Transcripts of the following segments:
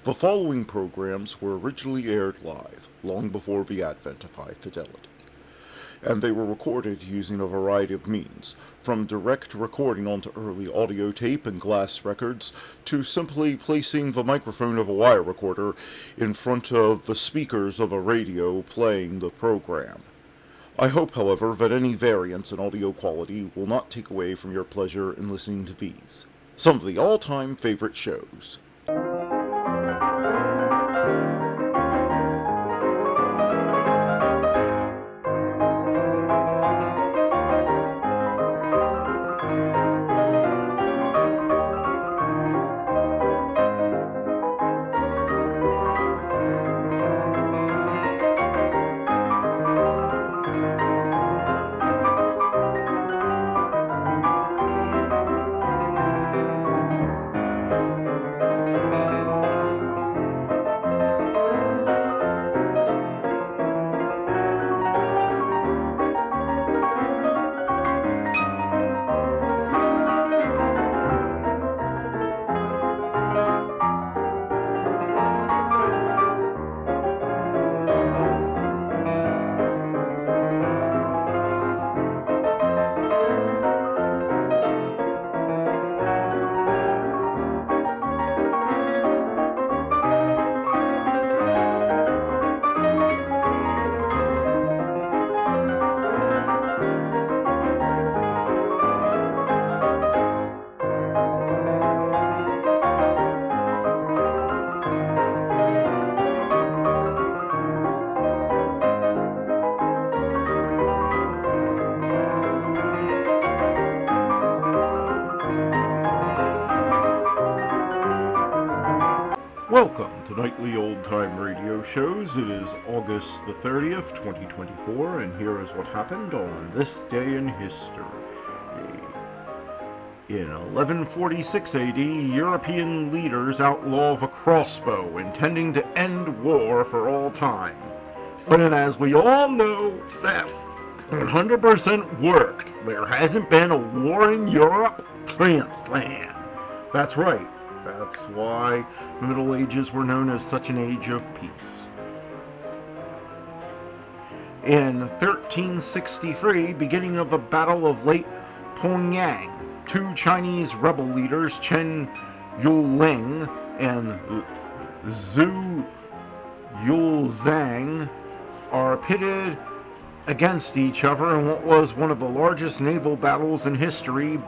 The following programs were originally aired live, long before the advent of high fidelity, and they were recorded using a variety of means, from direct recording onto early audio tape and glass records, to simply placing the microphone of a wire recorder in front of the speakers of a radio playing the program. I hope, however, that any variance in audio quality will not take away from your pleasure in listening to these, some of the all-time favorite shows. Welcome to Nightly Old Time Radio Shows. It is August the 30th, 2024, and here is what happened on this day in history. In 1146 AD, European leaders outlaw the crossbow, intending to end war for all time. But as we all know, that 100% worked. There hasn't been a war in Europe since then. That's right. That's why the Middle Ages were known as such an age of peace. In 1363, beginning of the Battle of Lake Pyongyang, two Chinese rebel leaders, Chen Yuling and Zhu Yulzhang, are pitted against each other in what was one of the largest naval battles in history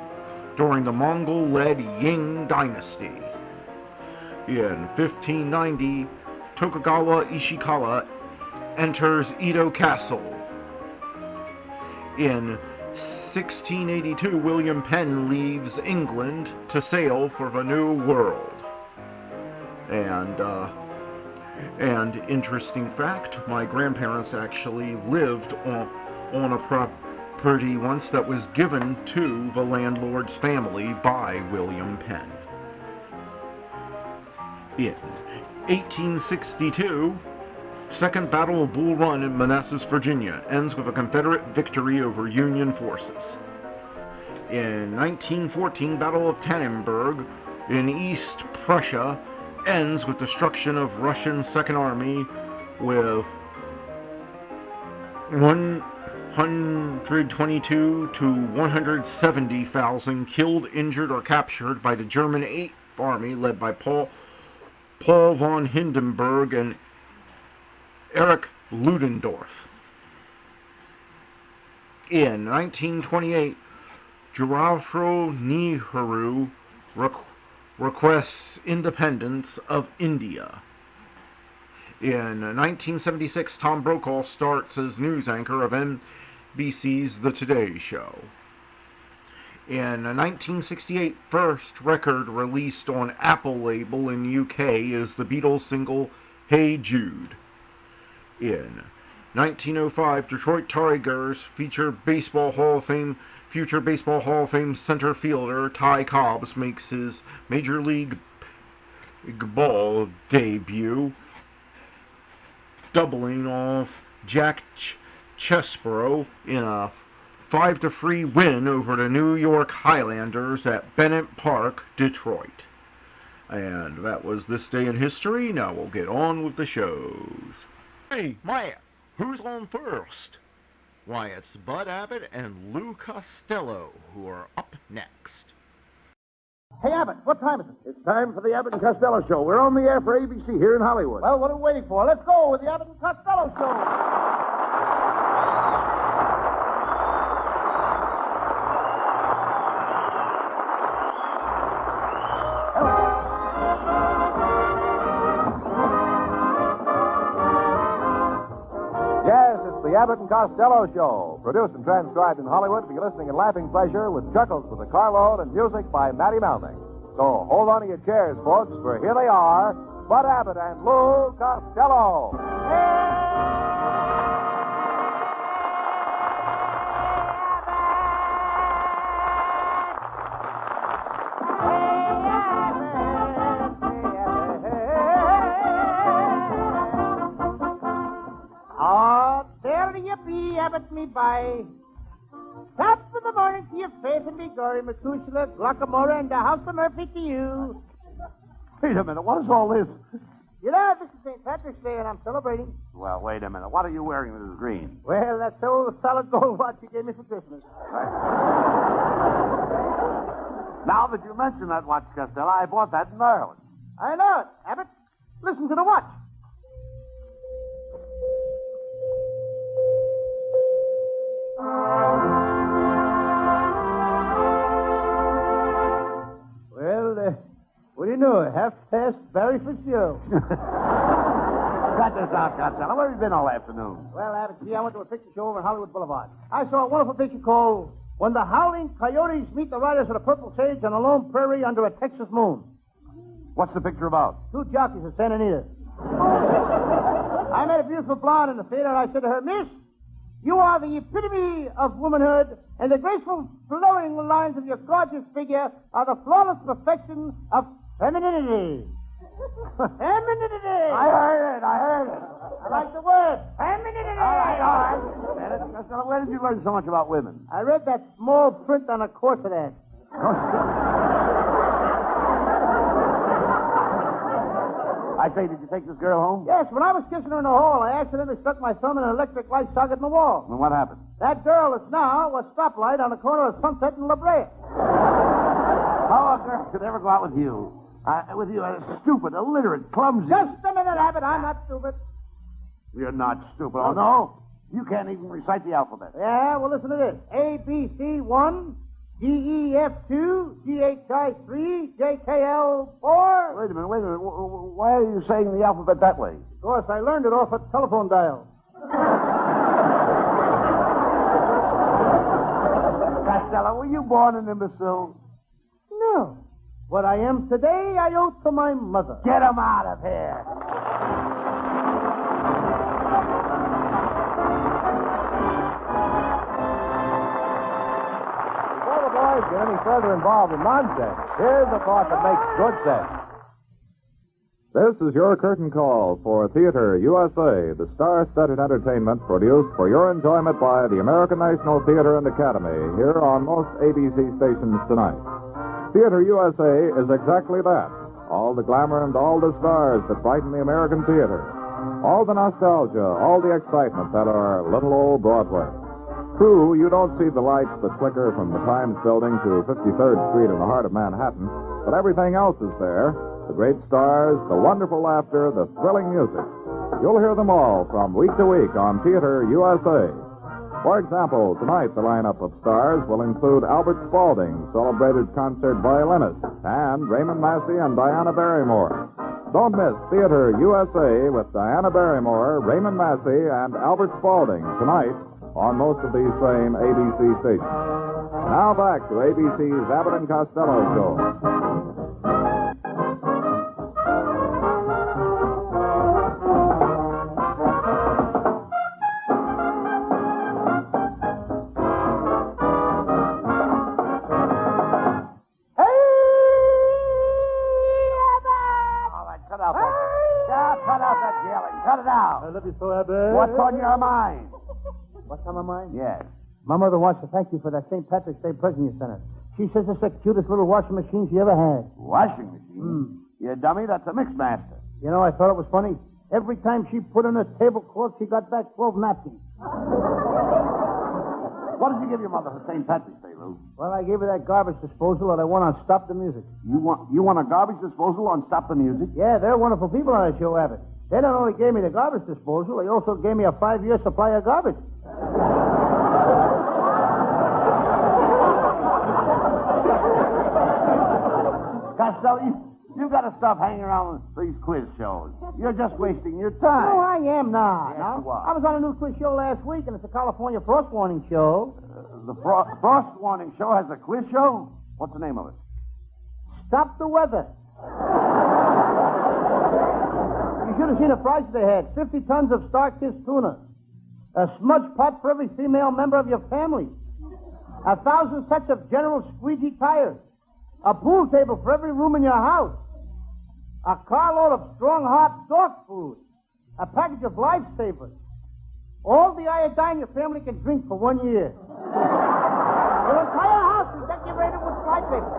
during the Mongol-led Ying dynasty. In 1590, Tokugawa Ishikawa enters Edo Castle. In 1682, William Penn leaves England to sail for the New World. And interesting fact, my grandparents actually lived on a property once that was given to the landlord's family by William Penn. In 1862, Second Battle of Bull Run in Manassas, Virginia, ends with a Confederate victory over Union forces. In 1914, Battle of Tannenberg in East Prussia ends with destruction of Russian Second Army, with 122 to 170,000 killed, injured, or captured by the German Eighth Army, led by Paul von Hindenburg and Erich Ludendorff. In 1928, Jawaharlal Nehru requests independence of India. In 1976, Tom Brokaw starts as news anchor of NBC's The Today Show. In 1968, first record released on Apple label in the UK is the Beatles single Hey Jude. In 1905, Detroit Tigers future Baseball Hall of Fame center fielder Ty Cobbs makes his Major League Ball debut, doubling off Jack Chesborough in a 5-3 win over the New York Highlanders at Bennett Park, Detroit. And that was This Day in History. Now we'll get on with the shows. Hey, Matt, who's on first? Why, it's Bud Abbott and Lou Costello who are up next. Hey, Abbott, what time is it? It's time for the Abbott and Costello Show. We're on the air for ABC here in Hollywood. Well, what are we waiting for? Let's go with the Abbott and Costello Show. Yes, it's the Abbott and Costello Show. Produced and transcribed in Hollywood for your listening and laughing pleasure with chuckles for the carload and music by Matty Moulding. So hold on to your chairs, folks, for here they are, Bud Abbott and Lou Costello. Oh, there you be, Abbott me by. Top of the morning to your face and be gory, Methuselah, Guacamole, and the house of Murphy to you. Wait a minute, what is all this? You know, this is St. Patrick's Day, and I'm celebrating. Well, wait a minute. What are you wearing that is green? Well, that's the old solid gold watch you gave me for Christmas. Now that you mention that watch, Costello, I bought that in Ireland. I know it, Abbott. Listen to the watch. Well, what do you know? Half-past Barry for show. Cut this out, Costello. Where have you been all afternoon? Well, Abbott, gee, I went to a picture show over on Hollywood Boulevard. I saw a wonderful picture called When the Howling Coyotes Meet the Riders of the Purple Sage on a Lone Prairie Under a Texas Moon. What's the picture about? Two jockeys of Santa Anita. I met a beautiful blonde in the theater, and I said to her, Miss, you are the epitome of womanhood, and the graceful, flowing lines of your gorgeous figure are the flawless perfection of femininity. Femininity! I heard it. I like the word. Femininity! All right. Costello, where did you learn so much about women? I read that small print on a corset ad. I say, did you take this girl home? Yes, when I was kissing her in the hall, I accidentally stuck my thumb in an electric light socket in the wall. And what happened? That girl is now a stoplight on the corner of Sunset and La Brea. How a girl could ever go out with you? With you, stupid, illiterate, clumsy. Just a minute, Abbott. I'm not stupid. You're not stupid. Oh, no? You can't even recite the alphabet. Yeah, well, listen to this. A, B, C, 1, D, E, F, 2, G, H, I, 3, J, K, L, 4. Wait a minute. Why are you saying the alphabet that way? Of course, I learned it off a telephone dial. Costello, were you born an imbecile? No. What I am today, I owe to my mother. Get him out of here. Before the boys get any further involved in nonsense, here's a thought that makes good sense. This is your curtain call for Theater USA, the star-studded entertainment produced for your enjoyment by the American National Theater and Academy, here on most ABC stations tonight. Theater USA is exactly that. All the glamour and all the stars that brighten the American theater. All the nostalgia, all the excitement that are little old Broadway. True, you don't see the lights that flicker from the Times Building to 53rd Street in the heart of Manhattan, but everything else is there. The great stars, the wonderful laughter, the thrilling music. You'll hear them all from week to week on Theater USA. For example, tonight the lineup of stars will include Albert Spaulding, celebrated concert violinist, and Raymond Massey and Diana Barrymore. Don't miss Theater USA with Diana Barrymore, Raymond Massey, and Albert Spaulding tonight on most of these same ABC stations. Now back to ABC's Abbott and Costello Show. I love you so, Abbott. What's on your mind? What's on my mind? Yes. My mother wants to thank you for that St. Patrick's Day present you sent her. She says it's the cutest little washing machine she ever had. Washing machine? You dummy, that's a mixmaster. You know, I thought it was funny. Every time she put in a tablecloth, she got back 12 napkins. What did you give your mother for St. Patrick's Day, Lou? Well, I gave her that garbage disposal that I won on Stop the Music. You want a garbage disposal on Stop the Music? Yeah, they're wonderful people on that show, Abbott. They not only gave me the garbage disposal, they also gave me a 5-year supply of garbage. Costello, you got to stop hanging around with these quiz shows. You're just wasting your time. No, I am not. Yes, No. you are. I was on a new quiz show last week, and it's a California frost warning show. The Frost Warning Show has a quiz show? What's the name of it? Stop the weather. You should have seen the price they had. 50 tons of star-kissed tuna. A smudge pot for every female member of your family. 1,000 sets of General Squeegee tires. A pool table for every room in your house. A carload of strong hot dog food. A package of lifesavers. All the iodine your family can drink for 1 year. Your entire house is decorated with flypaper.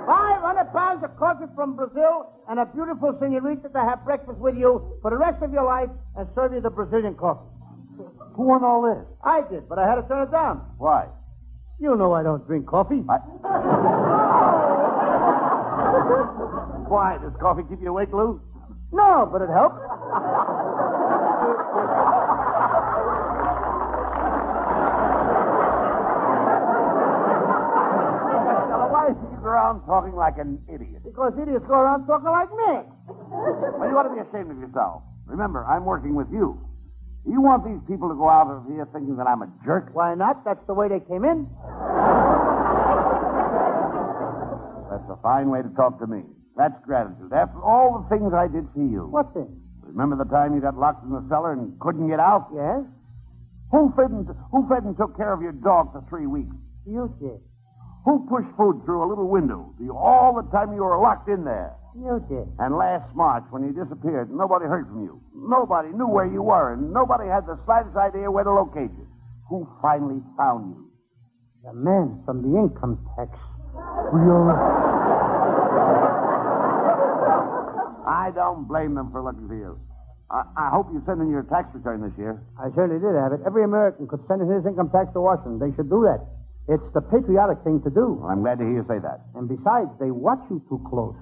500 pounds of coffee from Brazil and a beautiful senorita to have breakfast with you for the rest of your life and serve you the Brazilian coffee. Who won all this? I did, but I had to turn it down. Why? You know I don't drink coffee. Why? Does coffee keep you awake, Lou? No, but it helps. Why do you go around talking like an idiot? Because idiots go around talking like me. Well, you ought to be ashamed of yourself. Remember, I'm working with you. You want these people to go out of here thinking that I'm a jerk? Why not? That's the way they came in. That's a fine way to talk to me. That's gratitude. After all the things I did for you. What thing? Remember the time you got locked in the cellar and couldn't get out? Yes? Who fed and took care of your dog for 3 weeks? You did. Who pushed food through a little window all the time you were locked in there? You did. And last March, when you disappeared, nobody heard from you. Nobody knew where you were, and nobody had the slightest idea where to locate you. Who finally found you? The man from the income tax. I don't blame them for looking for you. I hope you send in your tax return this year. I certainly did, Abbott. Every American could send in his income tax to Washington. They should do that. It's the patriotic thing to do. Well, I'm glad to hear you say that. And besides, they watch you too close.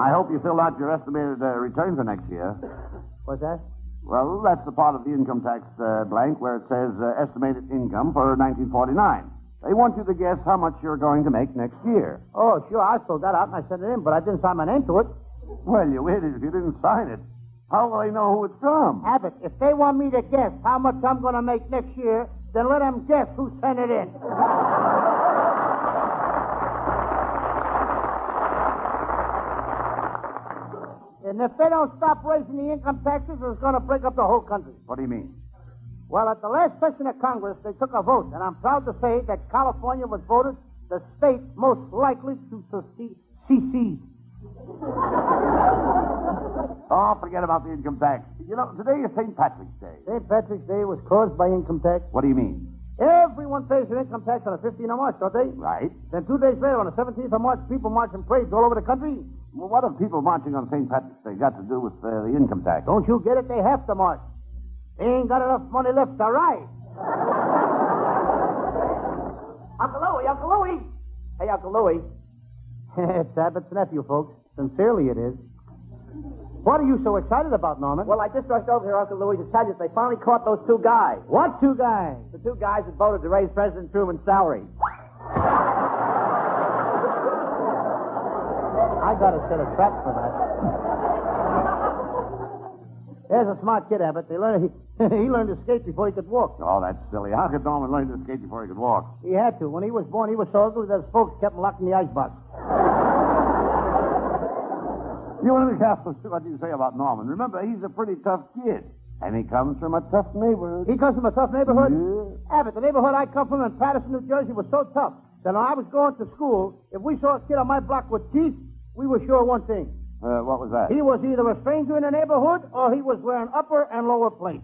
I hope you filled out your estimated return for next year. What's that? Well, that's the part of the income tax blank where it says estimated income for 1949. They want you to guess how much you're going to make next year. Oh, sure. I filled that out and I sent it in, but I didn't sign my name to it. Well, you idiot, if you didn't sign it. How will they know who it's from? Abbott, if they want me to guess how much I'm going to make next year, then let them guess who sent it in. And if they don't stop raising the income taxes, it's going to break up the whole country. What do you mean? Well, at the last session of Congress, they took a vote, and I'm proud to say that California was voted the state most likely to secede. Oh, forget about the income tax. You know, today is St. Patrick's Day. St. Patrick's Day was caused by income tax. What do you mean? Everyone pays their income tax on the 15th of March, don't they? Right. Then 2 days later, on the 17th of March, people march in parades all over the country. Well, what have people marching on St. Patrick's Day got to do with the income tax? Don't you get it? They have to march. They ain't got enough money left to ride. Uncle Louie, Uncle Louie. Hey, Uncle Louie. It's Abbott's nephew, folks. Sincerely it is. What are you so excited about, Norman? Well, I just rushed over here, Uncle Louie, to tell you that they finally caught those 2 guys. What 2 guys? The 2 guys that voted to raise President Truman's salary. I got to set a trap for that. There's a smart kid, Abbott. He learned to skate before he could walk. Oh, that's silly. How could Norman learn to skate before he could walk? He had to. When he was born, he was so ugly that his folks kept him locked in the icebox. You want to be careful what you say about Norman. Remember, he's a pretty tough kid. And he comes from a tough neighborhood. He comes from a tough neighborhood? Yeah. Abbott, the neighborhood I come from in Patterson, New Jersey was so tough that when I was going to school, if we saw a kid on my block with teeth, we were sure one thing. What was that? He was either a stranger in the neighborhood or he was wearing upper and lower plates.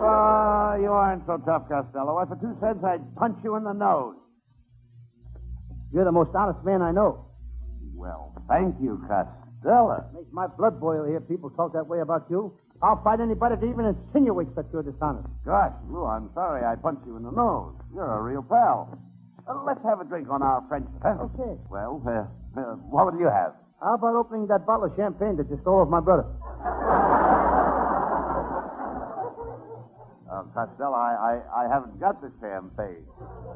Oh, you aren't so tough, Costello. Why, for 2 cents, I'd punch you in the nose. You're the most honest man I know. Well, thank you, Costello. Makes my blood boil here. People talk that way about you. I'll fight anybody that even insinuates that you're dishonest. Gosh, Lou, I'm sorry I punched you in the nose. You're a real pal. Let's have a drink on our friendship, huh? Okay. Well, what would you have? How about opening that bottle of champagne that you stole off my brother? Costello, I haven't got the champagne.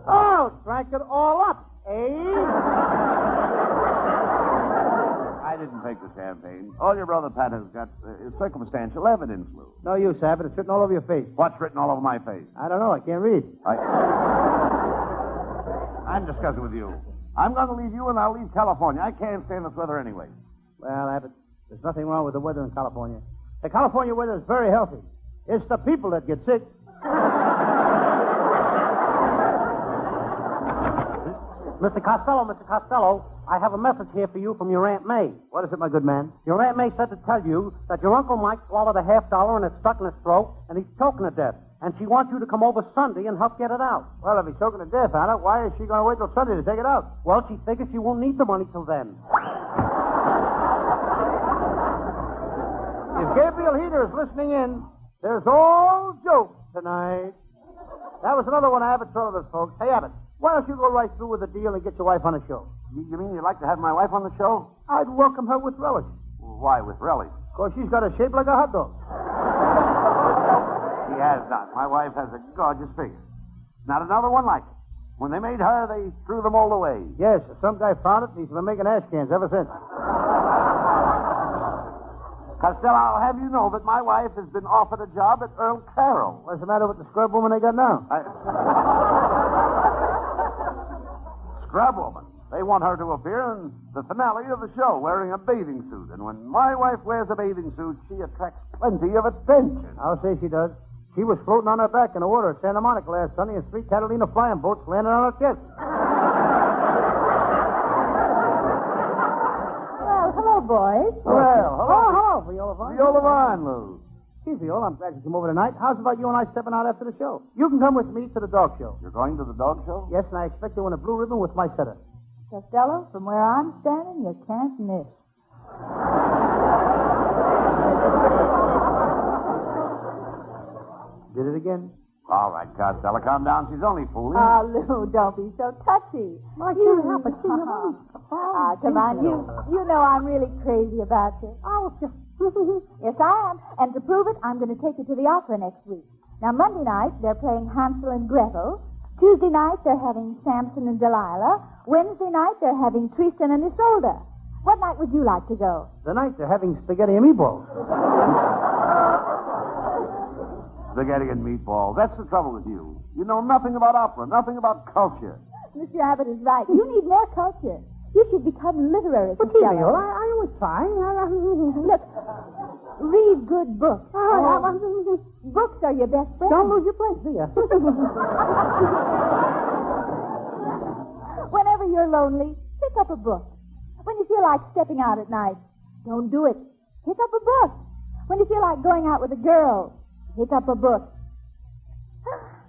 Oh, drank it all up, eh? I didn't take the champagne. All your brother Pat has got is circumstantial evidence, Lou. No use, Abbott. It's written all over your face. What's written all over my face? I don't know. I can't read. I'm discussing with you. I'm going to leave you and I'll leave California. I can't stand this weather anyway. Well, Abbott, there's nothing wrong with the weather in California. The California weather is very healthy. It's the people that get sick. Mr. Costello, I have a message here for you from your Aunt May. What is it, my good man? Your Aunt May said to tell you that your Uncle Mike swallowed a $50 and it's stuck in his throat, and he's choking to death. And she wants you to come over Sunday and help get it out. Well, if he's choking to death, Anna, why is she going to wait till Sunday to take it out? Well, she figures she won't need the money till then. If Gabriel Heater is listening in, there's all jokes tonight. That was another one Abbott told us, folks. Hey, Abbott, why don't you go right through with the deal and get your wife on the show? You mean you'd like to have my wife on the show? I'd welcome her with relish. Why with relish? Because she's got a shape like a hot dog. She has not. My wife has a gorgeous figure. Not another one like it. When they made her, they threw them all away. Yes, some guy found it, and he's been making ash cans ever since. Costello, I'll have you know that my wife has been offered a job at Earl Carroll. What's the matter with the scrub woman they got now? Scrub woman. They want her to appear in the finale of the show wearing a bathing suit. And when my wife wears a bathing suit, she attracts plenty of attention. I'll say she does. She was floating on her back in the water at Santa Monica last Sunday, and 3 Catalina flying boats landed on her chest. Well, hello, boys. Well, hello, Viola Vaughn. Viola Vaughn, Lou. Gee, Viola, I'm glad you came over tonight. How's about you and I stepping out after the show? You can come with me to the dog show. You're going to the dog show? Yes, and I expect you in a blue ribbon with my setter. Costello, from where I'm standing, you can't miss. Did it again? All right, Costello, calm down. She's only fooling. Oh, Lou, don't be so touchy. I can't help it. Come Come on, you know I'm really crazy about you. Oh, just... Yes, I am. And to prove it, I'm going to take you to the opera next week. Now, Monday night, they're playing Hansel and Gretel. Tuesday night, they're having Samson and Delilah. Wednesday night, they're having Tristan and Isolde. What night would you like to go? The night they're having spaghetti and meatballs. Spaghetti and meatballs. That's the trouble with you. You know nothing about opera, nothing about culture. Mr. Abbott is right. You need more culture. You should become literary, Costello. I always try. Look, read good books. Books are your best friend. Don't lose your place, do you? Whenever you're lonely, pick up a book. When you feel like stepping out at night, don't do it. Pick up a book. When you feel like going out with a girl, pick up a book.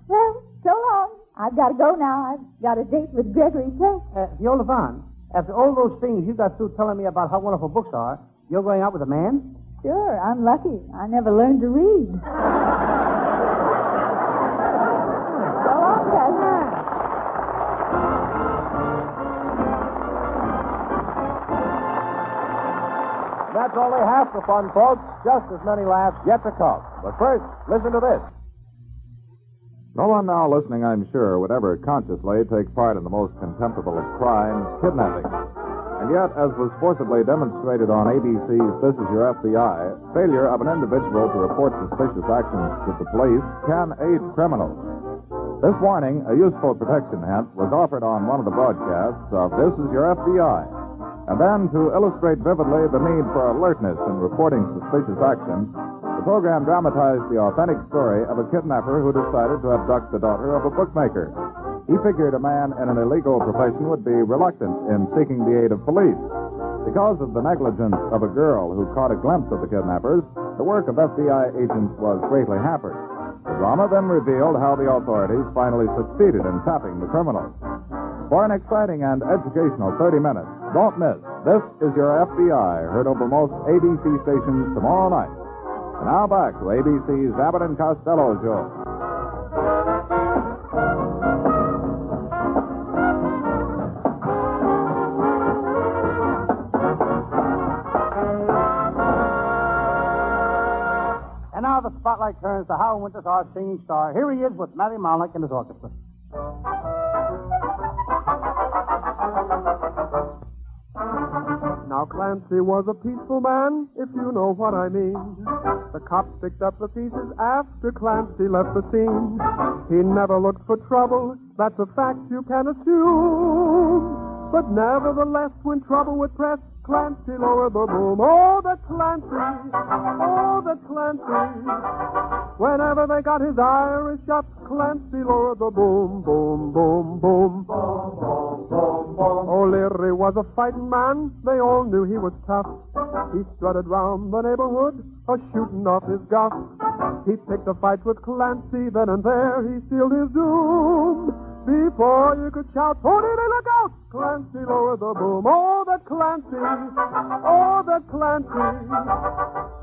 Well, so long. I've got to go now. I've got a date with Gregory Peck. Viola Vaughn, after all those things you got through telling me about how wonderful books are, you're going out with a man? Sure, I'm lucky. I never learned to read. So long, guys. That's only half the fun, folks. Just as many laughs yet to come. But first, listen to this. No one now listening, I'm sure, would ever consciously take part in the most contemptible of crimes, kidnapping. And yet, as was forcibly demonstrated on ABC's This Is Your FBI, failure of an individual to report suspicious actions to the police can aid criminals. This morning, a useful protection hint was offered on one of the broadcasts of This Is Your FBI. And then, to illustrate vividly the need for alertness in reporting suspicious actions, the program dramatized the authentic story of a kidnapper who decided to abduct the daughter of a bookmaker. He figured a man in an illegal profession would be reluctant in seeking the aid of police. Because of the negligence of a girl who caught a glimpse of the kidnappers, the work of FBI agents was greatly hampered. The drama then revealed how the authorities finally succeeded in tapping the criminals. For an exciting and educational 30 minutes, don't miss This Is Your FBI, heard over most ABC stations tomorrow night. And now back to ABC's Abbot and Costello show. And now the spotlight turns to Hal Winters, our singing star. Here he is with Matty Malnick and his orchestra. Now, Clancy was a peaceful man, if you know what I mean. The cops picked up the pieces after Clancy left the scene. He never looked for trouble, that's a fact you can assume. But nevertheless, when trouble would press, Clancy lowered the boom. Oh, the Clancy! Oh, the Clancy! Whenever they got his Irish up, Clancy lowered the boom, boom, boom, boom. Boom, boom, boom, boom. O'Leary was a fighting man. They all knew he was tough. He strutted round the neighborhood, shooting off his guff. He picked a fight with Clancy, then and there he sealed his doom. Before you could shout, "Pony, look out!" Clancy lowered the boom. Oh, the Clancy! Oh, the Clancy!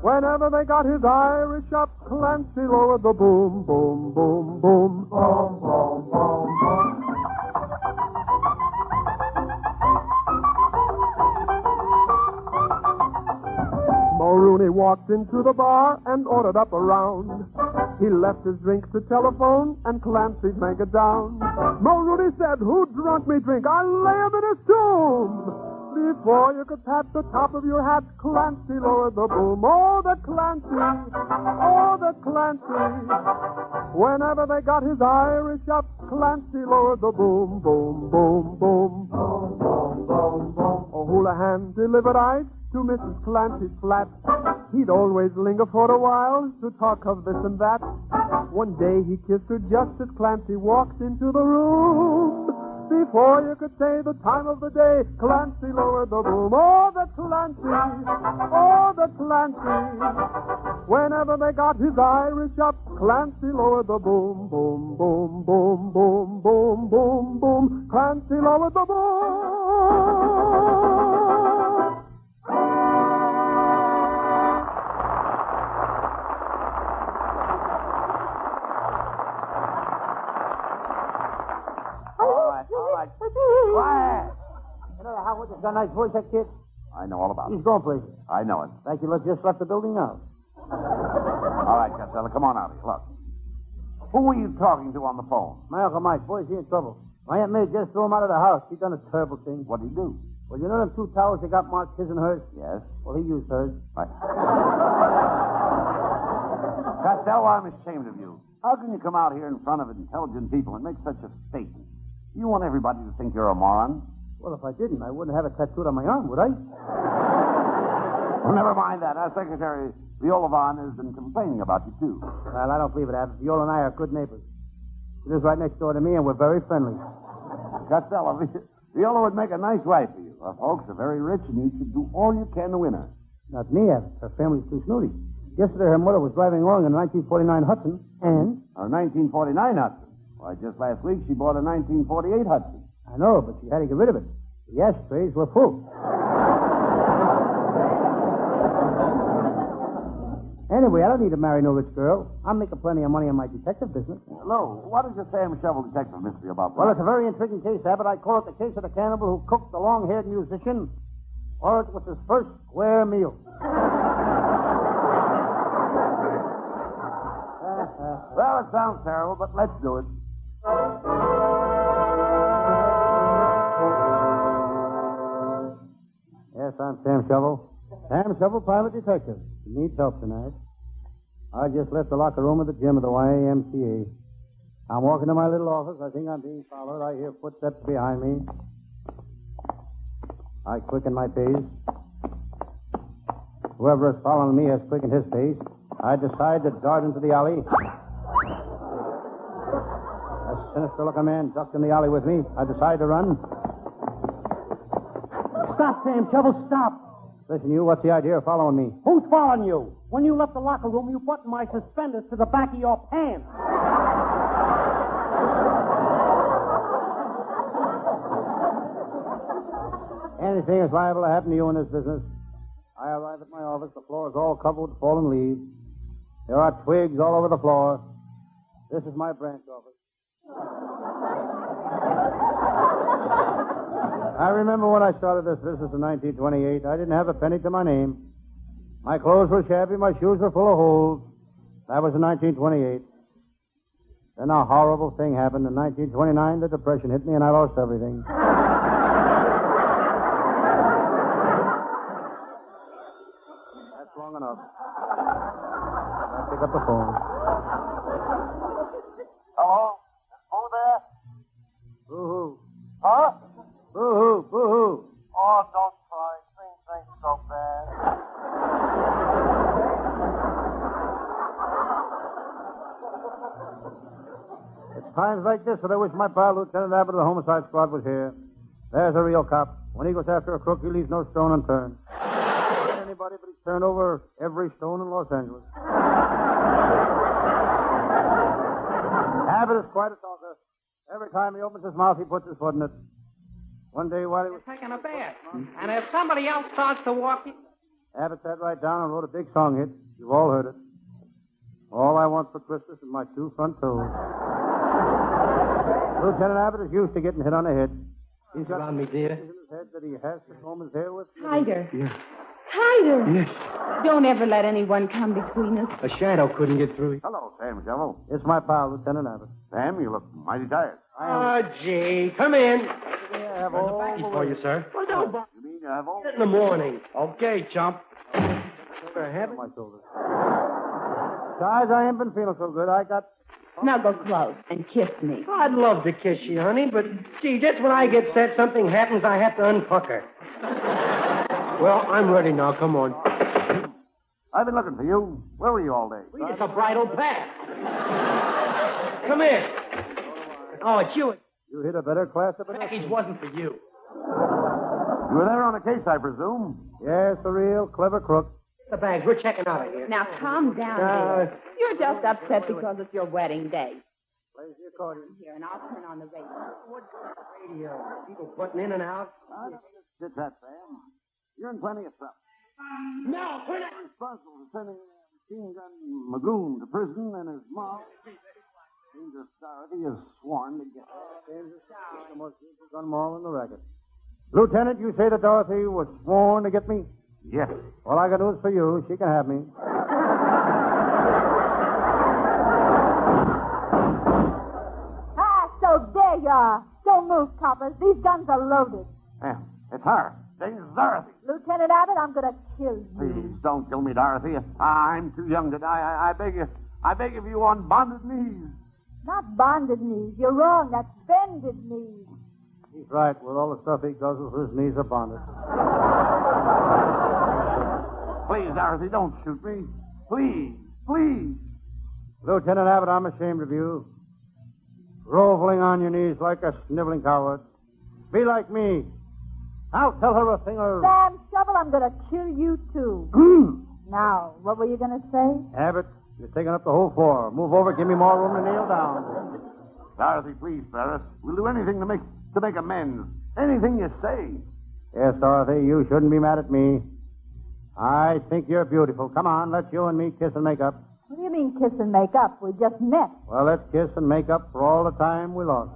Whenever they got his Irish up, Clancy lowered the boom, boom, boom, boom. Boom, boom, boom, boom. Mulrooney walked into the bar and ordered up a round. He left his drink to telephone, and Clancy drank it down. Mulrooney said, "Who drunk me drink? I'll lay him in his tomb." Before you could pat the top of your hat, Clancy lowered the boom. Oh, the Clancy! Oh, the Clancy! Whenever they got his Irish up, Clancy lowered the boom, boom, boom, boom. Boom, boom, boom, boom. O'Houlihan delivered ice to Mrs. Clancy's flat. He'd always linger for a while to talk of this and that. One day he kissed her just as Clancy walked into the room. Before you could say the time of the day, Clancy lowered the boom. Oh, the Clancy! Oh, the Clancy! Whenever they got his Irish up, Clancy lowered the boom, boom, boom, boom, boom, boom, boom, boom. Clancy lowered the boom. Quiet! You know how Winters got a nice voice, that kid? I know all about it. He's going places. I know it. Thank you. Just left the building now. All right, Costello, come on out here. Look. Who were you talking to on the phone? My Uncle Mike. Boy, is he in trouble. My Aunt May just threw him out of the house. He done a terrible thing. What'd he do? Well, you know them two towers they got marked his and hers? Yes. Well, he used hers. Right. Costello, I'm ashamed of you. How can you come out here in front of intelligent people and make such a statement? You want everybody to think you're a moron? Well, if I didn't, I wouldn't have it tattooed on my arm, would I? Well, never mind that. Our secretary, Viola Vaughn, has been complaining about you, too. Well, I don't believe it, Abbott. Viola and I are good neighbors. She lives right next door to me, and we're very friendly. Costello, Viola would make a nice wife for you. Her folks are very rich, and you should do all you can to win her. Not me, Abbott. Her family's too snooty. Yesterday, her mother was driving along in a 1949 Hudson, and... Her 1949 Hudson? Why, just last week she bought a 1948 Hudson. I know, but she had to get rid of it. The ashtrays were full. Anyway, I don't need to marry no rich girl. I'm making plenty of money on my detective business. Hello. What is the Sam Shovel detective mystery about? Well, it's a very intriguing case, Abbott. I call it the case of the cannibal who cooked the long-haired musician, or it was his first square meal. Well, it sounds terrible, but let's do it. Yes, I'm Sam Shovel. Sam Shovel, private detective. He needs help tonight. I just left the locker room of the gym of the YMCA. I'm walking to my little office. I think I'm being followed. I hear footsteps behind me. I quicken my pace. Whoever is following me has quickened his pace. I decide to dart into the alley. A sinister-looking man ducked in the alley with me. I decide to run. Stop, Sam Shovel, stop. Listen, you, what's the idea of following me? Who's following you? When you left the locker room, you buttoned my suspenders to the back of your pants. Anything is liable to happen to you in this business. I arrive at my office. The floor is all covered with fallen leaves. There are twigs all over the floor. This is my branch office. I remember when I started this business in 1928, I didn't have a penny to my name. My clothes were shabby, my shoes were full of holes. That was in 1928. Then a horrible thing happened. In 1929, the Depression hit me and I lost everything. That's long enough. I pick up the phone. Hello? Who there? Boo-hoo. Huh? Boo-hoo, boo-hoo. Oh, don't cry. Things ain't so bad. It's times like this that I wish my pal, Lieutenant Abbott of the Homicide Squad, was here. There's a real cop. When he goes after a crook, he leaves no stone unturned. Anybody but he's turned over every stone in Los Angeles. Abbott is quite a talker. Every time he opens his mouth, he puts his foot in it. One day while he was taking a bath, and if somebody else starts to walk in... Abbott sat right down and wrote a big song hit. You've all heard it. All I want for Christmas is my 2 front toes. Lieutenant Abbott is used to getting hit on the head. He's got around me, dear. in his head that he has to comb his hair with. Hyder. Yes. Hyder. Yes. Don't ever let anyone come between us. A shadow couldn't get through. Hello, Sam Devil. It's my pal, Lieutenant Abbott. Sam, you look mighty tired. Oh, gee. Come in. I have all There's a package for you, sir. You mean you have all... In the morning. Okay, chump. What a habit. my shoulders. Guys, I ain't been feeling so good. I got... Snuggle close and kiss me. I'd love to kiss you, honey, but, gee, just when I get set, something happens, I have to unpucker. Well, I'm ready now. Come on. I've been looking for you. Where were you all day? It's a bridal path. Come here. Oh, it's you. You hit a better class of The it. package wasn't for you. You were there on a case, I presume. Yes, a real clever crook. The bags. We're checking out of here. Now, calm down, dear. You're just upset because it's your wedding day. Plays the accordion. Here, and I'll turn on the radio. Radio. People putting in and out. Did that, Sam. You're in plenty of trouble. No, turn it. Responsible for sending Machine Gun Magoon to prison and his mom. Danger Dorothy is sworn to get The most beautiful gun mall in the racket. Lieutenant, you say that Dorothy was sworn to get me? Yes. Well, I got news for you. She can have me. Ah, so there you are. Don't move, coppers. These guns are loaded. Sam, it's her. Danger Dorothy. Lieutenant Abbott, I'm going to kill you. Please don't kill me, Dorothy. I'm too young to die. I beg you. I beg of you on bonded knees. Not bonded knees. You're wrong. That's bended knees. He's right. With all the stuff he guzzles, his knees are bonded. Please, Dorothy, don't shoot me. Please, please. Lieutenant Abbott, I'm ashamed of you. Groveling on your knees like a sniveling coward. Be like me. I'll tell her a thing or... Sam Shovel, I'm going to kill you, too. Now, what were you going to say? Abbott, you're taking up the whole floor. Move over, give me more room to kneel down. Dorothy, please, Ferris. We'll do anything to make amends. Anything you say. Yes, Dorothy, you shouldn't be mad at me. I think you're beautiful. Come on, let's you and me kiss and make up. What do you mean kiss and make up? We just met. Well, let's kiss and make up for all the time we lost.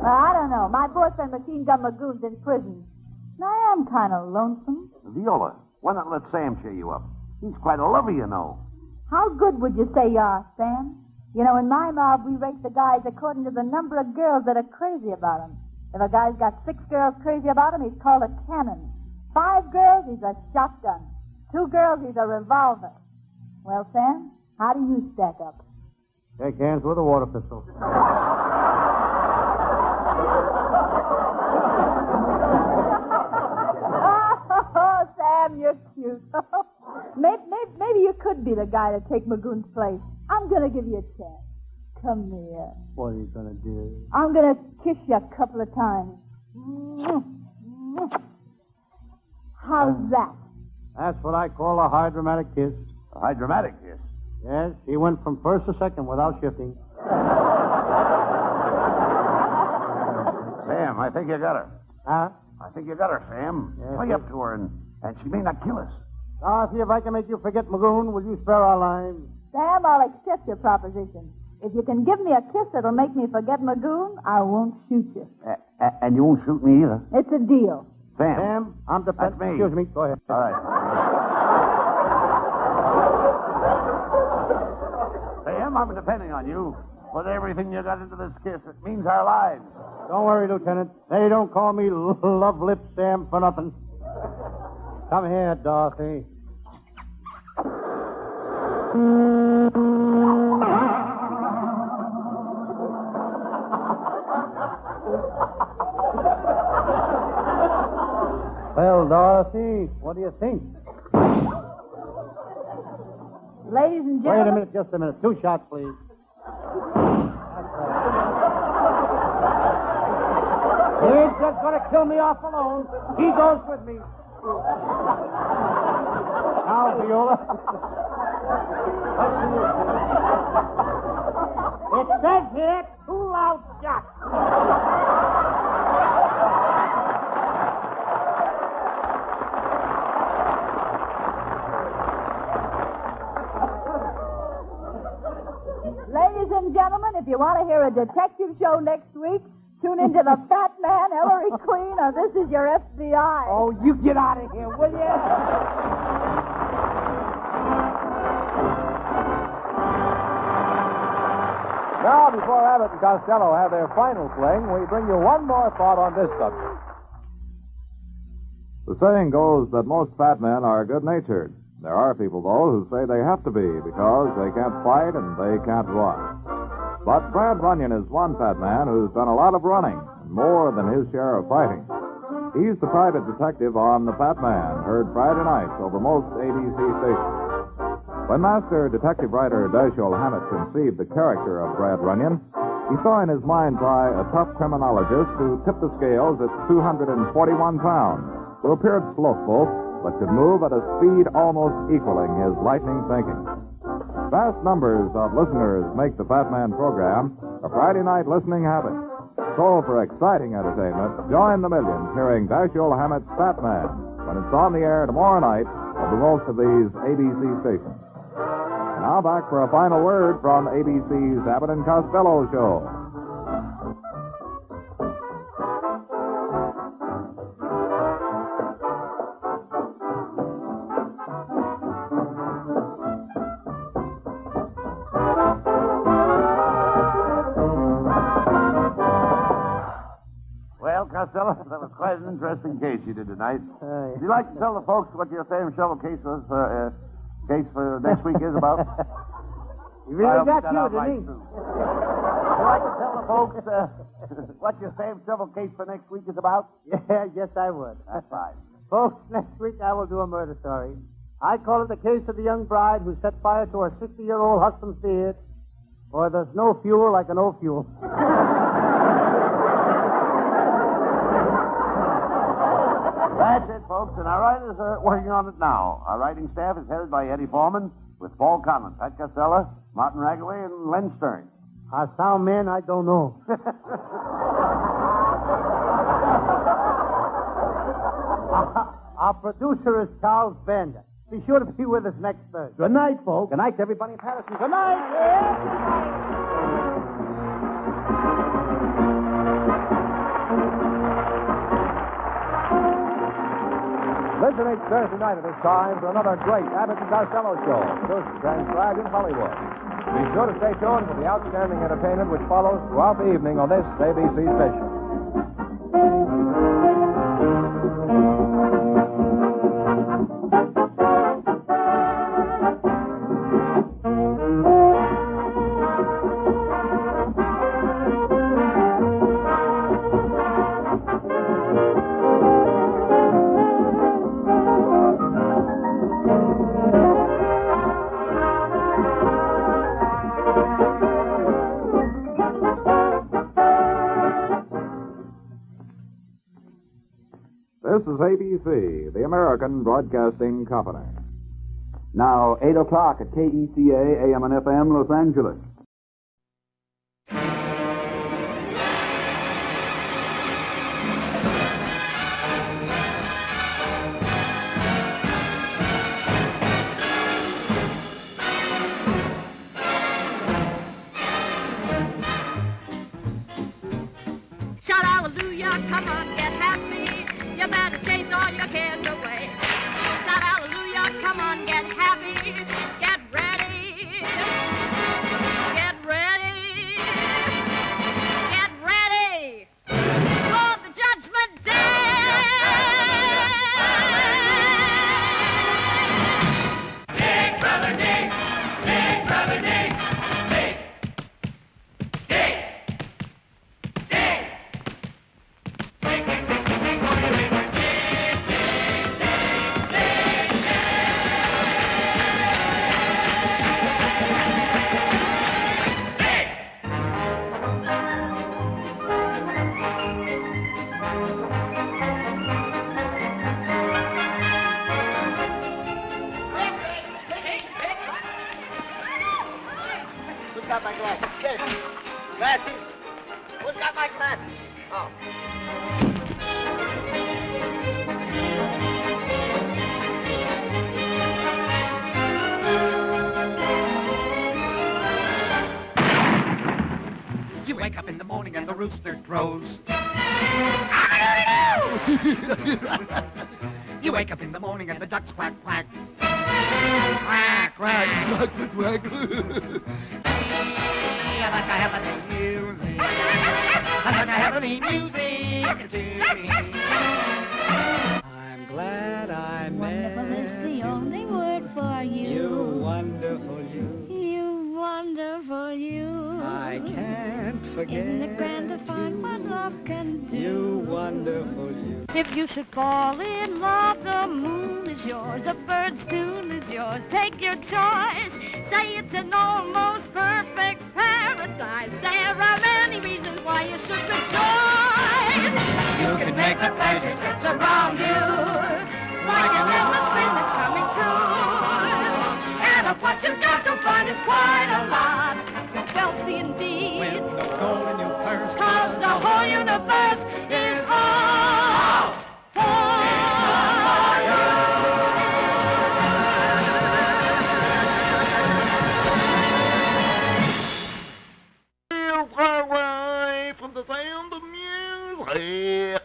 Well, I don't know. My boyfriend, Machine Gun Magoon's in prison. And I am kind of lonesome. Viola, why not let Sam cheer you up? He's quite a lover, you know. How good would you say you are, Sam? You know, in my mob, we rate the guys according to the number of girls that are crazy about him. If a guy's got 6 girls crazy about him, he's called a cannon. 5 girls, he's a shotgun. 2 girls, he's a revolver. Well, Sam, how do you stack up? Shake hands with a water pistol. Oh, Sam, you're cute. Maybe you could be the guy to take Magoon's place. I'm going to give you a chance. Come here. What are you going to do? I'm going to kiss you a couple of times. How's that? That's what I call a high dramatic kiss. A high dramatic kiss. Yes, he went from first to second without shifting. Sam, I think you got her. Huh? I think you got her, Sam. Yes, Play up to her, and she may not kill us. Dorothy, if I can make you forget Magoon, will you spare our lives? Sam, I'll accept your proposition. If you can give me a kiss that'll make me forget Magoon, I won't shoot you. And you won't shoot me either. It's a deal. Sam. Sam, I'm That's me. Excuse me. Go ahead. All right. Sam, I'm depending on you. With everything you got into this kiss, it means our lives. Don't worry, Lieutenant. They don't call me Love Lip Sam for nothing. Come here, Dorothy. Well, Dorothy, what do you think? Ladies and Wait a gentlemen. minute, just a minute. 2 shots, please. He ain't just going to kill me off alone. He goes with me. Now, Viola. It says here 2 loud shots. Ladies and gentlemen, if you want to hear a detective show next week, tune into the Fat Man, Hillary Queen, or This Is Your FBI. Oh, you get out of here, will you? Now, before Abbott and Costello have their final fling, we bring you one more thought on this subject. The saying goes that most fat men are good-natured. There are people, though, who say they have to be because they can't fight and they can't run. But Brad Runyon is one fat man who's done a lot of running, and more than his share of fighting. He's the private detective on The Fat Man, heard Friday nights over most ABC stations. When master detective writer Dashiell Hammett conceived the character of Brad Runyon, he saw in his mind's eye a tough criminologist who tipped the scales at 241 pounds, who appeared slothful, but could move at a speed almost equaling his lightning thinking. Vast numbers of listeners make the Fat Man program a Friday night listening habit. So for exciting entertainment, join the millions hearing Dashiell Hammett's Fat Man when it's on the air tomorrow night over most of these ABC stations. Now back for a final word from ABC's Abbott and Costello show. Well, Costello, that was quite an interesting case you did tonight. Would you like to tell the folks what your same shovel case was case for next week is about? He really got you, didn't he? Would you like to tell the folks what your same shovel case for next week is about? Yeah, yes, I would. That's fine. Folks, next week I will do a murder story. I call it the case of the young bride who set fire to her 60-year-old husband's beard, or there's no fuel like an old fuel. That's it, folks, and our writers are working on it now. Our writing staff is headed by Eddie Foreman, with Paul Conlon, Pat Costello, Martin Ragaway, and Len Stern. How sound men, I don't know. Our producer is Charles Bender. Be sure to be with us next Thursday. Good night, folks. Good night to everybody in Patterson. Good night. Listen each Thursday night at this time for another great Abbott and Costello show, produced and transcribed in Hollywood. Be sure to stay tuned for the outstanding entertainment which follows throughout the evening on this ABC station. This is ABC, the American Broadcasting Company. Now, 8 o'clock at KECA, AM and FM, Los Angeles. Shout hallelujah, come on, get happy. You better chase all your cares away. Shout hallelujah, come on, get happy. Get ready. Get ready. Get ready for the judgment day. Big brother day. Big brother day. Day. Day. Day. Who's got my glasses? Yes. Glasses? Who's got my glasses? Oh. You wake up in the morning and the rooster crows. You wake up in the morning and the ducks quack, quack. Quack, quack, ducks a quack. Yeah, that's a heavenly music. That's a heavenly music to me. I'm glad I met Wonderful is the only word for you. you, wonderful you. You wonderful you. I can't forget Isn't it grand to find what love can do? you, wonderful you. If you should fall in love, the moon is yours, a bird's tune is yours. Take your choice. Say it's an almost perfect paradise. There are many reasons why you should rejoice. You can make the pleasures that surround you like an endless stream that's coming true. And of what you've got, you'll find is quite a lot. You're wealthy indeed. With no gold in your purse. 'Cause the whole universe is all for Away from the sound of music.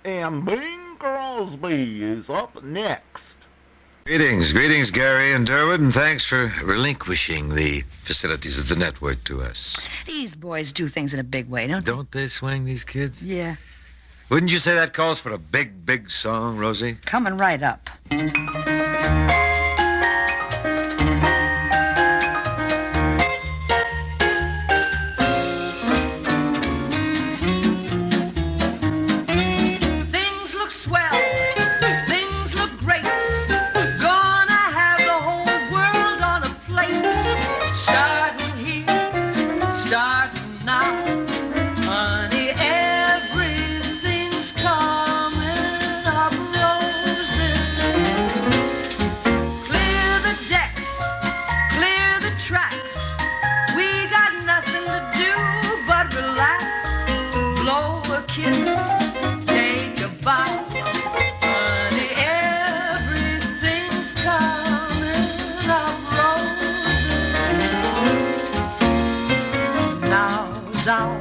And Bing Crosby is up next. Greetings, Gary and Durwood, and thanks for relinquishing the facilities of the network to us. These boys do things in a big way, don't they? Don't they swing, these kids? Yeah. Wouldn't you say that calls for a big, big song, Rosie? Coming right up. Things look swell. Things look great. Gonna have the whole world on a plate. Starting here, starting now. Honey, everything's coming up roses. Clear the decks, clear the tracks. We got nothing to do but relax. Blow a kiss, take a bow. Honey, everything's coming up roses. Now's our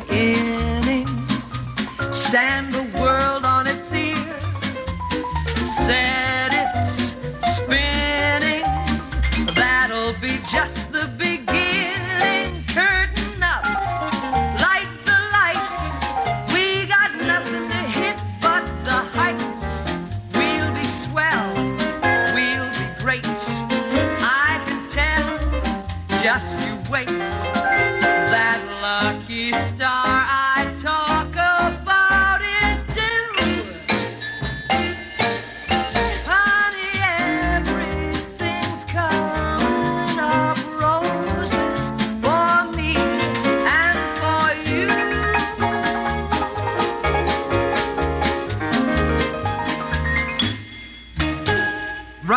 inning. Stand the world on its ear. Set it spinning. That'll be just the beginning. Curtain up, light the lights. We got nothing to hit but the heights. We'll be swell, we'll be great. I can tell, just you wait. That lucky star I talk about is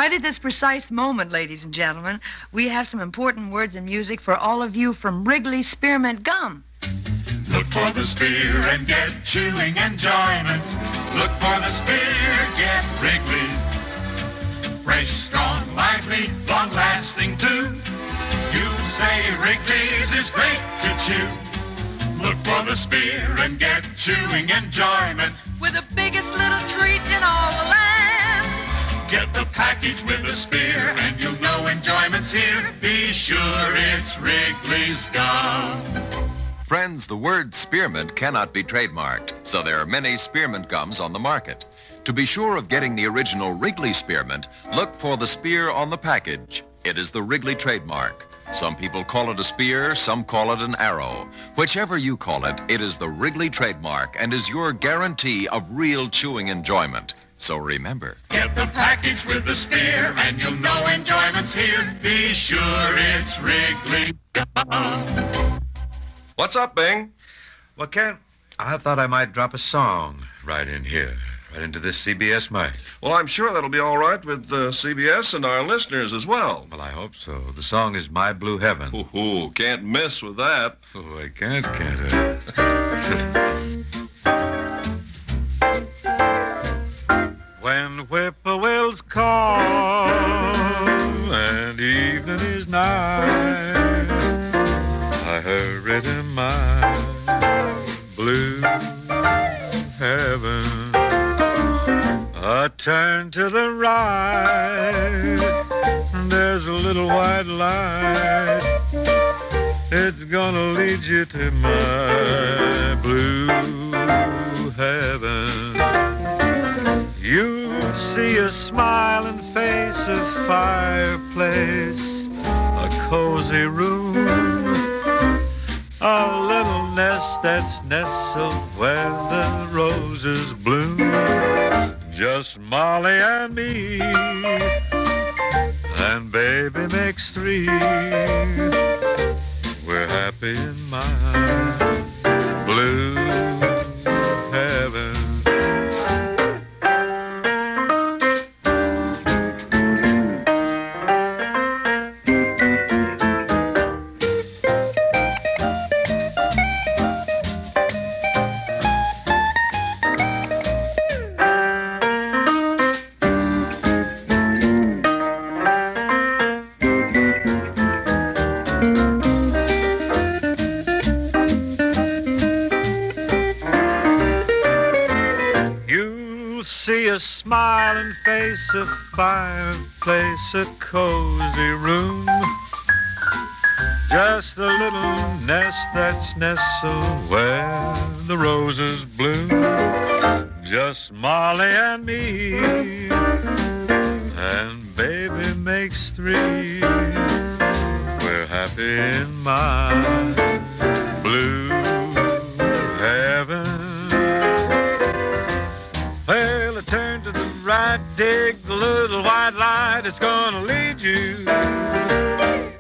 Right at this precise moment, ladies and gentlemen, we have some important words and music for all of you from Wrigley Spearmint Gum. Look for the spear and get chewing enjoyment. Look for the spear, get Wrigley's. Fresh, strong, lively, long-lasting too. You say Wrigley's is great to chew. Look for the spear and get chewing enjoyment. With the biggest little treat in all the land. Get the package with the spear and you'll know enjoyment's here. Be sure it's Wrigley's gum. Friends, the word spearmint cannot be trademarked, so there are many spearmint gums on the market. To be sure of getting the original Wrigley spearmint, look for the spear on the package. It is the Wrigley trademark. Some people call it a spear, some call it an arrow. Whichever you call it, it is the Wrigley trademark and is your guarantee of real chewing enjoyment. So remember. Get the package with the spear and you'll know enjoyment's here. Be sure it's Wrigley gum. What's up, Bing? Well, Ken, I thought I might drop a song right in here, right into this CBS mic. Well, I'm sure that'll be all right with CBS and our listeners as well. Well, I hope so. The song is My Blue Heaven. Ooh, can't miss with that. Oh, I can't I? When whippoorwills call and evening is nigh, I hurry to my blue heaven. I turn to the right, there's a little white light. It's gonna lead you to my blue heaven. You'll see a smiling face, a fireplace, a cozy room, a little nest that's nestled where the roses bloom. Just Molly and me, and baby makes three. We're happy in my blue heaven. A smiling face, a fireplace, a cozy room, just a little nest that's nestled where the roses bloom. Just Molly and me, and baby makes three. We're happy in my blue heaven. Well, I turn to the right, dig the little white light. It's gonna lead you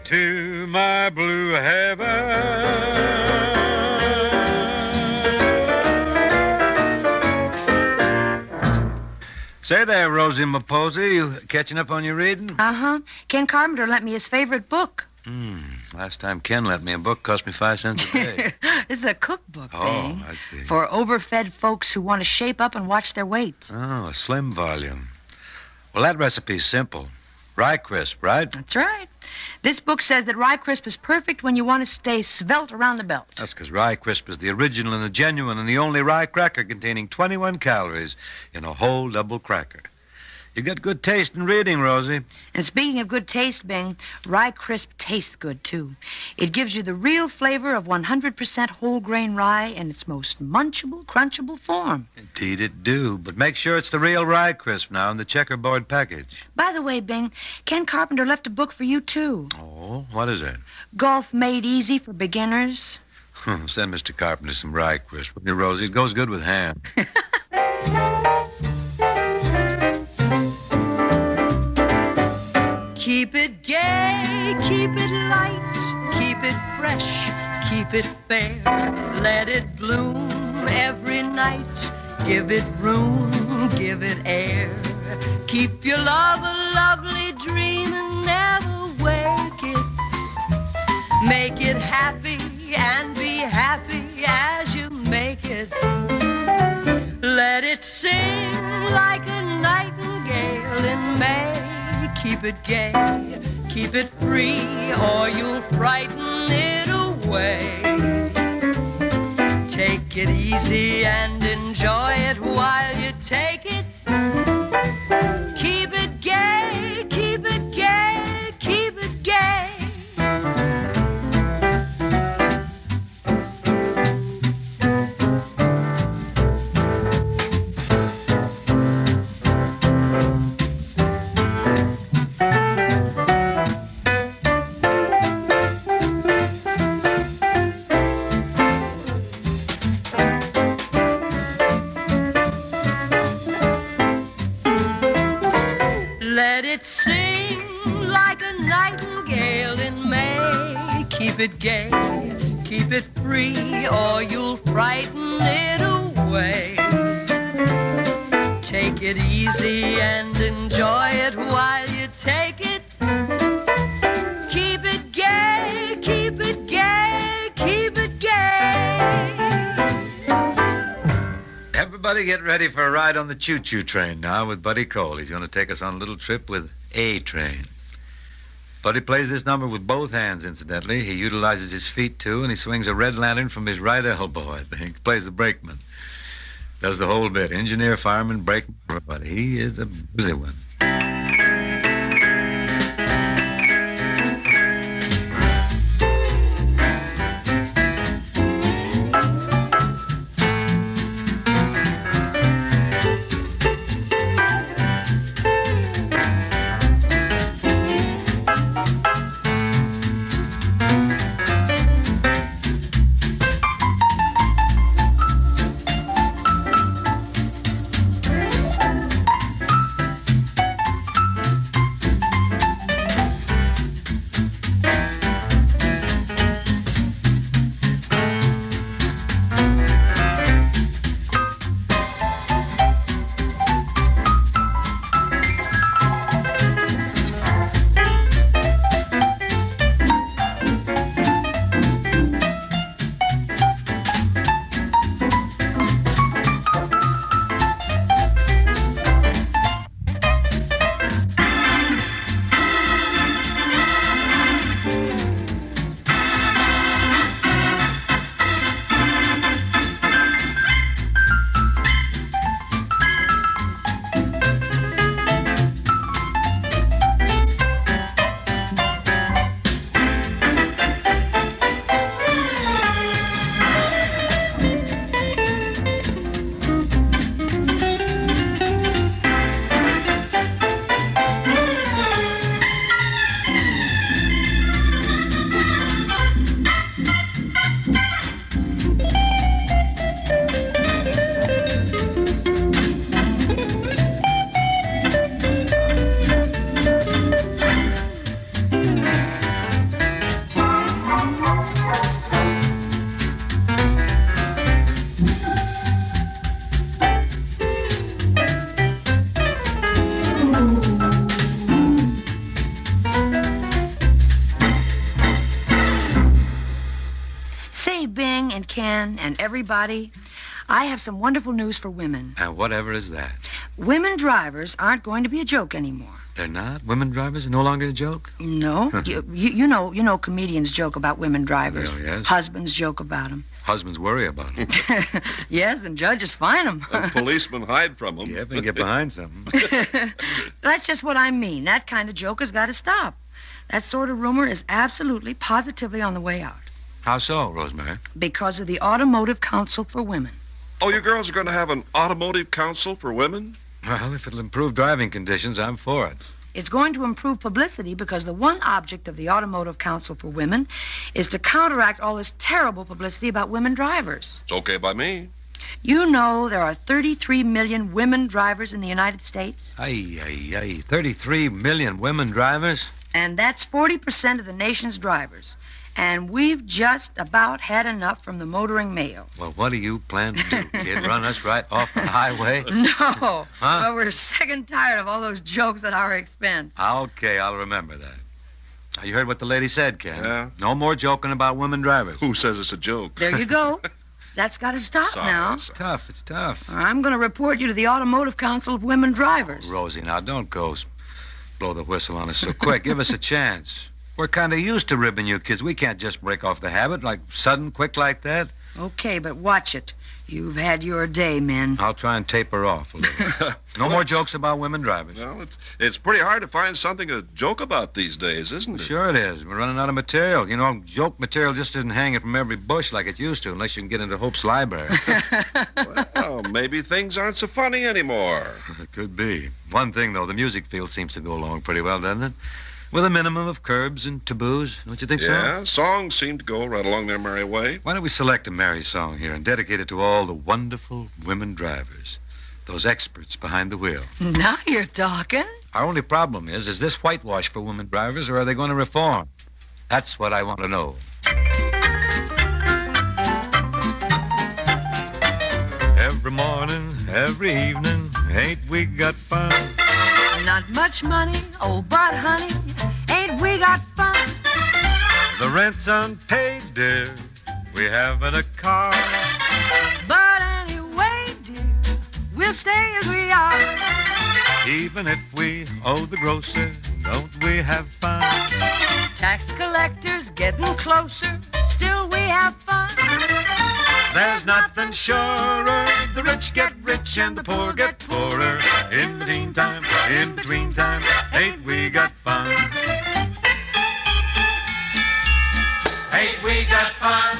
to my blue heaven. Say there, Rosie Maposi, you catching up on your reading? Uh-huh. Ken Carpenter lent me his favorite book. Last time Ken lent me a book, cost me 5 cents a day. It's a cookbook, Oh, Bing. I see. For overfed folks who want to shape up and watch their weight. Oh, a slim volume. Well, that recipe's simple. Rye crisp, right? That's right. This book says that rye crisp is perfect when you want to stay svelte around the belt. That's because rye crisp is the original and the genuine and the only rye cracker containing 21 calories in a whole double cracker. You got good taste in reading, Rosie. And speaking of good taste, Bing, rye crisp tastes good, too. It gives you the real flavor of 100% whole grain rye in its most munchable, crunchable form. Indeed it do. But make sure it's the real rye crisp now in the checkerboard package. By the way, Bing, Ken Carpenter left a book for you, too. Oh, what is it? Golf Made Easy for Beginners. Send Mr. Carpenter some rye crisp. With you, Rosie. It goes good with ham. Keep it gay, keep it light, keep it fresh, keep it fair. Let it bloom every night. Give it room, give it air. Keep your love a lovely dream and never wake it. Make it happy and be happy as you make it. Let it sing like a nightingale in May. Keep it gay, keep it free, or you'll frighten it away. Take it easy and enjoy it while you take it. Keep it gay, keep it gay, keep it gay. Let it sing like a nightingale in May. Keep it gay, keep it free, or you'll frighten it away. Take it easy and enjoy it while you take it. Keep it gay, keep it gay, keep it gay. Everybody get ready for a ride on the choo-choo train now with Buddy Cole. He's going to take us on a little trip with A Train. Buddy plays this number with both hands, incidentally. He utilizes his feet, too, and he swings a red lantern from his right elbow, I think. He plays the brakeman. Does the whole bit. Engineer, fireman, brakeman, everybody. He is a busy one. Ken, and everybody, I have some wonderful news for women. And whatever is that? Women drivers aren't going to be a joke anymore. They're not? Women drivers are no longer a joke? No. you know comedians joke about women drivers. Oh, yes. Husbands joke about them. Husbands worry about them. Yes, and judges fine them. And policemen hide from them. Yeah, if they get behind something. That's just what I mean. That kind of joke has got to stop. That sort of rumor is absolutely, positively on the way out. How so, Rosemary? Because of the Automotive Council for Women. Oh, you girls are going to have an automotive council for women? Well, if it'll improve driving conditions, I'm for it. It's going to improve publicity because the one object of the Automotive Council for Women is to counteract all this terrible publicity about women drivers. It's okay by me. You know there are 33 million women drivers in the United States? 33 million women drivers? And that's 40% of the nation's drivers. And we've just about had enough from the motoring mail. Well, what do you plan to do, kid? Run us right off the highway? No. Huh? Well, we're sick and tired of all those jokes at our expense. Okay, I'll remember that. Now, you heard what the lady said, Ken. Yeah? No more joking about women drivers. Who says it's a joke? There you go. That's got to stop now. It's tough. It's tough. I'm going to report you to the Automotive Council of Women Drivers. Rosie, now, don't go blow the whistle on us so quick. Give us a chance. We're kind of used to ribbing you kids. We can't just break off the habit like sudden, quick like that. Okay, but watch it. You've had your day, men. I'll try and taper off a little. No more jokes about women drivers. Well, it's pretty hard to find something to joke about these days, isn't it? Sure it is. We're running out of material. You know, joke material just isn't hanging from every bush like it used to, unless you can get into Hope's library. Well, maybe things aren't so funny anymore. It could be. One thing, though, the music field seems to go along pretty well, doesn't it? With a minimum of curbs and taboos. Don't you think so? Yeah, songs seem to go right along their merry way. Why don't we select a merry song here and dedicate it to all the wonderful women drivers, those experts behind the wheel? Now you're talking. Our only problem is this whitewash for women drivers, or are they going to reform? That's what I want to know. Every morning, every evening, ain't we got fun? Not much money, oh, but honey, ain't we got fun? The rent's unpaid, dear. We haven't a car. But anyway, dear, we'll stay as we are. Even if we owe the grocer, don't we have fun? Tax collectors getting closer, still we have fun. There's nothing surer. The rich get rich and the poor get poorer. In the meantime, in between time, ain't we got fun? Ain't we got fun?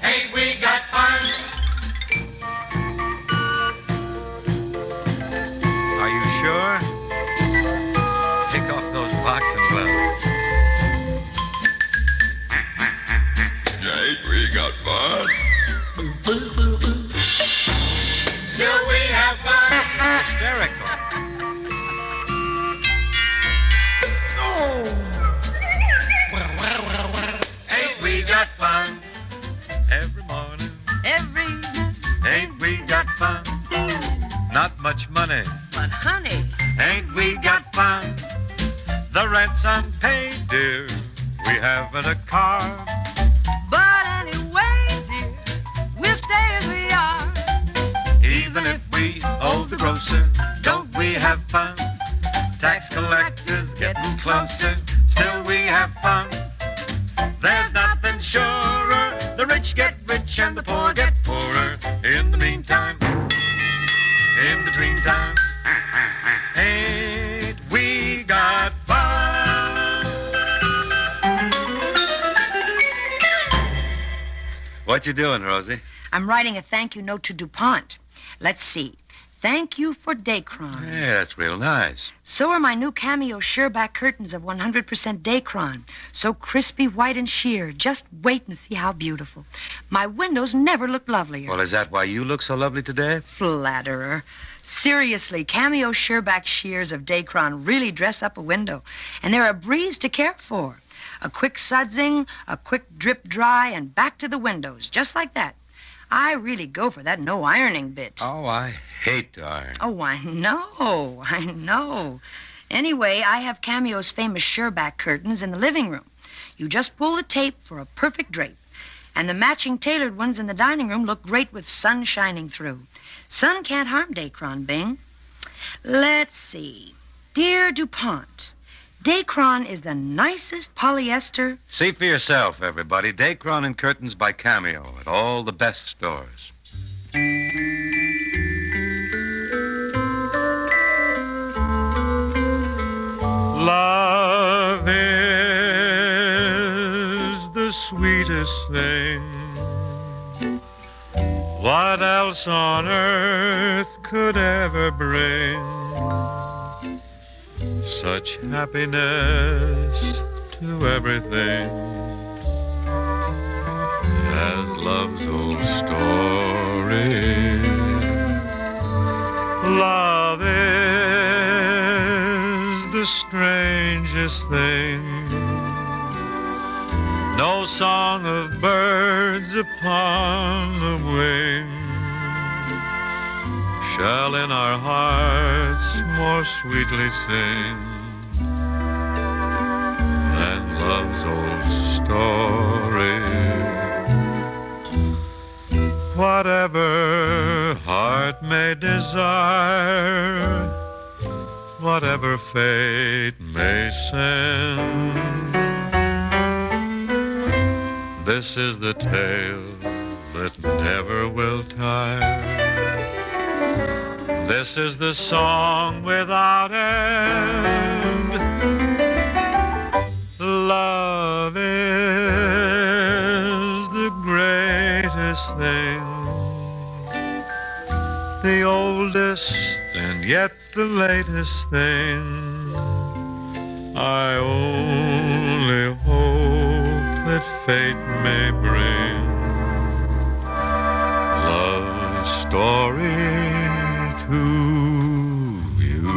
Ain't we got fun? Are you sure? Take off those boxing gloves. Ain't we got fun? Still we have fun. Hysterical. Ain't we got fun? Every morning, Every evening, ain't we got fun? Not much money, but honey, ain't we got fun? The rent's unpaid, dear. We haven't a car. but anyway, dear, we'll stay as we are. Even if we owe the grocer, don't we have fun? Tax collectors getting closer, still we have fun. There's nothing surer. The rich get rich and the poor get poorer. In the meantime, in between time, ain't we got fun? What you doing, Rosie? I'm writing a thank you note to DuPont. Let's see. Thank you for Dacron. Yeah, that's real nice. So are my new cameo sheerback curtains of 100% Dacron. So crispy, white, and sheer. Just wait and see how beautiful. My windows never looked lovelier. Well, is that why you look so lovely today? Flatterer. Seriously, cameo sheerback shears of Dacron really dress up a window. And they're a breeze to care for. A quick sudsing, a quick drip dry, and back to the windows. Just like that. I really go for that no ironing bit. Oh, I hate to iron. Oh, I know. Anyway, I have Cameo's famous sheerback curtains in the living room. You just pull the tape for a perfect drape. And the matching tailored ones in the dining room look great with sun shining through. Sun can't harm Dacron, Bing. Let's see. Dear DuPont, Dacron is the nicest polyester. See for yourself, everybody. Dacron and curtains by Cameo at all the best stores. Love is the sweetest thing. What else on earth could ever bring such happiness to everything as love's old story? Love is the strangest thing. No song of birds upon the wing shall in our hearts more sweetly sing than love's old story. Whatever heart may desire, whatever fate may send, this is the tale that never will tire. This is the song without end. Love is the greatest thing, the oldest and yet the latest thing. I only hope that fate may bring love's story to you.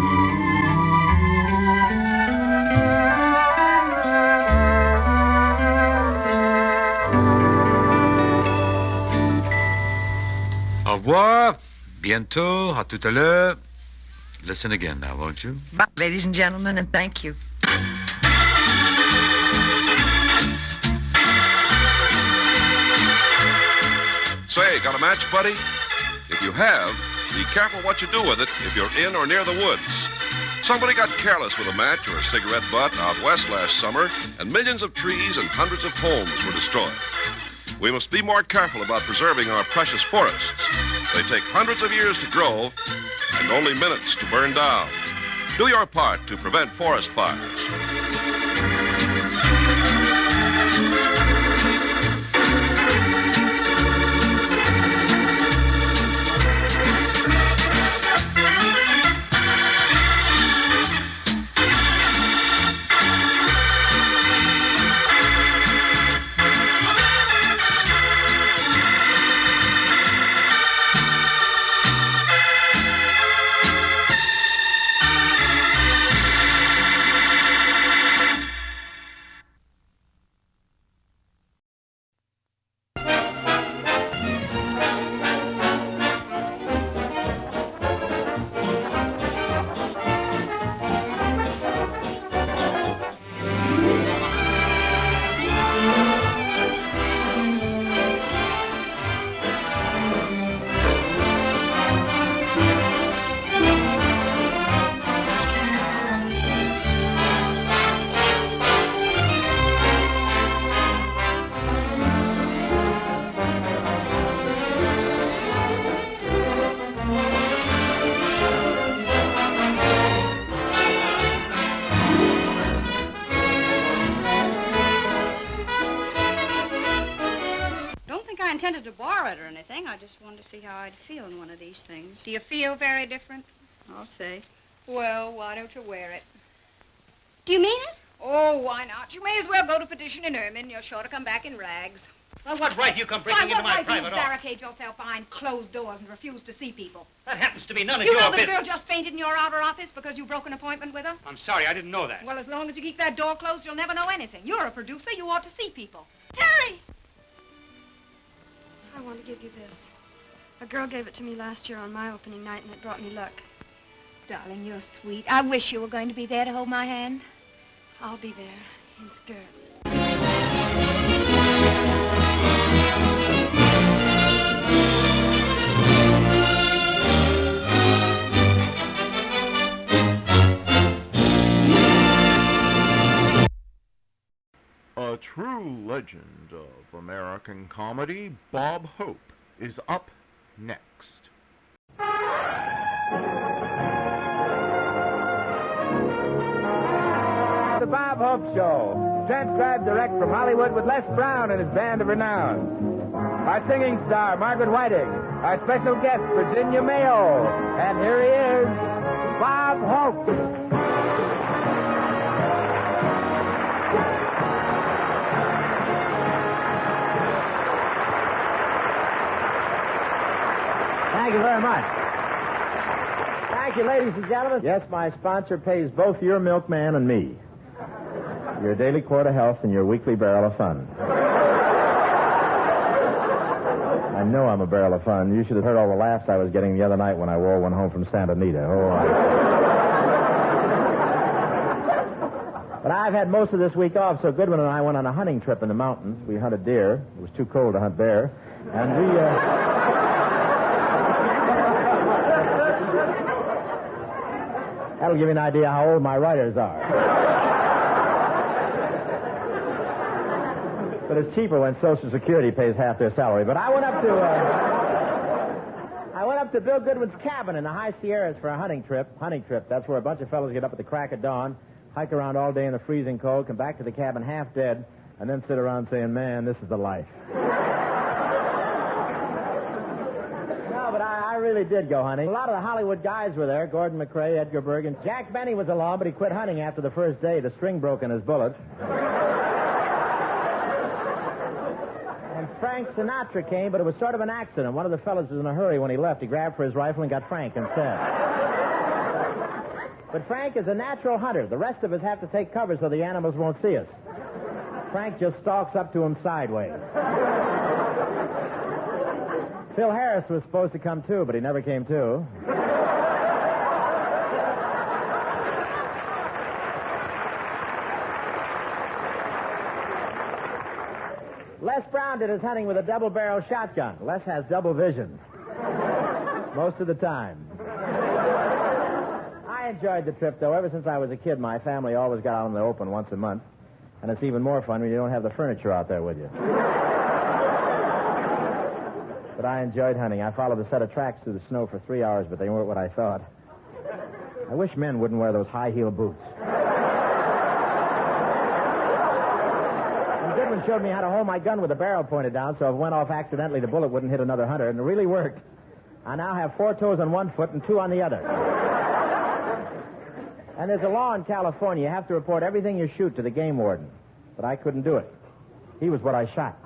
Au revoir. Bientôt. À tout à l'heure. Listen again now, won't you? Bye, ladies and gentlemen, and thank you. Say, got a match, buddy? If you have, be careful what you do with it if you're in or near the woods. Somebody got careless with a match or a cigarette butt out west last summer, and millions of trees and hundreds of homes were destroyed. We must be more careful about preserving our precious forests. They take hundreds of years to grow and only minutes to burn down. Do your part to prevent forest fires. intended to borrow it or anything. I just wanted to see how I'd feel in one of these things. Do you feel very different? I'll say. Well, why don't you wear it? Do you mean it? Oh, why not? You may as well go to petition in ermine. You're sure to come back in rags. Well, what right you come breaking into my private you office? barricade yourself behind closed doors and refuse to see people? That happens to be none of You your know the business. girl just fainted in your outer office because you broke an appointment with her? I'm sorry, I didn't know that. Well, as long as you keep that door closed, you'll never know anything. You're a producer. You ought to see people. Terry! I want to give you this. A girl gave it to me last year on my opening night, and it brought me luck. Darling, you're sweet. I wish you were going to be there to hold my hand. I'll be there, in spirit. A true legend of American comedy, Bob Hope, is up next. The Bob Hope Show, transcribed direct from Hollywood with Les Brown and his band of renown. Our singing star, Margaret Whiting. Our special guest, Virginia Mayo. And here he is, Bob Hope. Thank you very much. Thank Thank you, ladies and gentlemen. Yes, my sponsor pays both your milkman and me. Your daily quart of health and your weekly barrel of fun. I know I'm a barrel of fun. You should have heard all the laughs I was getting the other night when I wore one home from Santa Anita. But I've had most of this week off, so Goodwin and I went on a hunting trip in the mountains. We hunted deer. It was too cold to hunt bear. And we, That'll give you an idea how old my writers are. But it's cheaper when Social Security pays half their salary. But I went up to Bill Goodwin's cabin in the High Sierras for a hunting trip. Hunting trip. That's where a bunch of fellows get up at the crack of dawn, hike around all day in the freezing cold, come back to the cabin half dead, and then sit around saying, man, this is the life. No, but I really did go hunting. A lot of the Hollywood guys were there. Gordon McRae, Edgar Bergen. Jack Benny was along, but he quit hunting after the first day. The string broke in his bullet. And Frank Sinatra came, but it was sort of an accident. One of the fellas was in a hurry when he left. He grabbed for his rifle and got Frank instead. But Frank is a natural hunter. The rest of us have to take cover so the animals won't see us. Frank just stalks up to him sideways. Phil Harris was supposed to come too, but he never came too. Les Brown did his hunting with a double-barrel shotgun. Les has double vision. Most of the time. I enjoyed the trip, though. Ever since I was a kid, my family always got out in the open once a month. And it's even more fun when you don't have the furniture out there with you. But I enjoyed hunting. I followed a set of tracks through the snow for 3 hours, but they weren't what I thought. I wish men wouldn't wear those high-heel boots. And Goodwin showed me how to hold my gun with the barrel pointed down, so if it went off accidentally, the bullet wouldn't hit another hunter, and it really worked. I now have 4 toes on one foot and 2 on the other. And there's a law in California. You have to report everything you shoot to the game warden. But I couldn't do it. He was what I shot.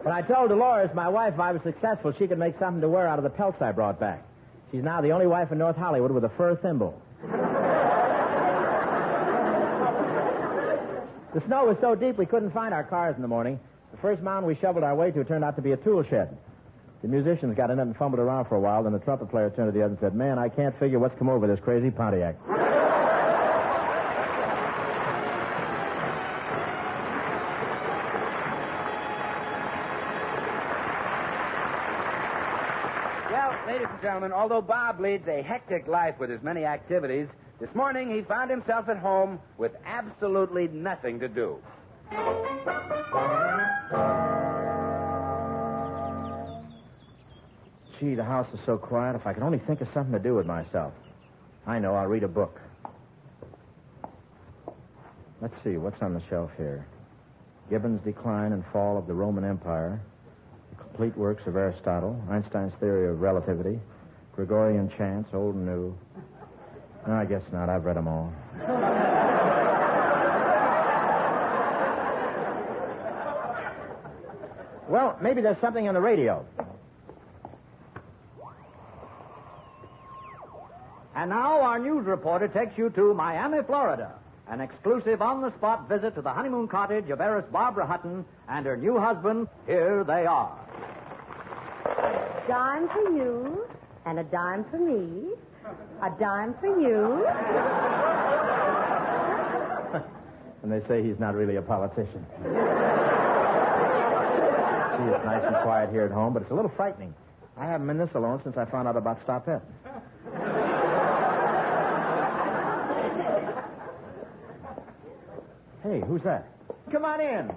But I told Dolores, my wife, if I was successful, she could make something to wear out of the pelts I brought back. She's now the only wife in North Hollywood with a fur thimble. The snow was so deep we couldn't find our cars in the morning. The first mountain we shoveled our way to turned out to be a tool shed. The musicians got in it and fumbled around for a while. Then the trumpet player turned to the other and said, man, I can't figure what's come over this crazy Pontiac. Well, ladies and gentlemen, although Bob leads a hectic life with his many activities, this morning he found himself at home with absolutely nothing to do. Gee, the house is so quiet. If I could only think of something to do with myself. I know, I'll read a book. Let's see, what's on the shelf here? Gibbon's Decline and Fall of the Roman Empire, The Complete Works of Aristotle, Einstein's Theory of Relativity, Gregorian Chants, Old and New. No, I guess not. I've read them all. Well, maybe there's something on the radio. And now our news reporter takes you to Miami, Florida. An exclusive on-the-spot visit to the honeymoon cottage of heiress Barbara Hutton and her new husband. Here they are. Dime for you, and a dime for me, a dime for you. And they say he's not really a politician. Gee, it's nice and quiet here at home, but it's a little frightening. I haven't been this alone since I found out about Stopette. Hey, who's that? Come on in.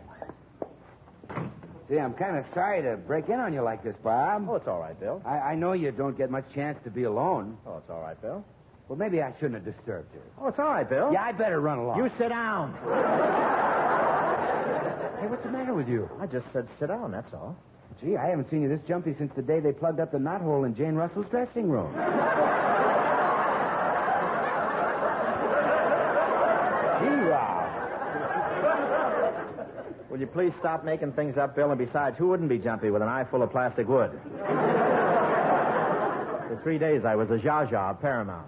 See, I'm kind of sorry to break in on you like this, Bob. Oh, it's all right, Bill. I know you don't get much chance to be alone. Oh, it's all right, Bill. Well, maybe I shouldn't have disturbed you. Oh, it's all right, Bill. Yeah, I better run along. You sit down. Hey, what's the matter with you? I just said sit down, that's all. Gee, I haven't seen you this jumpy since the day they plugged up the knothole in Jane Russell's dressing room. Will you please stop making things up, Bill? And besides, who wouldn't be jumpy with an eye full of plastic wood? For 3 days, I was a Zsa Zsa of Paramount.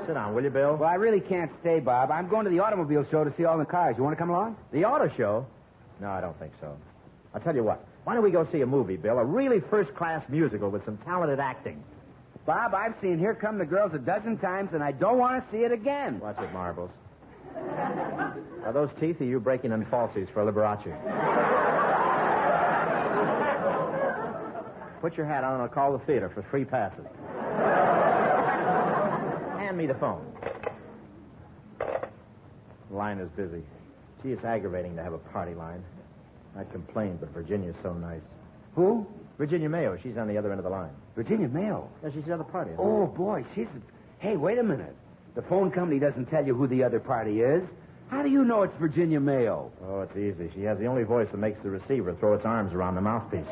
Sit down, will you, Bill? Well, I really can't stay, Bob. I'm going to the automobile show to see all the cars. You want to come along? The auto show? No, I don't think so. I'll tell you what. Why don't we go see a movie, Bill? A really first-class musical with some talented acting. Bob, I've seen Here Come the Girls a dozen times, and I don't want to see it again. Watch it, Marbles. Are those teeth, or are you breaking in falsies for Liberace? Put your hat on and I'll call the theater for free passes. Hand me the phone. The line is busy. Gee, it's aggravating to have a party line. I'd complain, but Virginia's so nice. Who? Virginia Mayo. She's on the other end of the line. Virginia Mayo? Yeah, she's the other party. Oh, boy, she's... Hey, wait a minute. The phone company doesn't tell you who the other party is. How do you know it's Virginia Mayo? Oh, it's easy. She has the only voice that makes the receiver throw its arms around the mouthpiece.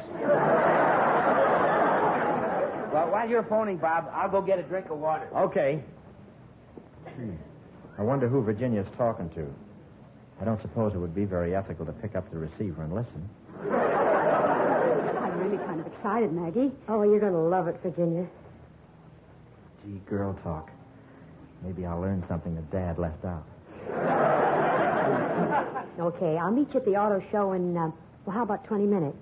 Well, while you're phoning, Bob, I'll go get a drink of water. Okay. I wonder who Virginia's talking to. I don't suppose it would be very ethical to pick up the receiver and listen. I'm really kind of excited, Maggie. Oh, you're going to love it, Virginia. Gee, girl talk. Maybe I'll learn something that Dad left out. Okay, I'll meet you at the auto show in, well, how about 20 minutes?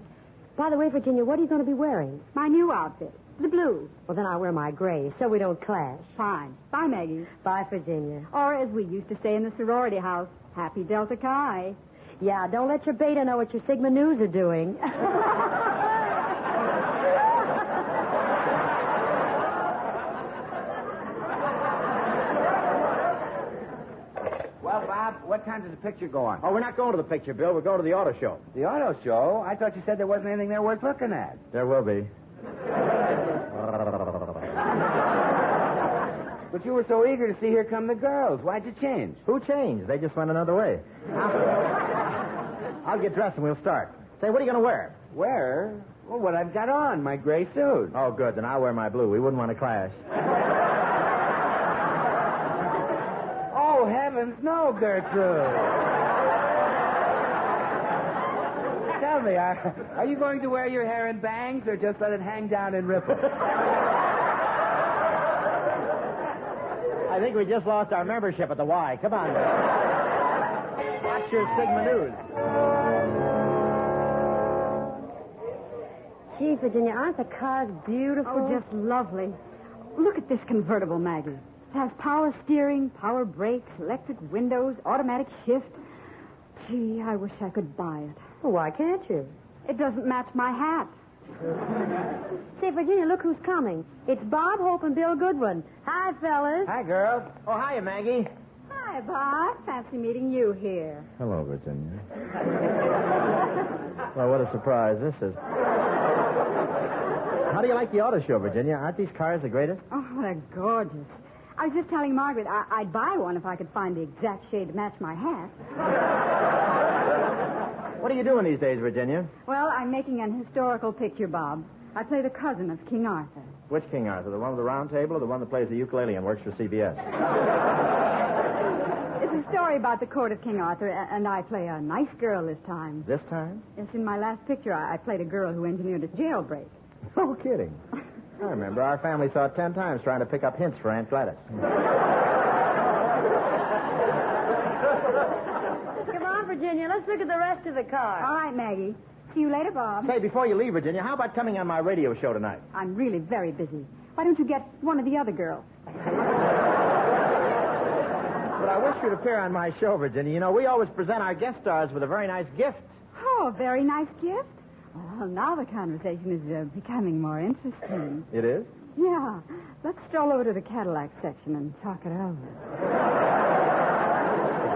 By the way, Virginia, what are you going to be wearing? My new outfit. The blue. Well, then I'll wear my gray, so we don't clash. Fine. Bye, Maggie. Bye, Virginia. Or, as we used to say in the sorority house, Happy Delta Chi. Yeah, don't let your beta know what your Sigma News are doing. Well, Bob, what time does the picture go on? Oh, we're not going to the picture, Bill. We're going to the auto show. The auto show? I thought you said there wasn't anything there worth looking at. There will be. But you were so eager to see Here Come the Girls. Why'd you change? Who changed? They just went another way. I'll get dressed and we'll start. Say, what are you going to wear? Wear? Well, what I've got on, my gray suit. Oh, good. Then I'll wear my blue. We wouldn't want to clash. Oh, heavens, no, Gertrude. Tell me, are you going to wear your hair in bangs or just let it hang down in ripples? I think we just lost our membership at the Y. Come on. Watch your Sigma News. Gee, Virginia, aren't the cars beautiful? Oh, just lovely. Look at this convertible, Maggie. It has power steering, power brakes, electric windows, automatic shift. Gee, I wish I could buy it. Well, why can't you? It doesn't match my hat. Say, Virginia, look who's coming. It's Bob Hope and Bill Goodwin. Hi, fellas. Hi, girls. Oh, hiya, Maggie. Hi, Bob. Fancy meeting you here. Hello, Virginia. Well, what a surprise this is. How do you like the auto show, Virginia? Aren't these cars the greatest? Oh, they're gorgeous. I was just telling Margaret I'd buy one if I could find the exact shade to match my hat. What are you doing these days, Virginia? Well, I'm making an historical picture, Bob. I play the cousin of King Arthur. Which King Arthur? The one with the round table or the one that plays the ukulele and works for CBS? It's a story about the court of King Arthur, and I play a nice girl this time. This time? Yes, in my last picture, I played a girl who engineered a jailbreak. No kidding. I remember our family saw it 10 times trying to pick up hints for Aunt Gladys. Come on, Virginia, let's look at the rest of the car. All right, Maggie. See you later, Bob. Say, before you leave, Virginia, how about coming on my radio show tonight? I'm really very busy. Why don't you get one of the other girls? But I wish you'd appear on my show, Virginia. You know, we always present our guest stars with a very nice gift. Oh, a very nice gift? Well, now the conversation is becoming more interesting. It is? Yeah. Let's stroll over to the Cadillac section and talk it over.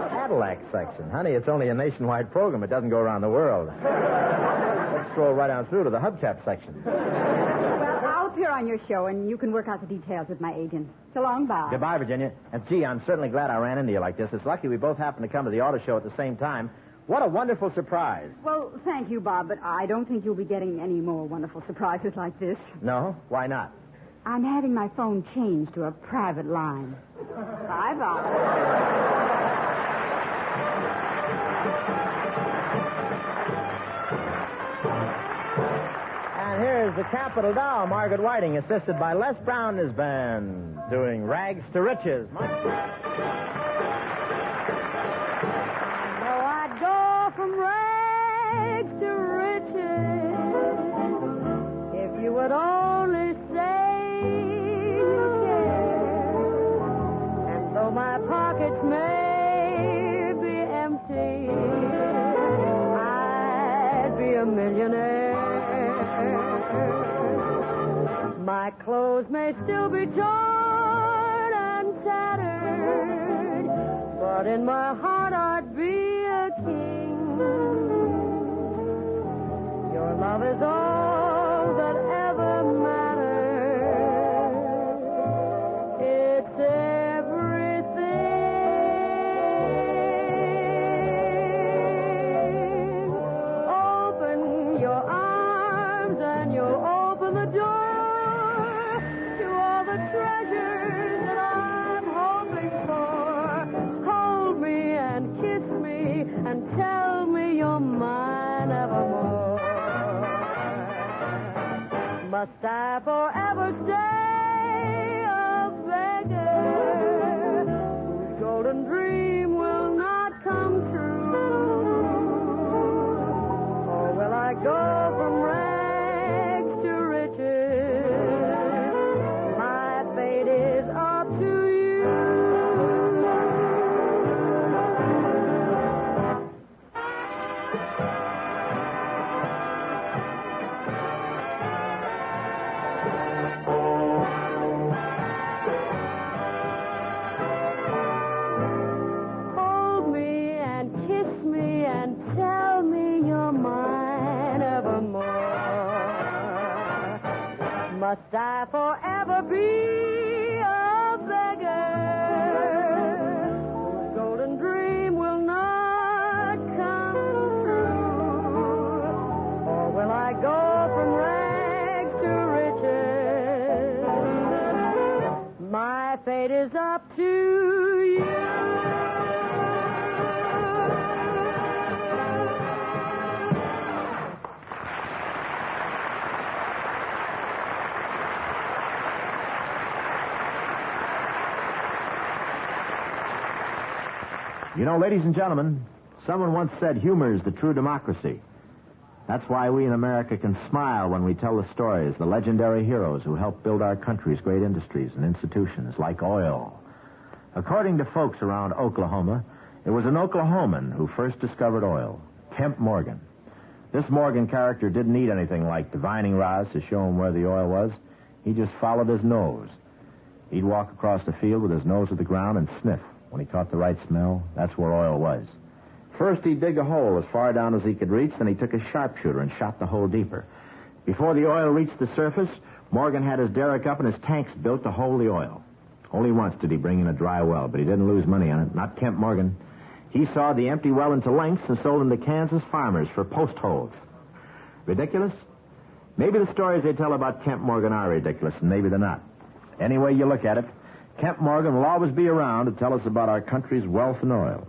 Cadillac section? Honey, it's only a nationwide program. It doesn't go around the world. Let's stroll right on through to the hubcap section. Well, I'll appear on your show, and you can work out the details with my agent. So long, Bob. Goodbye, Virginia. And, gee, I'm certainly glad I ran into you like this. It's lucky we both happened to come to the auto show at the same time. What a wonderful surprise. Well, thank you, Bob, but I don't think you'll be getting any more wonderful surprises like this. No? Why not? I'm having my phone changed to a private line. Bye, Bob. And here's the Capitol Doll, Margaret Whiting, assisted by Les Brown and his band, doing Rags to Riches. So I'd go from rags to riches if you would only say you care. And though my pockets may be empty, I'd be a millionaire. My clothes may still be torn and tattered, but in my heart I'd be a king. Your love is all that ever matters. It's everything. Open your arms and you'll open the door to all the treasures that I'm hoping for. Hold me and kiss me and tell me you're mine evermore. Must I forever stay a beggar whose golden dream will not come true? Or will I go from rags to riches? My fate is up to you. Hold me and kiss me and tell me you're mine evermore. Must I forever be a beggar whose golden dream will not come true? Or will I go from rags to riches? My fate is up to you. You know, ladies and gentlemen, someone once said humor is the true democracy. That's why we in America can smile when we tell the stories, the legendary heroes who helped build our country's great industries and institutions, like oil. According to folks around Oklahoma, it was an Oklahoman who first discovered oil, Kemp Morgan. This Morgan character didn't need anything like divining rods to show him where the oil was. He just followed his nose. He'd walk across the field with his nose to the ground and sniff. When he caught the right smell, that's where oil was. First, he'd dig a hole as far down as he could reach, then he took a sharpshooter and shot the hole deeper. Before the oil reached the surface, Morgan had his derrick up and his tanks built to hold the oil. Only once did he bring in a dry well, but he didn't lose money on it, not Kemp Morgan. He sawed the empty well into lengths and sold them to Kansas farmers for post holes. Ridiculous? Maybe the stories they tell about Kemp Morgan are ridiculous, and maybe they're not. Any way you look at it, Kemp Morgan will always be around to tell us about our country's wealth and oil.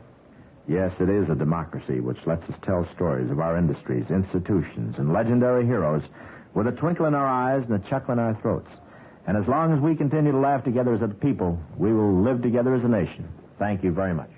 Yes, it is a democracy which lets us tell stories of our industries, institutions, and legendary heroes with a twinkle in our eyes and a chuckle in our throats. And as long as we continue to laugh together as a people, we will live together as a nation. Thank you very much.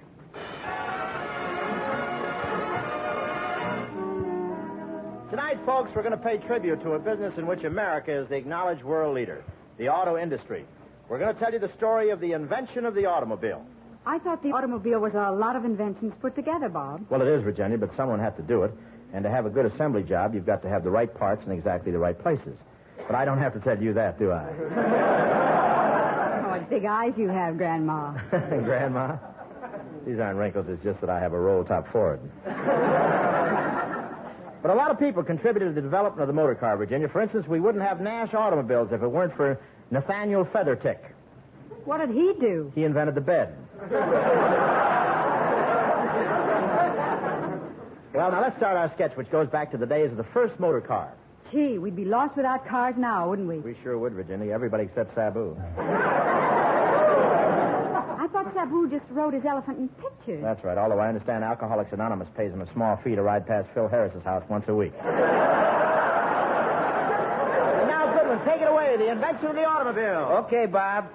Tonight, folks, we're going to pay tribute to a business in which America is the acknowledged world leader, the auto industry. We're going to tell you the story of the invention of the automobile. I thought the automobile was a lot of inventions put together, Bob. Well, it is, Virginia, but someone had to do it. And to have a good assembly job, you've got to have the right parts in exactly the right places. But I don't have to tell you that, do I? Oh, what big eyes you have, Grandma. Grandma? These aren't wrinkles, it's just that I have a roll-top Ford. But a lot of people contributed to the development of the motor car, Virginia. For instance, we wouldn't have Nash automobiles if it weren't for Nathaniel Feathertick. What did he do? He invented the bed. Well, now let's start our sketch, which goes back to the days of the first motor car. Gee, we'd be lost without cars now, wouldn't we? We sure would, Virginia. Everybody except Sabu. I thought Sabu just rode his elephant in pictures. That's right, although I understand Alcoholics Anonymous pays him a small fee to ride past Phil Harris's house once a week. gentlemen, take it away. The invention of the automobile. Okay, Bob.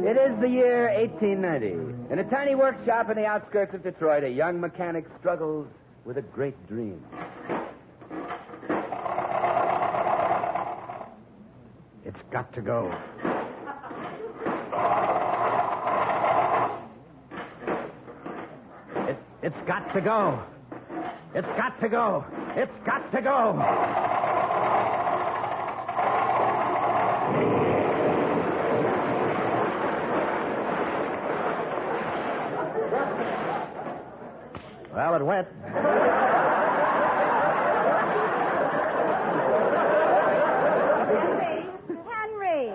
It is the year 1890. In a tiny workshop in the outskirts of Detroit, a young mechanic struggles with a great dream. It's got to go. It's got to go. It's got to go. It's got to go. Well, it went. Henry!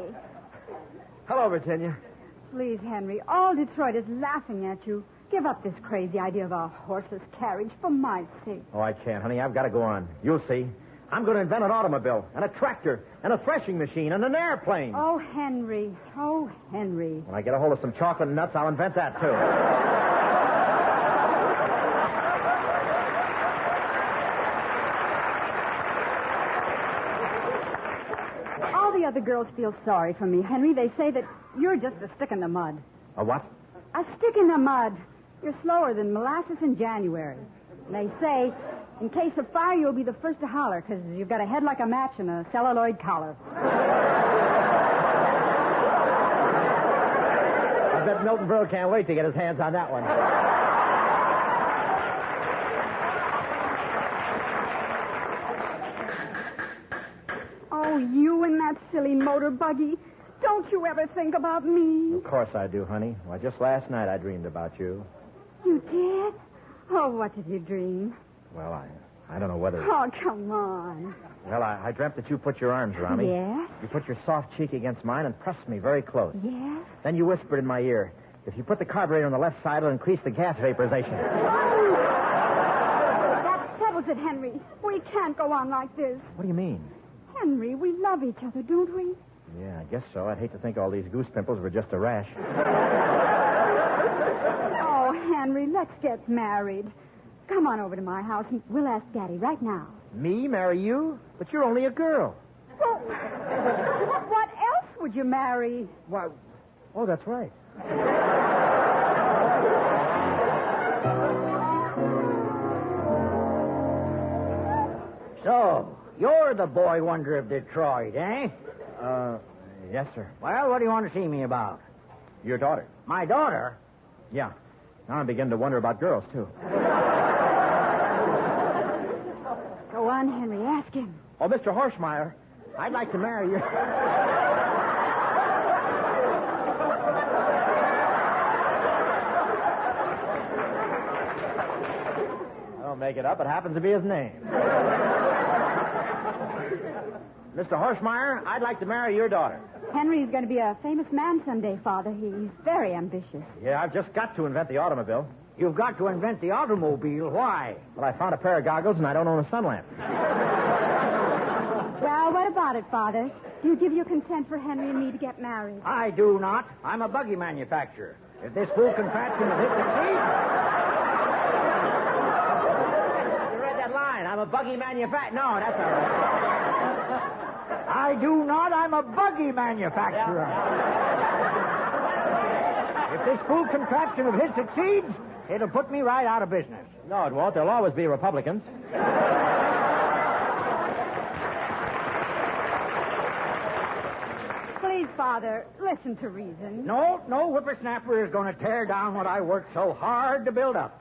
Hello, Virginia. Please, Henry, all Detroit is laughing at you. Give up this crazy idea of a horseless carriage for my sake. Oh, I can't, honey. I've got to go on. You'll see. I'm going to invent an automobile, and a tractor, and a threshing machine, and an airplane. Oh, Henry. Oh, Henry. When I get a hold of some chocolate nuts, I'll invent that, too. All the other girls feel sorry for me, Henry. They say that you're just a stick in the mud. A what? A stick in the mud. You're slower than molasses in January. And they say, in case of fire, you'll be the first to holler, because you've got a head like a match and a celluloid collar. I bet Milton Berle can't wait to get his hands on that one. Oh, you and that silly motor buggy. Don't you ever think about me? Of course I do, honey. Why, just last night I dreamed about you. You did? Oh, what did you dream? Well, I don't know whether... Oh, come on. Well, I dreamt that you put your arms around me. Yes? You put your soft cheek against mine and pressed me very close. Yes? Then you whispered in my ear, if you put the carburetor on the left side, it'll increase the gas vaporization. That settles it, Henry. We can't go on like this. What do you mean? Henry, we love each other, don't we? Yeah, I guess so. I'd hate to think all these goose pimples were just a rash. Oh, Henry, let's get married. Come on over to my house and we'll ask Daddy right now. Me marry you? But you're only a girl. Well, what else would you marry? Why? Oh, that's right. So, you're the boy wonder of Detroit, eh? Yes, sir. Well, what do you want to see me about? Your daughter. My daughter? Yeah. Now I'm beginning to wonder about girls, too. Go on, Henry, ask him. Oh, Mr. Horschmeyer, I'd like to marry you. Don't make it up. It happens to be his name. Mr. Horschmeyer, I'd like to marry your daughter. Henry's going to be a famous man someday, Father. He's very ambitious. Yeah, I've just got to invent the automobile. You've got to invent the automobile. Why? Well, I found a pair of goggles and I don't own a sun lamp. Well, what about it, Father? Do you give your consent for Henry and me to get married? I do not. I'm a buggy manufacturer. If this fool contraption is hit the seat... You read that line. I'm a buggy manufacturer. No, that's all right. I do not. I'm a buggy manufacturer. If this fool contraption of his succeeds, it'll put me right out of business. No, it won't. There'll always be Republicans. Please, Father, listen to reason. No whippersnapper is going to tear down what I worked so hard to build up.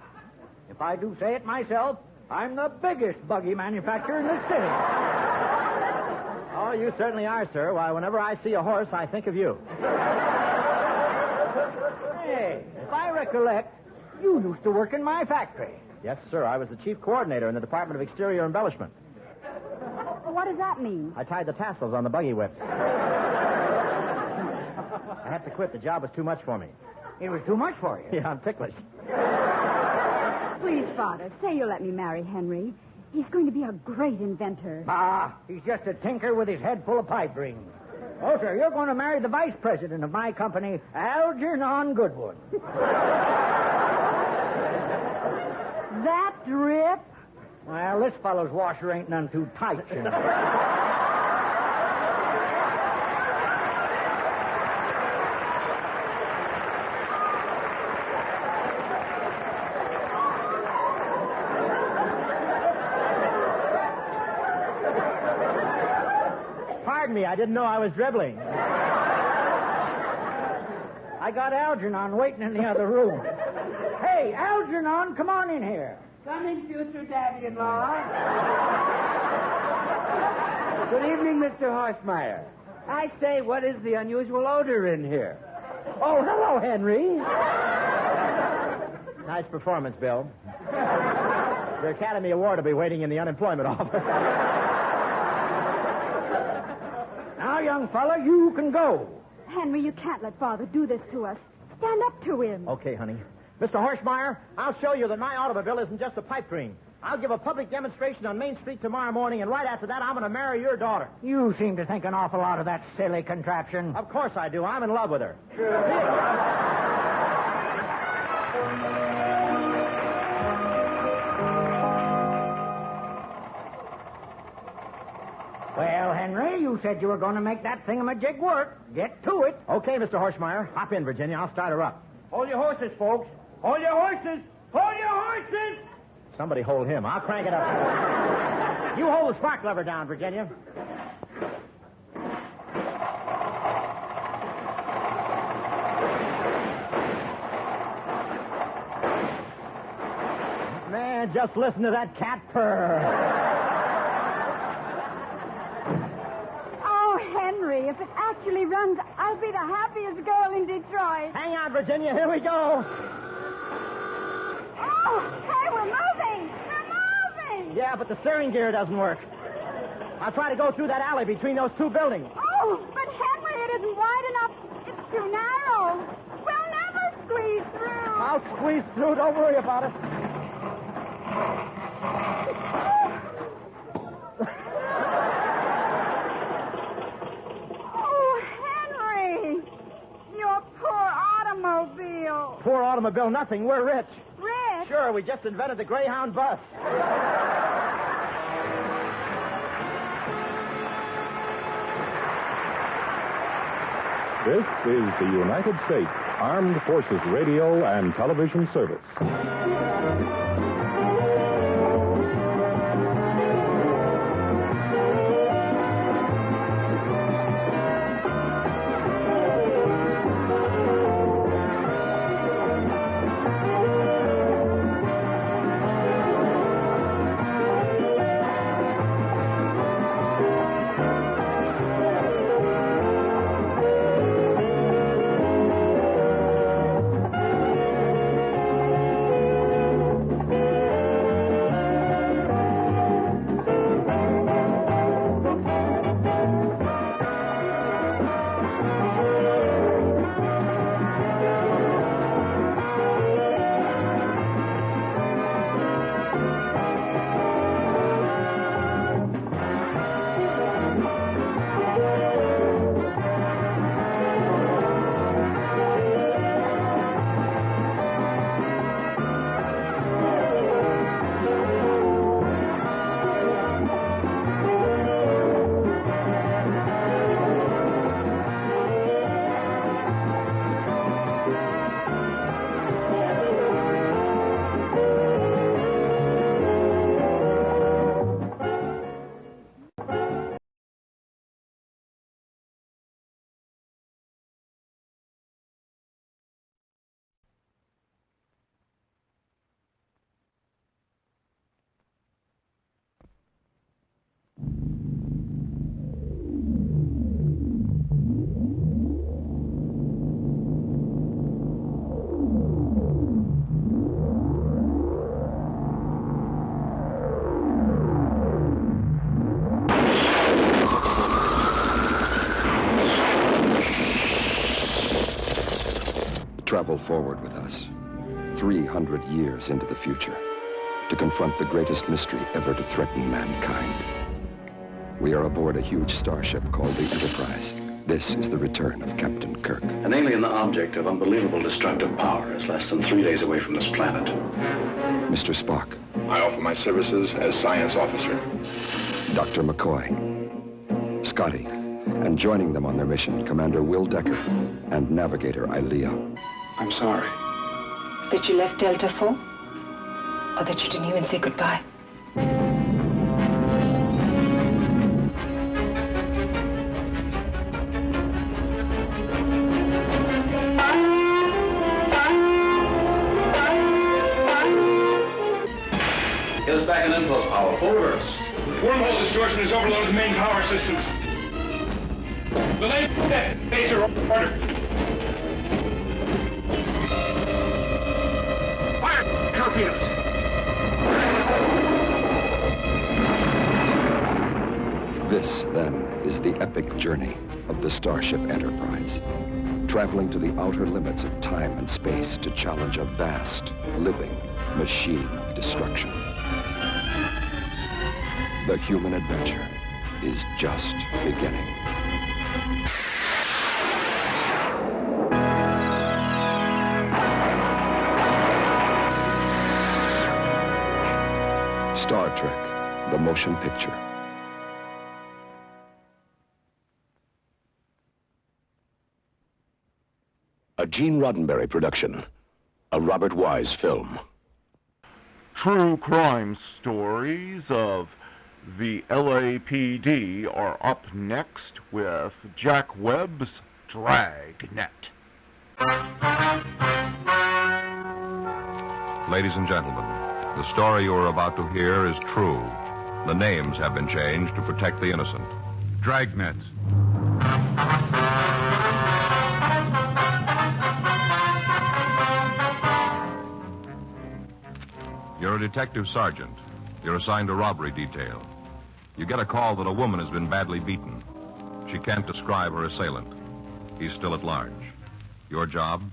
If I do say it myself, I'm the biggest buggy manufacturer in the city. Oh, you certainly are, sir. Why, whenever I see a horse, I think of you. Hey, if I recollect, you used to work in my factory. Yes, sir. I was the chief coordinator in the Department of Exterior Embellishment. What does that mean? I tied the tassels on the buggy whips. I had to quit. The job was too much for me. It was too much for you? Yeah, I'm ticklish. Please, Father, say you'll let me marry Henry. He's going to be a great inventor. He's just a tinker with his head full of pipe rings. Oh, sir, you're going to marry the vice president of my company, Algernon Goodwood. That drip? Well, Well, this fellow's washer ain't none too tight, you know. Pardon me, I didn't know I was dribbling. I got Algernon waiting in the other room. Hey, Algernon, come on in here. Coming, future daddy-in-law. Good evening, Mr. Horsemeyer. I say, what is the unusual odor in here? Oh, hello, Henry. Nice performance, Bill. The Academy Award will be waiting in the unemployment office. Now, young fella, you can go. Henry, you can't let Father do this to us. Stand up to him. Okay, honey. Mr. Horsemeyer, I'll show you that my automobile isn't just a pipe dream. I'll give a public demonstration on Main Street tomorrow morning, and right after that, I'm going to marry your daughter. You seem to think an awful lot of that silly contraption. Of course I do. I'm in love with her. Well, Henry, you said you were going to make that thingamajig work. Get to it. Okay, Mr. Horsemeyer. Hop in, Virginia. I'll start her up. Hold your horses, folks. Hold your horses. Hold your horses. Somebody hold him. I'll crank it up. You hold the spark lever down, Virginia. Man, just listen to that cat purr. Henry, if it actually runs, I'll be the happiest girl in Detroit. Hang on, Virginia. Here we go. Oh, hey, we're moving. We're moving. Yeah, but the steering gear doesn't work. I'll try to go through that alley between those two buildings. Oh, but Henry, it isn't wide enough. It's too narrow. We'll never squeeze through. I'll squeeze through. Don't worry about it. Poor automobile, nothing. We're rich. Rich? Sure, we just invented the Greyhound bus. This is the United States Armed Forces Radio and Television Service. Travel forward with us, 300 years into the future, to confront the greatest mystery ever to threaten mankind. We are aboard a huge starship called the Enterprise, This is the return of Captain Kirk. An alien object of unbelievable destructive power is less than 3 days away from this planet. Mr. Spock. I offer my services as science officer. Dr. McCoy. Scotty. And joining them on their mission, Commander Will Decker and Navigator Ilea. I'm sorry. That you left Delta 4? Or that you didn't even say goodbye? Get us back in impulse power. Full reverse. Wormhole distortion has overloaded the main power systems. The lane phaser order. Fire torpedoes. This, then, is the epic journey of the Starship Enterprise, traveling to the outer limits of time and space to challenge a vast, living machine of destruction. The human adventure is just beginning. Star Trek, the motion picture. A Gene Roddenberry production. A Robert Wise film. True crime stories of the LAPD are up next with Jack Webb's Dragnet. Ladies and gentlemen, the story you are about to hear is true. The names have been changed to protect the innocent. Dragnet. You're a detective sergeant. You're assigned a robbery detail. You get a call that a woman has been badly beaten. She can't describe her assailant. He's still at large. Your job,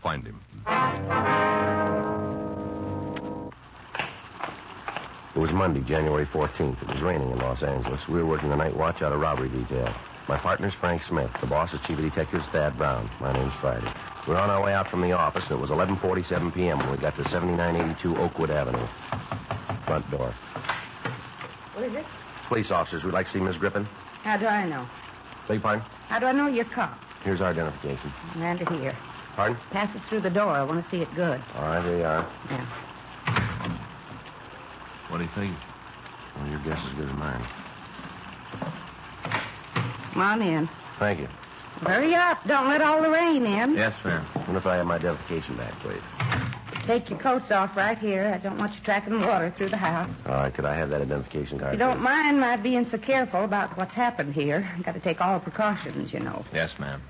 find him. It was Monday, January 14th. It was raining in Los Angeles. We were working the night watch out of robbery detail. My partner's Frank Smith. The boss is Chief of Detectives Thad Brown. My name's Friday. We were on our way out from the office, and it was 11:47 p.m. when we got to 7982 Oakwood Avenue. Front door. What is it? Police officers. We'd like to see Miss Griffin. How do I know? Beg your pardon? How do I know you're cops? Here's our identification. Hand it here. Pardon? Pass it through the door. I want to see it good. All right, here you are. Yeah. What do you think? Well, your guess is as good as mine. Come on in. Thank you. Hurry up. Don't let all the rain in. Yes, ma'am. And if I have my identification back, please. Take your coats off right here. I don't want you tracking water through the house. All right, could I have that identification card? You don't please? mind my being so careful about what's happened here. Got to take all precautions, you know. Yes, ma'am.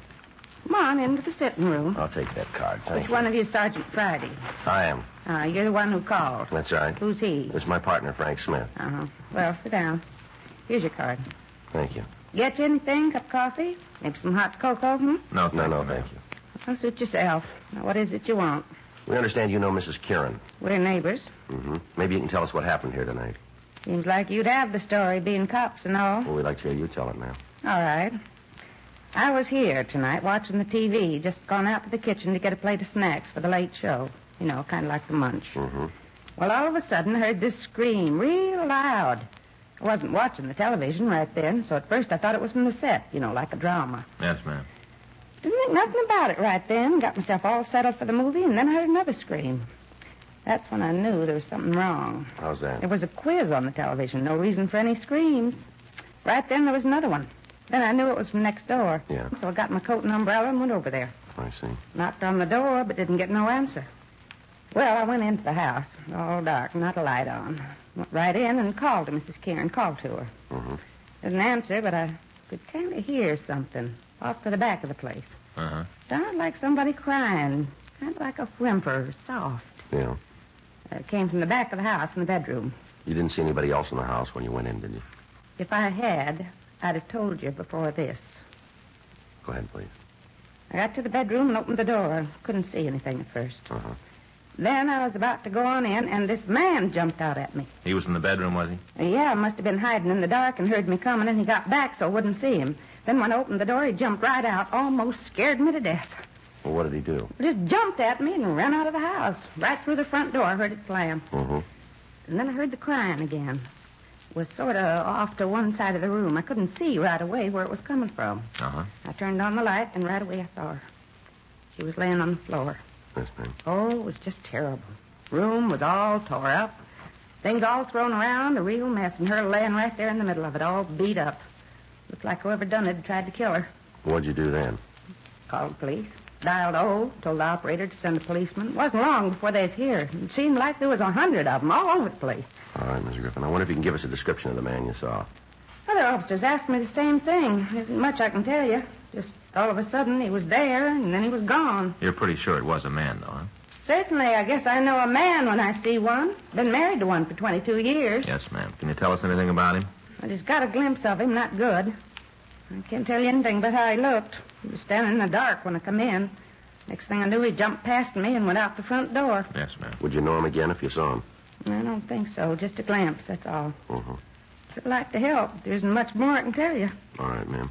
Come on into the sitting room. I'll take that card. Thank Which you. one of you is Sergeant Friday? I am. You're the one who called. That's right. Who's he? This is my partner, Frank Smith. Uh-huh. Well, sit down. Here's your card. Thank you. Get you anything? Cup of coffee? Maybe some hot cocoa, No, thank you. Well, suit yourself. Now, what is it you want? We understand you know Mrs. Kieran. We're neighbors. Mm-hmm. Maybe you can tell us what happened here tonight. Seems like you'd have the story, being cops and all. Well, we'd like to hear you tell it, ma'am. All right. I was here tonight watching the TV, just gone out to the kitchen to get a plate of snacks for the late show. You know, kind of like the munch. Mm-hmm. Well, all of a sudden, I heard this scream real loud. I wasn't watching the television right then, so at first I thought it was from the set, you know, like a drama. Yes, ma'am. Didn't think nothing about it right then. Got myself all settled for the movie, and then I heard another scream. That's when I knew there was something wrong. How's that? There was a quiz on the television. No reason for any screams. Right then, there was another one. Then I knew it was from next door. Yeah. So I got my coat and umbrella and went over there. I see. Knocked on the door, but didn't get no answer. Well, I went into the house, all dark, not a light on. Went right in and called to Mrs. Kieran, called to her. Mm-hmm. Didn't answer, but I could kind of hear something off to the back of the place. Uh-huh. Sounded like somebody crying, kind of like a whimper, soft. Yeah. It came from the back of the house in the bedroom. You didn't see anybody else in the house when you went in, did you? If I had, I'd have told you before this. Go ahead, please. I got to the bedroom and opened the door. Couldn't see anything at first. Uh-huh. Then I was about to go on in, and this man jumped out at me. He was in the bedroom, was he? Yeah, must have been hiding in the dark and heard me coming, and he got back so I wouldn't see him. Then when I opened the door, he jumped right out, almost scared me to death. Well, what did he do? Just jumped at me and ran out of the house. Right through the front door, I heard it slam. Mm-hmm. And then I heard the crying again. It was sort of off to one side of the room. I couldn't see right away where it was coming from. Uh-huh. I turned on the light, and right away I saw her. She was laying on the floor. Yes, ma'am. Oh, it was just terrible. Room was all tore up. Things all thrown around, a real mess, and her laying right there in the middle of it, all beat up. Looked like whoever done it had tried to kill her. What'd you do then? Called the police. Dialed told the operator to send a policeman. It wasn't long before they was here. It seemed like there was 100 of them all over the place. All right, Miss Griffin. I wonder if you can give us a description of the man you saw. Other officers asked me the same thing. There isn't much I can tell you. Just all of a sudden he was there, and then he was gone. You're pretty sure it was a man, though, huh? Certainly, I guess I know a man when I see one. Been married to one for 22 years. Yes, ma'am. Can you tell us anything about him? I just got a glimpse of him, not good. I can't tell you anything but how he looked. He was standing in the dark when I come in. Next thing I knew, he jumped past me and went out the front door. Yes, ma'am. Would you know him again if you saw him? I don't think so. Just a glimpse, that's all. Mm-hmm. I'd like to help. There isn't much more I can tell you. All right, ma'am.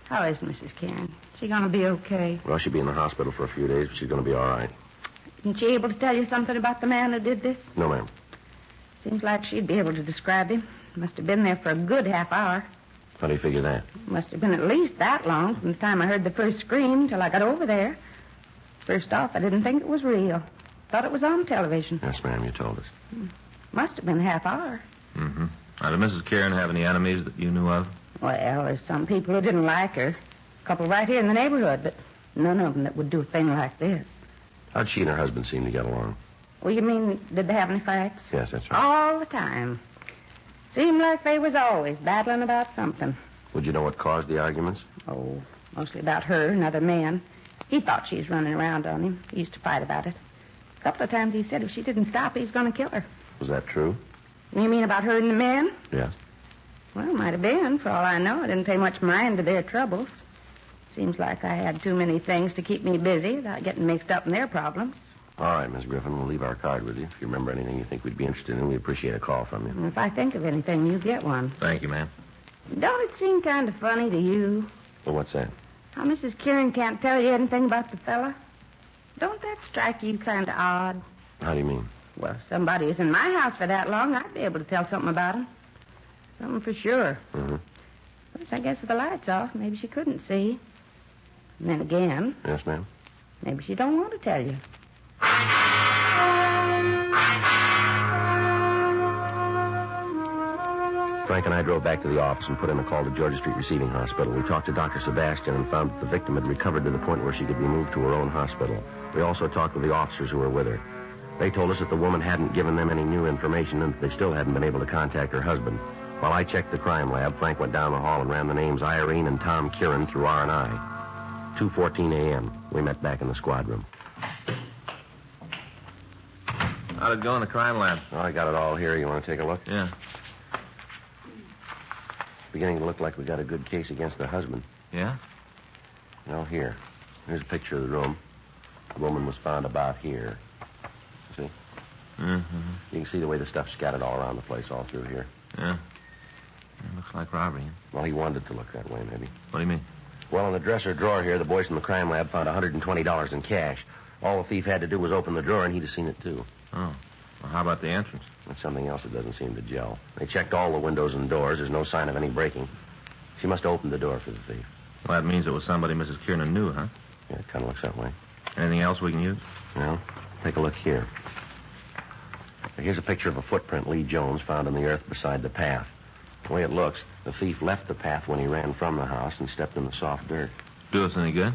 How is Mrs. Karen? She going to be okay? Well, she'll be in the hospital for a few days, but she's going to be all right. Isn't she able to tell you something about the man who did this? No, ma'am. Seems like she'd be able to describe him. Must have been there for a good half hour. How do you figure that? Must have been at least that long from the time I heard the first scream till I got over there. First off, I didn't think it was real. Thought it was on television. Yes, ma'am, you told us. Must have been a half hour. Mm-hmm. Now, did Mrs. Karen have any enemies that you knew of? Well, there's some people who didn't like her. A couple right here in the neighborhood, but none of them that would do a thing like this. How'd she and her husband seem to get along? Well, you mean, did they have any fights? Yes, that's right. All the time. Seemed like they was always battling about something. Would you know what caused the arguments? Oh, mostly about her and other men. He thought she was running around on him. He used to fight about it. A couple of times he said if she didn't stop, he's going to kill her. Was that true? You mean about her and the men? Yes. Well, might have been. For all I know, I didn't pay much mind to their troubles. Seems like I had too many things to keep me busy without getting mixed up in their problems. All right, Miss Griffin, we'll leave our card with you. If you remember anything you think we'd be interested in, we'd appreciate a call from you. And if I think of anything, you get one. Thank you, ma'am. Don't it seem kind of funny to you? Well, what's that? How Mrs. Kieran can't tell you anything about the fella? Don't that strike you kind of odd? How do you mean? Well, if somebody was in my house for that long, I'd be able to tell something about him. Something for sure. Mm-hmm. But I guess with the lights off, maybe she couldn't see. And then again... Yes, ma'am? Maybe she don't want to tell you. Frank and I drove back to the office and put in a call to Georgia Street Receiving Hospital. We talked to Dr. Sebastian and found that the victim had recovered to the point where she could be moved to her own hospital. We also talked with the officers who were with her. They told us that the woman hadn't given them any new information and that they still hadn't been able to contact her husband. While I checked the crime lab, Frank went down the hall and ran the names Irene and Tom Kieran through R&I. 2:14 a.m. We met back in the squad room. How'd it go in the crime lab? Oh, I got it all here. You want to take a look? Yeah. Beginning to look like we got a good case against the husband. Yeah? Well, here's a picture of the room. The woman was found about here. See? Mm-hmm. You can see the way the stuff's scattered all around the place, all through here. Yeah. It looks like robbery. Well, he wanted it to look that way, maybe. What do you mean? Well, in the dresser drawer here, the boys from the crime lab found $120 in cash. All the thief had to do was open the drawer, and he'd have seen it, too. Oh. Well, how about the entrance? That's something else that doesn't seem to gel. They checked all the windows and doors. There's no sign of any breaking. She must have opened the door for the thief. Well, that means it was somebody Mrs. Kiernan knew, huh? Yeah, it kind of looks that way. Anything else we can use? Well, take a look here. Here's a picture of a footprint Lee Jones found in the earth beside the path. The way it looks, the thief left the path when he ran from the house and stepped in the soft dirt. Do us any good?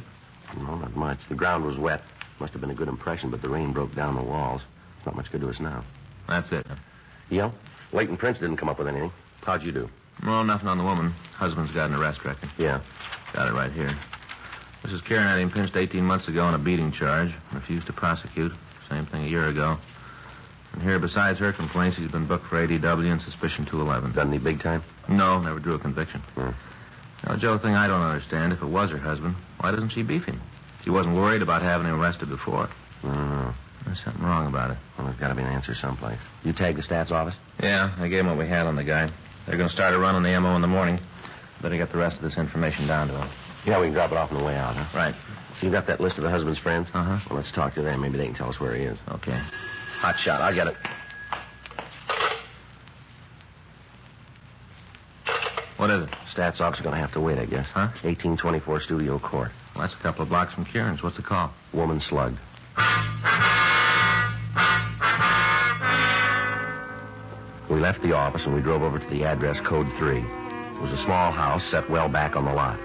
No, not much. The ground was wet. Must have been a good impression, but the rain broke down the walls. It's not much good to us now. That's it. Yeah? Leighton Prince didn't come up with anything. How'd you do? Well, nothing on the woman. Husband's got an arrest record. Yeah. Got it right here. Mrs. Kieran had him pinched 18 months ago on a beating charge. Refused to prosecute. Same thing a year ago. And here, besides her complaints, he's been booked for ADW and suspicion 211. Done any big time? No, never drew a conviction. Now, Joe, thing I don't understand, if it was her husband, why doesn't she beef him? She wasn't worried about having him arrested before. There's something wrong about it. Well, there's got to be an answer someplace. You tagged the stats office? Yeah, I gave him what we had on the guy. They're going to start a run on the M.O. in the morning. Better get the rest of this information down to him. Yeah, we can drop it off on the way out, huh? Right. So you got that list of the husband's friends? Uh-huh. Well, let's talk to them. Maybe they can tell us where he is. Okay. Hot shot. I'll get it. What is it? Stats office are going to have to wait, I guess. Huh? 1824 Studio Court. Well, that's a couple of blocks from Kieran's. What's the call? Woman slugged. We left the office and we drove over to the address code 3. It was a small house set well back on the lot.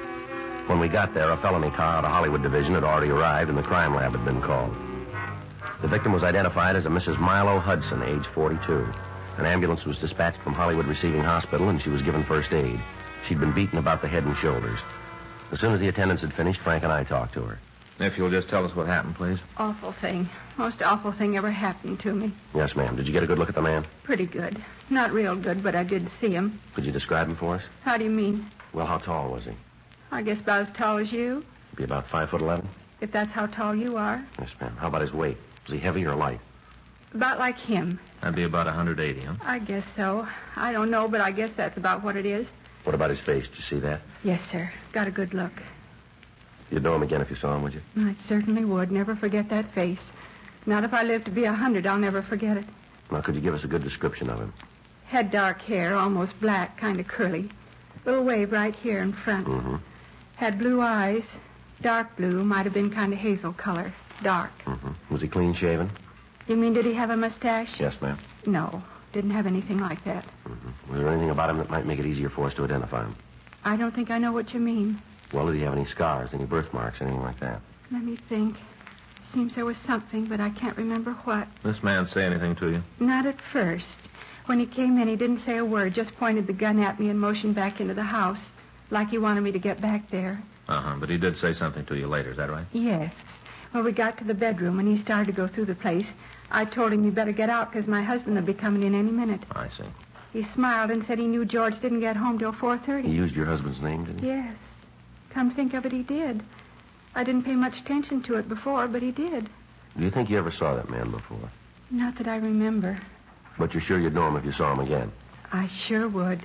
When we got there, a felony car out of Hollywood Division had already arrived and the crime lab had been called. The victim was identified as a Mrs. Milo Hudson, age 42. An ambulance was dispatched from Hollywood Receiving Hospital and she was given first aid. She'd been beaten about the head and shoulders. As soon as the attendants had finished, Frank and I talked to her. If you'll just tell us what happened, please. Awful thing. Most awful thing ever happened to me. Yes, ma'am. Did you get a good look at the man? Pretty good. Not real good, but I did see him. Could you describe him for us? How do you mean? Well, how tall was he? I guess about as tall as you. Be about 5'11". If that's how tall you are. Yes, ma'am. How about his weight? Was he heavy or light? About like him. That'd be about 180, huh? I guess so. I don't know, but I guess that's about what it is. What about his face? Did you see that? Yes, sir. Got a good look. You'd know him again if you saw him, would you? I certainly would. Never forget that face. Not if I live to be 100, I'll never forget it. Now, could you give us a good description of him? Had dark hair, almost black, kind of curly. Little wave right here in front. Mm-hmm. Had blue eyes. Dark blue, might have been kind of hazel color. Dark. Mm-hmm. Was he clean shaven? You mean, did he have a mustache? Yes, ma'am. No, didn't have anything like that. Mm-hmm. Was there anything about him that might make it easier for us to identify him? I don't think I know what you mean. Well, did he have any scars, any birthmarks, anything like that? Let me think. Seems there was something, but I can't remember what. This man say anything to you? Not at first. When he came in, he didn't say a word, just pointed the gun at me and motioned back into the house, like he wanted me to get back there. Uh-huh, but he did say something to you later, is that right? Yes. When we got to the bedroom and he started to go through the place, I told him you better get out because my husband would be coming in any minute. I see. He smiled and said he knew George didn't get home till 4:30. He used your husband's name, didn't he? Yes. Come to think of it, he did. I didn't pay much attention to it before, but he did. Do you think you ever saw that man before? Not that I remember. But you're sure you'd know him if you saw him again? I sure would.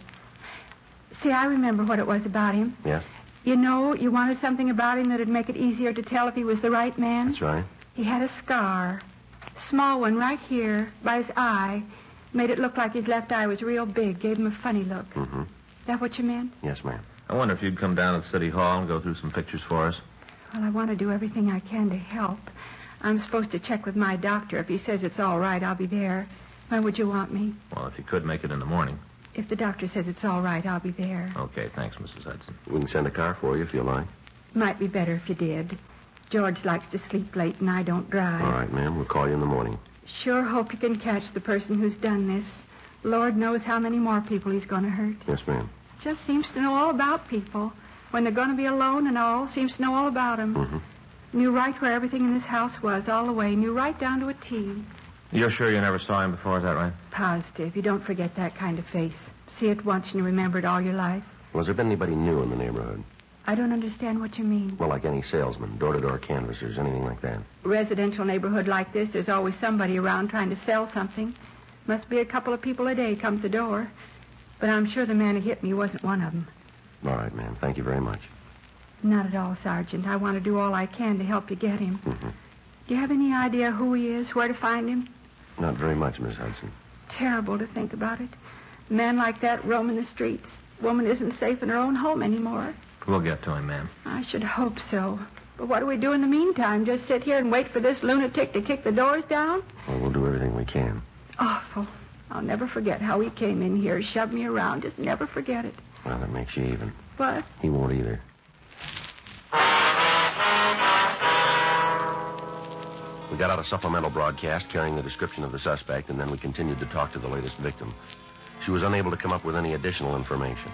See, I remember what it was about him. Yes? You know, you wanted something about him that'd make it easier to tell if he was the right man. That's right. He had a scar. Small one right here by his eye. Made it look like his left eye was real big. Gave him a funny look. Mm-hmm. That what you meant? Yes, ma'am. I wonder if you'd come down to City Hall and go through some pictures for us. Well, I want to do everything I can to help. I'm supposed to check with my doctor. If he says it's all right, I'll be there. When would you want me? Well, if you could make it in the morning. If the doctor says it's all right, I'll be there. Okay, thanks, Mrs. Hudson. We can send a car for you if you like. Might be better if you did. George likes to sleep late and I don't drive. All right, ma'am. We'll call you in the morning. Sure hope you can catch the person who's done this. Lord knows how many more people he's going to hurt. Yes, ma'am. Just seems to know all about people. When they're going to be alone and all, seems to know all about them. Mm-hmm. Knew right where everything in this house was, all the way. Knew right down to a T. You're sure you never saw him before, is that right? Positive. You don't forget that kind of face. See it once and you remember it all your life. Well, has there been anybody new in the neighborhood? I don't understand what you mean. Well, like any salesman, door-to-door canvassers, anything like that. Residential neighborhood like this, there's always somebody around trying to sell something. Must be a couple of people a day come to the door. But I'm sure the man who hit me wasn't one of them. All right, ma'am. Thank you very much. Not at all, Sergeant. I want to do all I can to help you get him. Mm-hmm. Do you have any idea who he is, where to find him? Not very much, Miss Hudson. Terrible to think about it. A man like that roaming the streets. Woman isn't safe in her own home anymore. We'll get to him, ma'am. I should hope so. But what do we do in the meantime? Just sit here and wait for this lunatic to kick the doors down? Well, we'll do everything we can. Awful. I'll never forget how he came in here, shoved me around. Just never forget it. Well, that makes you even. What? He won't either. We got out a supplemental broadcast carrying the description of the suspect, and then we continued to talk to the latest victim. She was unable to come up with any additional information.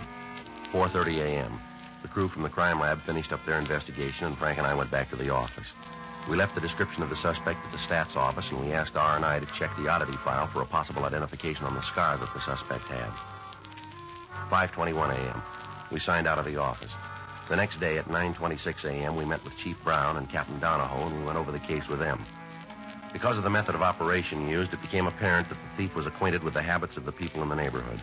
4:30 a.m. The crew from the crime lab finished up their investigation, and Frank and I went back to the office. We left the description of the suspect at the stats office, and we asked R&I to check the oddity file for a possible identification on the scar that the suspect had. 5:21 a.m. We signed out of the office. The next day at 9:26 a.m., we met with Chief Brown and Captain Donahoe, and we went over the case with them. Because of the method of operation used, it became apparent that the thief was acquainted with the habits of the people in the neighborhood.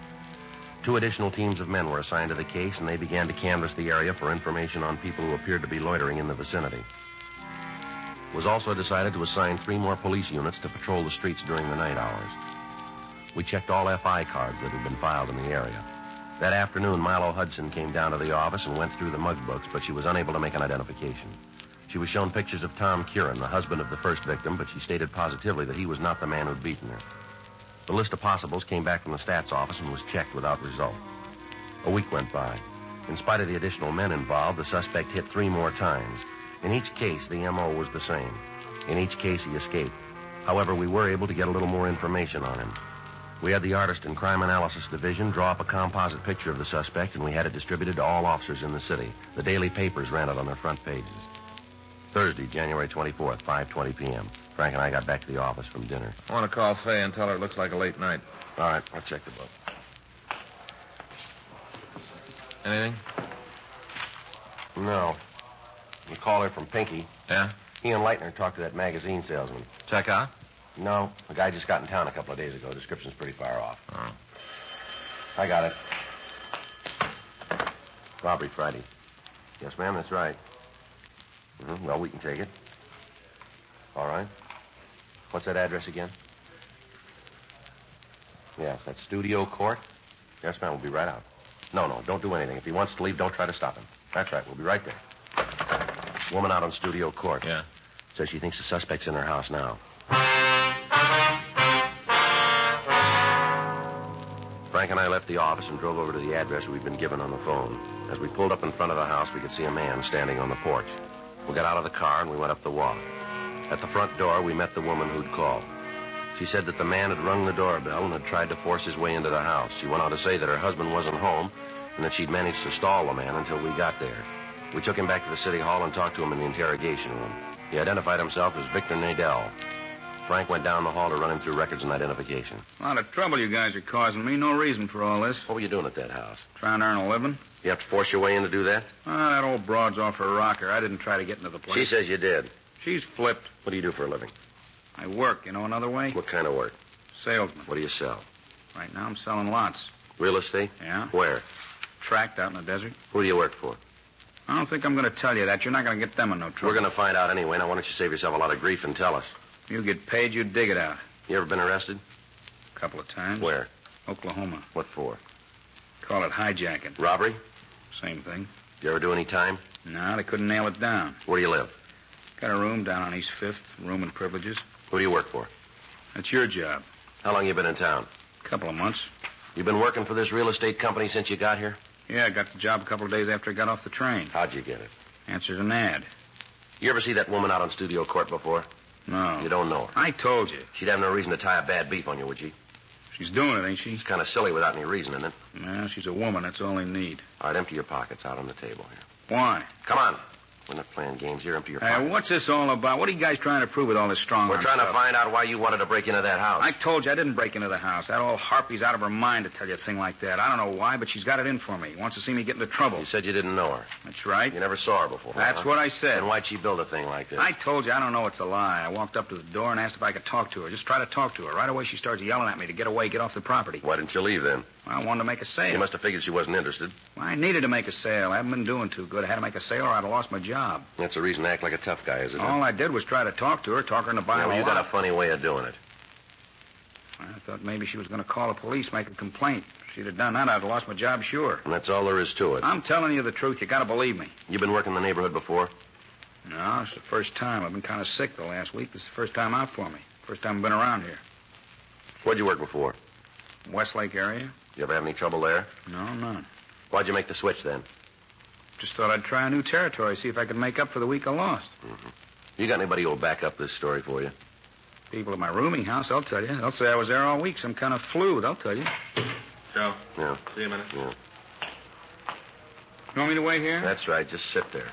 2 additional teams of men were assigned to the case, and they began to canvass the area for information on people who appeared to be loitering in the vicinity. It was also decided to assign 3 more police units to patrol the streets during the night hours. We checked all FI cards that had been filed in the area. That afternoon, Milo Hudson came down to the office and went through the mug books, but she was unable to make an identification. She was shown pictures of Tom Curran, the husband of the first victim, but she stated positively that he was not the man who'd beaten her. The list of possibles came back from the stats office and was checked without result. A week went by. In spite of the additional men involved, the suspect hit 3 more times. In each case, the M.O. was the same. In each case, he escaped. However, we were able to get a little more information on him. We had the Artist and Crime Analysis Division draw up a composite picture of the suspect, and we had it distributed to all officers in the city. The daily papers ran it on their front pages. Thursday, January 24th, 5:20 p.m. Frank and I got back to the office from dinner. I want to call Fay and tell her it looks like a late night. All right, I'll check the book. Anything? No. You call her from Pinky. Yeah? He and Leitner talked to that magazine salesman. Check out? No. The guy just got in town a couple of days ago. Description's pretty far off. Oh. I got it. Robbery Friday. Yes, ma'am, that's right. Well, we can take it. All right. What's that address again? Yes, that's Studio Court. Yes, ma'am, we'll be right out. No, don't do anything. If he wants to leave, don't try to stop him. That's right, we'll be right there. Woman out on Studio Court. Yeah. Says she thinks the suspect's in her house now. Frank and I left the office and drove over to the address we'd been given on the phone. As we pulled up in front of the house, we could see a man standing on the porch. We got out of the car and we went up the walk. At the front door, we met the woman who'd called. She said that the man had rung the doorbell and had tried to force his way into the house. She went on to say that her husband wasn't home and that she'd managed to stall the man until we got there. We took him back to the city hall and talked to him in the interrogation room. He identified himself as Victor Nadell. Frank went down the hall to run him through records and identification. A lot of trouble you guys are causing me. No reason for all this. What were you doing at that house? Trying to earn a living. You have to force your way in to do that? That old broad's off her rocker. I didn't try to get into the place. She says you did. She's flipped. What do you do for a living? I work, you know another way? What kind of work? Salesman. What do you sell? Right now I'm selling lots. Real estate? Yeah. Where? Tract out in the desert. Who do you work for? I don't think I'm going to tell you that. You're not going to get them in no trouble. We're going to find out anyway. Now, why don't you save yourself a lot of grief and tell us? You get paid, you dig it out. You ever been arrested? A couple of times. Where? Oklahoma. What for? Call it hijacking. Robbery? Same thing. You ever do any time? No, they couldn't nail it down. Where do you live? Got a room down on East 5th, room and privileges. Who do you work for? That's your job. How long you been in town? A couple of months. You been working for this real estate company since you got here? Yeah, I got the job a couple of days after I got off the train. How'd you get it? Answered an ad. You ever see that woman out on Studio Court before? No. You don't know her? I told you. She'd have no reason to tie a bad beef on you, would she? She's doing it, ain't she? It's kind of silly without any reason in it. Yeah, she's a woman. That's all they need. All right, empty your pockets out on the table here. Why? Come on. We're not playing games here. Empty your pockets. What's this all about? What are you guys trying to prove with all this strong We're trying to find out why you wanted to break into that house. I told you I didn't break into the house. That old harpy's out of her mind to tell you a thing like that. I don't know why, but she's got it in for me. Wants to see me get into trouble. You said you didn't know her. That's right. You never saw her before. That's what I said. And why'd she build a thing like this? I told you I don't know it's a lie. I walked up to the door and asked if I could talk to her. Just try to talk to her. Right away she starts yelling at me to get away, get off the property. Why didn't you leave then? Well, I wanted to make a sale. You must have figured she wasn't interested. Well, I needed to make a sale. I haven't been doing too good. I had to make a sale or I'd have lost my job. That's a reason to act like a tough guy, isn't it? All I did was try to talk to her, talk her into buying you got a funny way of doing it. I thought maybe she was going to call the police, make a complaint. If she'd have done that, I'd have lost my job, sure. And that's all there is to it. I'm telling you the truth. You got to believe me. You been working in the neighborhood before? No, it's the first time. I've been kind of sick the last week. This is the first time out for me. First time I've been around here. Where'd you work before? Westlake area. You ever have any trouble there? No, none. Why'd you make the switch then? Just thought I'd try a new territory, see if I could make up for the week I lost. Mm-hmm. You got anybody who'll back up this story for you? People at my rooming house, I'll tell you. They'll say I was there all week, some kind of flu, they'll tell you. Joe? Yeah. See you a minute. Yeah. You want me to wait here? That's right. Just sit there.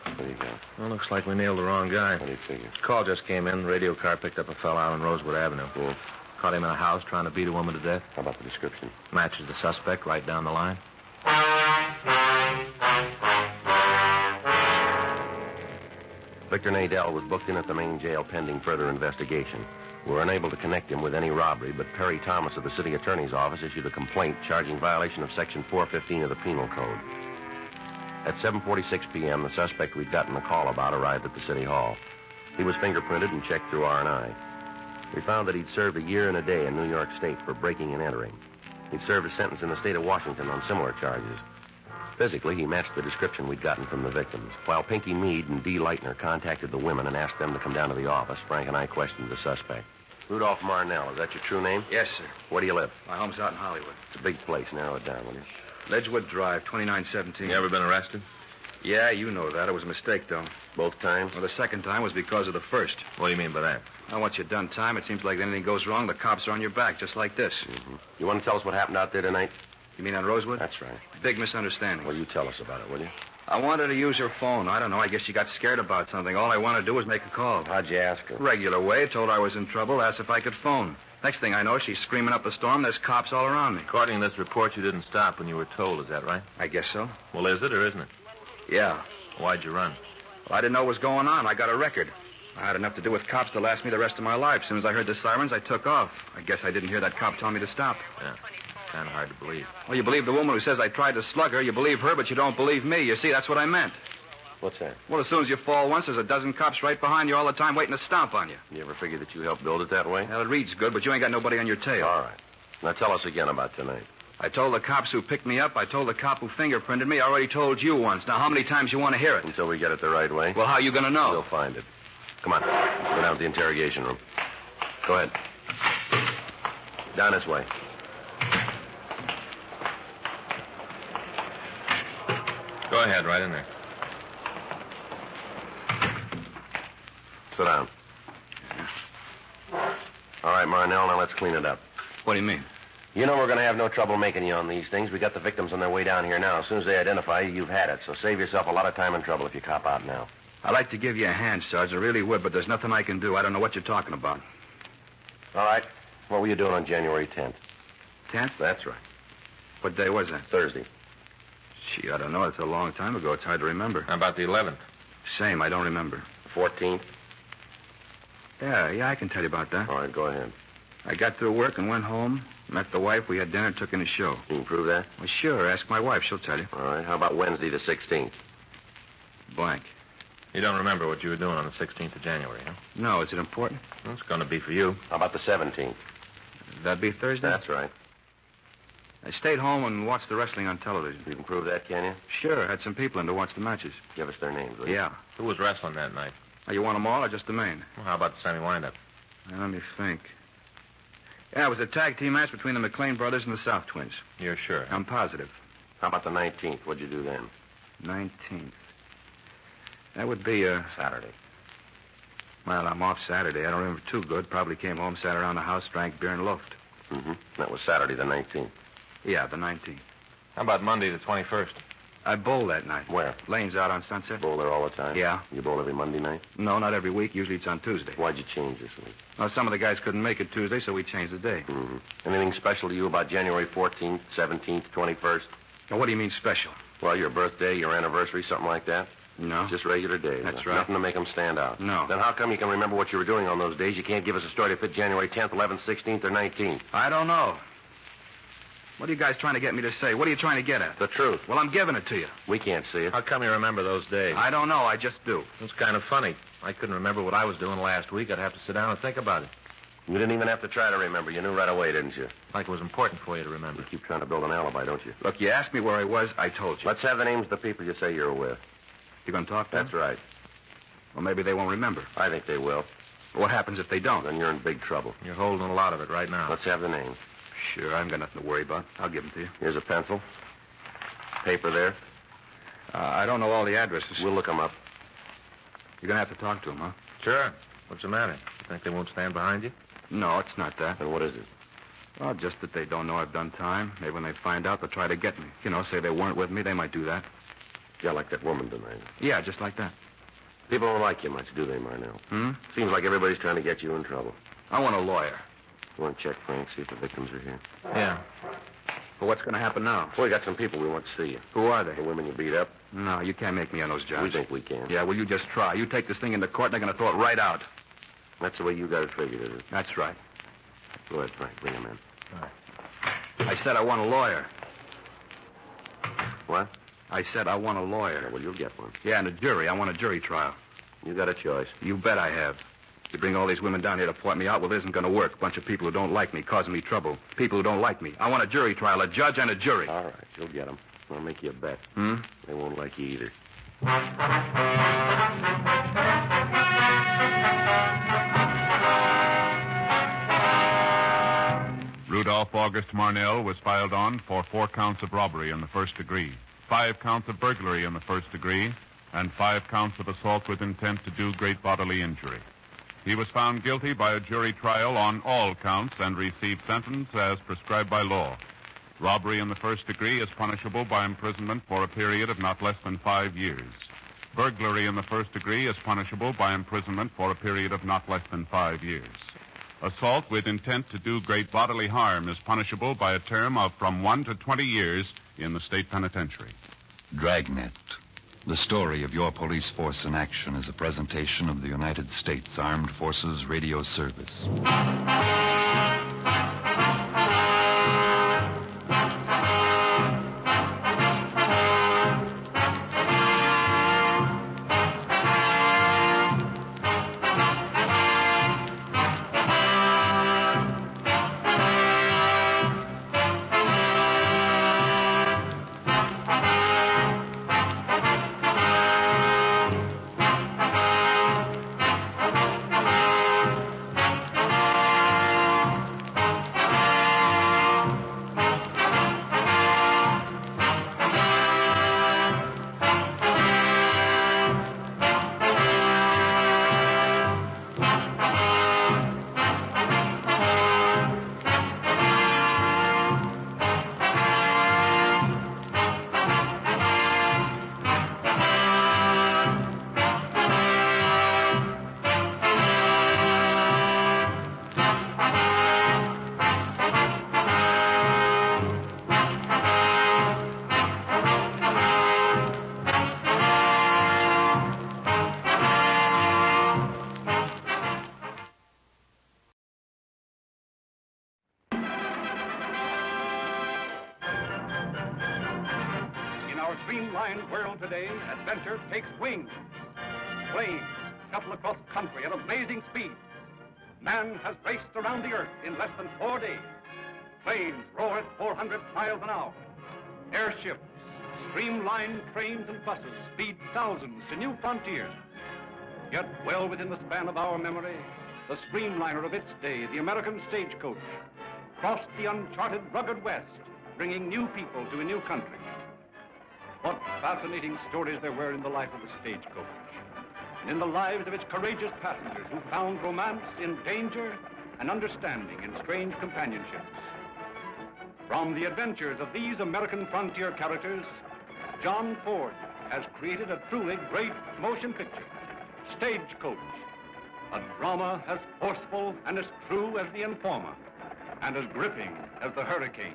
What do you got? Well, looks like we nailed the wrong guy. What do you figure? Call just came in. Radio car picked up a fella out on Rosewood Avenue. Yeah. Caught him in a house trying to beat a woman to death. How about the description? Matches the suspect right down the line. Victor Nadell was booked in at the main jail pending further investigation. We were unable to connect him with any robbery, but Perry Thomas of the city attorney's office issued a complaint charging violation of Section 415 of the Penal Code. At 7:46 p.m., the suspect we'd gotten a call about arrived at the city hall. He was fingerprinted and checked through R&I. We found that he'd served a year and a day in New York State for breaking and entering. He'd served a sentence in the state of Washington on similar charges. Physically, he matched the description we'd gotten from the victims. While Pinky Meade and Dee Leitner contacted the women and asked them to come down to the office, Frank and I questioned the suspect. Rudolph Marnell, is that your true name? Yes, sir. Where do you live? My home's out in Hollywood. It's a big place. Narrow it down, will you? Ledgewood Drive, 2917. You ever been arrested? Yeah, you know that. It was a mistake, though. Both times? Well, the second time was because of the first. What do you mean by that? Now, once you've done time, it seems like anything goes wrong, the cops are on your back, just like this. Mm-hmm. You want to tell us what happened out there tonight? You mean on Rosewood? That's right. Big misunderstanding. Well, you tell us about it, will you? I wanted to use her phone. I don't know. I guess she got scared about something. All I wanted to do was make a call. How'd you ask her? Regular way. Told her I was in trouble. Asked if I could phone. Next thing I know, she's screaming up a storm. There's cops all around me. According to this report, you didn't stop when you were told. Is that right? I guess so. Well, is it or isn't it? Yeah. Why'd you run? Well, I didn't know what was going on. I got a record. I had enough to do with cops to last me the rest of my life. As soon as I heard the sirens, I took off. I guess I didn't hear that cop tell me to stop. Yeah. Kind of hard to believe. Well, you believe the woman who says I tried to slug her. You believe her, but you don't believe me. You see, that's what I meant. What's that? Well, as soon as you fall once, there's a dozen cops right behind you all the time waiting to stomp on you. You ever figure that you helped build it that way? Well, it reads good, but you ain't got nobody on your tail. All right. Now tell us again about tonight. I told the cops who picked me up. I told the cop who fingerprinted me. I already told you once. Now, how many times you want to hear it? Until we get it the right way. Well, how are you going to know? We'll find it. Come on. Let's go down to the interrogation room. Go ahead. Down this way. Go ahead, right in there. Sit down. All right, Marnell, now let's clean it up. What do you mean? You know we're going to have no trouble making you on these things. We got the victims on their way down here now. As soon as they identify you, you've had it. So save yourself a lot of time and trouble if you cop out now. I'd like to give you a hand, Sarge. I really would, but there's nothing I can do. I don't know what you're talking about. All right. What were you doing on January 10th? 10th? That's right. What day was that? Thursday. Gee, I don't know. It's a long time ago. It's hard to remember. How about the 11th? Same. I don't remember. 14th? Yeah, I can tell you about that. All right, go ahead. I got through work and went home, met the wife, we had dinner, took in a show. You can prove that? Well, sure. Ask my wife. She'll tell you. All right. How about Wednesday the 16th? Blank. You don't remember what you were doing on the 16th of January, huh? No. Is it important? Well, it's going to be for you. How about the 17th? That'd be Thursday? That's right. I stayed home and watched the wrestling on television. You can prove that, can you? Sure. Had some people in to watch the matches. Give us their names, will you? Yeah. Who was wrestling that night? Now, you want them all or just the main? Well, how about the semi-windup? Now, let me think. Yeah, it was a tag team match between the McLean brothers and the South Twins. You're sure? I'm positive. How about the 19th? What'd you do then? 19th. That would be Saturday. Well, I'm off Saturday. I don't remember too good. Probably came home, sat around the house, drank beer, and loafed. Mm-hmm. That was Saturday the 19th. Yeah, the 19th. How about Monday the 21st? I bowl that night. Where? Lane's out on Sunset. Bowl there all the time? Yeah. You bowl every Monday night? No, not every week. Usually it's on Tuesday. Why'd you change this week? Well, some of the guys couldn't make it Tuesday, so we changed the day. Mm-hmm. Anything special to you about January 14th, 17th, 21st? Now, what do you mean special? Well, your birthday, your anniversary, something like that? No. Just regular days. That's huh? right. Nothing to make them stand out. No. Then how come you can remember what you were doing on those days? You can't give us a story to fit January 10th, 11th, 16th, or 19th. I don't know. What are you guys trying to get me to say? What are you trying to get at? The truth. Well, I'm giving it to you. We can't see it. How come you remember those days? I don't know. I just do. It's kind of funny. I couldn't remember what I was doing last week. I'd have to sit down and think about it. You didn't even have to try to remember. You knew right away, didn't you? Like it was important for you to remember. You keep trying to build an alibi, don't you? Look, you asked me where I was. I told you. Let's have the names of the people you say you're with. You going to talk to them? That's right. Well, maybe they won't remember. I think they will. What happens if they don't? Then you're in big trouble. You're holding a lot of it right now. Let's have the names. Sure, I haven't got nothing to worry about. I'll give them to you. Here's a pencil. Paper there. I don't know all the addresses. We'll look them up. You're going to have to talk to them, huh? Sure. What's the matter? You think they won't stand behind you? No, it's not that. Then what is it? Well, just that they don't know I've done time. Maybe when they find out, they'll try to get me. You know, say they weren't with me, they might do that. Yeah, like that woman tonight. Yeah, just like that. People don't like you much, do they, Marnell? Hmm? Seems like everybody's trying to get you in trouble. I want a lawyer. You want to check, Frank, see if the victims are here? Yeah. Well, what's going to happen now? We got some people we want to see you. Who are they? The women you beat up. No, you can't make me on those jobs. We think we can. Yeah, well, you just try. You take this thing into court, and they're going to throw it right out. That's the way you got it figured, is it? That's right. Go ahead, Frank. Bring him in. All right. I said I want a lawyer. What? I said I want a lawyer. Yeah, well, you'll get one. Yeah, and a jury. I want a jury trial. You got a choice. You bet I have. You bring all these women down here to point me out, well, it isn't going to work. A bunch of people who don't like me, causing me trouble. People who don't like me. I want a jury trial, a judge and a jury. All right, you'll get them. I'll make you a bet. Hmm? They won't like you either. Rudolph August Marnell was filed on for 4 counts of robbery in the first degree, 5 counts of burglary in the first degree, and 5 counts of assault with intent to do great bodily injury. He was found guilty by a jury trial on all counts and received sentence as prescribed by law. Robbery in the first degree is punishable by imprisonment for a period of not less than 5 years. Burglary in the first degree is punishable by imprisonment for a period of not less than 5 years. Assault with intent to do great bodily harm is punishable by a term of from 1 to 20 years in the state penitentiary. Dragnet. The story of your police force in action is a presentation of the United States Armed Forces Radio Service. Streamlined world today, adventure takes wings. Planes shuttle across country at amazing speed. Man has raced around the earth in less than 4 days. Planes roar at 400 miles an hour. Airships, streamlined trains and buses speed thousands to new frontiers. Yet well within the span of our memory, the streamliner of its day, the American stagecoach, crossed the uncharted rugged West, bringing new people to a new country. What fascinating stories there were in the life of the stagecoach, and in the lives of its courageous passengers who found romance in danger and understanding in strange companionships. From the adventures of these American frontier characters, John Ford has created a truly great motion picture, Stagecoach, a drama as forceful and as true as The Informer, and as gripping as The Hurricane.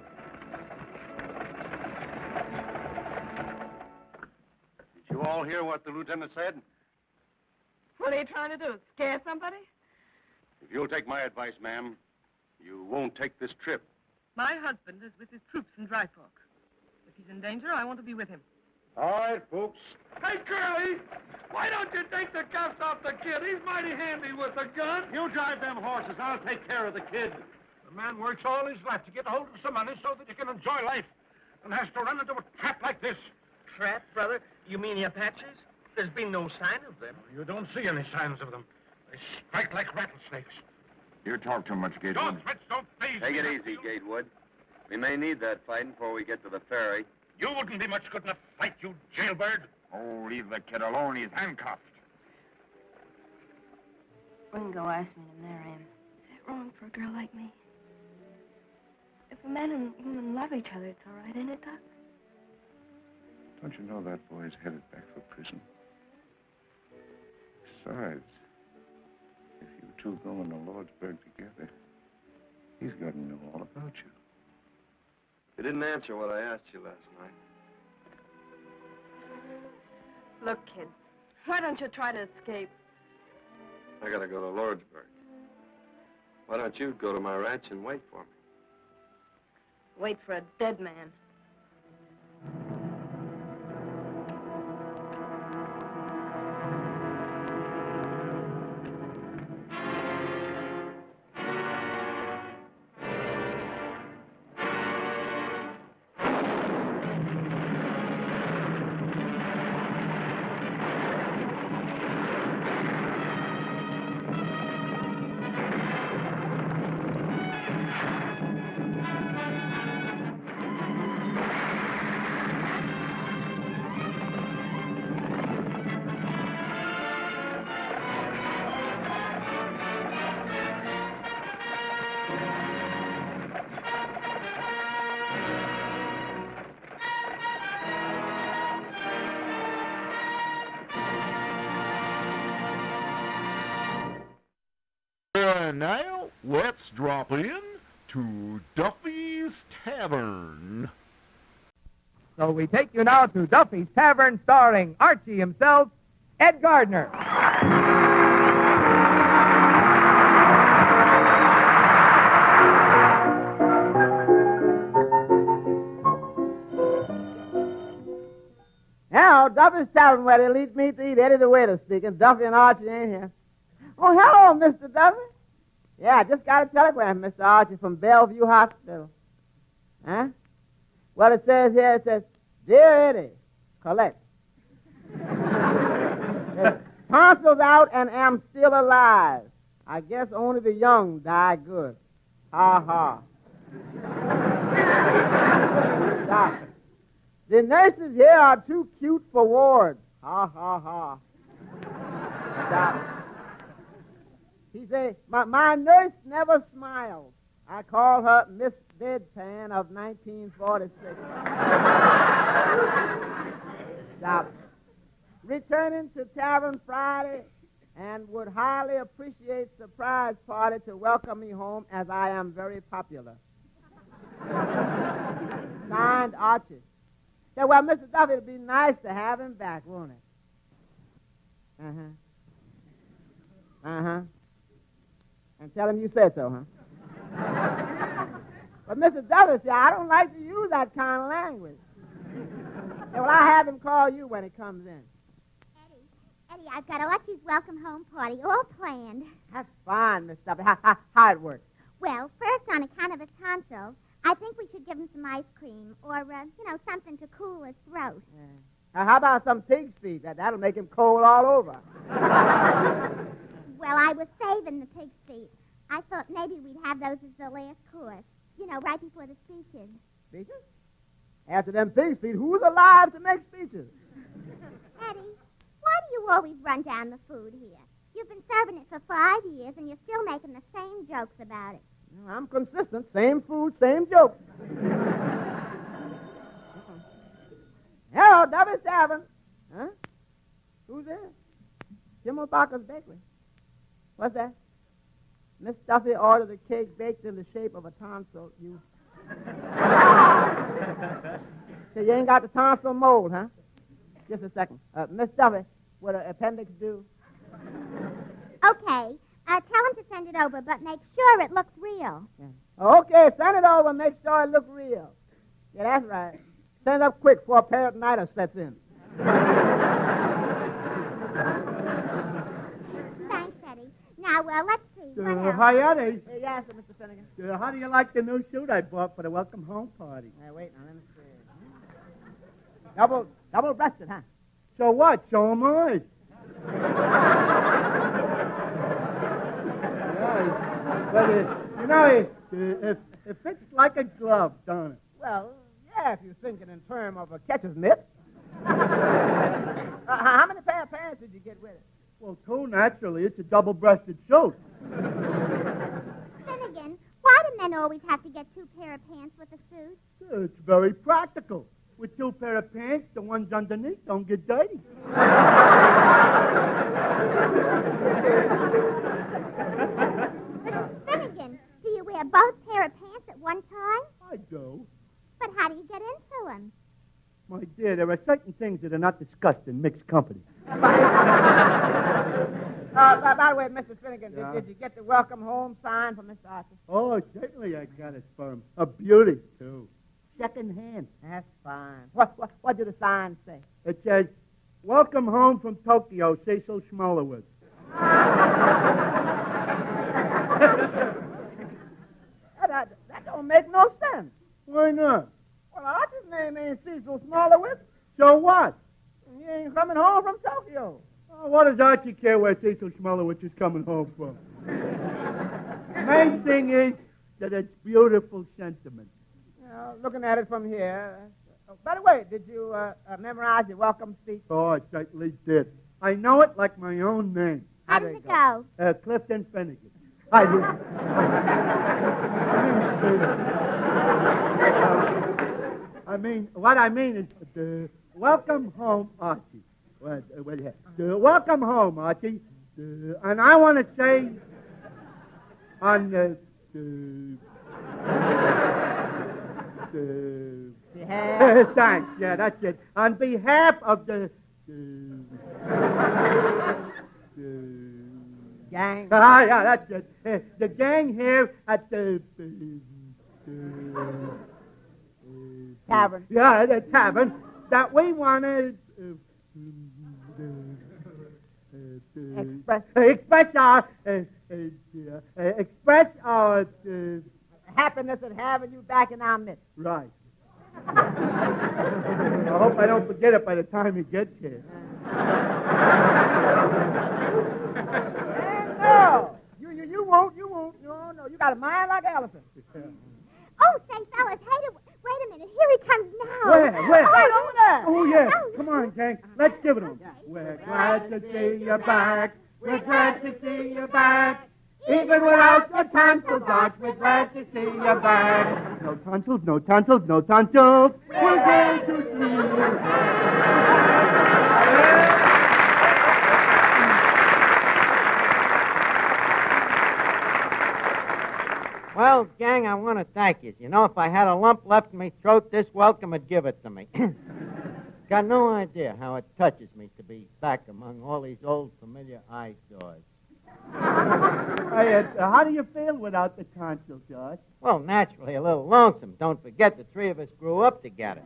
Did you all hear what the lieutenant said? What are you trying to do, scare somebody? If you'll take my advice, ma'am, you won't take this trip. My husband is with his troops in Dry Fork. If he's in danger, I want to be with him. All right, folks. Hey, Curly, why don't you take the cuffs off the kid? He's mighty handy with a gun. You drive them horses. I'll take care of the kid. The man works all his life to get a hold of some money so that he can enjoy life, and has to run into a trap like this. Trap, brother? You mean the Apaches? There's been no sign of them. You don't see any signs of them. They strike like rattlesnakes. You talk too much, Gatewood. Don't, Fritz, don't, please. Take it easy, Gatewood. We may need that fighting before we get to the ferry. You wouldn't be much good in a fight, you jailbird. Oh, leave the kid alone. He's handcuffed. Ringo asked me to marry him. Is that wrong for a girl like me? If a man and woman love each other, it's all right, ain't it, Doc? Don't you know that boy's headed back for prison? Besides, if you two go into Lordsburg together, he's got to know all about you. You didn't answer what I asked you last night. Look, kid, why don't you try to escape? I gotta go to Lordsburg. Why don't you go to my ranch and wait for me? Wait for a dead man. And now, let's drop in to Duffy's Tavern. So we take you now to Duffy's Tavern, starring Archie himself, Ed Gardner. Now, Duffy's Tavern, where the elite meet to eat. Eddie the waiter speaking. Duffy and Archie ain't here. Oh, hello, Mr. Duffy. Yeah, I just got a telegram, Mr. Archie, from Bellevue Hospital. Huh? Well, it says here, it says, Dear Eddie, collect. Tonsils out and am still alive. I guess only the young die good. Ha ha. Stop. The nurses here are too cute for wards. Ha ha ha. Stop. He said, my nurse never smiles. I call her Miss Deadpan of 1946. Stop. Returning to Tavern Friday and would highly appreciate surprise party to welcome me home as I am very popular. Signed, Archie. Yeah, well, Mr. Duffy, it'd be nice to have him back, won't it? Uh-huh. Uh-huh. And tell him you said so, huh? But Mr. Duffy, see, I don't like to use that kind of language. Yeah, well, I'll have him call you when he comes in. Eddie, I've got Archie's welcome home party all planned. That's fine, Miss Duffy. How it works? Well, first, on account of his tonsils, I think we should give him some ice cream or, something to cool his throat. Yeah. Now, how about some pig's feet? That'll make him cold all over. Well, I was saving the pig's feet. I thought maybe we'd have those as the last course. Right before the speeches. Speeches? After them pig's feet, who's alive to make speeches? Eddie, why do you always run down the food here? You've been serving it for 5 years, and you're still making the same jokes about it. I'm consistent. Same food, same jokes. Hello, Duffy's Tavern. Huh? Who's there? Schimmelbacher's Bakery. What's that? Miss Duffy ordered a cake baked in the shape of a tonsil. You... So you ain't got the tonsil mold, huh? Just a second. Miss Duffy, would an appendix do? Okay. Tell him to send it over, but make sure it looks real. Yeah. Okay, send it over and make sure it looks real. Yeah, that's right. Send it up quick before peritonitis sets in. Thanks, Eddie. Now, let's see. Hi, Eddie. Yes, Mr. Finnegan. How do you like the new suit I bought for the welcome home party? Wait, now, let me see. Double-breasted, huh? So what? So am I. But, it fits like a glove, don't it? Well, yeah, if you're thinking in terms of a catcher's mitt. How many pair of pants did you get with it? Well, 2, naturally. It's a double-breasted suit. Finnegan, why do men always have to get 2 pair of pants with a suit? It's very practical. With 2 pair of pants, the ones underneath don't get dirty. Finnegan, do you wear both pair of pants at one time? I do. But how dear, there are certain things that are not discussed in mixed company. By the way, Mr. Finnegan, Yeah? did you get the welcome home sign from Mr. Archie? Oh, certainly I got it for him. A beauty, too. Second hand. That's fine. What did the sign say? It says, welcome home from Tokyo, Cecil Schmolowitz. That don't make no sense. Why not? Well, Archie's name ain't Cecil Smallowitz. So what? He ain't coming home from Tokyo. Oh, what does Archie care where Cecil Schmolowitz is coming home from? Main thing is that it's beautiful sentiment. Looking at it from here. By the way, did you memorize your welcome speech? Oh, I certainly did. I know it like my own name. How does it go? Clifton Finnegan. What I mean is, welcome home, Archie. Welcome home, Archie. And I want to say, on thanks, yeah, that's it. On behalf of the gang. Yeah, that's it. The gang here at the Tavern. Yeah, the tavern. That we want to express our happiness at having you back in our midst. Right. I hope I don't forget it by the time he gets here. No, you won't. No, you got a mind like an elephant. Oh, say, fellas, wait a minute. Here he comes now. Where? Right over there. Oh, yeah. Come on, gang. Let's give it him. We're glad to see you back. We're glad to see you back. Even without your tonsils, Arch, we're glad to see you back. No tonsils, no tonsils, no tonsils. We're glad to see you Well, gang, I want to thank you. You know, if I had a lump left in my throat, this welcome would give it to me. Got no idea how it touches me to be back among all these old familiar eyesores. How do you feel without the tonsils, George? Well, naturally, a little lonesome. Don't forget the three of us grew up together.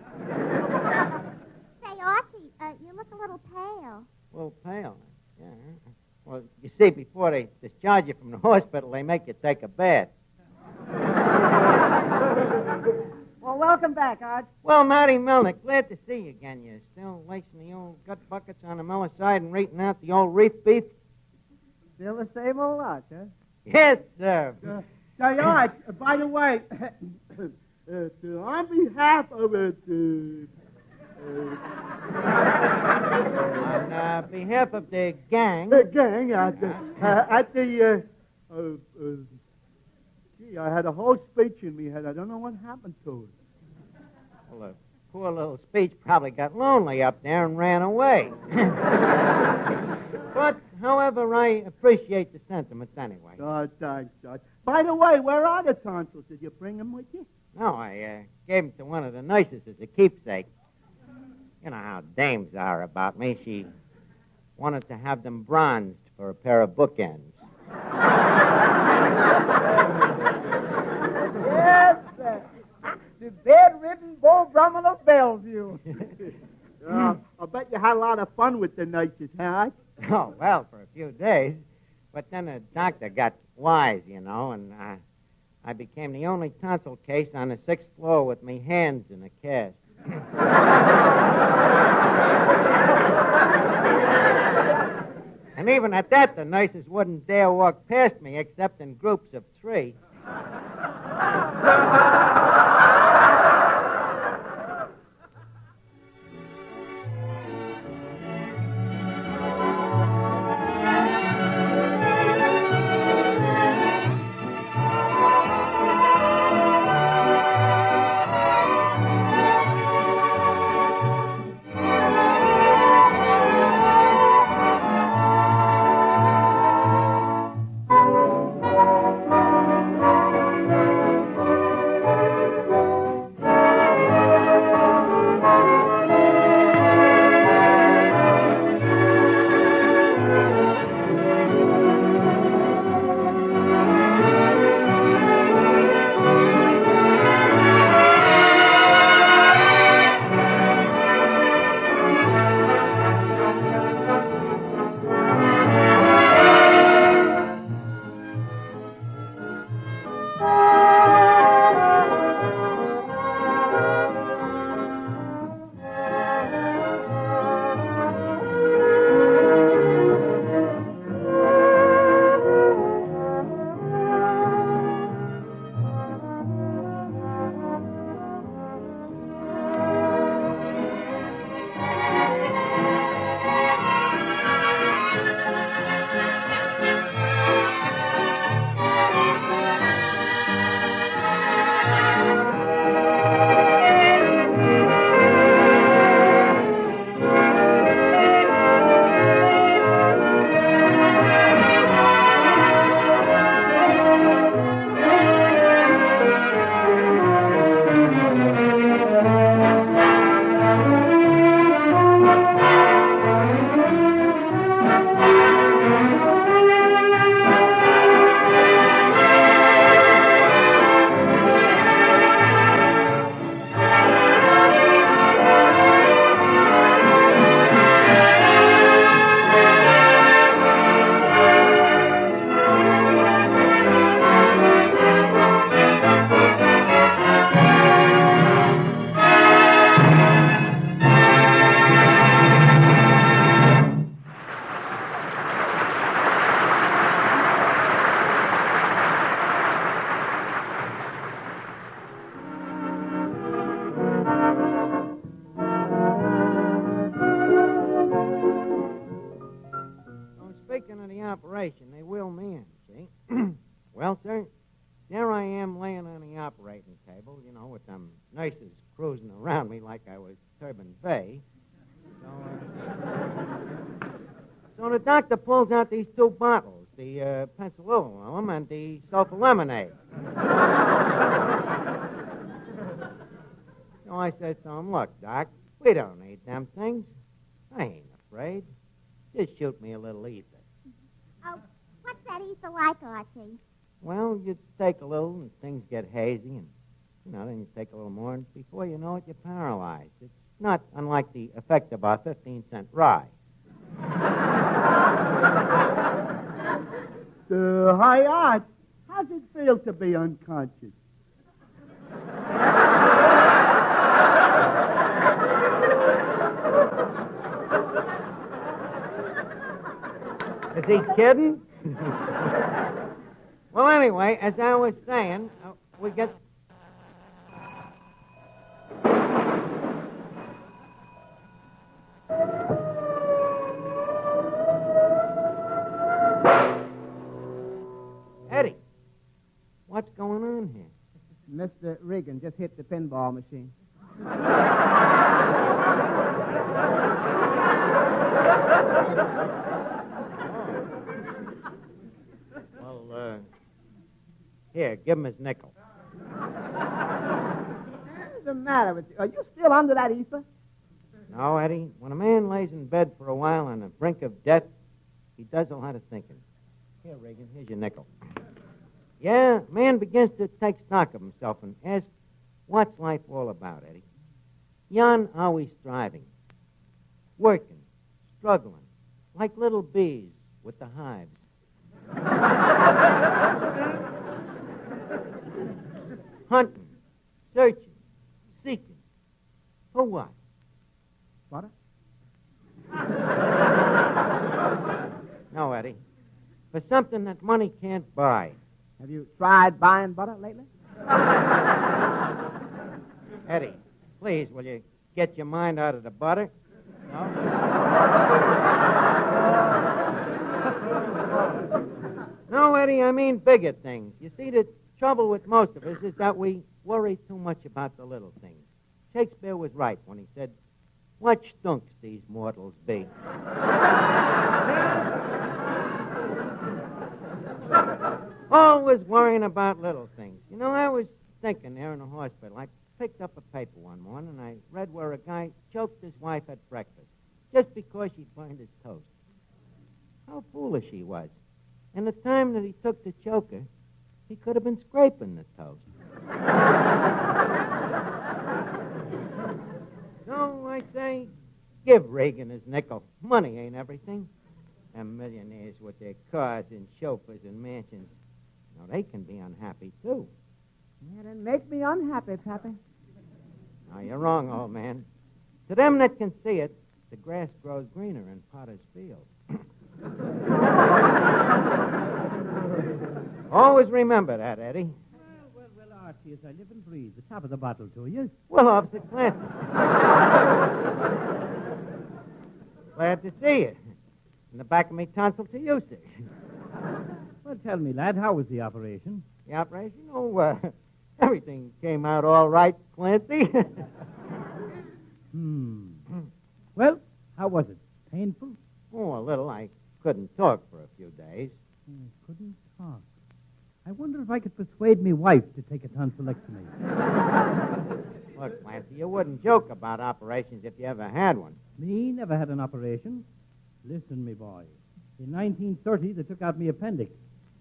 Say, Archie, you look a little pale. A little pale, yeah. Well, you see, before they discharge you from the hospital, they make you take a bath. Well, welcome back, Arch. Well, Matty Milner, glad to see you again. You're still lacing the old gut buckets on the Miller side and reeting out the old reef beef? Still the same old Arch, huh? Yes, sir. Say, Arch, by the way, on behalf of on behalf of the gang. The gang, gee, I had a whole speech in me head. I don't know what happened to it. Well, the poor little speech probably got lonely up there and ran away. But, however, I appreciate the sentiments anyway. Oh, thanks, George. By the way, where are the tonsils? Did you bring them with you? No, I gave them to one of the nurses as a keepsake. You know how dames are about me. She wanted to have them bronzed for a pair of bookends. Yes, sir. The bedridden Beau Brummel of Bellevue. I bet you had a lot of fun with the nurses, huh? Oh, well, for a few days. But then the doctor got wise, you know, and I became the only tonsil case on the 6th floor with me hands in a cast. And even at that, the nurses wouldn't dare walk past me except in groups of 3. operating table, with them nurses cruising around me like I was Turban Bay. So the doctor pulls out these 2 bottles, the penicillin and the sulfur lemonade. So I said to him, look, Doc, we don't need them things. I ain't afraid. Just shoot me a little ether. Oh, what's that ether like, Archie? Well, you take a little and things get hazy, and, then you take a little more, and before you know it, you're paralyzed. It's not unlike the effect of our 15-cent rye. Hi, Art. How's it feel to be unconscious? Is he kidding? Well, anyway, as I was saying, we get... Eddie, what's going on here? Mr. Regan just hit the pinball machine. Well, here, give him his nickel. What's the matter with you? Are you still under that ether? No, Eddie. When a man lays in bed for a while on the brink of death, he does a lot of thinking. Here, Regan, here's your nickel. Yeah, man begins to take stock of himself and ask, what's life all about, Eddie? Yon always striving, working, struggling, like little bees with the hives. Hunting, searching, seeking. For what? Butter? No, Eddie. For something that money can't buy. Have you tried buying butter lately? Eddie, please, will you get your mind out of the butter? No? No, Eddie, I mean bigger things. You see, the trouble with most of us is that we worry too much about the little things. Shakespeare was right when he said, what stunks these mortals be? Always worrying about little things. I was thinking there in the hospital. I picked up a paper one morning, and I read where a guy choked his wife at breakfast just because she burned his toast. How foolish he was. And the time that he took to choke her, he could have been scraping the toast. So I say, give Reagan his nickel. Money ain't everything. Them millionaires with their cars and chauffeurs and mansions, they can be unhappy, too. Yeah, then make me unhappy, Pappy. No, you're wrong, old man. To them that can see it, the grass grows greener in Potter's Field. Always remember that, Eddie. Well, Archie, as I live and breathe, the top of the bottle to you. Well, Officer Clancy. Glad to see you. In the back of me tonsil to you, sir. Well, tell me, lad, how was the operation? The operation? Oh, everything came out all right, Clancy. Well, how was it? Painful? Oh, a little. I couldn't talk for a few days. Couldn't talk. I wonder if I could persuade me wife to take a tonsillectomy. Look, Clancy, you wouldn't joke about operations if you ever had one. Me never had an operation. Listen, me boy. In 1930, they took out me appendix.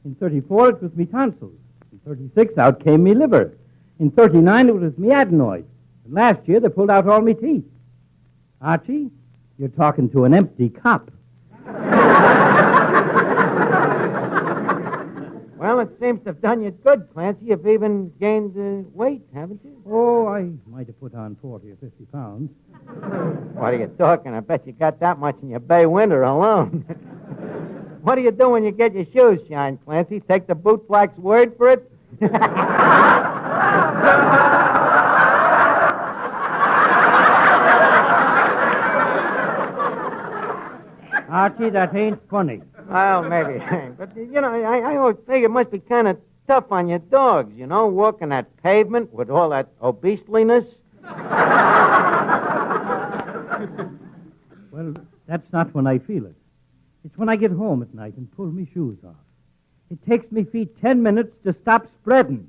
In 34, it was me tonsils. In 36, out came me liver. In 39, it was me adenoids. And last year, they pulled out all me teeth. Archie, you're talking to an empty cup. Well, it seems to have done you good, Clancy. You've even gained weight, haven't you? Oh, I might have put on 40 or 50 pounds. What are you talking? I bet you got that much in your bay winter alone. What do you do when you get your shoes shined, Clancy? Take the bootblack's word for it? Archie, that ain't funny. Well, maybe it ain't. But, I always think it must be kind of tough on your dogs, walking that pavement with all that obeseliness. Well, that's not when I feel it. It's when I get home at night and pull me shoes off. It takes me feet 10 minutes to stop spreading.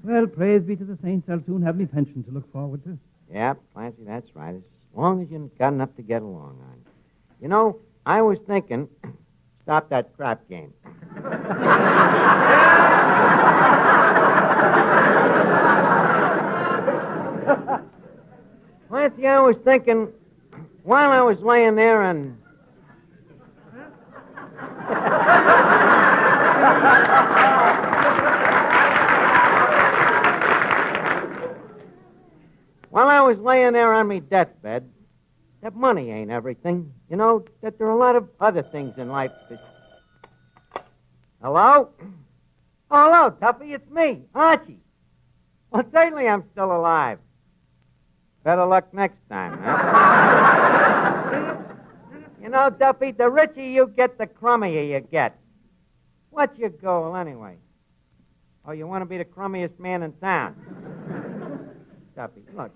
Well, praise be to the saints, I'll soon have me pension to look forward to. Yeah, Clancy, that's right. As long as you've got enough to get along on. I was thinking, stop that crap game. Clancy, I was thinking, while I was laying there and... While I was laying there on me deathbed, that money ain't everything. That there are a lot of other things in life that... Hello? Oh, hello, Duffy, it's me, Archie. Well, certainly I'm still alive. Better luck next time, huh? Duffy, the richer you get, the crummier you get. What's your goal, anyway? Oh, you want to be the crummiest man in town? Duffy, look,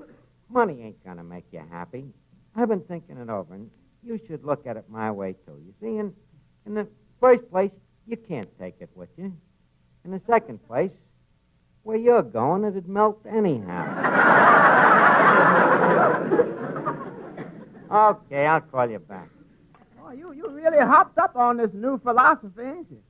money ain't going to make you happy. I've been thinking it over, and you should look at it my way, too. You see, in the first place, you can't take it with you. In the second place, where you're going, it'd melt anyhow. Okay, I'll call you back. Oh, you really hopped up on this new philosophy, ain't you?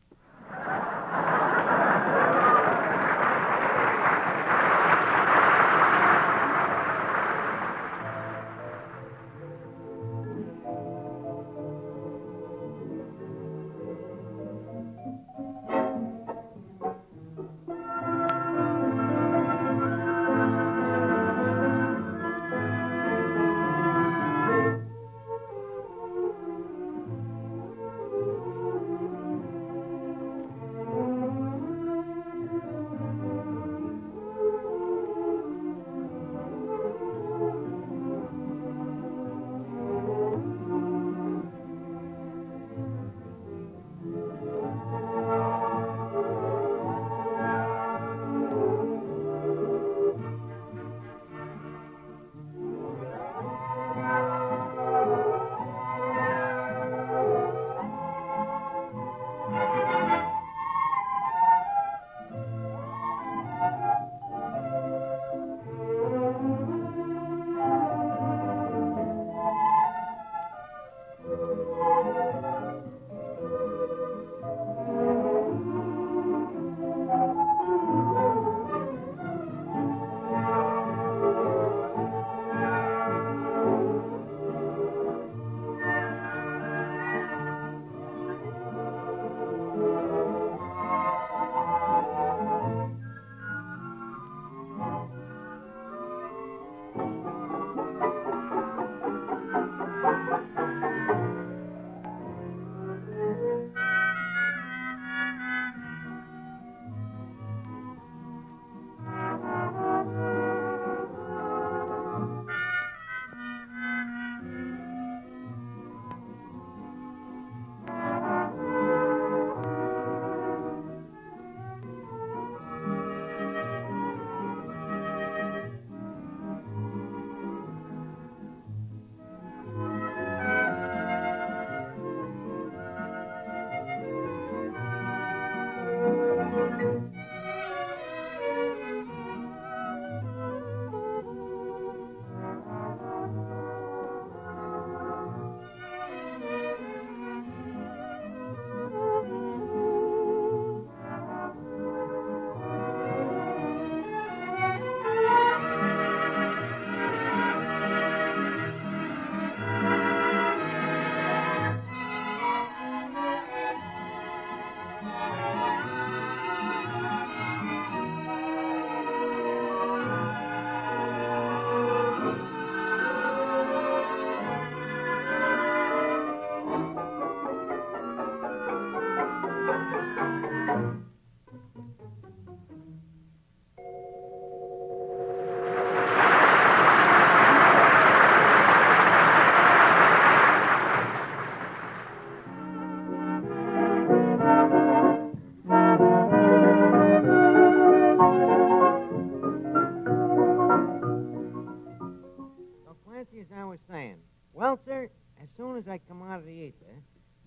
commodity ether.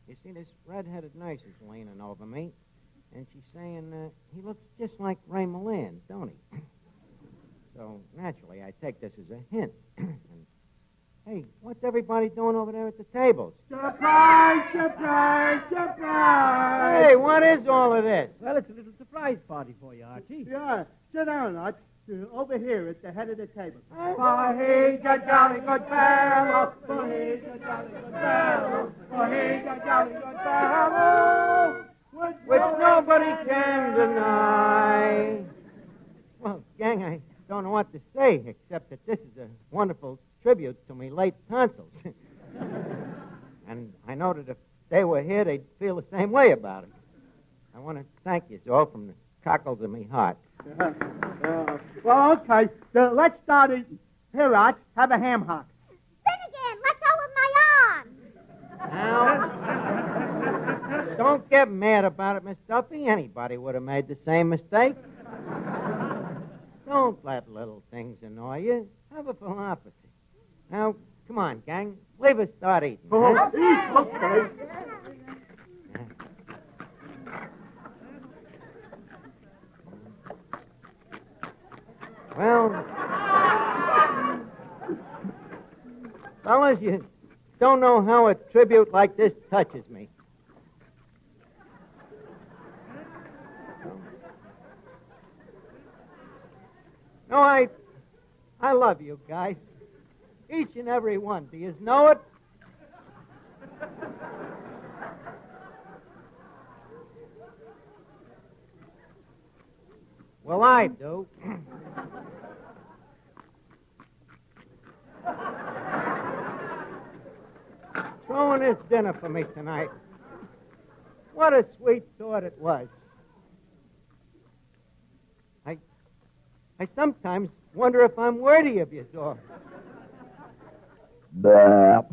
You see, this red-headed nurse is leaning over me, and she's saying, he looks just like Ray Milland, don't he? So, naturally, I take this as a hint. And, hey, what's everybody doing over there at the tables? Surprise, surprise, surprise! Hey, what is all of this? Well, it's a little surprise party for you, Archie. Yeah, sit down, Arch. Over here at the head of the table. For he's a jolly good fellow. For he's a jolly good fellow. For he's a jolly good fellow. Which nobody can deny. Well, gang, I don't know what to say, except that this is a wonderful tribute to me late tonsils. And I know that if they were here, they'd feel the same way about it. I want to thank you all from the cockles of me heart. Well, okay. Let's start eating. Here, Arch, have a ham hock. Finnegan, let go of my arm. Now, don't get mad about it, Miss Duffy. Anybody would have made the same mistake. Don't let little things annoy you. Have a philosophy. Now, come on, gang. Leave us start eating. Okay. Well, fellas, you don't know how a tribute like this touches me. No, I love you guys. Each and every one. Do you know it? Well, I do. Throwing this dinner for me tonight. What a sweet thought it was. I sometimes wonder if I'm worthy of you, all. Bap.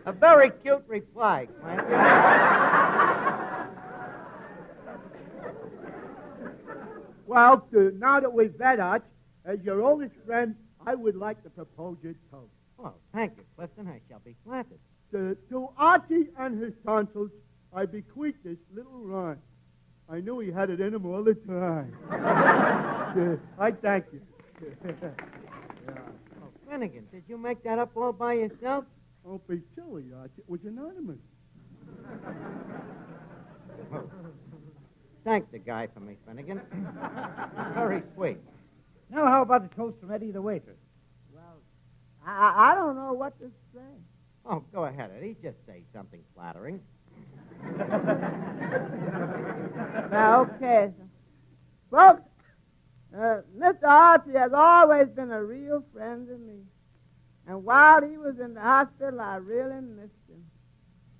A very cute reply, Clancy. Well, now that we've met, Arch, as your oldest friend, I would like to propose a toast. Oh, thank you, Clifton. I shall be flattered. To Archie and his tonsils, I bequeath this little rhyme. I knew he had it in him all the time. I thank you. Oh, Finnegan, did you make that up all by yourself? Don't be silly, Arch. It was anonymous. Thank the guy for me, Finnegan. Very sweet. Now, how about a toast from Eddie the waiter? Well, I don't know what to say. Oh, go ahead, Eddie. Just say something flattering. Now, okay. Folks, Mr. Archie has always been a real friend to me. And while he was in the hospital, I really missed him.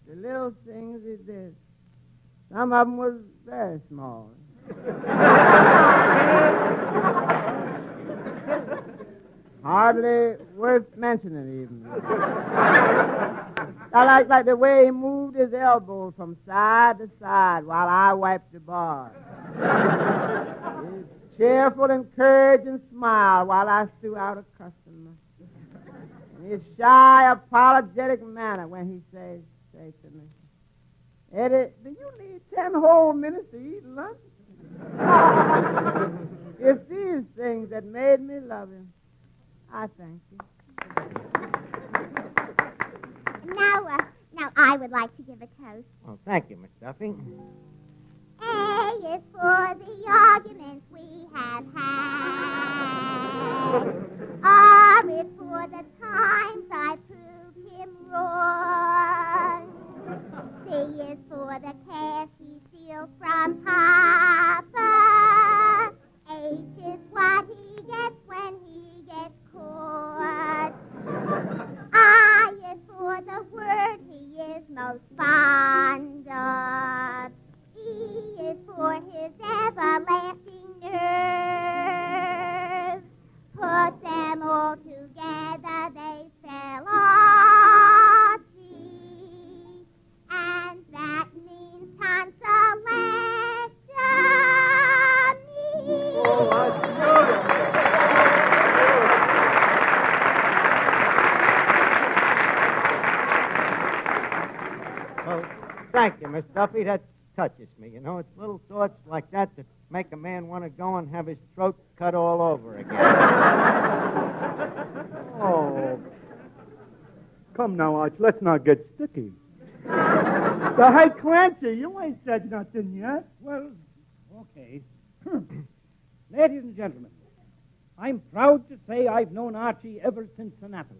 The little things he did. Some of them was very small. Hardly worth mentioning, even. I like the way he moved his elbows from side to side while I wiped the bar. His cheerful, encouraging smile while I threw out a customer. And his shy, apologetic manner when he say to me, Eddie, do you need 10 whole minutes to eat lunch? It's these things that made me love him. I thank you. Now I would like to give a toast. Well, thank you, Miss Duffy. A is for the arguments we have had. R is for the times I proved him wrong. C is for the cash he steals from Papa. H is what he gets when he gets caught. I is for the word he is most fond of. E is for his everlasting nerve. Put them all together. Miss Duffy, that touches me. You know, it's little thoughts like that make a man want to go and have his throat cut all over again. Oh. Come now, Arch, let's not get sticky. Hey, Clancy, you ain't said nothing yet. Well, okay. Ladies and gentlemen, I'm proud to say I've known Archie ever since Annapolis.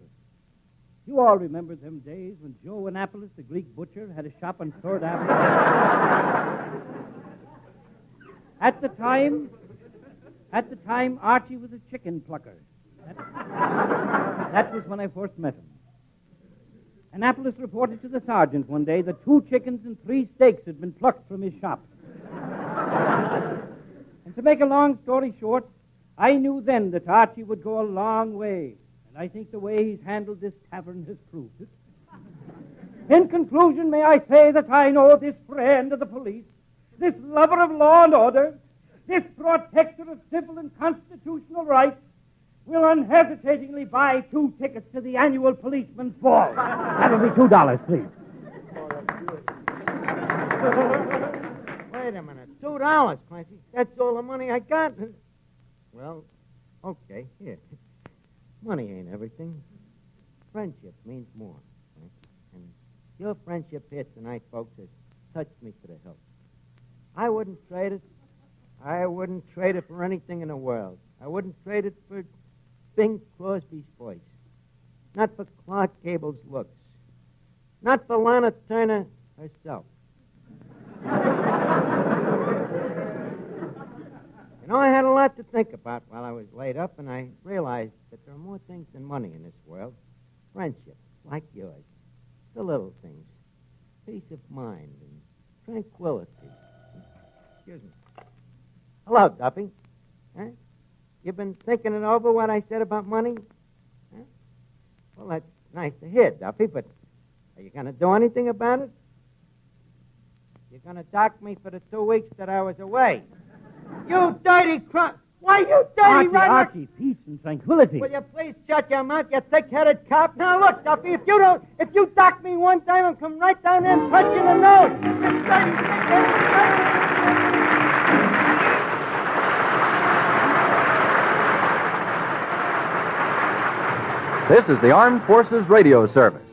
You all remember them days when Joe Annapolis, the Greek butcher, had a shop on 3rd Avenue? At the time, Archie was a chicken plucker. That was when I first met him. Annapolis reported to the sergeant one day that 2 chickens and 3 steaks had been plucked from his shop. And to make a long story short, I knew then that Archie would go a long way, and I think the way he's handled this tavern has proved it. In conclusion, may I say that I know this friend of the police, this lover of law and order, this protector of civil and constitutional rights, will unhesitatingly buy 2 tickets to the annual policeman's ball. That'll be $2, please. Wait a minute. $2, Clancy. That's all the money I got. Well, okay, here. Money ain't everything. Friendship means more. And your friendship here tonight, folks, has touched me to the hilt. I wouldn't trade it. I wouldn't trade it for anything in the world. I wouldn't trade it for Bing Crosby's voice. Not for Clark Gable's looks. Not for Lana Turner herself. You know, I had a lot to think about while I was laid up, and I realized that there are more things than money in this world. Friendship, like yours. The little things. Peace of mind and tranquility. Excuse me. Hello, Duffy. Huh? You been thinking it over, what I said about money? Huh? Well, that's nice to hear, Duffy, but are you going to do anything about it? You're going to dock me for the 2 weeks that I was away. You dirty crump! Why, you dirty Archie, peace and tranquility. Will you please shut your mouth, you thick-headed cop? Now, look, Duffy, if you dock me one time, I'll come right down there and punch you in the nose. You dirty, thick-headed... This is the Armed Forces Radio Service.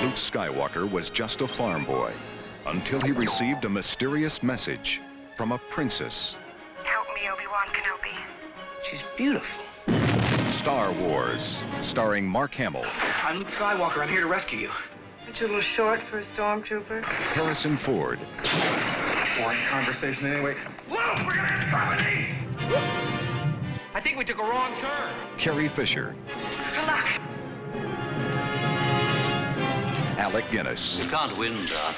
Luke Skywalker was just a farm boy until he received a mysterious message from a princess. Help me, Obi-Wan Kenobi. She's beautiful. Star Wars, starring Mark Hamill, I'm Luke Skywalker. I'm here to rescue you. Aren't you a little short for a stormtrooper? Harrison Ford, Boring conversation anyway. Luke, we're gonna get company! I think we took a wrong turn. Carrie Fisher, Good luck. Alec Guinness, You can't win, Darth.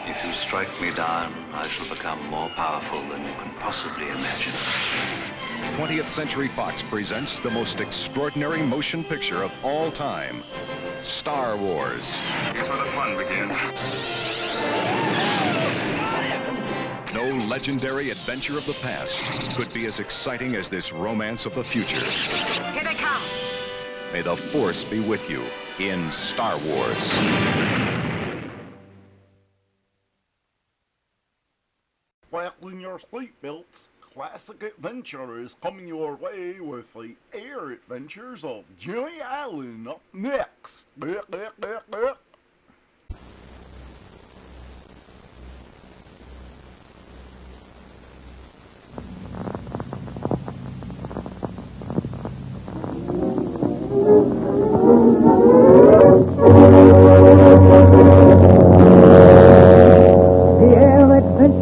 If you strike me down, I shall become more powerful than you can possibly imagine. 20th Century Fox presents the most extraordinary motion picture of all time, Star Wars. Here's where the fun begins. No legendary adventure of the past could be as exciting as this romance of the future. Here they come. May the Force be with you in Star Wars. Fasten your seatbelts. Classic Adventure is coming your way with the Air Adventures of Jimmy Allen up next.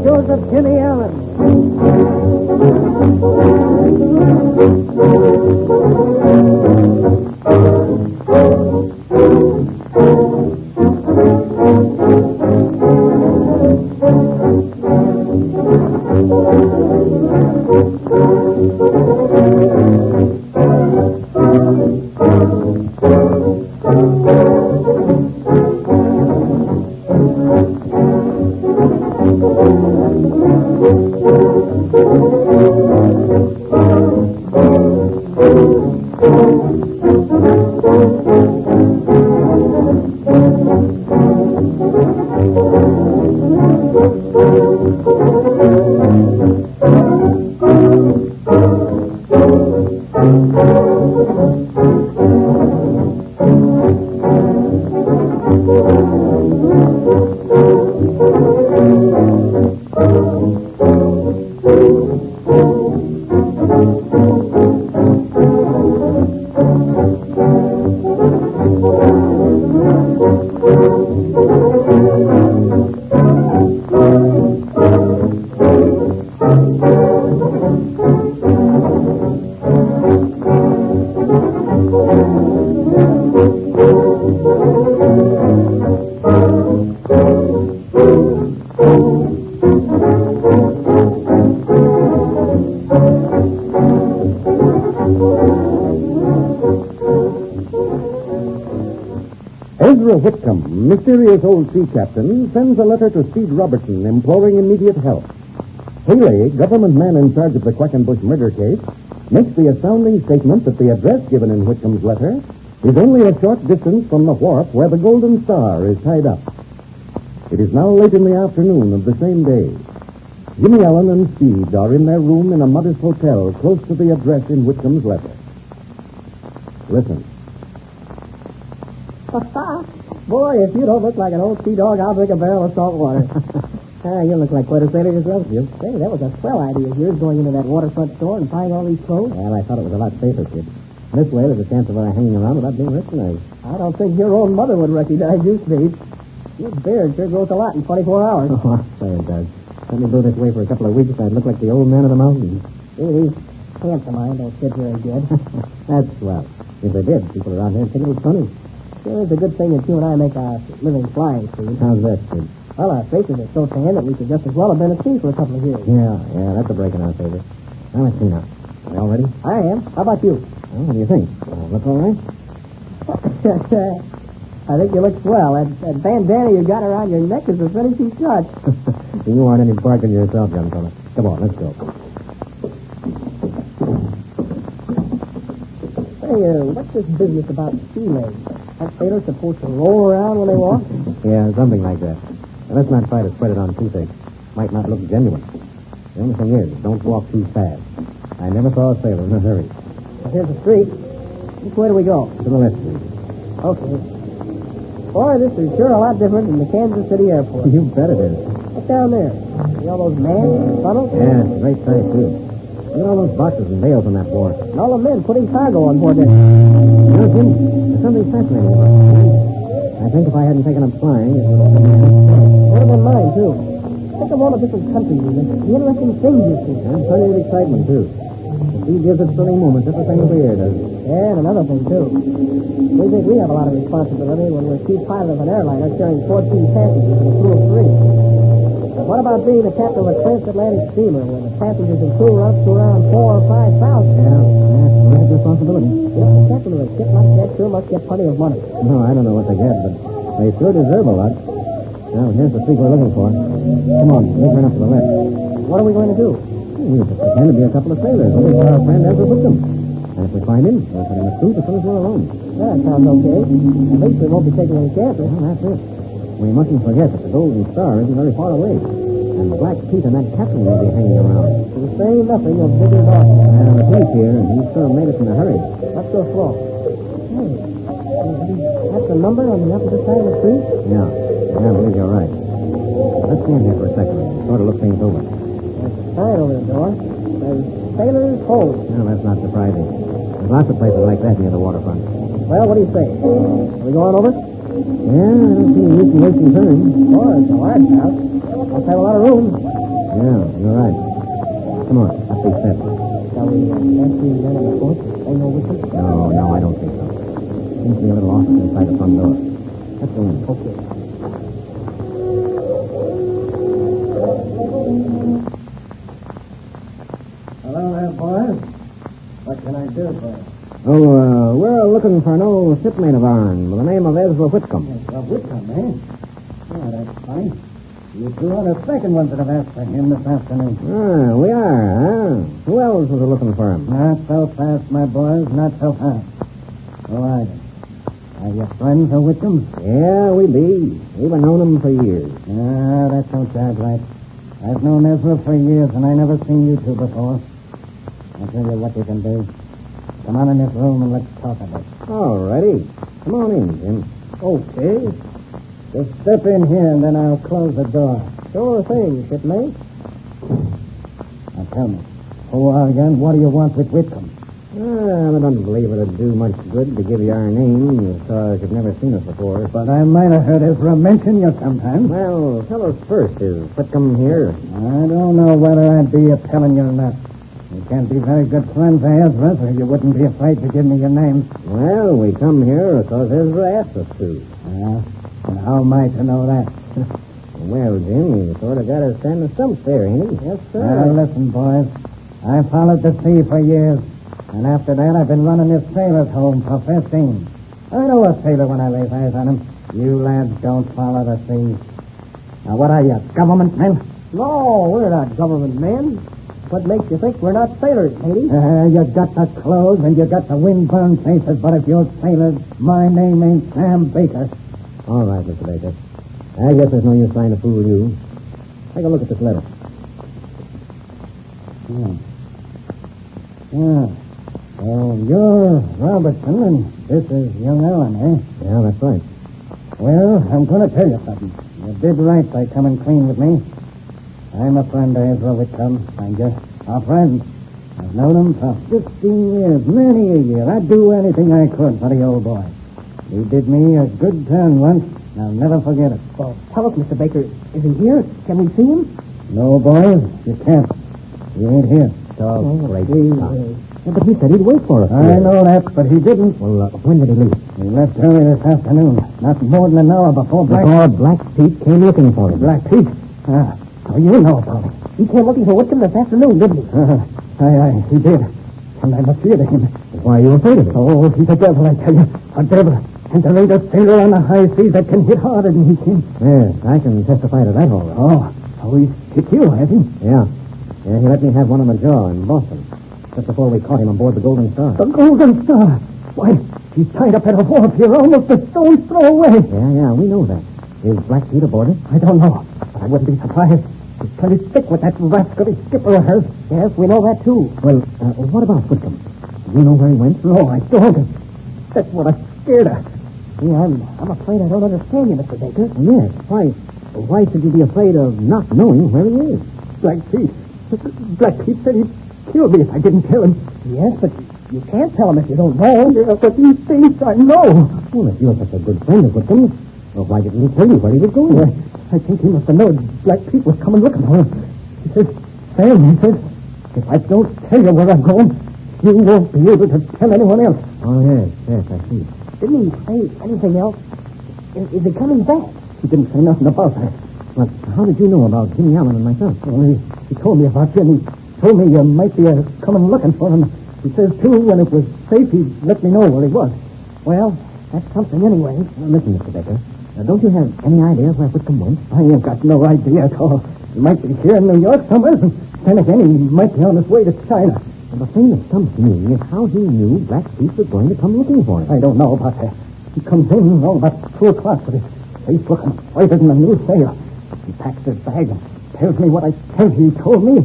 Joseph Jimmy Allen. Ezra Whitcomb, mysterious old sea captain, sends a letter to Speed Robertson imploring immediate help. Haley, government man in charge of the Quackenbush murder case, makes the astounding statement that the address given in Whitcomb's letter is only a short distance from the wharf where the Golden Star is tied up. It is now late in the afternoon of the same day. Jimmy Allen and Speed are in their room in a modest hotel close to the address in Whitcomb's letter. Listen. Boy, if you don't look like an old sea dog, I'll drink a barrel of salt water. You look like quite a sailor yourself, Jim. Hey, that was a swell idea of yours, going into that waterfront store and buying all these clothes. Well, I thought it was a lot safer, kid. This way, there's a chance of our hanging around without being recognized. I don't think your own mother would recognize you, Speed. Your beard sure grows a lot in 24 hours. Oh, I'll say it does. Let me go this way for a couple of weeks, I'd look like the old man of the mountains. These pantomime don't fit very good. That's swell. If they did, people around here would think it was funny. Sure, it's a good thing that you and I make a living flying, Speed. How's that, Speed? Well, our faces are so tan that we could just as well have been at sea for a couple of years. Yeah, that's a break in our favor. Now, let's see now. Are we all ready? I am. How about you? Well, what do you think? Look all right? I think you look swell. That bandana you got around your neck is a finishing touch. You aren't any bargain yourself, young fella. Come on, let's go. Hey, what's this business about sea legs? That sailor's supposed to roll around when they walk? Yeah, something like that. Now, let's not try to spread it on too thick. Might not look genuine. The only thing is, don't walk too fast. I never saw a sailor in a hurry. Well, here's the street. Which way do we go? To the left, please. Okay. Boy, this is sure a lot different than the Kansas City airport. You bet it is. Look down there. See all those men and funnels? Yeah, it's a great sight, too. Look at all those boxes and bales on that wharf. And all the men putting cargo on board there. You know, Jim, there's something fascinating about it. I think if I hadn't taken up flying, it would have been would have been mine, too. Think of all the different countries and the interesting things you see. And plenty of excitement, too. The sea gives it thrilling moments every single year, does it? Yeah, and another thing, too. We think we have a lot of responsibility when we're chief pilot of an airliner carrying 14 passengers and a crew of 3. But what about being the captain of a transatlantic steamer where the passengers and crew are up to around 4,000 or 5,000? Yeah, that's a big responsibility. Yep, the captain of a ship like that sure must get plenty of money. No, I don't know what they get, but they sure deserve a lot. Now, here's the street we're looking for. Come on, we'll turn up to the left. What are we going to do? We'll just pretend to be a couple of sailors, looking for our friend Ezra Whitcomb. And if we find him, we'll put him in a suit as soon as we're alone. That sounds okay. At least we won't be taking any chances. Well, that's it. We mustn't forget that the Golden Star isn't very far away. And the Black Pete and that captain will be hanging around. We'll say nothing of bigger loss. Well, if he's here, and he's sure made us in a hurry. Let's go slow. Hey, that's the number on the opposite side of the street? Yeah, I believe you're right. Let's stand here for a second and sort of look things over. There's a sign over the door. There's Sailor's Hold. No, that's not surprising. There's lots of places like that near the waterfront. Well, what do you say? Are we going over? Yeah, I don't see any use in wasting time. Oh, it's a large house. Must have a lot of room. Yeah, you're right. Come on, up these steps. Shall we ask these men in the fort to stay no with us? No, I don't think so. Seems to be a little office inside the front door. Let's go in. Okay. Hello there, boys. What can I do for you? Oh, we're looking for an old shipmate of ours by the name of Ezra Whitcomb. Whitcomb, eh? Oh, that's fine. You two are the second ones that have asked for him this afternoon. Ah, we are, huh? Who else was looking for him? Not so fast, my boys, not so fast. All right. Are you friends of Whitcomb? Yeah, we be. We've been known him for years. Ah, that don't sound right. I've known Ezra for years, and I never seen you two before. I'll tell you what you can do. Come on in this room and let's talk about it. All righty. Come on in, Jim. Okay. Just step in here, and then I'll close the door. Sure thing, shipmate. Now tell me, who are you and what do you want with Whitcomb? I don't believe it'd do much good to give you our name, because you've never seen us before. But I might have heard Ezra mention you sometime. Well, tell us first, is Whitcomb here? I don't know whether I'd be telling you or not. You can't be very good friends of Ezra, so you wouldn't be afraid to give me your name. Well, we come here because Ezra asked us to. And how am I to know that? Well, Jim, you sort of got us standing stumps there, ain't he? Yes, sir. Now, listen, boys. I followed the sea for years. And after that, I've been running this sailor's home for 15. I know a sailor when I lay eyes on him. You lads don't follow the sea. Now, what are you, government men? No, we're not government men. What makes you think we're not sailors, matey? You got the clothes and you got the wind-burned faces, but if you're sailors, my name ain't Sam Baker. All right, Mr. Baker. I guess there's no use trying to fool you. Take a look at this letter. Yeah. So you're Robertson, and this is young Ellen, eh? Yeah, that's right. Well, I'm going to tell you something. You did right by coming clean with me. I'm a friend of Ezra Whitcomb, mind you. A friend. I've known him for 15 years, many a year. I'd do anything I could for the old boy. He did me a good turn once, and I'll never forget it. Well, tell us, Mr. Baker, is he here? Can we see him? No, boys, you can't. He ain't here. Great. Yeah, but he said he'd wait for us. I know that, but he didn't. Well, when did he leave? He left early this afternoon, not more than an hour before Black Pete came looking for him. Black Pete? Oh, you know about it. He came looking for Whitcomb this afternoon, didn't he? Aye, he did. And I'm afraid of him. Why are you afraid of him? Oh, he's a devil, I tell you. A devil. And there ain't a sailor on the high seas that can hit harder than he can. Yes, I can testify to that all right. Oh, he's hit you, has he? Yeah. Yeah, he let me have one on the jaw in Boston, just before we caught him aboard the Golden Star. The Golden Star? Why, he's tied up at a wharf here, almost a stone's throw away. Yeah, we know that. Is Black Pete aboard it? I don't know, but I wouldn't be surprised. He's plenty thick with that rascally skipper of hers. Yes, we know that, too. Well, what about Whitcomb? Do you know where he went? No, I don't. That's what I'm scared of. Yeah, I'm afraid I don't understand you, Mr. Baker. Yes, why should you be afraid of not knowing where he is? Black Pete. Black Pete said he'd kill me if I didn't tell him. Yes, but you can't tell him if you don't know. Yeah, but these things I know. Well, if you're such a good friend of Whitcomb, well, why didn't he tell you where he was going? Well, I think he must have known Black Pete was coming looking for him. He says, Sam, he says, if I don't tell you where I'm going, you won't be able to tell anyone else. Oh, yes, I see. Didn't he say anything else? Is he coming back? He didn't say nothing about that. Well, how did you know about Jimmy Allen and myself? Well, he told me about you, and he told me you might be coming looking for him. He says, too, when it was safe, he'd let me know where he was. Well, that's something anyway. Now, listen, Mr. Baker. Don't you have any idea where Whitcomb went? I ain't got no idea at all. He might be here in New York somewhere, and then again, he might be on his way to China. Well, the thing that stumps me is how he knew Black Pete was going to come looking for him. I don't know about that. He comes in about 2 o'clock with his face looking whiter than a new sail. He packs his bag and tells me what I tell he told me.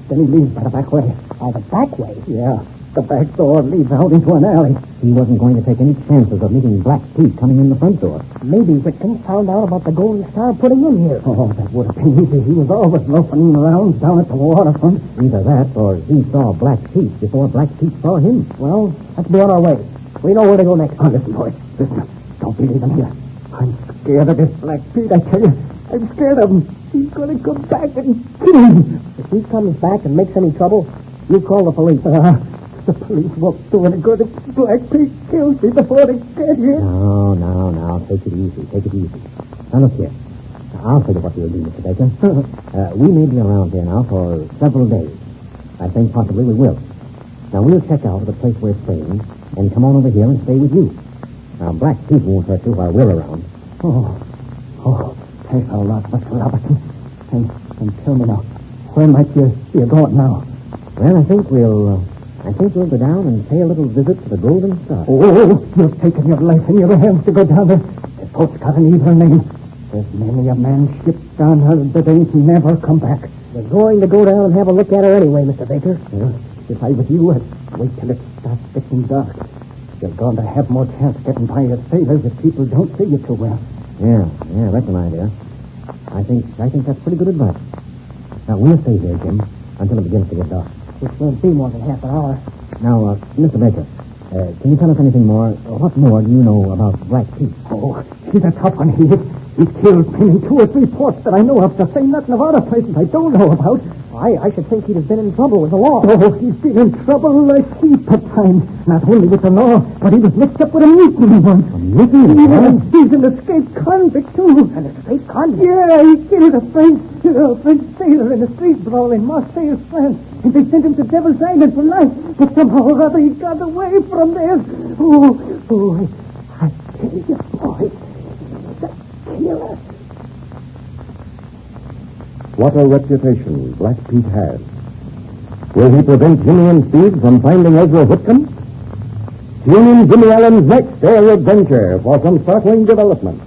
Then he leaves by the back way. By the back way? Yeah. The back door leads out into an alley. He wasn't going to take any chances of meeting Black Pete coming in the front door. Maybe Whitcomb found out about the Golden Star putting in here. Oh, that would have been easy. He was always loafing around down at the waterfront. Either that or he saw Black Pete before Black Pete saw him. Well, let's be on our way. We know where to go next. Oh, listen, boys. Listen. Don't believe him here. I'm scared of this Black Pete, I tell you. I'm scared of him. He's going to come back and kill me. If he comes back and makes any trouble, you call the police. The police won't do any good if Black Pete kills me before they get here. No. Take it easy. Now, look here. I'll tell you what we'll do, Mr. Baker. We may be around here now for several days. I think possibly we will. Now, we'll check out the place we're staying and come on over here and stay with you. Now, Black Pete won't hurt you while we're around. Thanks a lot, Mr. Robertson. And tell me now, where might you going now? Well, I think we'll go down and pay a little visit to the Golden Star. Oh, you've taken your life in your hands to go down there. The boat's got an evil name. There's many a man shipped down her that ain't never come back. We're going to go down and have a look at her anyway, Mr. Baker. If I was you, I'd wait till it starts getting dark. You're going to have more chance getting by as sailors if people don't see you too well. Yeah, that's an idea. I think that's pretty good advice. Now, we'll stay here, Jim, until it begins to get dark. Which won't be more than half an hour. Now, Mr. Baker, can you tell us anything more? What more do you know about Black Pete? Oh, he's a tough one, he is. He's killed men in 2 or 3 ports that I know of, to say nothing of other places I don't know about. I should think he'd have been in trouble with the law. Oh, he's been in trouble a heap of times. Not only with the law, but he was mixed up with a mutiny once. A mutiny? Yeah, he's an escaped convict, too. An escaped convict? Yeah, he killed a French sailor in a street brawl in Marseille, France. And they sent him to Devil's Island for life. But somehow or other he got away from there. Oh, I tell you, boy, he's a killer. What a reputation Black Pete has. Will he prevent Jimmy and Steve from finding Ezra Whitcomb? Tune in Jimmy Allen's next air adventure for some startling development.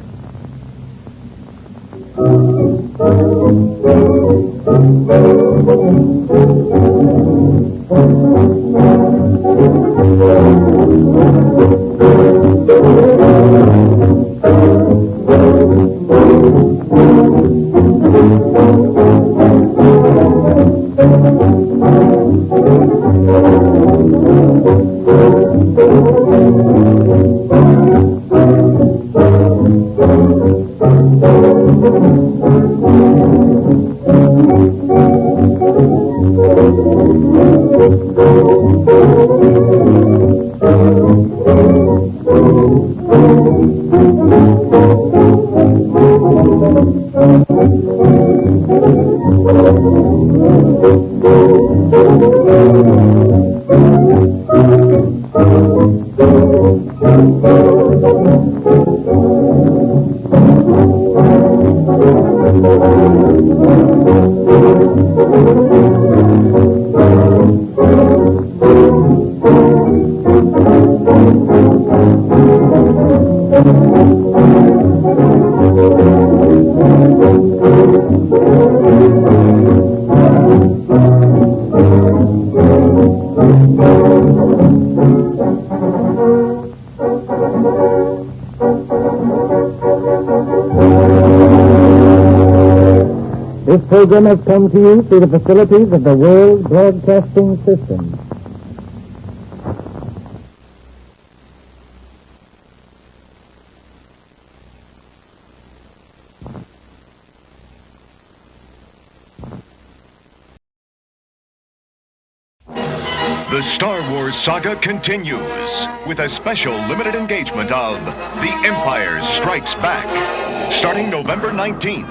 This program has come to you through the facilities of the World Broadcasting System. The Star Wars saga continues with a special limited engagement of The Empire Strikes Back, starting November 19th.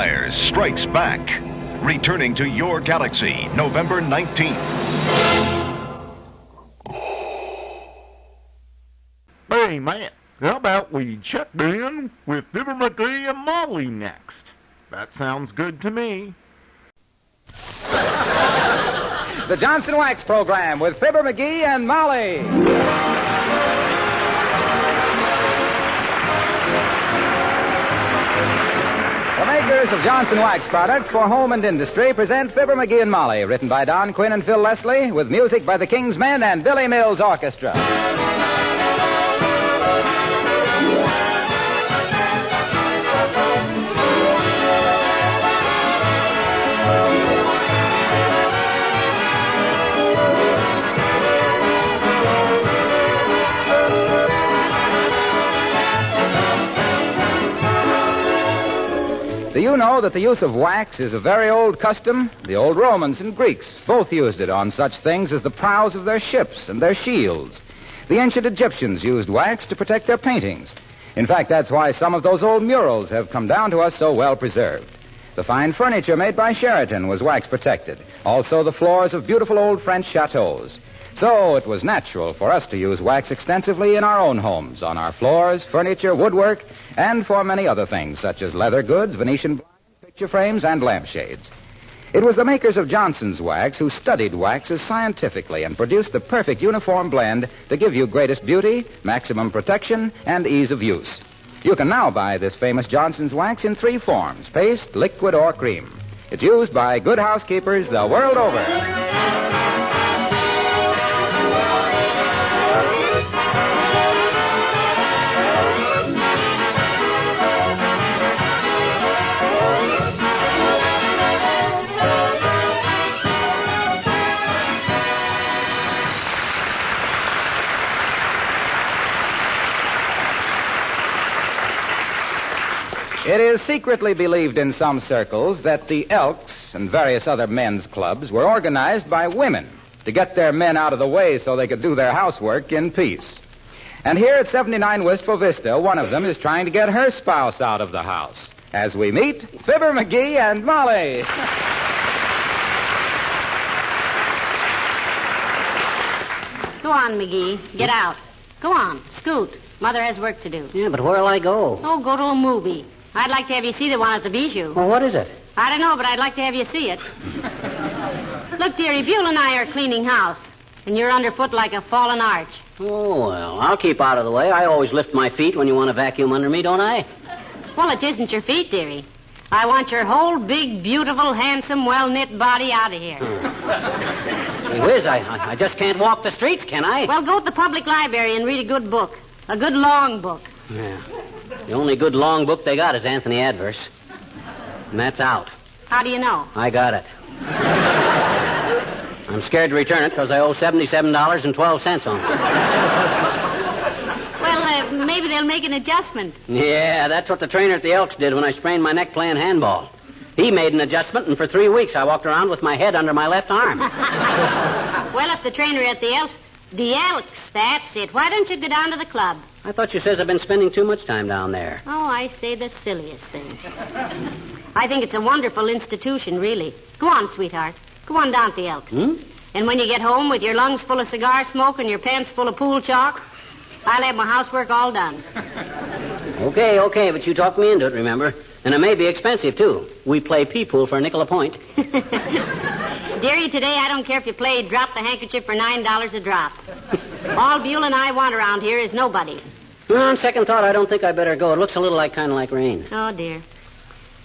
Empires Strikes Back. Returning to your galaxy, November 19th. Hey, man, how about we check in with Fibber, Magee, and Molly next? That sounds good to me. The Johnson Wax Program with Fibber, Magee, and Molly. The makers of Johnson Wax products for home and industry present Fibber, Magee, and Molly, written by Don Quinn and Phil Leslie, with music by the King's Men and Billy Mills Orchestra. Do you know that the use of wax is a very old custom? The old Romans and Greeks both used it on such things as the prows of their ships and their shields. The ancient Egyptians used wax to protect their paintings. In fact, that's why some of those old murals have come down to us so well preserved. The fine furniture made by Sheraton was wax protected. Also the floors of beautiful old French chateaus. So it was natural for us to use wax extensively in our own homes, on our floors, furniture, woodwork, and for many other things, such as leather goods, Venetian blinds, picture frames, and lampshades. It was the makers of Johnson's Wax who studied waxes scientifically and produced the perfect uniform blend to give you greatest beauty, maximum protection, and ease of use. You can now buy this famous Johnson's Wax in 3 forms, paste, liquid, or cream. It's used by good housekeepers the world over. It is secretly believed in some circles that the Elks and various other men's clubs were organized by women to get their men out of the way so they could do their housework in peace. And here at 79 Wistful Vista, one of them is trying to get her spouse out of the house. As we meet Fibber, Magee, and Molly. Go on, Magee. Get out. Go on. Scoot. Mother has work to do. Yeah, but where'll I go? Oh, go to a movie. I'd like to have you see the one at the Bijou. Well, what is it? I don't know, but I'd like to have you see it. Look, dearie, Buell and I are cleaning house, and you're underfoot like a fallen arch. Oh, well, I'll keep out of the way. I always lift my feet when you want to vacuum under me, don't I? Well, it isn't your feet, dearie. I want your whole big, beautiful, handsome, well-knit body out of here. Whiz, I just can't walk the streets, can I? Well, go to the public library and read a good book. A good long book. Yeah. The only good long book they got is Anthony Adverse. And that's out. How do you know? I got it. I'm scared to return it because I owe $77.12 on it. Well, maybe they'll make an adjustment. Yeah, that's what the trainer at the Elks did when I sprained my neck playing handball. He made an adjustment, and for 3 weeks I walked around with my head under my left arm. Well, if the trainer at the Elks, that's it. Why don't you go down to the club? I thought you says I've been spending too much time down there. Oh, I say the silliest things. I think it's a wonderful institution, really. Go on, sweetheart. Go on down to the Elks. And when you get home with your lungs full of cigar smoke and your pants full of pool chalk, I'll have my housework all done. Okay, but you talked me into it, remember? And it may be expensive, too. We play pea-pool for a nickel a point. Dearie, today I don't care if you play drop the handkerchief for $9 a drop. All Buell and I want around here is nobody. On second thought, I don't think I better go. It looks a little kind of like rain. Oh, dear.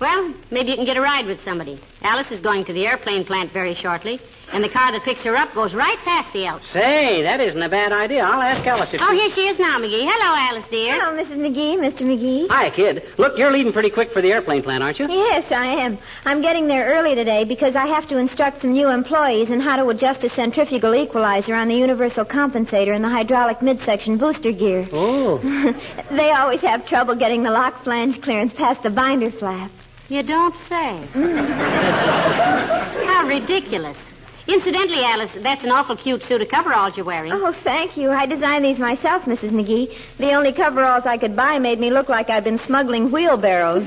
Well, maybe you can get a ride with somebody. Alice is going to the airplane plant very shortly, and the car that picks her up goes right past the Elks. Say, that isn't a bad idea. I'll ask Alice if here she is now, Magee. Hello, Alice, dear. Hello, Mrs. Magee, Mr. Magee. Hi, kid. Look, you're leaving pretty quick for the airplane plant, aren't you? Yes, I am. I'm getting there early today because I have to instruct some new employees in how to adjust a centrifugal equalizer on the universal compensator and the hydraulic midsection booster gear. Oh. They always have trouble getting the lock flange clearance past the binder flap. You don't say. How ridiculous. Incidentally, Alice, that's an awful cute suit of coveralls you're wearing. Oh, thank you. I designed these myself, Mrs. McGee. The only coveralls I could buy made me look like I'd been smuggling wheelbarrows.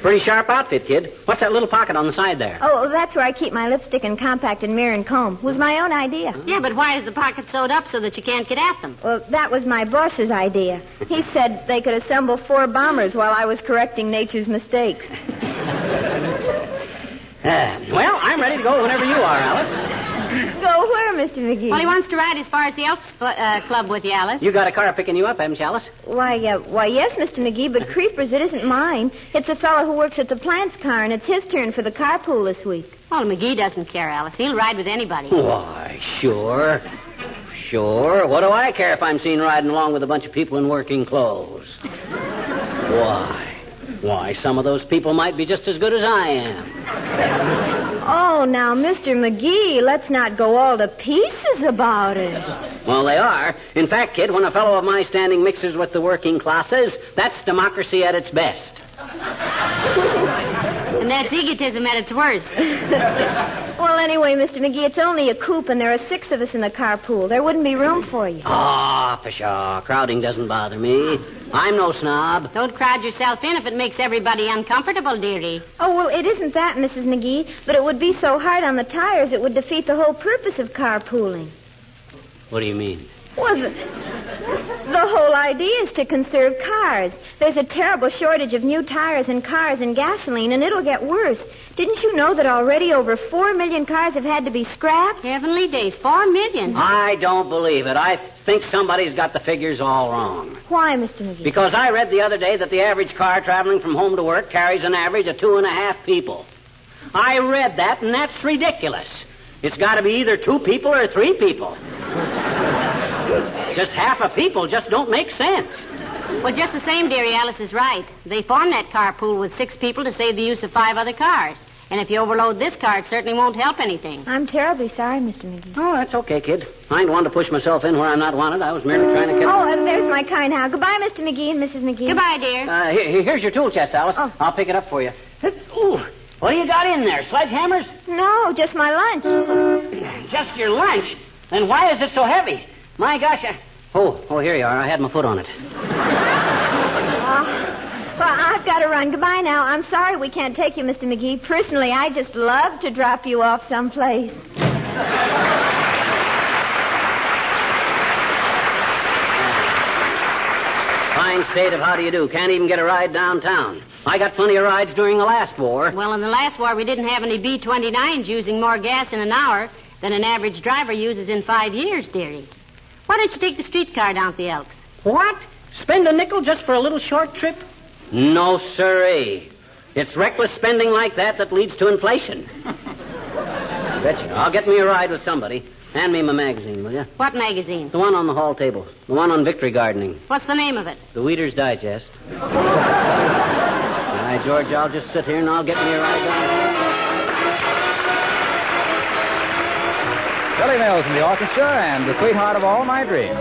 Pretty sharp outfit, kid. What's that little pocket on the side there? Oh, that's where I keep my lipstick and compact and mirror and comb. It was my own idea. Yeah, but why is the pocket sewed up so that you can't get at them? Well, that was my boss's idea. He said they could assemble 4 bombers while I was correcting nature's mistakes. Well, I'm ready to go whenever you are, Alice. Go where, Mr. McGee? Well, he wants to ride as far as the Elks Club with you, Alice. You got a car picking you up, haven't you, Alice? Why, yes, Mr. McGee, but creepers, it isn't mine. It's a fellow who works at the plant's car, and it's his turn for the carpool this week. Well, McGee doesn't care, Alice. He'll ride with anybody. Why, sure. Sure. What do I care if I'm seen riding along with a bunch of people in working clothes? Why, some of those people might be just as good as I am. Oh, now, Mr. McGee, let's not go all to pieces about it. Well, they are. In fact, kid, when a fellow of my standing mixes with the working classes, that's democracy at its best. And that's egotism at its worst. Well, anyway, Mr. McGee, it's only a coupe, and there are 6 of us in the carpool. There wouldn't be room for you. Ah, pshaw. Crowding doesn't bother me. I'm no snob. Don't crowd yourself in if it makes everybody uncomfortable, dearie. Oh, well, it isn't that, Mrs. McGee, but it would be so hard on the tires it would defeat the whole purpose of carpooling. What do you mean? Well, the whole idea is to conserve cars. There's a terrible shortage of new tires and cars and gasoline, and it'll get worse. Didn't you know that already over 4 million cars have had to be scrapped? Heavenly days, 4 million. I don't believe it. I think somebody's got the figures all wrong. Why, Mr. McGee? Because I read the other day that the average car traveling from home to work carries an average of 2.5 people. I read that, and that's ridiculous. It's got to be either 2 people or 3 people. Just half of people just don't make sense. Well, just the same, dearie, Alice is right. They formed that carpool with 6 people to save the use of 5 other cars. And if you overload this car, it certainly won't help anything. I'm terribly sorry, Mr. McGee. Oh, that's okay, kid. I ain't one to push myself in where I'm not wanted. I was merely trying to get... Oh, and there's my car now. Goodbye, Mr. McGee and Mrs. McGee. Goodbye, dear. Here's your tool chest, Alice. Oh. I'll pick it up for you. Ooh, what do you got in there? Sledgehammers? No, just my lunch. Just your lunch? Then why is it so heavy? My gosh, Oh, here you are. I had my foot on it. Well, I've got to run. Goodbye now. I'm sorry we can't take you, Mr. McGee. Personally, I just love to drop you off someplace. Fine state of how do you do. Can't even get a ride downtown. I got plenty of rides during the last war. Well, in the last war, we didn't have any B-29s using more gas in an hour than an average driver uses in 5 years, dearie. Why don't you take the streetcar down to the Elks? What? Spend a nickel just for a little short trip? No, sirree. It's reckless spending like that leads to inflation. Betcha. I'll get me a ride with somebody. Hand me my magazine, will you? What magazine? The one on the hall table. The one on victory gardening. What's the name of it? The Weeder's Digest. All right, George, I'll just sit here and I'll get me a ride down there. Billy Mills in the orchestra and The Sweetheart of All My Dreams.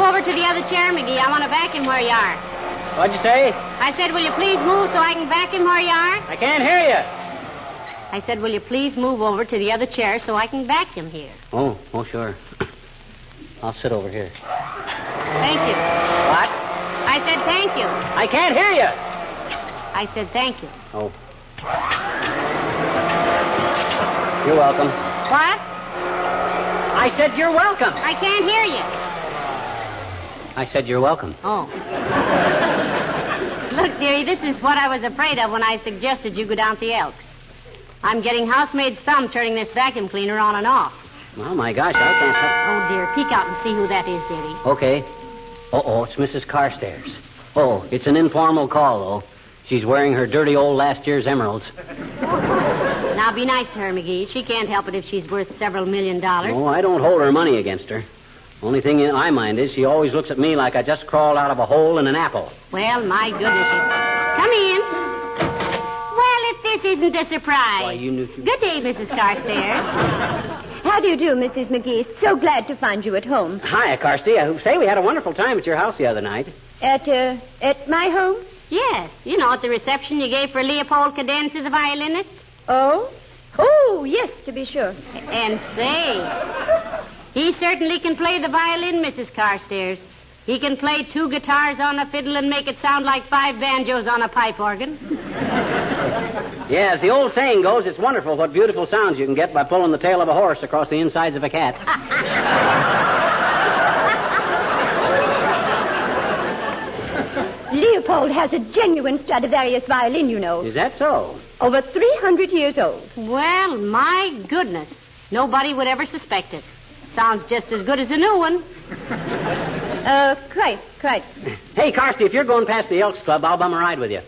over to the other chair, Magee. I want to vacuum where you are. What'd you say? I said, will you please move so I can vacuum where you are? I can't hear you. I said, will you please move over to the other chair so I can vacuum here? Oh, sure. I'll sit over here. Thank you. What? I said thank you. I can't hear you. I said thank you. Oh. You're welcome. What? I said you're welcome. I can't hear you. I said you're welcome. Oh. Look, dearie, this is what I was afraid of when I suggested you go down to the Elks. I'm getting housemaid's thumb turning this vacuum cleaner on and off. Oh, my gosh, I can't... Oh, dear, peek out and see who that is, dearie. Okay. It's Mrs. Carstairs. Oh, it's an informal call, though. She's wearing her dirty old last year's emeralds. Now, be nice to her, Magee. She can't help it if she's worth several $1 million. Oh, I don't hold her money against her. Only thing in my mind is she always looks at me like I just crawled out of a hole in an apple. Well, my goodness. Come in. Well, if this isn't a surprise. Why, you knew... Good day, Mrs. Carstairs. How do you do, Mrs. Magee? So glad to find you at home. Hi, Carsty. I say we had a wonderful time at your house the other night. At my home? Yes. You know, at the reception you gave for Leopold Cadenza, the violinist. Oh? Oh, yes, to be sure. And say, he certainly can play the violin, Mrs. Carstairs. He can play 2 guitars on a fiddle and make it sound like 5 banjos on a pipe organ. Yeah, as the old saying goes, it's wonderful what beautiful sounds you can get by pulling the tail of a horse across the insides of a cat. Leopold has a genuine Stradivarius violin, you know. Is that so? Over 300 years old. Well, my goodness. Nobody would ever suspect it. Sounds just as good as a new one. Quite. Hey, Carsty, if you're going past the Elks Club, I'll bum a ride with you.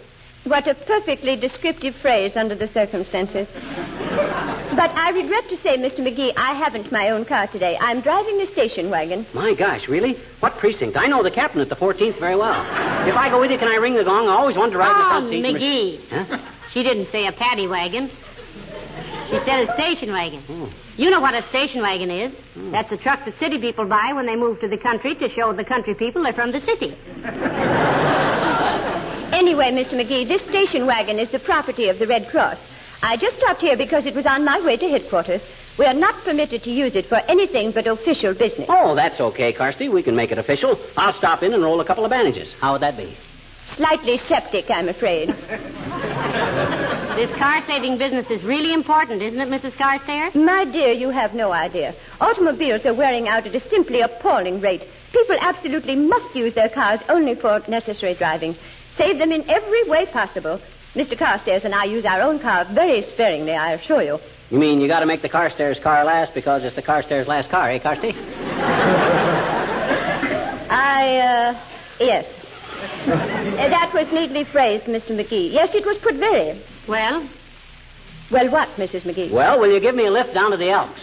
What a perfectly descriptive phrase under the circumstances. But I regret to say, Mr. Magee, I haven't my own car today. I'm driving a station wagon. My gosh, really? What precinct? I know the captain at the 14th very well. If I go with you, can I ring the gong? I always wanted to ride in the front seat. Magee. Huh? She didn't say a paddy wagon. She said a station wagon. Oh. You know what a station wagon is. That's a truck that city people buy when they move to the country to show the country people they're from the city. Anyway, Mr. Magee, this station wagon is the property of the Red Cross. I just stopped here because it was on my way to headquarters. We are not permitted to use it for anything but official business. Oh, that's okay, Carsty. We can make it official. I'll stop in and roll a couple of bandages. How would that be? Slightly septic, I'm afraid. This car-saving business is really important, isn't it, Mrs. Carstairs? My dear, you have no idea. Automobiles are wearing out at a simply appalling rate. People absolutely must use their cars only for necessary driving. Save them in every way possible. Mr. Carstairs and I use our own car very sparingly, I assure you. You mean you got to make the Carstairs car last because it's the Carstairs last car, eh, Carsty? Yes. That was neatly phrased, Mr. Magee. Yes, it was put very. Well? Well, what, Mrs. Magee? Well, will you give me a lift down to the Elks?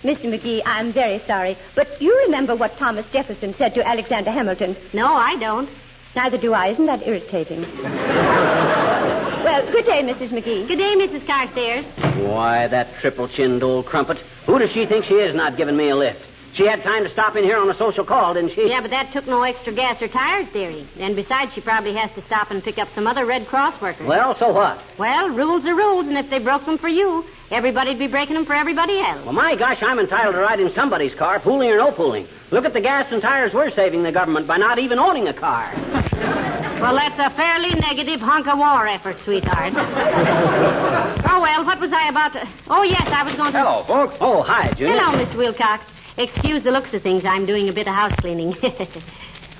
Mr. Magee, I'm very sorry, but you remember what Thomas Jefferson said to Alexander Hamilton? No, I don't. Neither do I. Isn't that irritating? Well, good day, Mrs. Magee. Good day, Mrs. Carstairs. Why, that triple-chinned old crumpet. Who does she think she is not giving me a lift? She had time to stop in here on a social call, didn't she? Yeah, but that took no extra gas or tires, dearie. And besides, she probably has to stop and pick up some other Red Cross workers. Well, so what? Well, rules are rules, and if they broke them for you, everybody'd be breaking them for everybody else. Well, my gosh, I'm entitled to ride in somebody's car, pooling or no pooling. Look at the gas and tires we're saving the government by not even owning a car. Well, that's a fairly negative hunk of war effort, sweetheart. Oh, well, what was I about to... Oh, yes, I was going to... Hello, folks. Oh, hi, Junior. Hello, Mr. Wilcox. Excuse the looks of things. I'm doing a bit of house cleaning.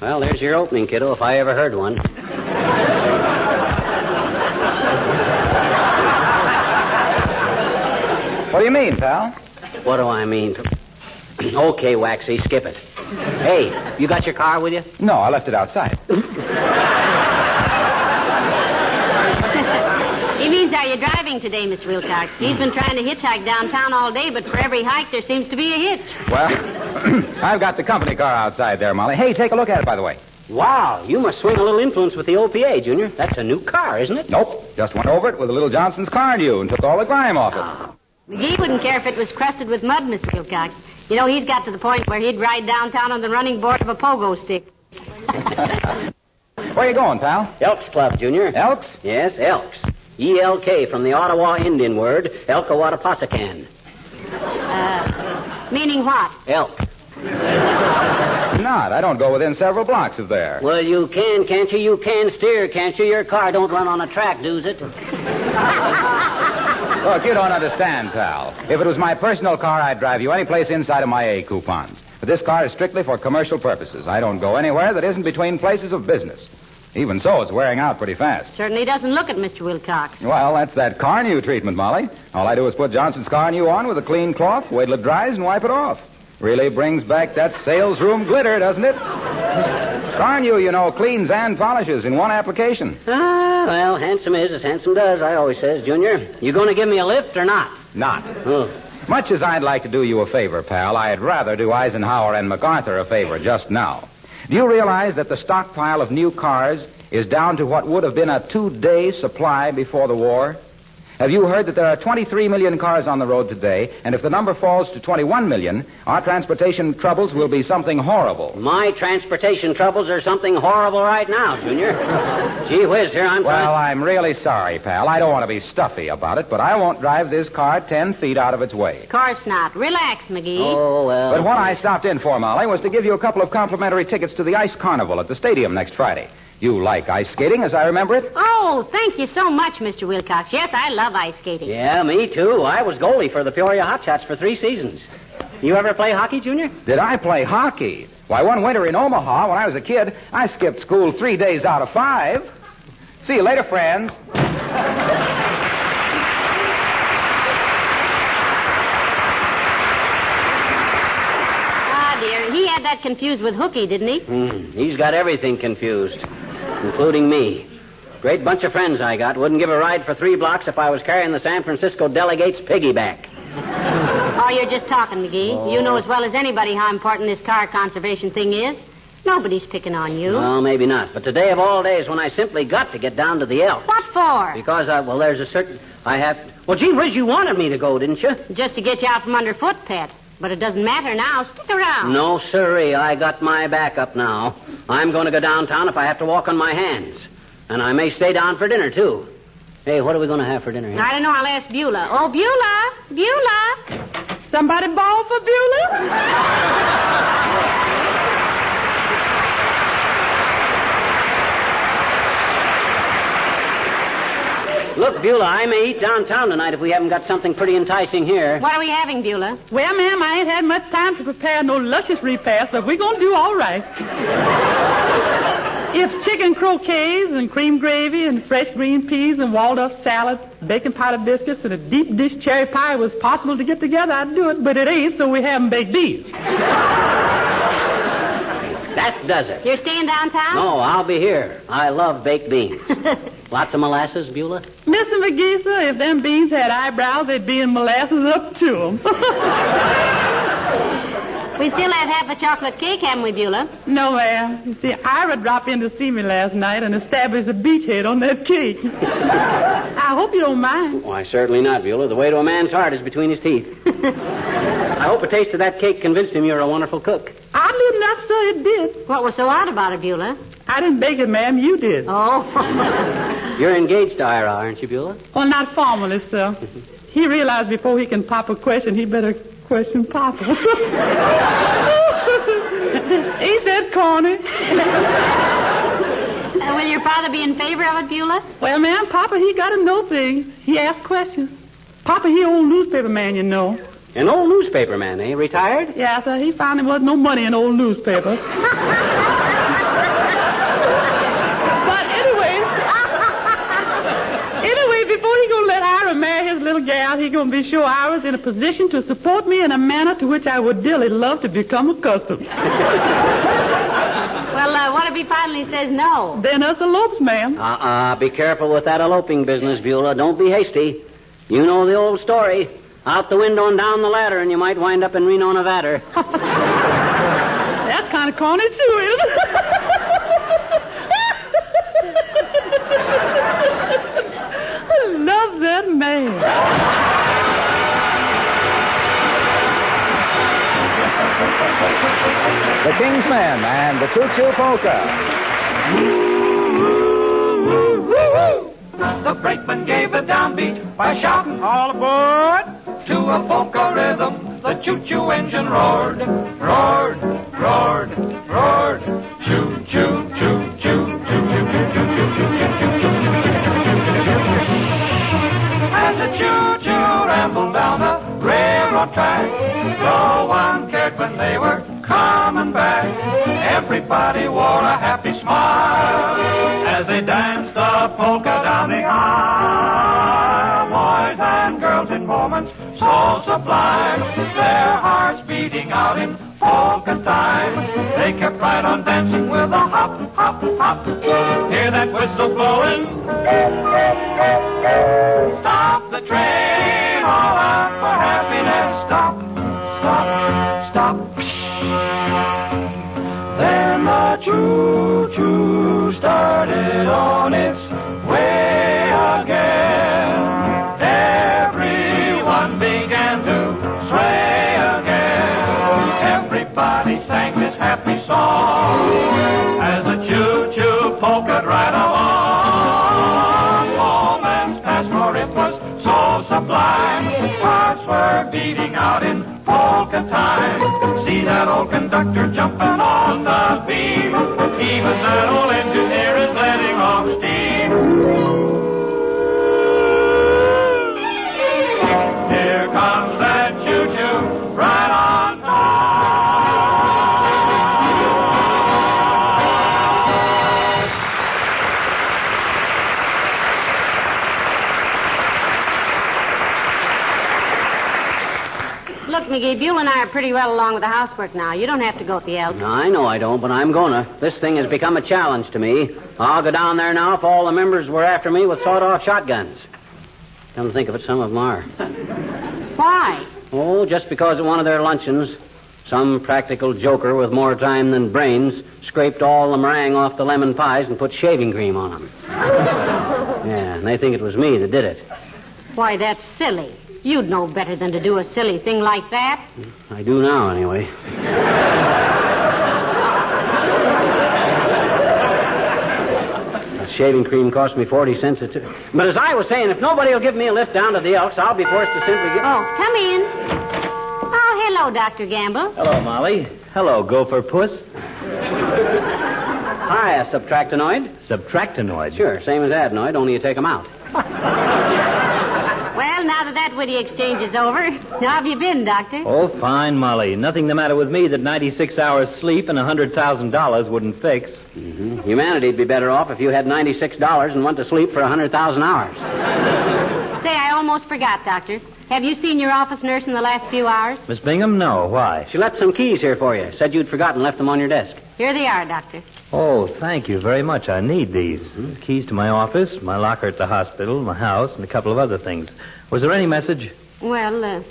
Well, there's your opening, kiddo, if I ever heard one. What do you mean, pal? What do I mean? Okay, Waxy, skip it. Hey, you got your car with you? No, I left it outside. He means, are you driving today, Mr. Wilcox? He's been trying to hitchhike downtown all day, but for every hike there seems to be a hitch. Well, I've got the company car outside there, Molly. Hey, take a look at it, by the way. Wow, you must swing a little influence with the OPA, Junior. That's a new car, isn't it? Nope. Just went over it with a little Johnson's car new and took all the grime off it. Magee wouldn't care if it was crusted with mud, Mr. Wilcox. You know, he's got to the point where he'd ride downtown on the running board of a pogo stick. Where you going, pal? Elks Club, Junior. Elks? Yes, Elks. ELK from the Ottawa Indian word, Elkawattapasakan. Meaning what? Elk. Not. I don't go within several blocks of there. Well, you can, can't you? You can steer, can't you? Your car don't run on a track, does it? Look, you don't understand, pal. If it was my personal car, I'd drive you any place inside of my A coupons. But this car is strictly for commercial purposes. I don't go anywhere that isn't between places of business. Even so, it's wearing out pretty fast. Certainly doesn't look it, Mr. Wilcox. Well, that's that car new treatment, Molly. All I do is put Johnson's car new on with a clean cloth, wait till it dries, and wipe it off. Really brings back that salesroom glitter, doesn't it? Car new, you know, cleans and polishes in one application. Ah, well, handsome is as handsome does, I always says, Junior. You going to give me a lift or not? Not. Oh. Much as I'd like to do you a favor, pal, I'd rather do Eisenhower and MacArthur a favor just now. Do you realize that the stockpile of new cars is down to what would have been a 2-day supply before the war? Have you heard that there are 23 million cars on the road today, and if the number falls to 21 million, our transportation troubles will be something horrible? My transportation troubles are something horrible right now, Junior. Gee whiz, here I'm Well, I'm really sorry, pal. I don't want to be stuffy about it, but I won't drive this car 10 feet out of its way. Of course not. Relax, Magee. Oh, well. But what I stopped in for, Molly, was to give you a couple of complimentary tickets to the Ice Carnival at the stadium next Friday. You like ice skating, as I remember it? Oh, thank you so much, Mr. Wilcox. Yes, I love ice skating. Yeah, me too. I was goalie for the Peoria Hotshots for 3 seasons. You ever play hockey, Junior? Did I play hockey? Why, one winter in Omaha, when I was a kid, I skipped school 3 days out of 5. See you later, friends. Ah, dear. He had that confused with hooky, didn't he? He's got everything confused, including me. Great bunch of friends I got. Wouldn't give a ride for 3 blocks if I was carrying the San Francisco delegate's piggyback. Oh, you're just talking, Magee. Oh. You know as well as anybody how important this car conservation thing is. Nobody's picking on you. Well, maybe not. But today of all days when I simply got to get down to the Elk. What for? Because, there's a certain... Well, gee whiz, you wanted me to go, didn't you? Just to get you out from underfoot, Pet. But it doesn't matter now. Stick around. No, sirree. I got my back up now. I'm going to go downtown if I have to walk on my hands. And I may stay down for dinner, too. Hey, what are we going to have for dinner here? I don't know. I'll ask Beulah. Oh, Beulah! Beulah! Somebody bawl for Beulah? Look, Beulah, I may eat downtown tonight if we haven't got something pretty enticing here. What are we having, Beulah? Well, ma'am, I ain't had much time to prepare no luscious repast, but we're going to do all right. If chicken croquets and cream gravy and fresh green peas and Waldorf salad, bacon powder biscuits, and a deep dish cherry pie was possible to get together, I'd do it, but it ain't, so we haven't baked beans. That does it. You're staying downtown? No, I'll be here. I love baked beans. Lots of molasses, Beulah? Mr. McGee, sir, if them beans had eyebrows, they'd be in molasses up to them. We still have half a chocolate cake, haven't we, Beulah? No, ma'am. You see, Ira dropped in to see me last night and established a beachhead on that cake. I hope you don't mind. Why, certainly not, Beulah. The way to a man's heart is between his teeth. I hope a taste of that cake convinced him you're a wonderful cook. Oddly enough, sir, it did. What was so odd about it, Beulah? I didn't bake it, ma'am. You did. Oh. You're engaged to Ira, aren't you, Beulah? Well, not formally, sir. He realized before he can pop a question, he better question Papa. Ain't that corny? Will your father be in favor of it, Beulah? Well, ma'am, Papa, he got to know things. He asks questions. Papa, he old newspaper man, you know. An old newspaper man, eh? Retired? Yeah, sir. He found there wasn't no money in old newspapers. But anyway, before he gonna let Ira marry his little gal, he gonna be sure Ira's in a position to support me in a manner to which I would dearly love to become accustomed. Well, what if he finally says no? Then us elopes, ma'am. Be careful with that eloping business, Beulah. Don't be hasty. You know the old story. Out the window and down the ladder, and you might wind up in Reno, Nevada. That's kind of corny, too, isn't it? I love that man. The King's Men and the Choo-Choo Polka. The brakeman gave a downbeat by shouting, all aboard! To a polka rhythm, the choo-choo engine roared, roared, roared, roared. Choo-choo, choo-choo, choo-choo-choo-choo-choo-choo-choo-choo-choo-choo-choo-choo-choo-choo. As the choo-choo rambled down the railroad track, no one cared when they were coming back. Everybody wore a happy smile as they danced the polka down the aisle. Boys and girls in moments so sublime, their hearts beating out in polka time. They kept right on dancing with a hop, hop, hop. Hear that whistle blowing? Stop the train, all out for happiness. Stop, stop, stop. Then the choo-choo started on its way again. Everyone began to sway again. Everybody sang this happy song as the choo-choo polkaed right along. Moments passed, for it was so sublime. Hearts were beating out in polka time. See that old conductor jumping on the beam. Even that old engineer is letting off steam. Here comes that choo-choo right on Look, McGee, Buell and I are pretty well along with the housework now. You don't have to go with the Elks. I know I don't, but I'm gonna. This thing has become a challenge to me. I'll go down there now if all the members were after me with sawed-off shotguns. Come to think of it, some of them are. Why? Oh, just because at one of their luncheons, some practical joker with more time than brains scraped all the meringue off the lemon pies and put shaving cream on them. Yeah, and they think it was me that did it. Why, that's silly. You'd know better than to do a silly thing like that. I do now, anyway. Shaving cream cost me 40 cents a tube. But as I was saying, if nobody will give me a lift down to the Elks, I'll be forced to simply get... Oh, come in. Oh, hello, Dr. Gamble. Hello, Molly. Hello, Gopher Puss. Hi, subtractinoid. Subtractinoid? Sure, same as adenoid, only you take them out. Well, now that witty exchange is over, how have you been, Doctor? Oh, fine, Molly. Nothing the matter with me that 96 hours sleep and $100,000 wouldn't fix. Mm-hmm. Humanity'd be better off if you had $96 and went to sleep for 100,000 hours. Say, I almost forgot, Doctor. Have you seen your office nurse in the last few hours? Miss Bingham, no. Why? She left some keys here for you. Said you'd forgotten, left them on your desk. Here they are, Doctor. Oh, thank you very much. I need these. Keys to my office, my locker at the hospital, my house, and a couple of other things. Was there any message? Well,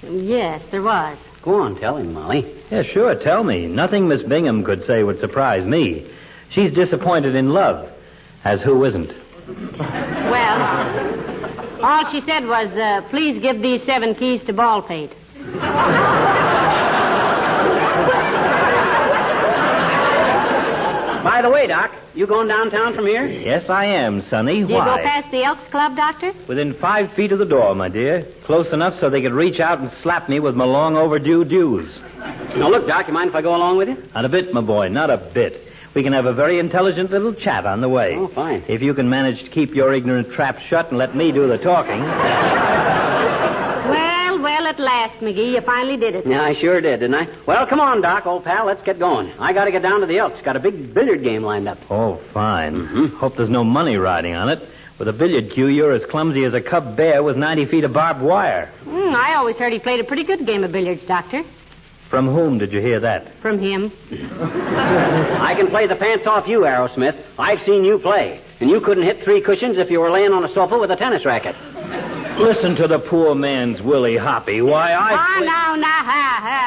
yes, there was. Go on, tell him, Molly. Yeah, sure, tell me. Nothing Miss Bingham could say would surprise me. She's disappointed in love. As who isn't? Well, all she said was, please give these 7 keys to Baldpate. By the way, Doc, you going downtown from here? Yes, I am, Sonny. Did you go past the Elks Club, Doctor? Within 5 feet of the door, my dear. Close enough so they could reach out and slap me with my long overdue dues. Now, look, Doc, you mind if I go along with you? Not a bit, my boy, not a bit. We can have a very intelligent little chat on the way. Oh, fine. If you can manage to keep your ignorant trap shut and let me do the talking. Well, at last, McGee, you finally did it. Yeah, I sure did, didn't I? Well, come on, Doc, old pal, let's get going. I got to get down to the Elks. Got a big billiard game lined up. Oh, fine. Hope there's no money riding on it. With a billiard cue, you're as clumsy as a cub bear with 90 feet of barbed wire. I always heard he played a pretty good game of billiards, Doctor. From whom did you hear that? From him. I can play the pants off you, Aerosmith. I've seen you play. And you couldn't hit 3 cushions if you were laying on a sofa with a tennis racket. Listen to the poor man's Willie Hoppy. Why,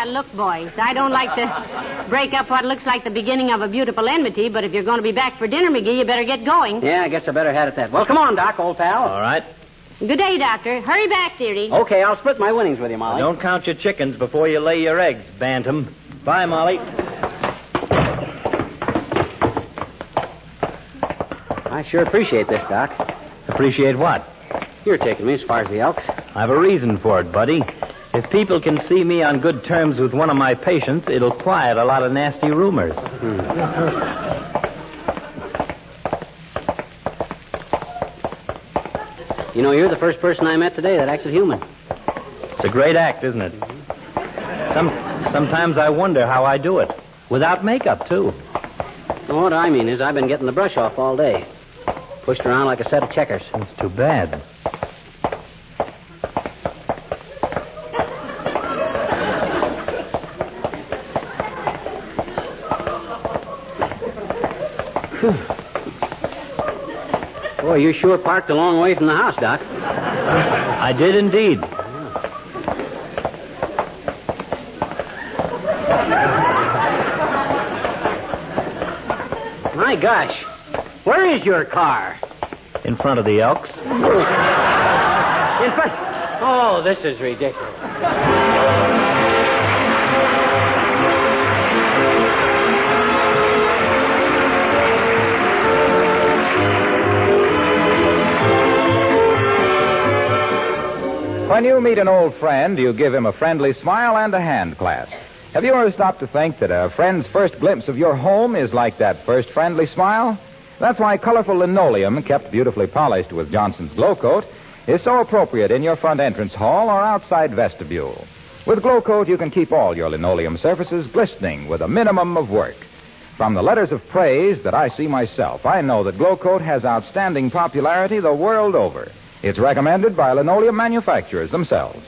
Look, boys, I don't like to break up what looks like the beginning of a beautiful enmity, but if you're going to be back for dinner, McGee, you better get going. Yeah, I guess I better head at that. Well, come on, Doc, old pal. All right. Good day, Doctor. Hurry back, dearie. Okay, I'll split my winnings with you, Molly. Don't count your chickens before you lay your eggs, Bantam. Bye, Molly. I sure appreciate this, Doc. Appreciate what? You're taking me as far as the Elks. I've a reason for it, buddy. If people can see me on good terms with one of my patients, it'll quiet a lot of nasty rumors. You know, you're the first person I met today that acted human. It's a great act, isn't it? Sometimes I wonder how I do it. Without makeup, too. Well, what I mean is I've been getting the brush off all day. Pushed around like a set of checkers. It's too bad. Boy, you sure parked a long way from the house, Doc. I did indeed. My gosh. Where is your car? In front of the Elks. In front? Oh, this is ridiculous. When you meet an old friend, you give him a friendly smile and a hand clasp. Have you ever stopped to think that a friend's first glimpse of your home is like that first friendly smile? That's why colorful linoleum, kept beautifully polished with Johnson's Glow Coat, is so appropriate in your front entrance hall or outside vestibule. With Glow Coat, you can keep all your linoleum surfaces glistening with a minimum of work. From the letters of praise that I see myself, I know that Glow Coat has outstanding popularity the world over. It's recommended by linoleum manufacturers themselves.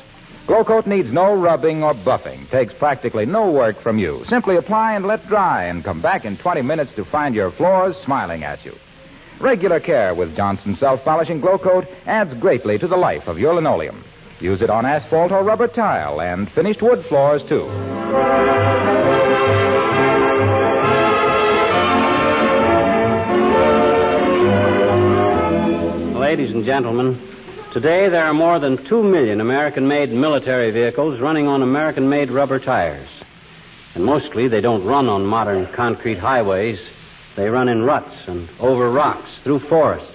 Glow Coat needs no rubbing or buffing, takes practically no work from you. Simply apply and let dry and come back in 20 minutes to find your floors smiling at you. Regular care with Johnson's self-polishing Glow Coat adds greatly to the life of your linoleum. Use it on asphalt or rubber tile and finished wood floors, too. Ladies and gentlemen, today there are more than 2 million American-made military vehicles running on American-made rubber tires. And mostly they don't run on modern concrete highways. They run in ruts and over rocks, through forests,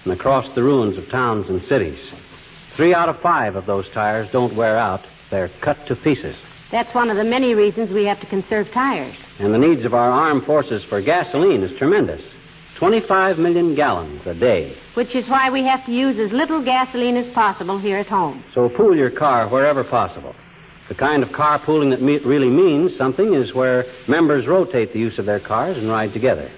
and across the ruins of towns and cities. 3 out of 5 of those tires don't wear out. They're cut to pieces. That's one of the many reasons we have to conserve tires. And the needs of our armed forces for gasoline is tremendous. 25 million gallons a day. Which is why we have to use as little gasoline as possible here at home. So pool your car wherever possible. The kind of carpooling that really means something is where members rotate the use of their cars and ride together.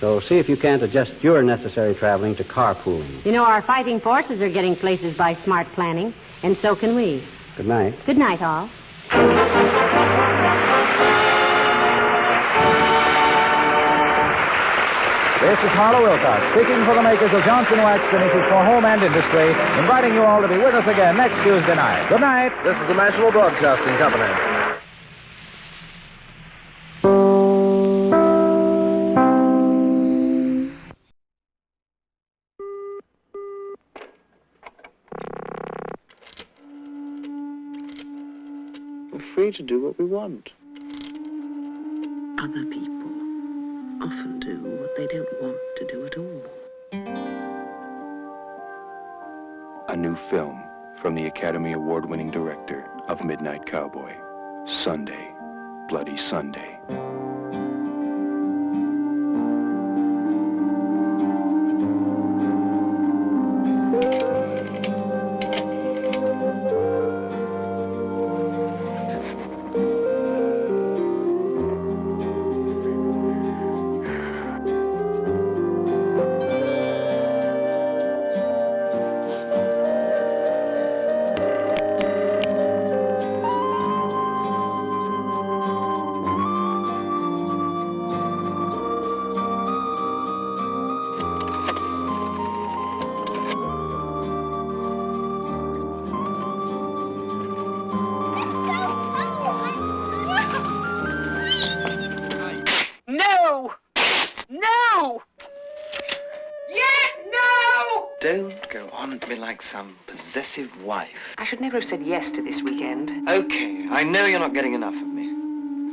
So see if you can't adjust your necessary traveling to carpooling. You know, our fighting forces are getting places by smart planning, and so can we. Good night. Good night, all. This is Harlow Wilcox, speaking for the makers of Johnson Wax Finishes for Home and Industry, inviting you all to be with us again next Tuesday night. Good night. This is the National Broadcasting Company. We're free to do what we want. Other people often do what they don't want to do at all. A new film from the Academy Award-winning director of Midnight Cowboy, Sunday, Bloody Sunday. Don't go on to me like some possessive wife. I should never have said yes to this weekend. Okay, I know you're not getting enough of me.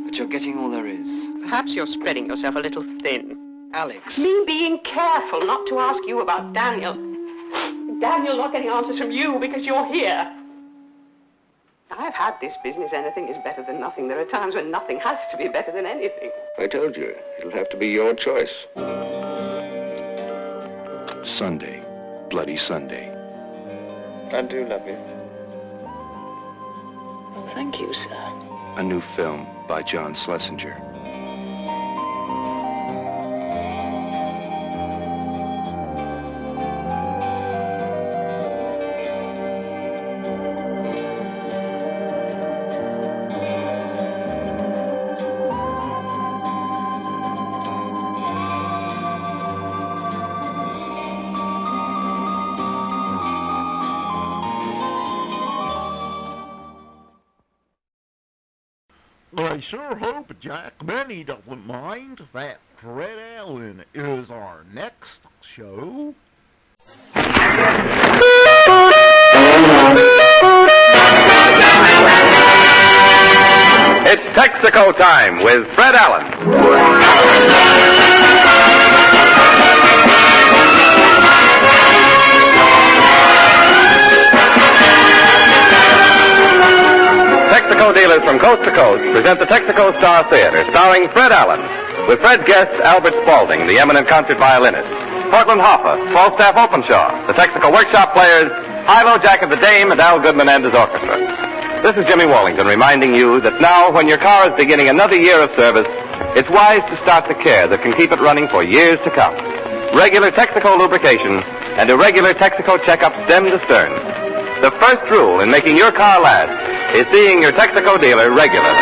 But you're getting all there is. Perhaps you're spreading yourself a little thin. Alex. Me being careful not to ask you about Daniel. Daniel not getting answers from you because you're here. I've had this business. Anything is better than nothing. There are times when nothing has to be better than anything. I told you, it'll have to be your choice. Sunday. Bloody Sunday. I do love you. Oh, thank you, sir. A new film by John Schlesinger. I sure hope Jack Benny doesn't mind that Fred Allen is our next show. It's Texaco time with Fred Allen. Texaco dealers from coast to coast present the Texaco Star Theater, starring Fred Allen, with Fred's guests Albert Spaulding, the eminent concert violinist, Portland Hoffa, Falstaff Openshaw, the Texaco Workshop Players, Hilo, Jack of the Dame, and Al Goodman and his orchestra. This is Jimmy Wallington reminding you that now, when your car is beginning another year of service, it's wise to start the care that can keep it running for years to come. Regular Texaco lubrication and a regular Texaco checkup stem to stern. The first rule in making your car last is seeing your Texaco dealer regularly.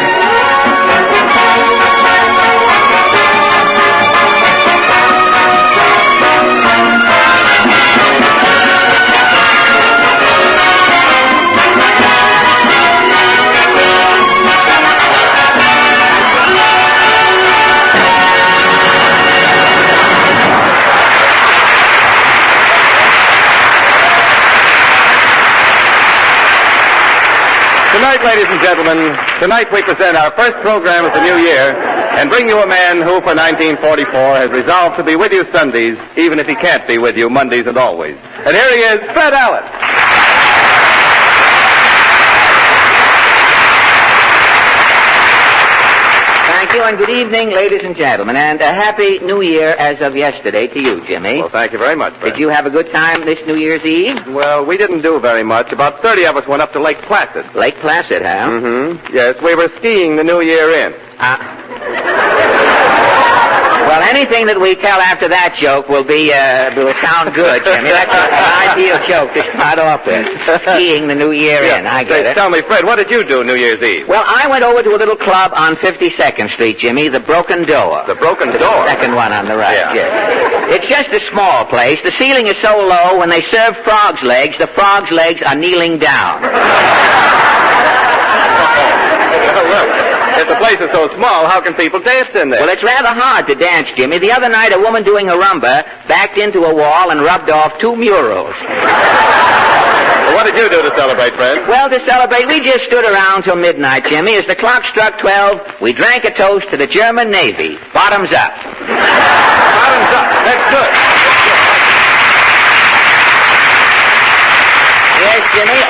Tonight, ladies and gentlemen, tonight we present our first program of the new year and bring you a man who, for 1944, has resolved to be with you Sundays, even if he can't be with you Mondays and always. And here he is, Fred Allen. Thank you, and good evening, ladies and gentlemen, and a happy New Year as of yesterday to you, Jimmy. Well, thank you very much, Fred. Did you have a good time this New Year's Eve? Well, we didn't do very much. About 30 of us went up to Lake Placid. Lake Placid, huh? Mm-hmm. Yes, we were skiing the New Year in. Well, anything that we tell after that joke will sound good, Jimmy. That's an ideal joke to start off with. Skiing the New Year in. I get it. Tell me, Fred, what did you do New Year's Eve? Well, I went over to a little club on 52nd Street, Jimmy, the Broken Door. The Broken Door? The second one on the right, yeah. Yes. It's just a small place. The ceiling is so low, when they serve frogs' legs, the frogs' legs are kneeling down. Well, look. If the place is so small, how can people dance in there? Well, it's rather hard to dance, Jimmy. The other night, a woman doing a rumba backed into a wall and rubbed off 2 murals. Well, what did you do to celebrate, Fred? Well, to celebrate, we just stood around till midnight, Jimmy. As the clock struck 12, we drank a toast to the German Navy. Bottoms up. Bottoms up. That's good. Yes, Jimmy,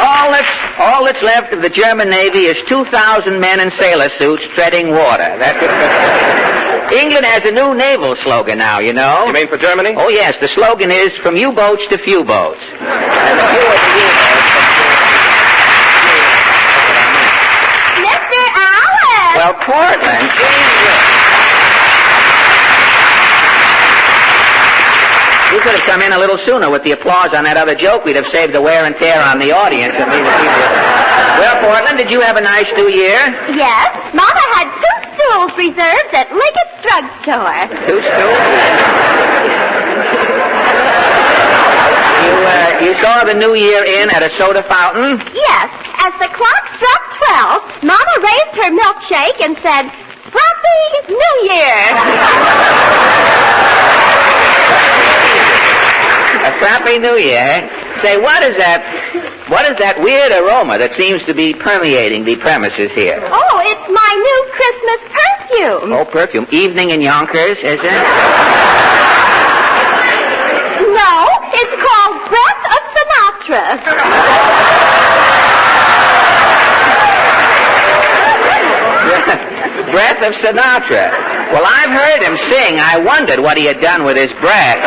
all that's left of the German Navy is 2,000 men in sailor suits treading water. That's it. England has a new naval slogan now, you know. You mean for Germany? Oh, yes. The slogan is, from U-boats to few boats. And the fewer the U-boats. Mr. Allen! Well, Portland. You could have come in a little sooner with the applause on that other joke. We'd have saved the wear and tear on the audience. Well, Portland, did you have a nice New Year? Yes. Mama had 2 stools reserved at Liggett's drugstore. 2 stools? You saw the New Year in at a soda fountain? Yes. As the clock struck 12, Mama raised her milkshake and said, Happy New Year! A crappy New Year. Say, what is that weird aroma that seems to be permeating the premises here? Oh, it's my new Christmas perfume. Oh, perfume. Evening in Yonkers, is it? No, it's called Breath of Sinatra. Breath of Sinatra. Well, I've heard him sing. I wondered what he had done with his breath.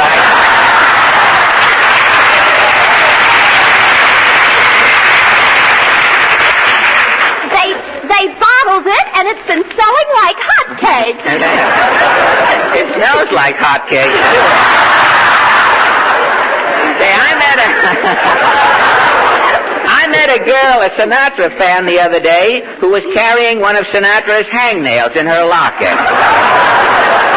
They bottled it, and it's been selling like hotcakes. It smells like hotcakes, too. Say, I met a girl, a Sinatra fan, the other day, who was carrying one of Sinatra's hangnails in her locket.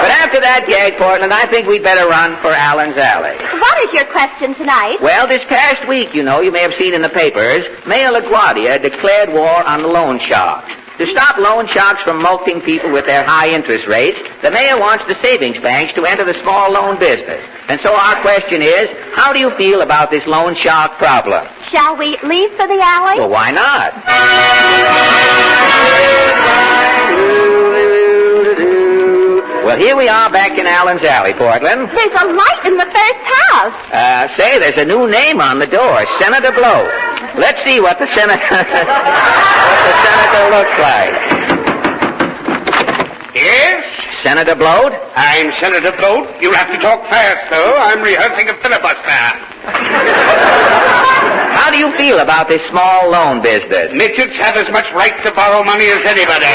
But after that gag, Portland, I think we'd better run for Allen's Alley. What is your question tonight? Well, this past week, you know, you may have seen in the papers, Mayor LaGuardia declared war on the loan sharks. To stop loan sharks from mulcting people with their high interest rates, the mayor wants the savings banks to enter the small loan business. And so our question is, how do you feel about this loan shark problem? Shall we leave for the alley? Well, why not? Well, here we are back in Allen's Alley, Portland. There's a light in the first house. Say, there's a new name on the door, Senator Blow. Let's see what the senator looks like. Yes? Senator Bloat? I'm Senator Bloat. You'll have to talk fast, though. I'm rehearsing a filibuster. How do you feel about this small loan business? Midgets have as much right to borrow money as anybody.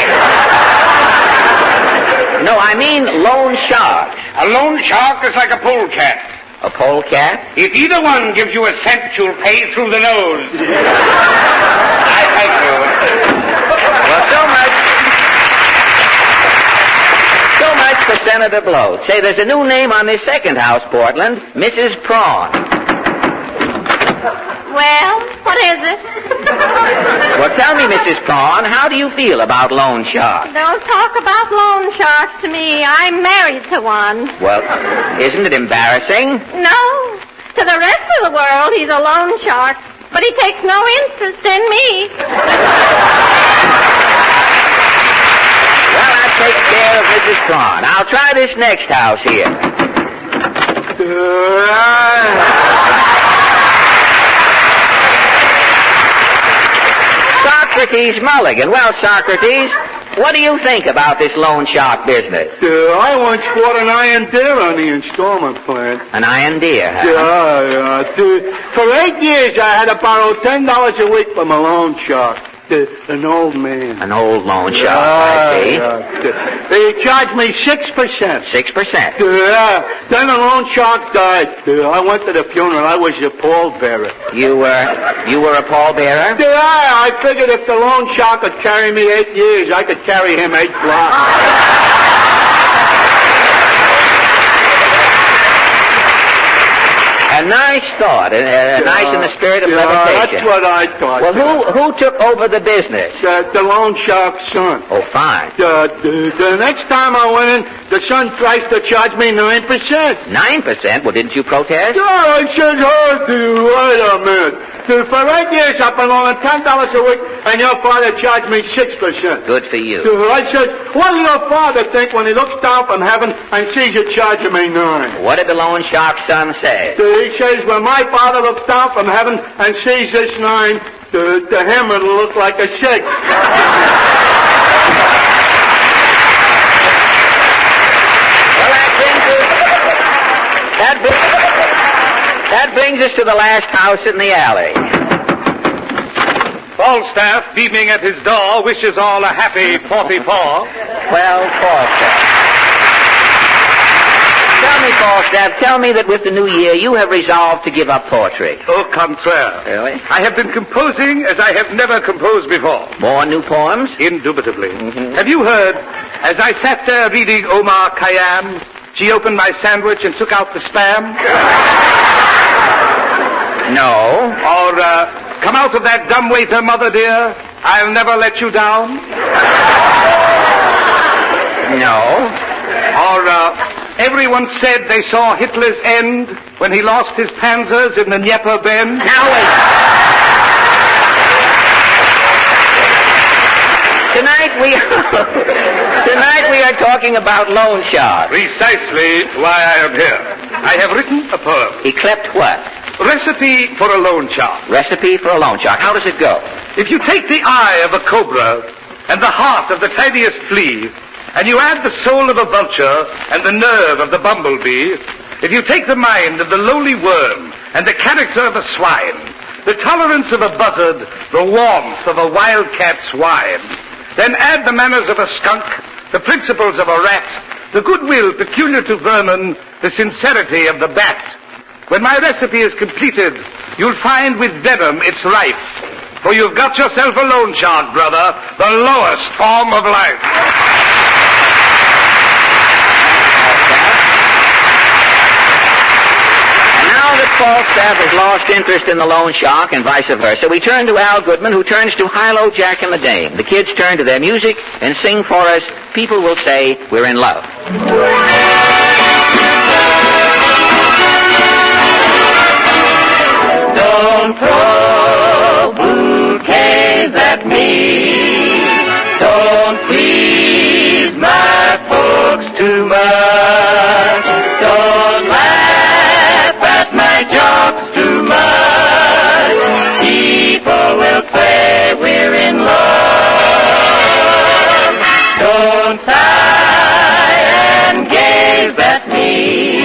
No, I mean loan sharks. A loan shark is like a polecat. A polecat? If either one gives you a cent, you'll pay through the nose. I thank you. Well, so much for Senator Bloat. Say, there's a new name on this second house, Portland, Mrs. Prawn. Well, what is it? Well, tell me, Mrs. Prawn, how do you feel about loan sharks? Don't talk about loan sharks to me. I'm married to one. Well, isn't it embarrassing? No. To the rest of the world, he's a loan shark. But he takes no interest in me. Well, that takes care of Mrs. Prawn. I'll try this next house here. Socrates Mulligan. Well, Socrates, what do you think about this loan shark business? I once bought an iron deer on the installment plan. An iron deer, huh? Yeah. For 8 years, I had to borrow $10 a week from a loan shark. An old man. An old loan shark, I see. He charged me 6%. 6%? Yeah. Then the loan shark died. I went to the funeral. I was a pallbearer. You were a pallbearer? Yeah, I figured if the loan shark could carry me 8 years, I could carry him 8 blocks. A nice thought, nice in the spirit of levitation. That's what I thought. Well, who took over the business? The loan shark's son. Oh, fine. The next time I went in, the son tries to charge me 9%. 9%? Well, didn't you protest? Yeah, I said, wait a minute. For 8 years, I've been loaning $10 a week, and your father charged me 6%. Good for you. I said, what does your father think when he looks down from heaven and sees you charging me 9? What did the loan shark's son say? He says, when my father looks down from heaven and sees this 9, to him it'll look like a 6. That brings us to the last house in the alley. Falstaff, beaming at his door, wishes all a happy 44. Well, Falstaff. Tell me that with the new year you have resolved to give up poetry. Au contraire. Really? I have been composing as I have never composed before. More new poems? Indubitably. Mm-hmm. Have you heard, as I sat there reading Omar Khayyam, she opened my sandwich and took out the spam? No. Or, come out of that dumbwaiter, mother dear. I'll never let you down. No. Or, everyone said they saw Hitler's end when he lost his panzers in the Dnieper Bend. Now wait. Tonight we are talking about loan sharks. Precisely why I am here. I have written a poem. Yclept what? Recipe for a loan shark. Recipe for a loan shark. How does it go? If you take the eye of a cobra and the heart of the tiniest flea, and you add the soul of a vulture and the nerve of the bumblebee, if you take the mind of the lowly worm and the character of a swine, the tolerance of a buzzard, the warmth of a wildcat's whine, then add the manners of a skunk, the principles of a rat, the goodwill peculiar to vermin, the sincerity of the bat. When my recipe is completed, you'll find with venom it's rife. For you've got yourself a loan shark, brother, the lowest form of life. And now that Falstaff has lost interest in the loan shark and vice versa, we turn to Al Goodman, who turns to Hilo, Jack, and the Dame. The kids turn to their music and sing for us, People Will Say We're in Love. Don't throw bouquets at me. Don't please my folks too much. Don't laugh at my jokes too much. People will say we're in love. Don't sigh and gaze at me.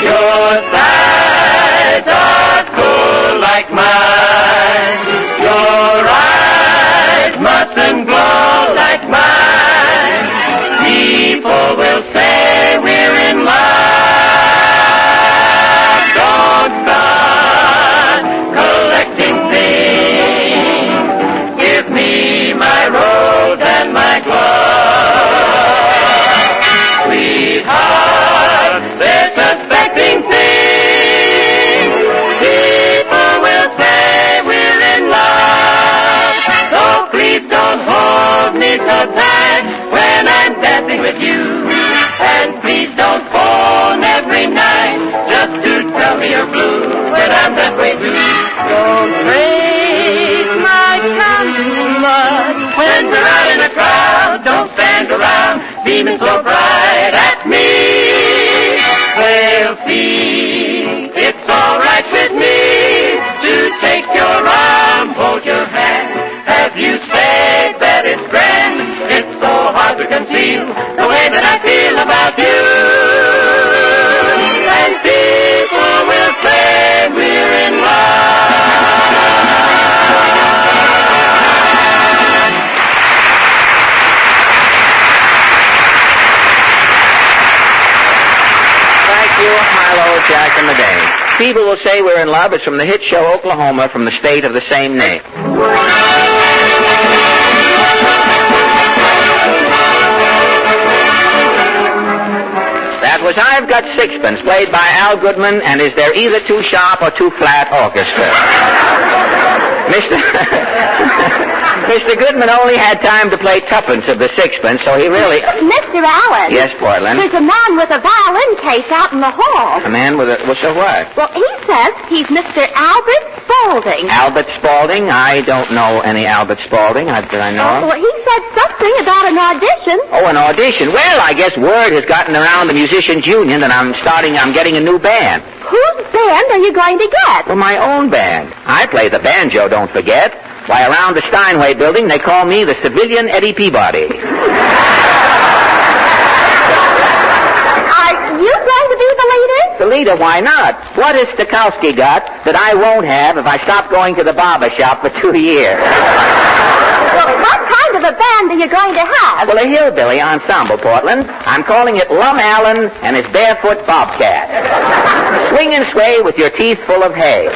Your sighs are full like mine. Your eyes mustn't glow like mine. People will say we're in love. Don't start collecting things. Give me my rose and my glove. Sweetheart, they're suspecting things. People will say we're in love. So please don't hold me so tight when I'm dancing with you. And please don't phone every night just to tell me you're blue when I'm halfway through. Don't praise my charm too much when we're out in a crowd. Don't stand around beaming so bright at me. They'll see it's all right with me to take your arm, hold your hand, have you say that it's grand. It's so hard to conceal the way that I feel about you. And people will say we're in Thank you, Hilo, Jack, and the Dame. People Will Say We're in Love is from the hit show Oklahoma from the state of the same name. That was I've Got Sixpence, played by Al Goodman, and is there either too sharp or too flat orchestra? Mr. Goodman only had time to play tuppence of the sixpence, so he really... Mr. Allen. Yes, Portland? There's a man with a violin case out in the hall. A man with a... Well, so what? Well, he says he's Mr. Albert Spaulding. Albert Spaulding? I don't know any Albert Spaulding that I know of. Well, he said something about an audition. Oh, an audition. Well, I guess word has gotten around the Musicians Union that I'm getting a new band. Whose band are you going to get? Well, my own band. I play the banjo, don't forget. Why, around the Steinway building, they call me the civilian Eddie Peabody. Are you going to be the leader? The leader? Why not? What has Stokowski got that I won't have if I stop going to the barber shop for 2 years? Well, what kind of a band are you going to have? Well, a hillbilly ensemble, Portland. I'm calling it Lum Allen and his Barefoot Bobcat. Swing and sway with your teeth full of hay.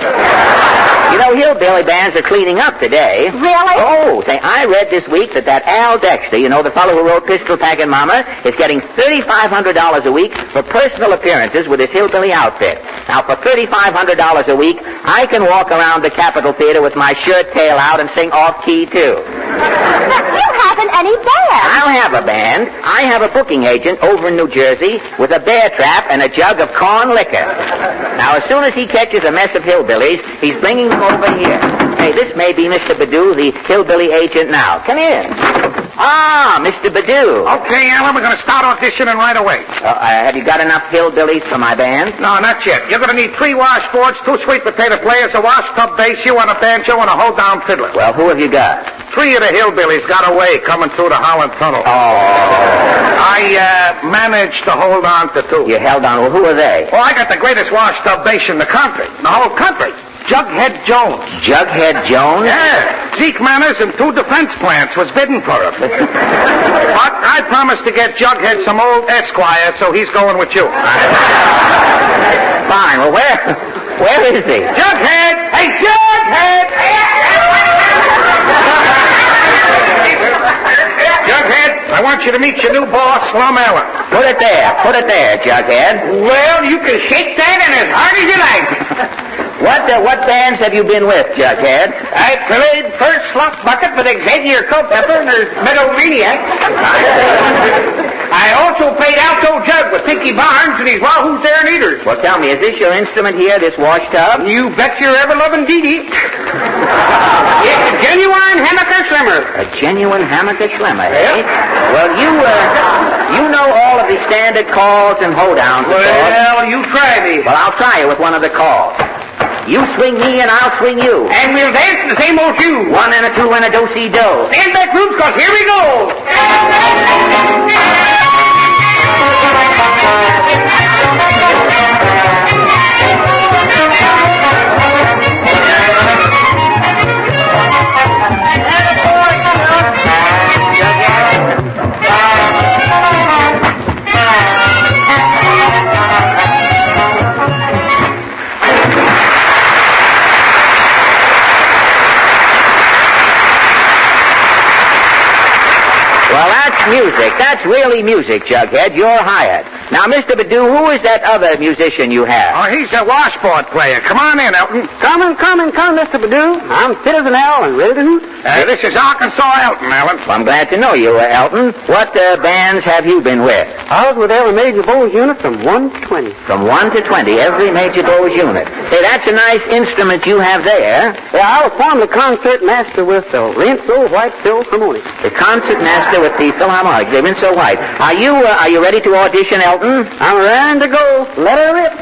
You know, hillbilly bands are cleaning up today. Really? Oh, say, I read this week that Al Dexter, you know, the fellow who wrote Pistol Packin' Mama, is getting $3,500 a week for personal appearances with his hillbilly outfit. Now, for $3,500 a week, I can walk around the Capitol Theater with my shirt tail out and sing off-key, too. But you haven't any band. I'll have a band. I have a booking agent over in New Jersey with a bear trap and a jug of corn liquor. Now, as soon as he catches a mess of hillbillies, he's bringing them over here. Hey, this may be Mr. Badu, the hillbilly agent now. Come in. Ah, Mr. Badu. Okay, Alan, we're going to start auditioning right away. Have you got enough hillbillies for my band? No, not yet. You're going to need 3 washboards, 2 sweet potato players, a washtub bass, you on a banjo, and a hold-down fiddler. Well, who have you got? 3 of the hillbillies got away coming through the Holland Tunnel. I managed to hold on to 2. You held on. Well, who are they? Well, I got the greatest washtub bass in the country. The whole country. Jughead Jones. Jughead Jones? Yeah. Zeke Manners and 2 defense plants was bidding for him. But I promised to get Jughead some old Esquire, so he's going with you. Fine. Well, where is he? Jughead! Hey, Jughead! Jughead, I want you to meet your new boss, Slum Allen. Put it there, Jughead. Well, you can shake that in as hard as you like. What bands have you been with, Jughead? I played first slop bucket with Xavier Culpepper and his Meadow Maniac. I also played alto jug with Pinky Barnes and his Wahoo There Eaters. Well, tell me, is this your instrument here, this washtub? You bet your ever-loving Dee-Dee. It's a genuine hammocker slimmer. A genuine hammocker slimmer, eh? Well, you know all of the standard calls and hoedowns. Well, you try me. Well, I'll try it with one of the calls. You swing me and I'll swing you. And we'll dance the same old tune. 1 and a 2 and a do-si-do. Stand back, Roots, because here we go. Well, that's music. That's really music, Jughead. You're hired. Now, Mr. Badu, who is that other musician you have? Oh, he's a washboard player. Come on in, Elton. Come, Mr. Badu. I'm fit as an owl and ready to hoot. This is Arkansas Elton, Alan. Well, I'm glad to know you, Elton. What bands have you been with? I was with every major Bowes unit from 1 to 20. From 1 to 20, every major Bowes unit. Say, that's a nice instrument you have there. Yeah, I was formerly concert master with the Rinso White Philharmonic. The concert master with the Philharmonic, the Rinso White. Are you ready to audition, Elton? I'm ready to go. Let her rip.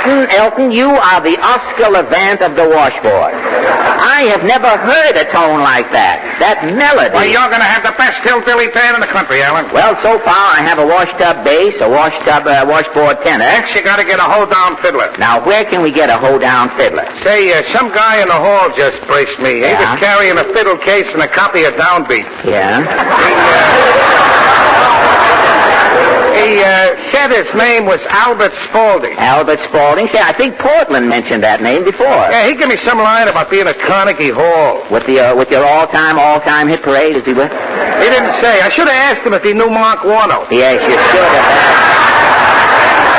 Elton, you are the Oscar Levant of the washboard. I have never heard a tone like that. That melody. Well, you're going to have the best hillbilly band in the country, Alan. Well, so far I have a washtub bass, a washboard tenor. Next, you got to get a hold-down fiddler. Now, where can we get a hold-down fiddler? Say, some guy in the hall just braced me. He was carrying a fiddle case and a copy of Downbeat. Yeah? He said his name was Albert Spaulding. Albert Spaulding? Say, I think Portland mentioned that name before. Yeah, he gave me some line about being at Carnegie Hall. With your all-time hit parade, is he with? He didn't say. I should have asked him if he knew Mark Warno. Yes, you should have.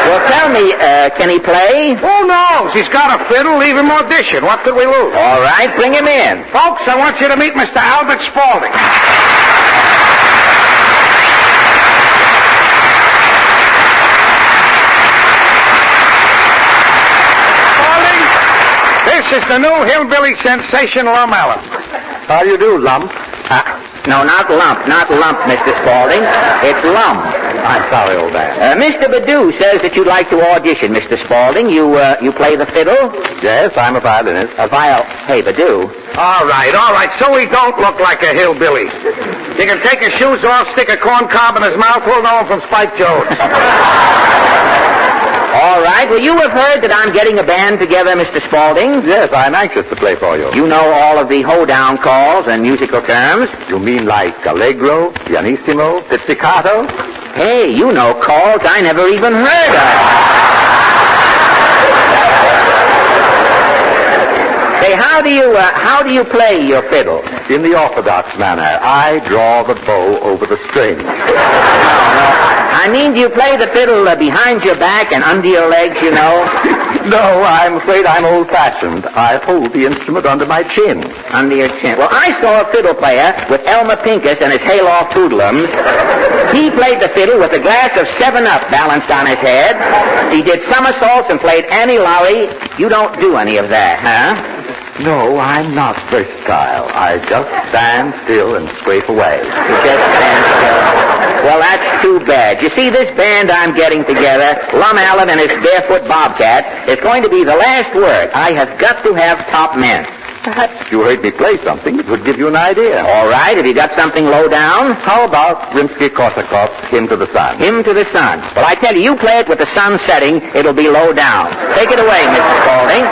Well, tell me, can he play? Who knows? He's got a fiddle. Leave him audition. What could we lose? All right, bring him in. Folks, I want you to meet Mr. Albert Spaulding. This is the new hillbilly sensation, Lum Allen. How do you do, Lump? No, not lump, Mr. Spaulding. It's lump. I'm sorry, old man. Mr. Badu says that you'd like to audition, Mr. Spaulding. You play the fiddle? Yes, I'm a violinist. Hey, Badu. All right. So he don't look like a hillbilly. You can take his shoes off, stick a corn cob in his mouth, we'll know him from Spike Jones. All right. Well, you have heard that I'm getting a band together, Mr. Spaulding. Yes, I'm anxious to play for you. You know all of the hoedown calls and musical terms. You mean like allegro, pianissimo, pizzicato? Hey, you know calls I never even heard of. How do you play your fiddle? In the orthodox manner, I draw the bow over the string. I mean, do you play the fiddle behind your back and under your legs, you know? No, I'm afraid I'm old-fashioned. I hold the instrument under my chin. Under your chin. Well, I saw a fiddle player with Elmer Pincus and his Hayloft hoodlums. He played the fiddle with a glass of 7-Up balanced on his head. He did somersaults and played Annie Laurie. You don't do any of that, huh? No, I'm not versatile. I just stand still and scrape away. You just stand still. Well, that's too bad. You see, this band I'm getting together, Lum Allen and his Barefoot Bobcat, is going to be the last word. I have got to have top men. Perhaps if you heard me play something, it would give you an idea. All right, have you got something low down? How about Rimsky-Korsakov's Hymn to the Sun? Hymn to the Sun. Well, I tell you, you play it with the sun setting, it'll be low down. Take it away, Mrs. Spaulding.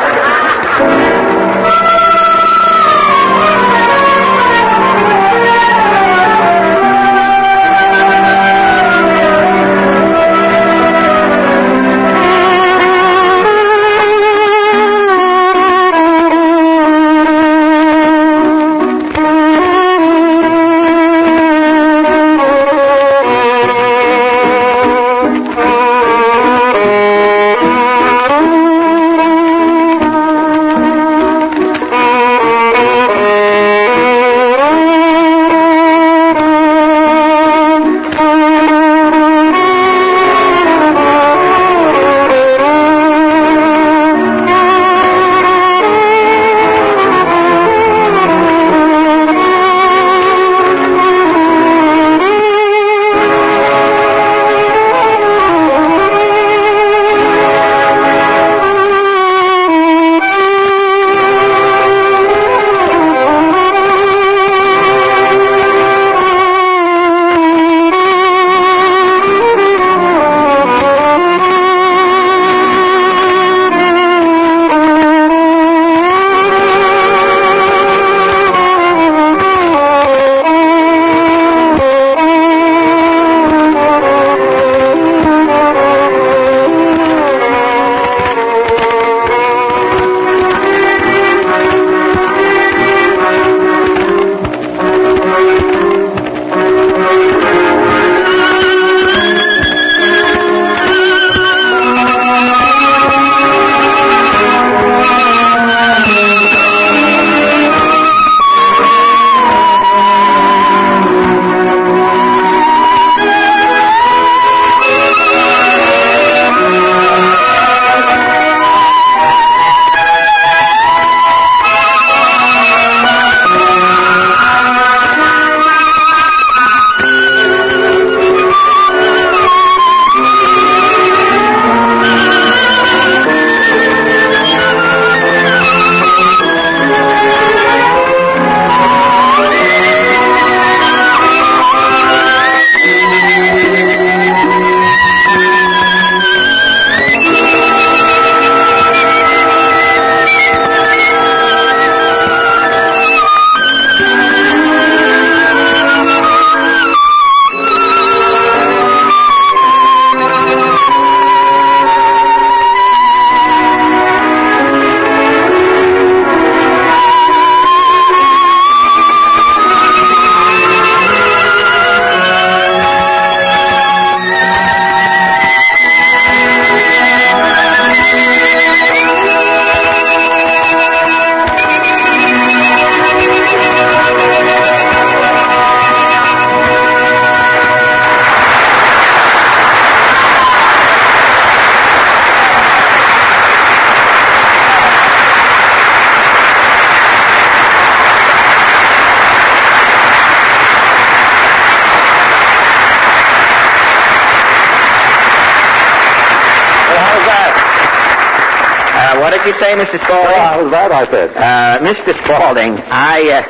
What did you say, Mr. Spaulding? How was that, I said? Mr. Spaulding, I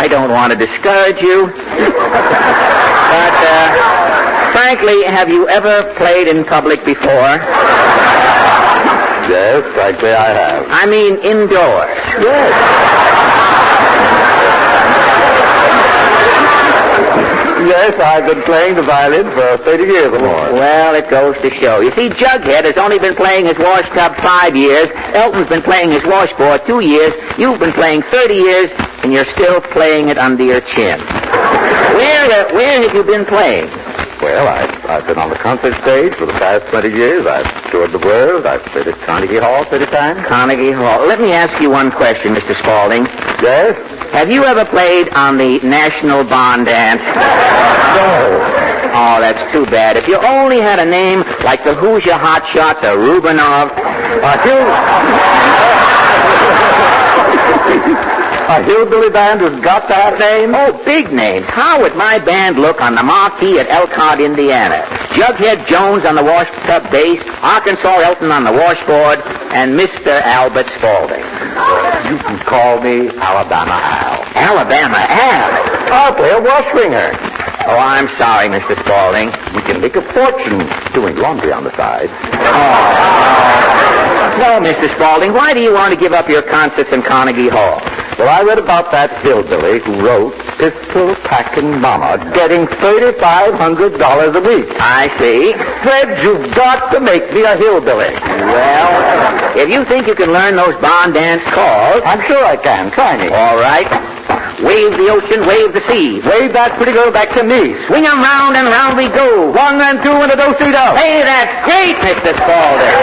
don't want to discourage you, but, frankly, have you ever played in public before? Yes, frankly, I have. I mean indoors. Yes. Yes, I've been playing the violin for 30 years or more. Well, it goes to show. You see, Jughead has only been playing his wash tub 5 years. Elton's been playing his washboard 2 years. You've been playing 30 years, and you're still playing it under your chin. Where have you been playing? Well, I've been on the concert stage for the past 20 years. I've toured the world. I've played at Carnegie Hall 30 times. Carnegie Hall. Let me ask you one question, Mr. Spaulding. Yes? Have you ever played on the National Barn Dance? No. Oh, that's too bad. If you only had a name like the Hoosier Hotshot, the Rubinov, a hillbilly band has got that name? Oh, big names. How would my band look on the marquee at Elkhart, Indiana? Jughead Jones on the wash tub bass, Arkansas Elton on the washboard, and Mr. Albert Spaulding. You can call me Alabama Al. Alabama Al? I'll play a wash ringer. Oh, I'm sorry, Mr. Spaulding. We can make a fortune doing laundry on the side. No, Mr. Spaulding, why do you want to give up your concerts in Carnegie Hall? Well, I read about that hillbilly who wrote Pistol Packin' Mama getting $3,500 a week. I see. Fred, you've got to make me a hillbilly. Well, if you think you can learn those barn dance calls... I'm sure I can. Try me. All right. Wave the ocean, wave the sea. Wave that pretty girl back to me. Swing 'em round and round we go. 1 and 2 and a do-si-do. Hey, that's great, Mr. Spaulding.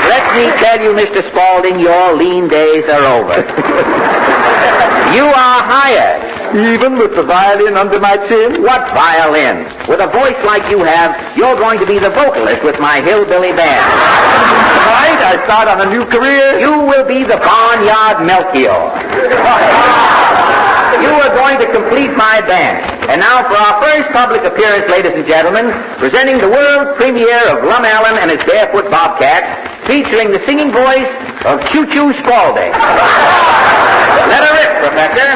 Let me tell you, Mr. Spaulding, your lean days are over. You are hired. Even with the violin under my chin? What violin? With a voice like you have, you're going to be the vocalist with my hillbilly band. Right, I start on a new career. You will be the barnyard Melchior. You are going to complete my band. And now for our first public appearance, ladies and gentlemen, presenting the world premiere of Lum Allen and his Barefoot Bobcats, featuring the singing voice of Choo Choo Spaulding. Let her rip, Professor.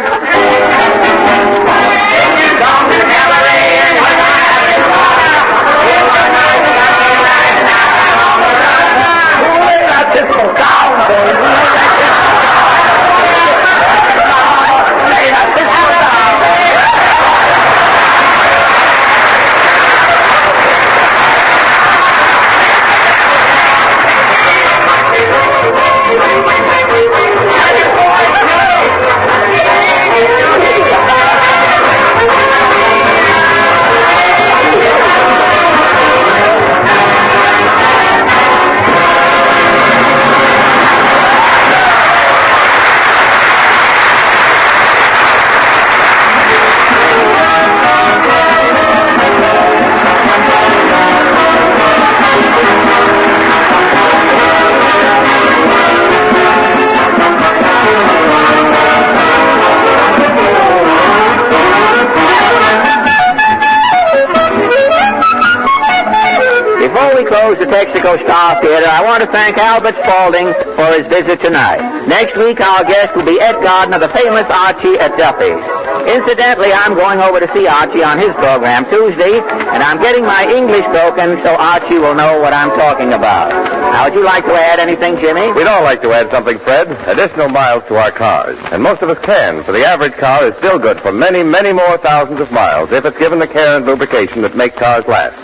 The Texaco Star Theater, I want to thank Albert Spaulding for his visit tonight. Next week, our guest will be Ed Gardner, the famous Archie at Duffy's. Incidentally, I'm going over to see Archie on his program Tuesday, and I'm getting my English broken so Archie will know what I'm talking about. Now, would you like to add anything, Jimmy? We'd all like to add something, Fred. Additional miles to our cars. And most of us can, for the average car is still good for many, many more thousands of miles if it's given the care and lubrication that make cars last.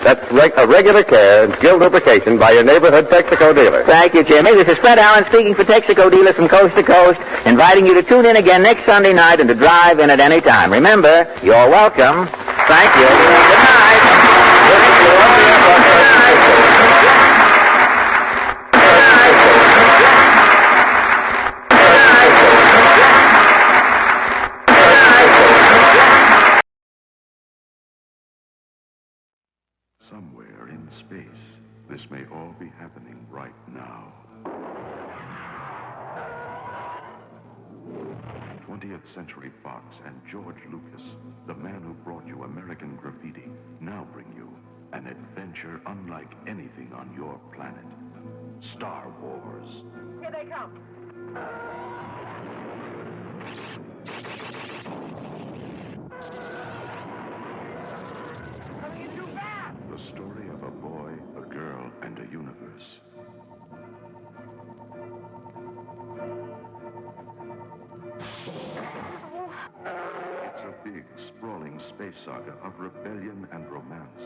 That's a regular care and skilled lubrication by your neighborhood Texaco dealer. Thank you, Jimmy. This is Fred Allen speaking for Texaco dealers from coast to coast, inviting you to tune in again next Sunday night and to drive in at any time. Remember, you're welcome. Thank you. Good night. Somewhere in space, this may all be happening right now. 20th Century Fox and George Lucas, the man who brought you American Graffiti, now bring you an adventure unlike anything on your planet. Star Wars. Here they come. The story of a boy, a girl, and a universe. big, sprawling space saga of rebellion and romance.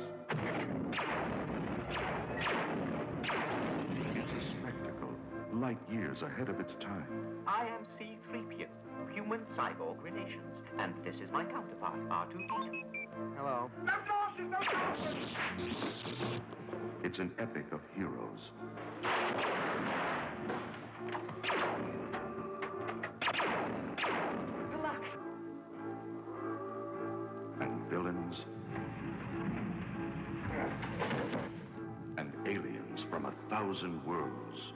It's a spectacle, light years ahead of its time. I am C-3PO, human cyborg relations, and this is my counterpart, R2-D2. Hello. It's an epic of heroes. Good luck. And villains. And aliens from 1,000 worlds.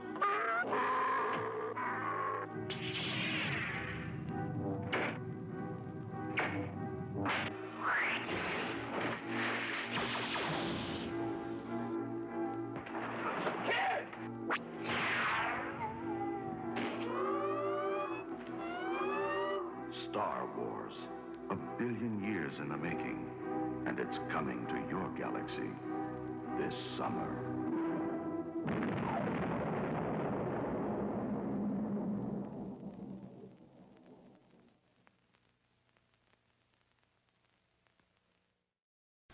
Star Wars, 1 billion years in the making, and it's coming to your galaxy this summer.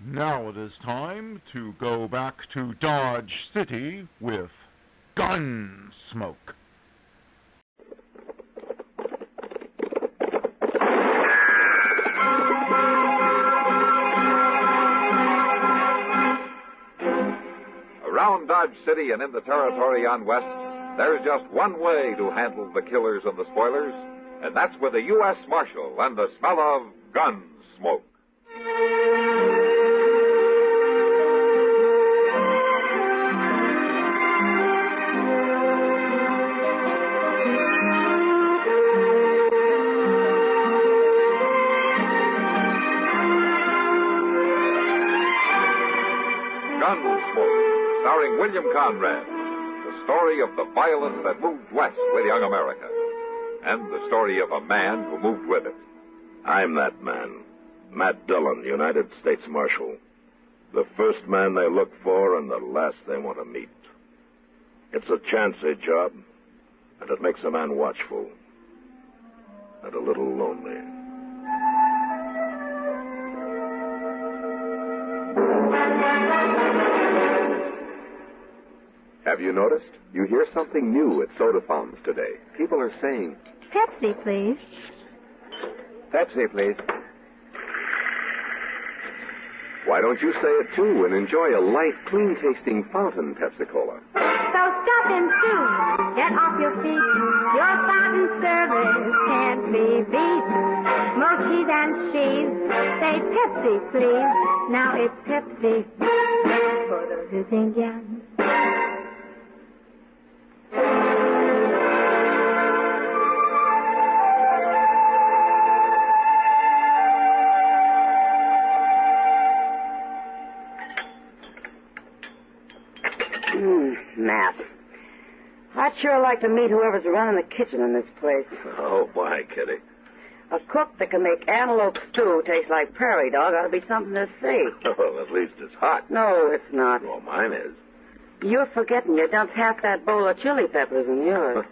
Now it is time to go back to Dodge City with Gunsmoke. Around Dodge City and in the territory on west, there's just one way to handle the killers and the spoilers, and that's with a U.S. Marshal and the smell of Gunsmoke. Gunsmoke, starring William Conrad, the story of the violence that moved west with young America, and the story of a man who moved with it. I'm that man, Matt Dillon, United States Marshal. The first man they look for and the last they want to meet. It's a chancy job, and it makes a man watchful and a little lonely. Have you noticed? You hear something new at soda fountains today. People are saying, Pepsi, please. Pepsi, please. Why don't you say it too and enjoy a light, clean-tasting fountain Pepsi-Cola? So stop in soon. Get off your feet. Your fountain service can't be beat. Mochis and cheese. Say Pepsi, please. Now it's Pepsi. For those who think young. Matt. I'd sure like to meet whoever's running the kitchen in this place. Oh, why, Kitty? A cook that can make antelope stew taste like prairie dog ought to be something to see. Well, at least it's hot. No, it's not. Well, mine is. You're forgetting you dumped half that bowl of chili peppers in yours.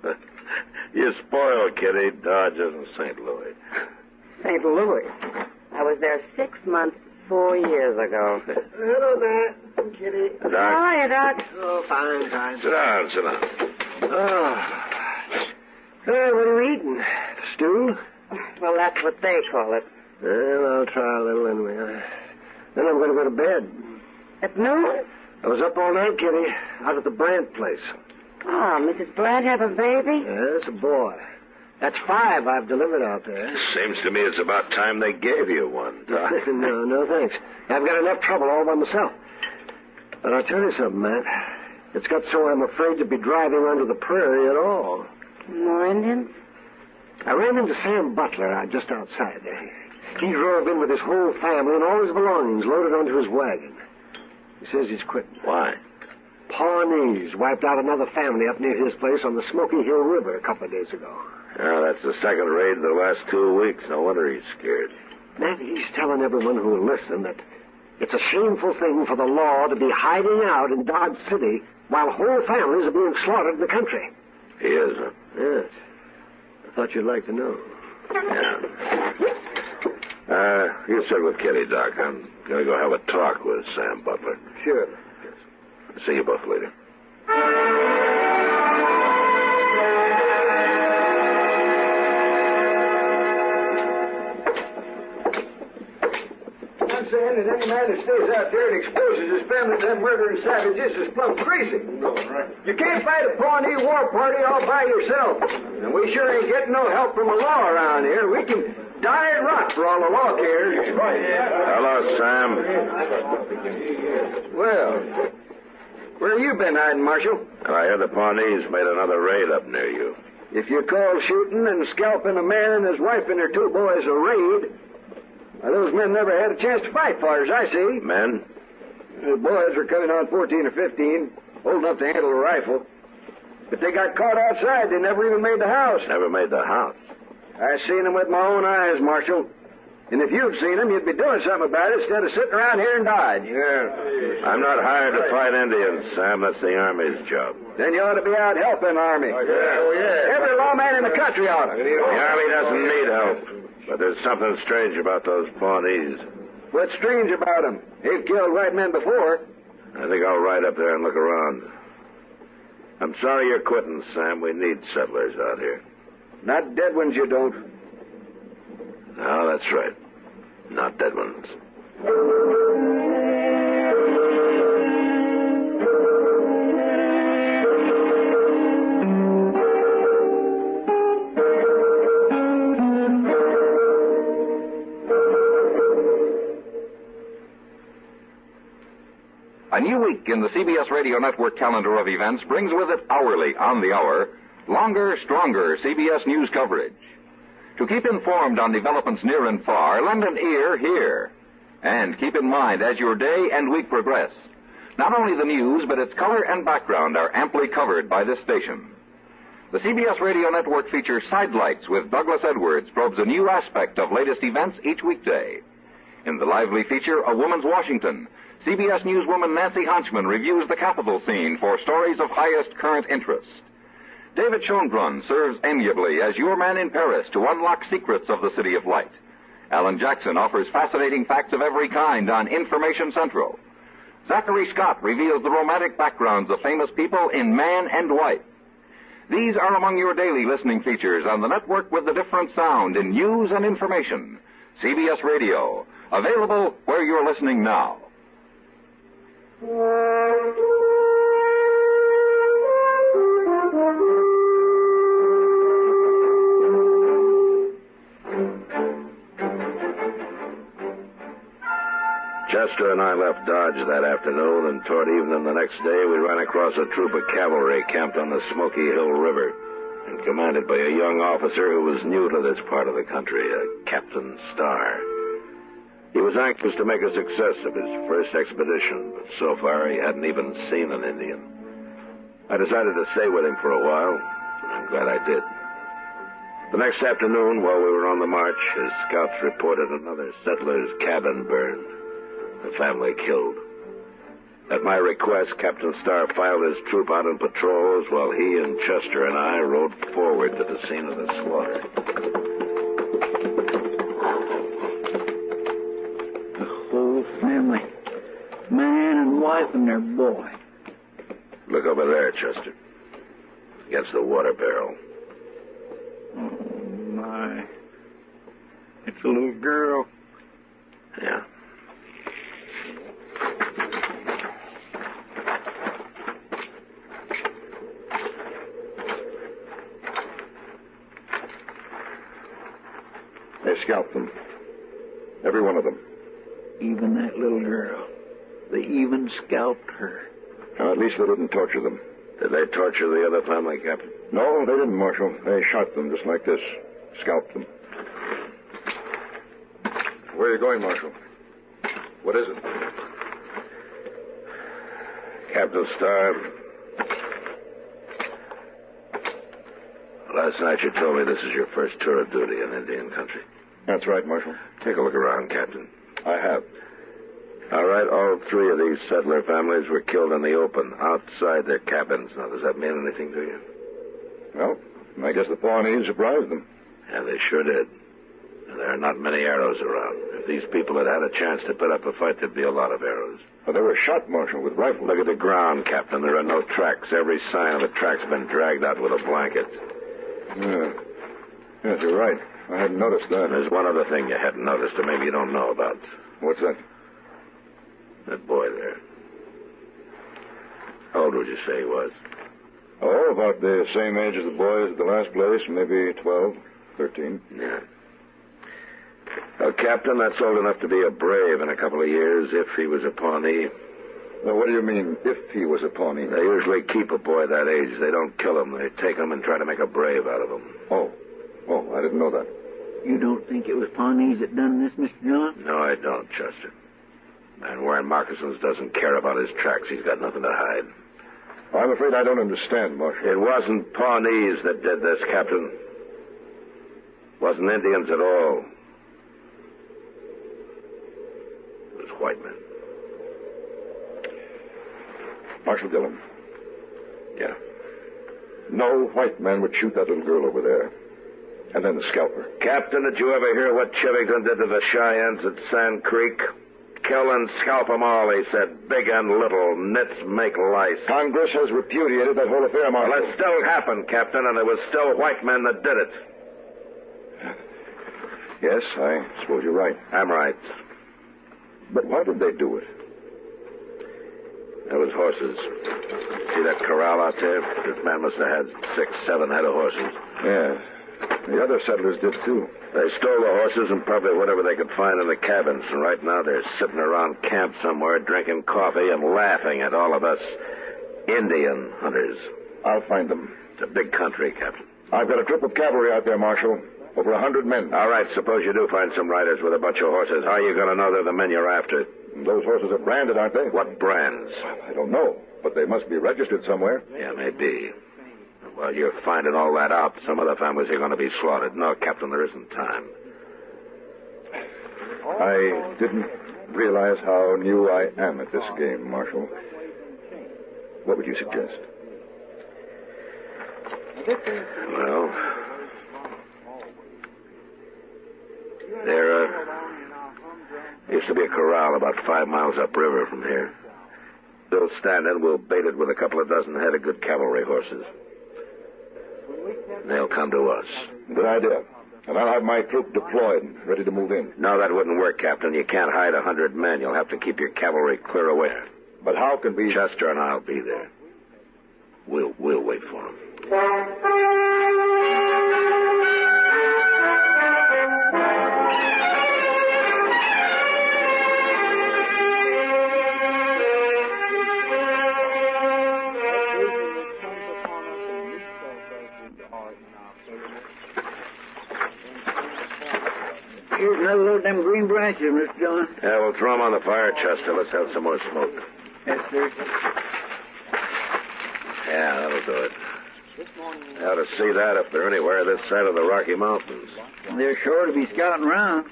You're spoiled, Kitty. Dodge isn't St. Louis. St. Louis? I was there 6 months, 4 years ago. Hello there, Kitty. Doc. How are you, Doc? Oh, fine, fine. Sit down, sit down. Oh. Hey, what are you eating? Stew? Well, that's what they call it. Well, I'll try a little anyway. Then I'm going to go to bed. At noon? I was up all night, Kitty, out at the Brandt place. Oh, Mrs. Brandt have a baby? Yes, a boy. That's 5 I've delivered out there. Seems to me it's about time they gave you one, Doc. No, thanks. I've got enough trouble all by myself. But I'll tell you something, Matt. It's got so I'm afraid to be driving onto the prairie at all. More Indians? I ran into Sam Butler just outside there. He drove in with his whole family and all his belongings loaded onto his wagon. He says he's quitting. Why? Pawnees wiped out another family up near his place on the Smoky Hill River a couple of days ago. Yeah, that's the second raid in the last 2 weeks. No wonder he's scared. Matt, he's telling everyone who will listen that it's a shameful thing for the law to be hiding out in Dodge City while whole families are being slaughtered in the country. He is, huh? Yes. I thought you'd like to know. Yeah. You sit with Kitty, Doc. I'm going to go have a talk with Sam Butler. Sure. See you both later. I'm saying that any man that stays out there and exposes his family to them murdering savages is plumb crazy. No, right. You can't fight a Pawnee war party all by yourself. And we sure ain't getting no help from the law around here. We can die and rot for all the law cares. Right. Hello, Sam. Well, where have you been hiding, Marshal? I hear the Pawnees made another raid up near you. If you call shooting and scalping a man and his wife and their 2 boys a raid, those men never had a chance to fight, far as I see. Men? The boys were coming on 14 or 15, old enough to handle a rifle. But they got caught outside. They never even made the house. Never made the house? I seen them with my own eyes, Marshal. And if you'd seen them, you'd be doing something about it instead of sitting around here and dying. Yeah. I'm not hired to fight Indians, Sam. That's the Army's job. Then you ought to be out helping the Army. Yeah. Every lawman in the country ought to. The Army doesn't need help. But there's something strange about those Pawnees. What's strange about them? They've killed white men before. I think I'll ride up there and look around. I'm sorry you're quitting, Sam. We need settlers out here. Not dead ones, you don't. No, that's right. Not dead ones. A new week in the CBS Radio Network calendar of events brings with it hourly, on the hour, longer, stronger CBS News coverage. To keep informed on developments near and far, lend an ear here. And keep in mind, as your day and week progress, not only the news, but its color and background are amply covered by this station. The CBS Radio Network features Sidelights with Douglas Edwards probes a new aspect of latest events each weekday. In the lively feature, A Woman's Washington, CBS newswoman Nancy Honchman reviews the Capitol scene for stories of highest current interest. David Schoenbrunn serves amiably as your man in Paris to unlock secrets of the City of Light. Alan Jackson offers fascinating facts of every kind on Information Central. Zachary Scott reveals the romantic backgrounds of famous people in Man and Wife. These are among your daily listening features on the network with the different sound in news and information. CBS Radio, available where you're listening now. Chester and I left Dodge that afternoon, and toward evening the next day we ran across a troop of cavalry camped on the Smoky Hill River and commanded by a young officer who was new to this part of the country, a Captain Starr. He was anxious to make a success of his first expedition, but so far he hadn't even seen an Indian. I decided to stay with him for a while, and I'm glad I did. The next afternoon, while we were on the march, his scouts reported another settler's cabin burned. The family killed. At my request, Captain Starr filed his troop out on patrols while he and Chester and I rode forward to the scene of the slaughter. The whole family. Man and wife and their boy. Look over there, Chester. Against the water barrel. Oh, my. It's a little girl. Yeah. They scalped them. Every one of them. Even that little girl. They even scalped her. Now, at least they didn't torture them. Did they torture the other family, Captain? No, they didn't, Marshal. They shot them just like this. Scalped them. Where are you going, Marshal? What is it? Captain Starr. Last night you told me this is your first tour of duty in Indian country. That's right, Marshal. Take a look around, Captain. I have. All right, all three of these settler families were killed in the open, outside their cabins. Now, does that mean anything to you? Well, I guess the Pawnees surprised them. Yeah, they sure did. There are not many arrows around. If these people had had a chance to put up a fight, there'd be a lot of arrows. But they were shot, Marshal, with rifles. Look at the ground, Captain. There are no tracks. Every sign of a track's been dragged out with a blanket. Yeah. Yes, you're right. I hadn't noticed that. There's one other thing you hadn't noticed, or maybe you don't know about. What's that? That boy there. How old would you say he was? Oh, about the same age as the boys at the last place, maybe 12, 13. Yeah. Well, Captain, that's old enough to be a brave in a couple of years if he was a Pawnee. Now, what do you mean, if he was a Pawnee? They usually keep a boy that age. They don't kill him. They take him and try to make a brave out of him. Oh, I didn't know that. You don't think it was Pawnees that done this, Mr. John? No, I don't, Chester. Man wearing moccasins doesn't care about his tracks. He's got nothing to hide. I'm afraid I don't understand, Marshal. It wasn't Pawnees that did this, Captain. It wasn't Indians at all. It was white men. Marshal Dillon. Yeah. No white man would shoot that little girl over there. And then the scalper. Captain, did you ever hear what Chivington did to the Cheyennes at Sand Creek? Kill and scalp them all, he said. Big and little. Nits make lice. Congress has repudiated that whole affair, Marshal. Well, it still happened, Captain, and there was still white men that did it. Yes, I suppose you're right. I'm right. But why did they do it? There was horses. See that corral out there? This man must have had 6, 7 head of horses. Yeah. The other settlers did, too. They stole the horses and probably whatever they could find in the cabins. And right now they're sitting around camp somewhere drinking coffee and laughing at all of us Indian hunters. I'll find them. It's a big country, Captain. I've got a troop of cavalry out there, Marshal. Over 100 men. All right, suppose you do find some riders with a bunch of horses. How are you going to know they're the men you're after? Those horses are branded, aren't they? What brands? I don't know, but they must be registered somewhere. Yeah, maybe. Well, you're finding all that out. Some of the families are going to be slaughtered. No, Captain, there isn't time. I didn't realize how new I am at this game, Marshal. What would you suggest? Well, there used to be a corral about 5 miles upriver from here. They'll stand in. We'll bait it with a couple of dozen head of good cavalry horses. They'll come to us. Good idea. And I'll have my troop deployed, ready to move in. No, that wouldn't work, Captain. You can't hide 100 men. You'll have to keep your cavalry clear away. But how can we... Chester and I'll be there. We'll wait for them. Here's another load of them green branches, Mr. John. Yeah, we'll throw them on the fire, Chester. Let's have some more smoke. Yes, sir. Yeah, that'll do it. They ought to see that if they're anywhere this side of the Rocky Mountains. They're sure to be scouting around.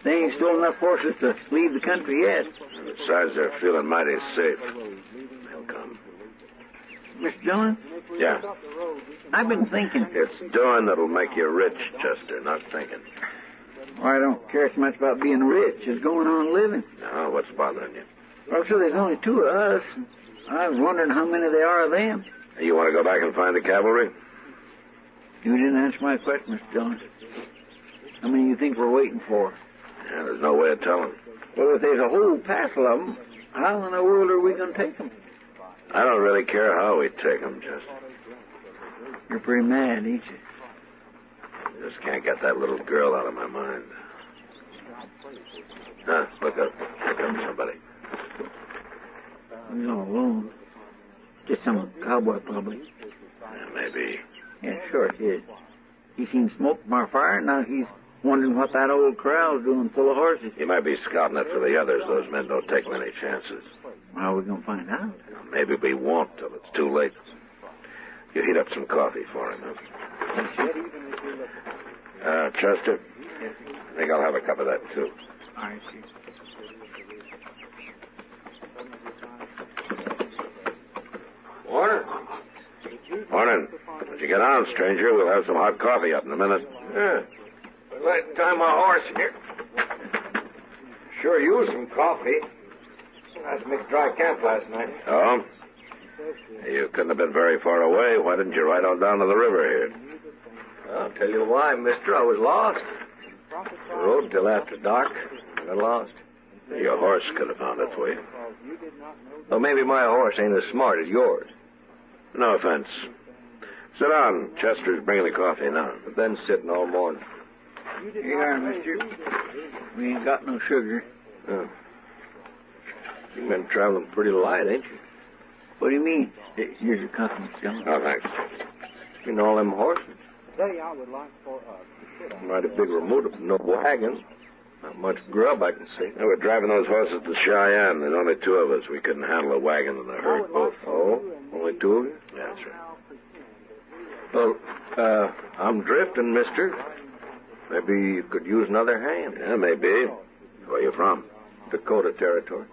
They ain't stolen enough horses to leave the country yet. Besides, they're feeling mighty safe. They'll come. Mr. John? Yeah. I've been thinking. It's doing that'll make you rich, Chester, not thinking. Well, I don't care so much about being rich as going on living. No, what's bothering you? Well, sure, there's only 2 of us. I was wondering how many there are of them. You want to go back and find the cavalry? You didn't answer my question, Mr. John. How many you think we're waiting for? Yeah, there's no way of telling. Well, if there's a whole passel of them, how in the world are we going to take them? I don't really care how we take them, Chester. You're pretty mad, ain't you? Just can't get that little girl out of my mind. Huh, look up. Here comes somebody. He's all alone. Just some cowboy, probably. Yeah, maybe. Yeah, sure it is. He seen smoke from our fire, and now he's wondering what that old corral's doing full of horses. He might be scouting it for the others. Those men don't take many chances. How are we going to find out? Maybe we won't till it's too late. You heat up some coffee for him, huh? Chester? I think I'll have a cup of that, too. All right, Chief. Morning. Morning. When you get on, stranger, we'll have some hot coffee up in a minute. Yeah. Let's tie my horse here. Sure used some coffee. I had to make a dry camp last night. Oh? You couldn't have been very far away. Why didn't you ride on down to the river here? I'll tell you why, mister. I was lost. I rode till after dark. I got lost. Your horse could have found it for you. Well, maybe my horse ain't as smart as yours. No offense. Sit down. Chester's bringing the coffee now. I've been sitting all morning. Here you are, mister. We ain't got no sugar. Oh. You've been traveling pretty light, ain't you? What do you mean? Here's your coffee, Mr. Dillon. Oh, thanks. You know all them horses? Today I would like for us to sit on... Mighty big remote, no wagon. Not much grub I can see. They were driving those horses to Cheyenne. There's only two of us. We couldn't handle a wagon and a herd both. Oh, only two of you? Yeah, that's right. Well, I'm drifting, mister. Maybe you could use another hand. Yeah, maybe. Where you from? Dakota Territory.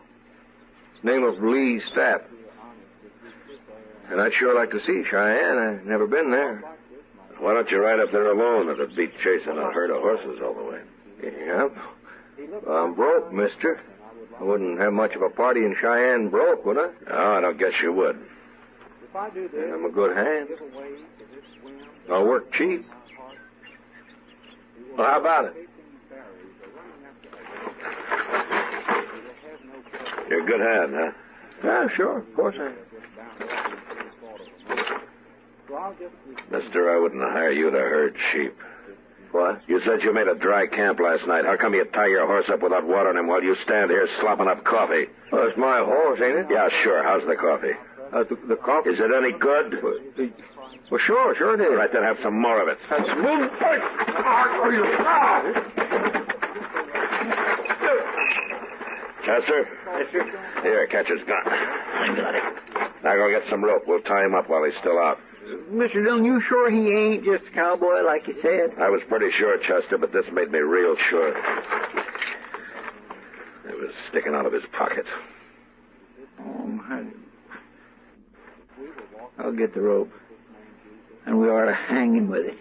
His name was Lee Stapp. And I'd sure like to see Cheyenne. I've never been there. Why don't you ride up there alone? It'd beat chasing a herd of horses all the way. Yeah. Well, I'm broke, mister. I wouldn't have much of a party in Cheyenne broke, would I? No, I don't guess you would. And I'm a good hand. I'll work cheap. Well, how about it? You're a good hand, huh? Yeah, sure. Of course I am. Mister, I wouldn't hire you to herd sheep. What? You said you made a dry camp last night. How come you tie your horse up without watering him while you stand here slopping up coffee? Well, it's my horse, ain't it? Yeah, sure. How's the coffee? The coffee? Is it any good? Well, sure it is. Right, then have some more of it. That's Chester? Yes, sir. Here, catch his gun. I got it. Now go get some rope. We'll tie him up while he's still out. Mr. Dillon, you sure he ain't just a cowboy like you said? I was pretty sure, Chester, but this made me real sure. It was sticking out of his pocket. Oh, I'll get the rope. And we ought to hang him with it.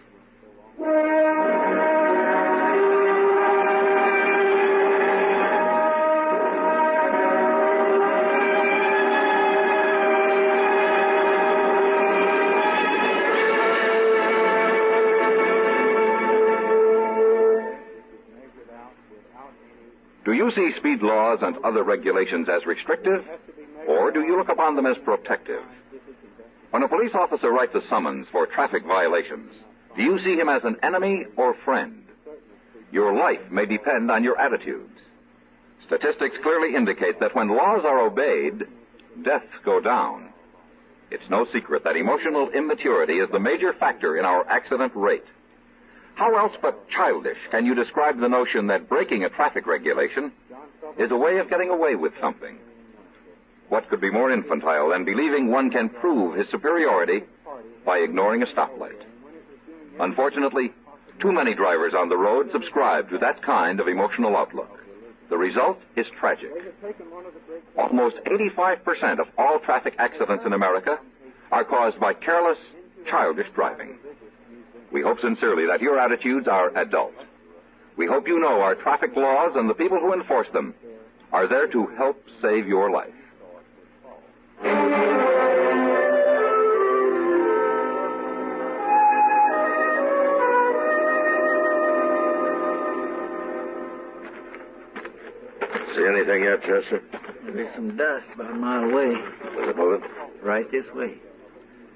Do you see speed laws and other regulations as restrictive, or do you look upon them as protective? When a police officer writes a summons for traffic violations, do you see him as an enemy or friend? Your life may depend on your attitudes. Statistics clearly indicate that when laws are obeyed, deaths go down. It's no secret that emotional immaturity is the major factor in our accident rate. How else but childish can you describe the notion that breaking a traffic regulation is a way of getting away with something? What could be more infantile than believing one can prove his superiority by ignoring a stoplight? Unfortunately, too many drivers on the road subscribe to that kind of emotional outlook. The result is tragic. Almost 85% of all traffic accidents in America are caused by careless, childish driving. We hope sincerely that your attitudes are adult. We hope you know our traffic laws and the people who enforce them are there to help save your life. See anything yet, Chester? There's some dust about a mile away. Is it moving? Right this way.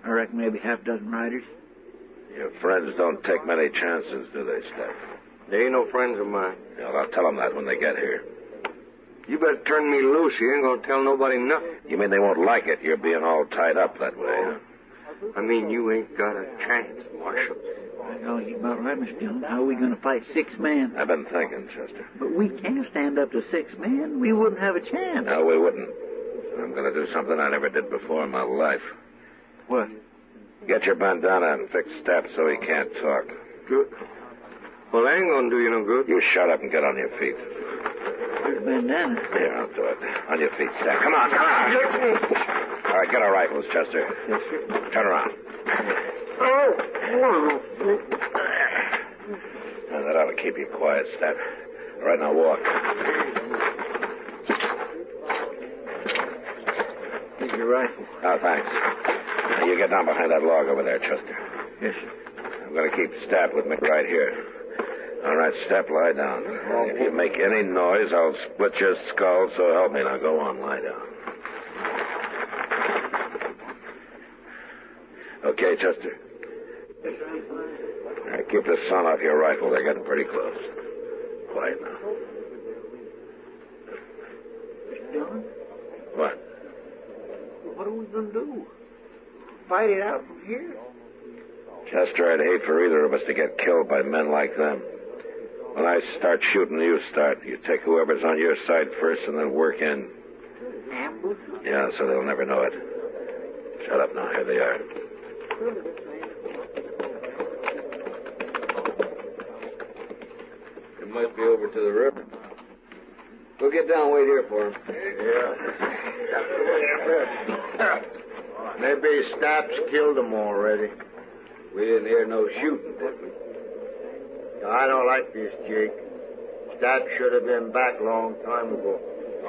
I reckon maybe half a dozen riders. Your friends don't take many chances, do they, Steph? They ain't no friends of mine. Yeah, well, I'll tell them that when they get here. You better turn me loose. You ain't gonna tell nobody nothing. You mean they won't like it, you're being all tied up that way, huh? I mean, you ain't got a chance, Marshal. Well, you're about right, Mr. Dillon. How are we going to fight 6 men? I've been thinking, Chester. But we can't stand up to 6 men. We wouldn't have a chance. No, we wouldn't. I'm going to do something I never did before in my life. What? Get your bandana and fix Stapp so he can't talk. Good. Well, I ain't going to do you no good. You shut up and get on your feet. Where's the bandana? Here, I'll do it. On your feet, Stapp. Come on, come on. All right, get our rifles, Chester. Yes, sir. Turn around. That ought to keep you quiet, Stat. All right, now walk. Here's your rifle. Oh, thanks. Now, you get down behind that log over there, Chester. Yes, sir. I'm going to keep Stap with me right here. All right, Stap, lie down. If you make any noise, I'll split your skull, so help me. Now, go on, lie down. Okay, Chester? All right, keep the sun off your rifle. They're getting pretty close. Quiet now. Dillon, What? what are we going to do? Fight it out from here? Chester, I'd hate for either of us to get killed by men like them. When I start shooting, you start. You take whoever's on your side first and then work in. Ambush? Yeah, so they'll never know it. Shut up now. Here they are. It must be over to the river. We'll get down and wait here for him. Yeah. Maybe Staps killed them already. We didn't hear no shooting, did we? I don't like this, Jake. Staps should have been back a long time ago.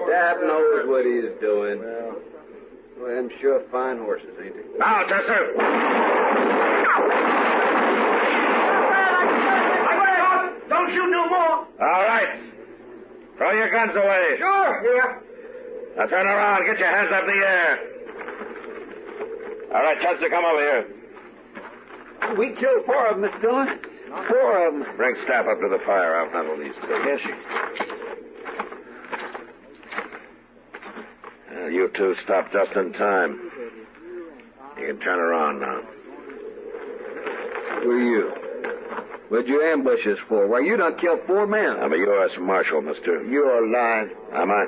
Dad knows what he's doing. Well, them sure fine horses, ain't they? Now, Chester! Don't shoot no more. All right. Throw your guns away. Sure, yeah. Now turn around. Get your hands up in the air. All right, Chester, come over here. We killed 4 of them, Mr. Dillon. 4 of them. Bring Staff up to the fire. I'll handle these two. Yes, sir. You two stopped just in time. You can turn around now. Who are you? What'd you ambush us for? Why, you done killed 4 men. I'm a U.S. Marshal, mister. You're lying. Am I?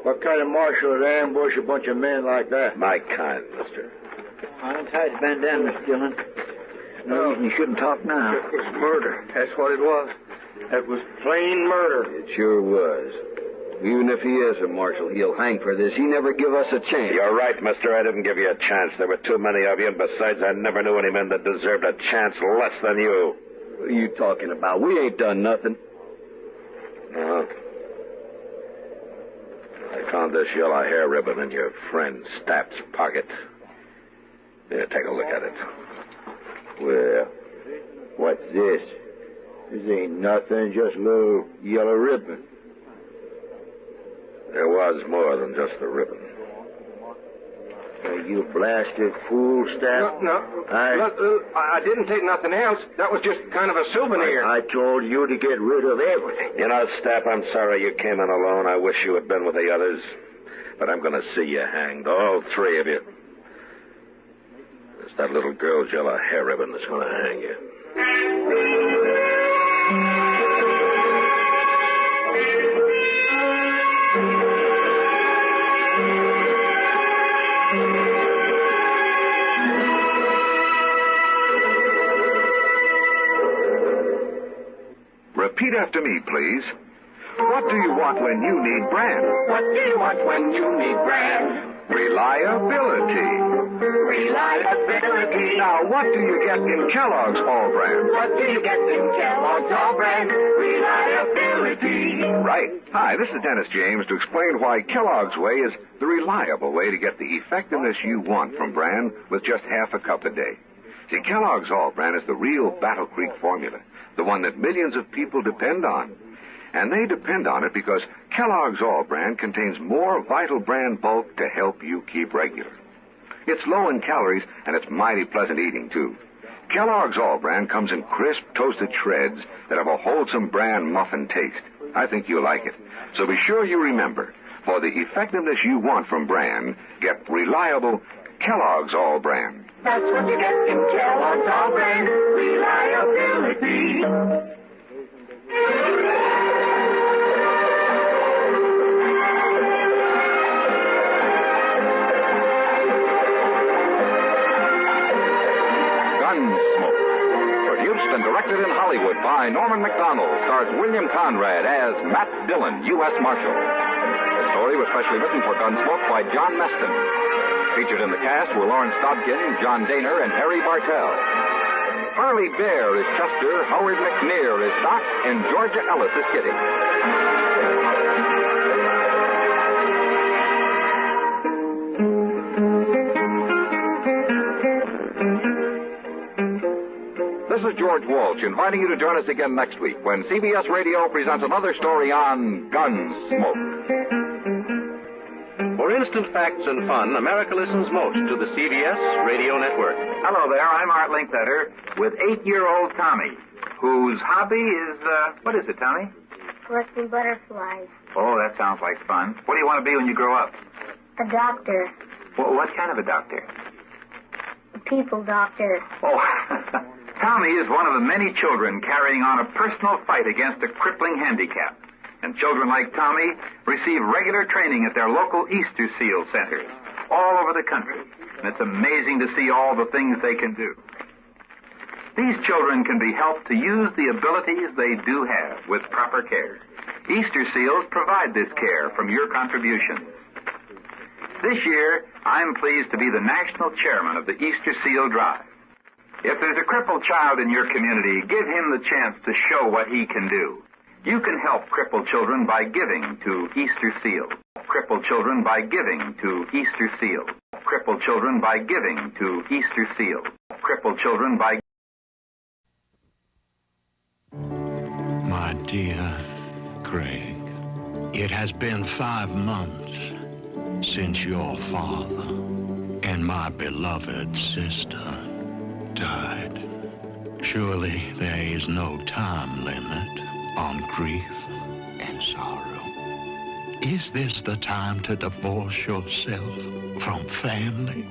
What kind of marshal would ambush a bunch of men like that? My kind, mister. Untie his bandana, Mr. Dillon. No reason you shouldn't talk now. It was murder. That's what it was. That was plain murder. It sure was. Even if he is a marshal, he'll hang for this. He never give us a chance. You're right, mister. I didn't give you a chance. There were too many of you, and besides, I never knew any men that deserved a chance less than you. What are you talking about? We ain't done nothing. No. I found this yellow hair ribbon in your friend Stapp's pocket. Here, take a look at it. Well, what's this? This ain't nothing, just a little yellow ribbon. There was more than just the ribbon. You blasted fool, Stapp. No. I didn't take nothing else. That was just kind of a souvenir. I told you to get rid of everything. You know, Stapp, I'm sorry you came in alone. I wish you had been with the others. But I'm going to see you hanged, all 3 of you. It's that little girl's yellow hair ribbon that's going to hang you. Repeat after me, please. What do you want when you need bran? What do you want when you need bran? Reliability. Reliability. Now, what do you get in Kellogg's All Bran? What do you get in Kellogg's All Bran? Reliability. Right. Hi, this is Dennis James to explain why Kellogg's Way is the reliable way to get the effectiveness you want from bran with just half a cup a day. See, Kellogg's All Bran is the real Battle Creek formula, the one that millions of people depend on. And they depend on it because Kellogg's All Bran contains more vital bran bulk to help you keep regular. It's low in calories, and it's mighty pleasant eating, too. Kellogg's All Bran comes in crisp, toasted shreds that have a wholesome bran muffin taste. I think you'll like it. So be sure you remember, for the effectiveness you want from bran, get reliable Kellogg's All Bran. That's what you get in Kellogg's All Bran. Reliability. Gunsmoke. Produced and directed in Hollywood by Norman McDonald, stars William Conrad as Matt Dillon, U.S. Marshal. The story was specially written for Gunsmoke by John Meston. Featured in the cast were Lawrence Dobkin, John Daner, and Harry Bartell. Harley Bear is Chester, Howard McNear is Doc, and Georgia Ellis is Kitty. This is George Walsh inviting you to join us again next week when CBS Radio presents another story on Gunsmoke. For instant facts and fun, America listens most to the CBS Radio Network. Hello there, I'm Art Linkletter with 8-year-old Tommy, whose hobby is, what is it, Tommy? Collecting butterflies. Oh, that sounds like fun. What do you want to be when you grow up? A doctor. Well, what kind of a doctor? A people doctor. Oh, Tommy is one of the many children carrying on a personal fight against a crippling handicap. And children like Tommy receive regular training at their local Easter Seal centers all over the country. And it's amazing to see all the things they can do. These children can be helped to use the abilities they do have with proper care. Easter Seals provide this care from your contributions. This year, I'm pleased to be the national chairman of the Easter Seal Drive. If there's a crippled child in your community, give him the chance to show what he can do. You can help crippled children by giving to Easter Seal. Crippled children by giving to Easter Seal. Crippled children by giving to Easter Seal. Crippled children by... My dear Craig, it has been 5 months since your father and my beloved sister died. Surely there is no time limit on grief and sorrow. Is this the time to divorce yourself from family?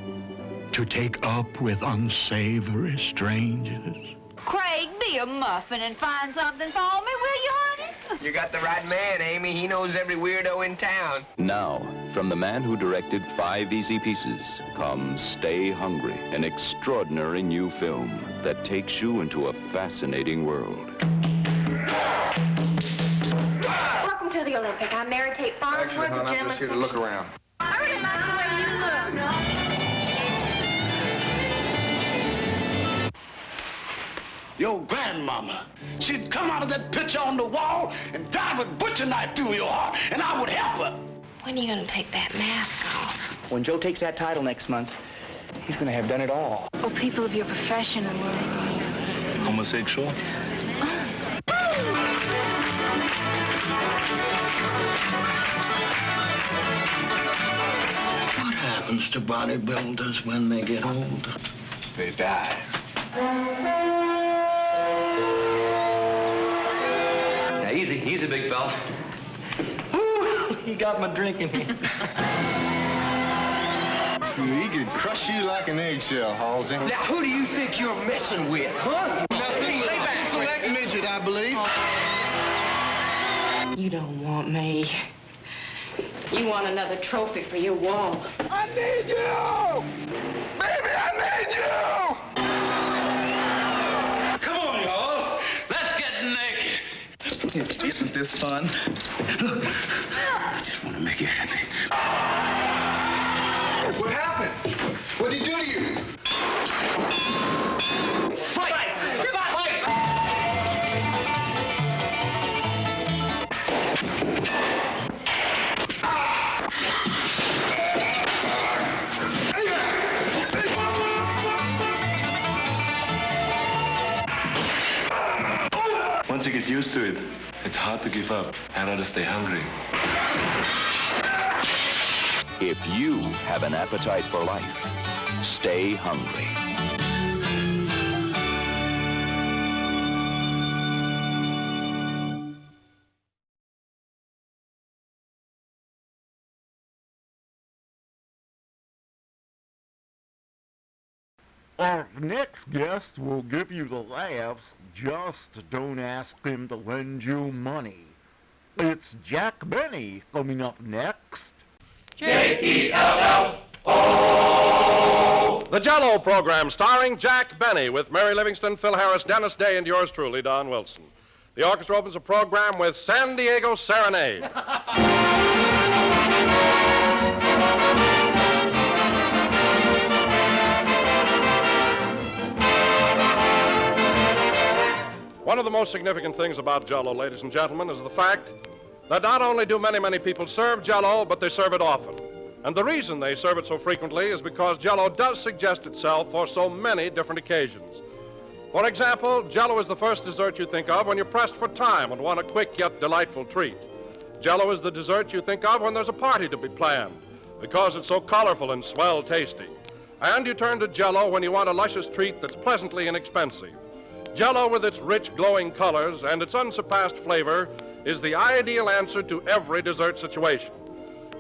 To take up with unsavory strangers? Craig, be a muffin and find something for me, will you, honey? You got the right man, Amy. He knows every weirdo in town. Now, from the man who directed 5 Easy Pieces, comes Stay Hungry, an extraordinary new film that takes you into a fascinating world. Welcome to the Olympic. I'm Mary Kate Farnsworth. Actually, hon, I'm just here to look around. I really like the way you look. Your grandmama, she'd come out of that picture on the wall and drive a butcher knife through your heart, and I would help her. When are you going to take that mask off? When Joe takes that title next month, he's going to have done it all. Oh, people of your profession were... Homosexual? What happens to bodybuilders when they get old? They die. Now, easy, big fella. Ooh, he got my drink in here. He could crush you like an eggshell, Halsey. Now, who do you think you're messing with, huh? Nothing but an intellect midget, I believe. You don't want me. You want another trophy for your wall. I need you! Baby, I need you! Come on, y'all. Let's get naked. Isn't this fun? Look, I just want to make you happy. What happened? What did he do to you? Fight! Once you get used to it, it's hard to give up. I'd rather stay hungry. If you have an appetite for life, stay hungry. Our next guest will give you the laughs, just don't ask him to lend you money. It's Jack Benny coming up next. J-E-L-L-O! The Jell-O program starring Jack Benny with Mary Livingston, Phil Harris, Dennis Day, and yours truly, Don Wilson. The orchestra opens the program with San Diego Serenade. One of the most significant things about Jell-O, ladies and gentlemen, is the fact that not only do many, many people serve Jell-O, but they serve it often. And the reason they serve it so frequently is because Jell-O does suggest itself for so many different occasions. For example, Jell-O is the first dessert you think of when you're pressed for time and want a quick yet delightful treat. Jell-O is the dessert you think of when there's a party to be planned, because it's so colorful and swell tasting. And you turn to Jell-O when you want a luscious treat that's pleasantly inexpensive. Jell-O, with its rich, glowing colors and its unsurpassed flavor, is the ideal answer to every dessert situation.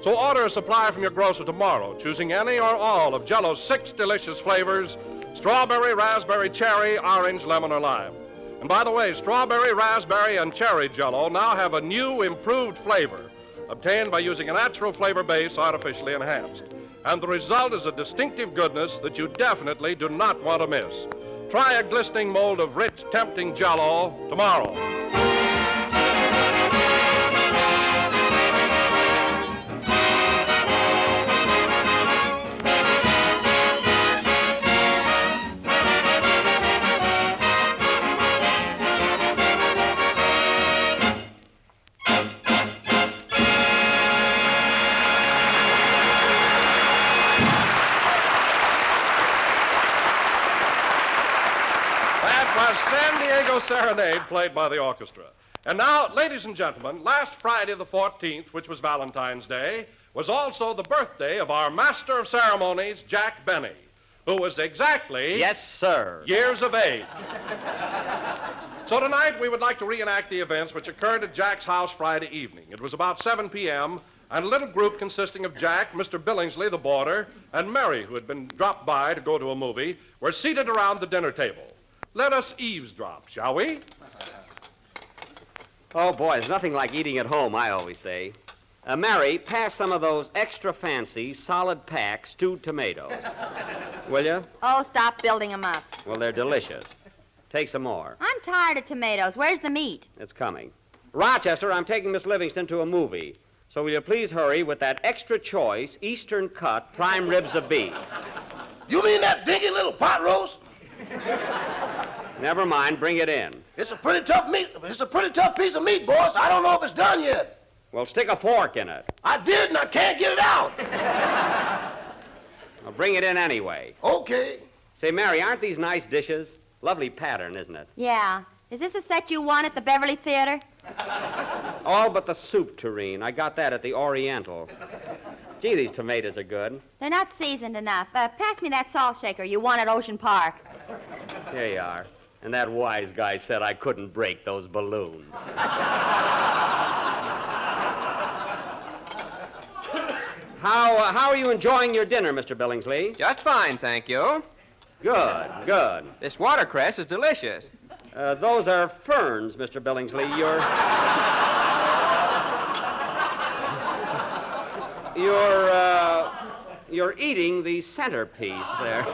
So order a supply from your grocer tomorrow, choosing any or all of Jell-O's 6 delicious flavors: strawberry, raspberry, cherry, orange, lemon, or lime. And by the way, strawberry, raspberry, and cherry Jell-O now have a new, improved flavor, obtained by using a natural flavor base artificially enhanced. And the result is a distinctive goodness that you definitely do not want to miss. Try a glistening mold of rich, tempting Jell-O tomorrow. Serenade played by the orchestra. And now, ladies and gentlemen, last Friday the 14th, which was Valentine's Day, was also the birthday of our master of ceremonies, Jack Benny, who was exactly... Yes, sir. ...years of age. So tonight we would like to reenact the events which occurred at Jack's house Friday evening. It was about 7 p.m., and a little group consisting of Jack, Mr. Billingsley, the boarder, and Mary, who had been dropped by to go to a movie, were seated around the dinner table. Let us eavesdrop, shall we? Oh, boy, there's nothing like eating at home, I always say. Mary, pass some of those extra fancy, solid pack stewed tomatoes. Will you? Oh, stop building them up. Well, they're delicious. Take some more. I'm tired of tomatoes. Where's the meat? It's coming. Rochester, I'm taking Miss Livingston to a movie. So will you please hurry with that extra choice, Eastern cut, prime ribs of beef? You mean that dinky little pot roast? Never mind, bring it in. It's a pretty tough meat. It's a pretty tough piece of meat, boss. I don't know if it's done yet. Well, stick a fork in it. I did, and I can't get it out. Well, bring it in anyway. Okay. Say, Mary, aren't these nice dishes? Lovely pattern, isn't it? Yeah. Is this the set you won at the Beverly Theater? All but the soup tureen. I got that at the Oriental. Gee, these tomatoes are good. They're not seasoned enough. Pass me that salt shaker you won at Ocean Park. Here you are. And that wise guy said I couldn't break those balloons. How are you enjoying your dinner, Mr. Billingsley? Just fine, thank you. Good, good. This watercress is delicious. Those are ferns, Mr. Billingsley. You're eating the centerpiece there.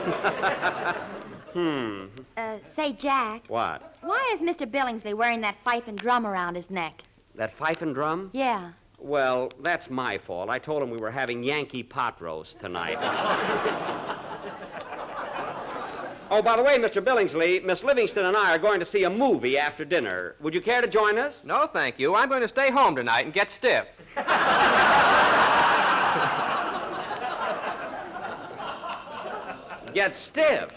Say, Jack. What? Why is Mr. Billingsley wearing that fife and drum around his neck? That fife and drum? Yeah. Well, that's my fault. I told him we were having Yankee pot roast tonight. Oh, by the way, Mr. Billingsley, Miss Livingston and I are going to see a movie after dinner. Would you care to join us? No, thank you. I'm going to stay home tonight and get stiff. Get stiff?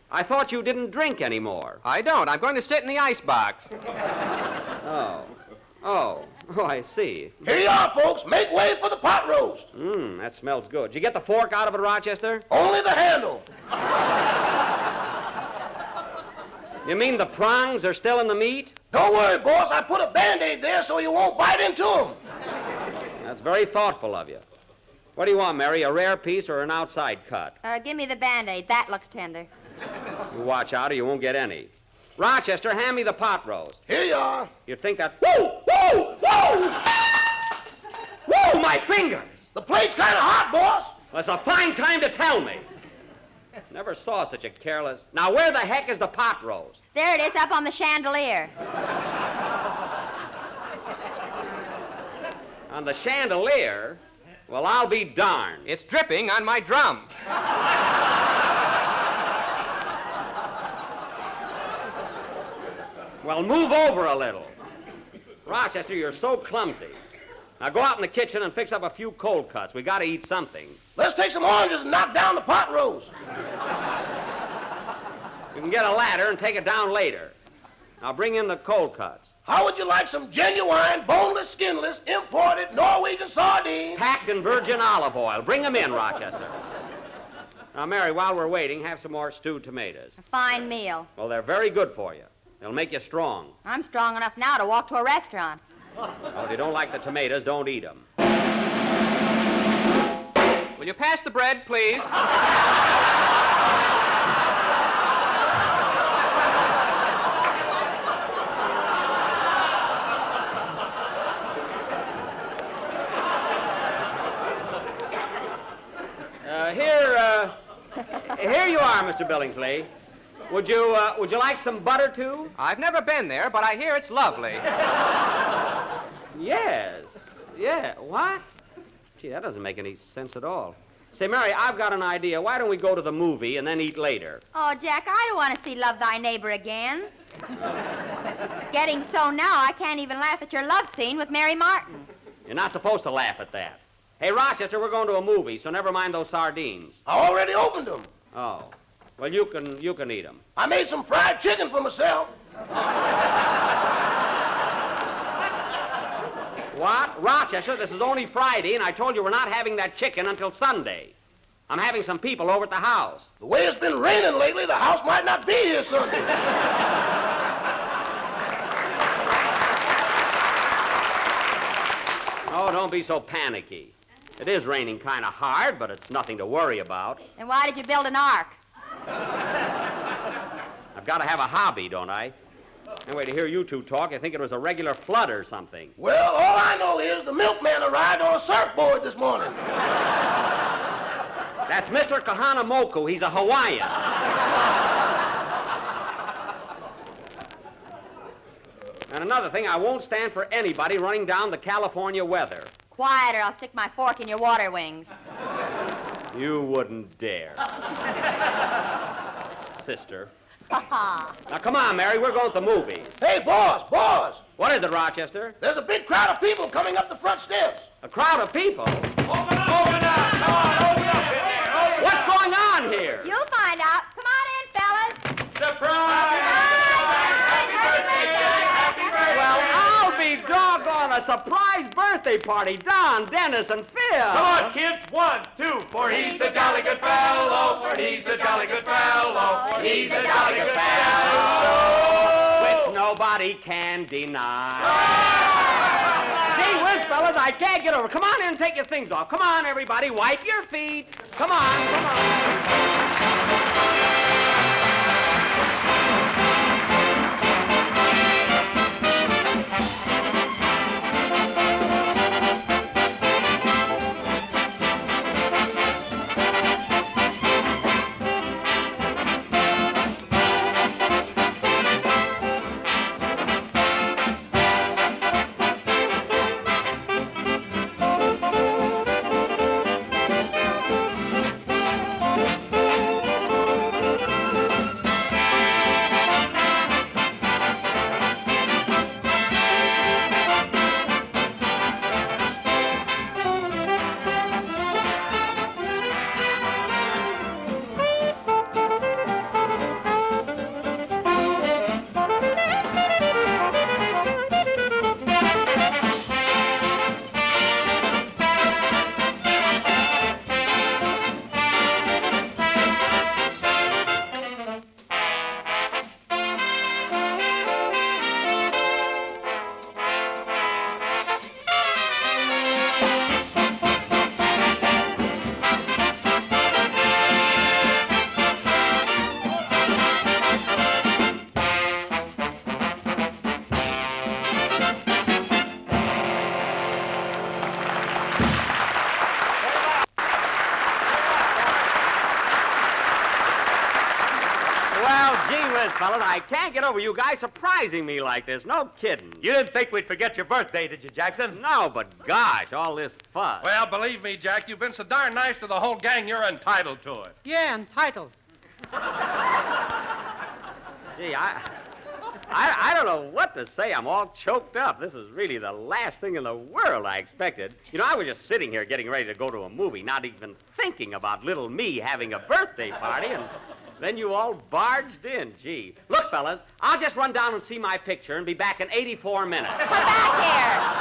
I thought you didn't drink anymore. I don't. I'm going to sit in the icebox. Oh, I see. Here you are, folks. Make way for the pot roast. That smells good. Did you get the fork out of it, Rochester? Only the handle. You mean the prongs are still in the meat? Don't worry, boss. I put a Band-Aid there so you won't bite into them. That's very thoughtful of you. What do you want, Mary, a rare piece or an outside cut? Give me the Band-Aid. That looks tender. You watch out or you won't get any. Rochester, hand me the pot roast. Here you are. You'd think that... Whoa! Whoa! Whoa! Whoa, my fingers! The plate's kind of hot, boss. Well, it's a fine time to tell me. Never saw such a careless... Now, where the heck is the pot roast? There it is, up on the chandelier. On the chandelier? Well, I'll be darned. It's dripping on my drum. Well, move over a little. Rochester, you're so clumsy. Now go out in the kitchen and fix up a few cold cuts. We got to eat something. Let's take some oranges and knock down the pot roast. You can get a ladder and take it down later. Now bring in the cold cuts. How would you like some genuine, boneless, skinless, imported Norwegian sardines? Packed in virgin olive oil. Bring them in, Rochester. Now, Mary, while we're waiting, have some more stewed tomatoes. A fine meal. Well, they're very good for you. They'll make you strong. I'm strong enough now to walk to a restaurant. Well, if you don't like the tomatoes, don't eat them. Will you pass the bread, please? Here you are, Mr. Billingsley. Would you like some butter, too? I've never been there, but I hear it's lovely. Yes. Yeah. What? Gee, that doesn't make any sense at all. Say, Mary, I've got an idea. Why don't we go to the movie and then eat later? Oh, Jack, I don't want to see Love Thy Neighbor again. Getting so now, I can't even laugh at your love scene with Mary Martin. You're not supposed to laugh at that. Hey, Rochester, we're going to a movie, so never mind those sardines. I already opened them. Oh. Well, you can eat them. I made some fried chicken for myself. What? Rochester, this is only Friday, and I told you we're not having that chicken until Sunday. I'm having some people over at the house. The way it's been raining lately, the house might not be here Sunday. Oh, don't be so panicky. It is raining kind of hard, but it's nothing to worry about. Then why did you build an ark? I've got to have a hobby, don't I? Anyway, to hear you two talk, I think it was a regular flood or something. Well, all I know is the milkman arrived on a surfboard this morning. That's Mr. Kahanamoku. He's a Hawaiian. And another thing, I won't stand for anybody running down the California weather. Quiet, or I'll stick my fork in your water wings. You wouldn't dare. Sister. Now, come on, Mary. We're going to the movies. Hey, boss. What is it, Rochester? There's a big crowd of people coming up the front steps. A crowd of people? Open up. Come on, open up in there. What's going on here? You'll find out. Come on in, fellas. Surprise! Well, I'll be doggone, a surprise birthday party. Don, Dennis, and Phil. Come on, kids. 1, 2, for he's the jolly good fellow. For he's the jolly good fellow. For he's the jolly good fellow. Which nobody can deny. Gee whiz, fellas, I can't get over. Come on in and take your things off. Come on, everybody, wipe your feet. Come on. Fellas, I can't get over you guys surprising me like this. No kidding. You didn't think we'd forget your birthday, did you, Jackson? No, but gosh, all this fuss. Well, believe me, Jack, you've been so darn nice to the whole gang, you're entitled to it. Yeah, entitled. Gee, I don't know what to say. I'm all choked up. This is really the last thing in the world I expected. You know, I was just sitting here getting ready to go to a movie, not even thinking about little me having a birthday party, and then you all barged in. Gee. Look, fellas, I'll just run down and see my picture and be back in 84 minutes. Come back here.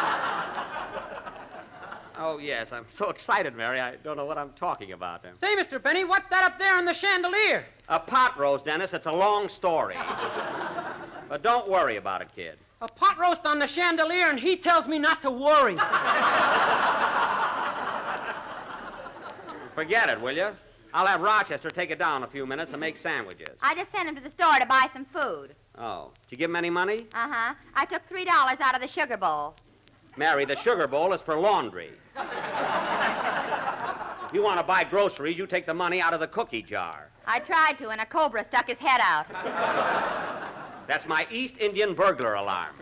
Oh, yes, I'm so excited, Mary, I don't know what I'm talking about. Say, Mr. Benny, what's that up there on the chandelier? A pot roast, Dennis. It's a long story. But don't worry about it, kid. A pot roast on the chandelier, and he tells me not to worry. Forget it, will you? I'll have Rochester take it down a few minutes and make sandwiches. I just sent him to the store to buy some food. Oh. Did you give him any money? Uh-huh. I took $3 out of the sugar bowl. Mary, the sugar bowl is for laundry. If you want to buy groceries, you take the money out of the cookie jar. I tried to, and a cobra stuck his head out. That's my East Indian burglar alarm.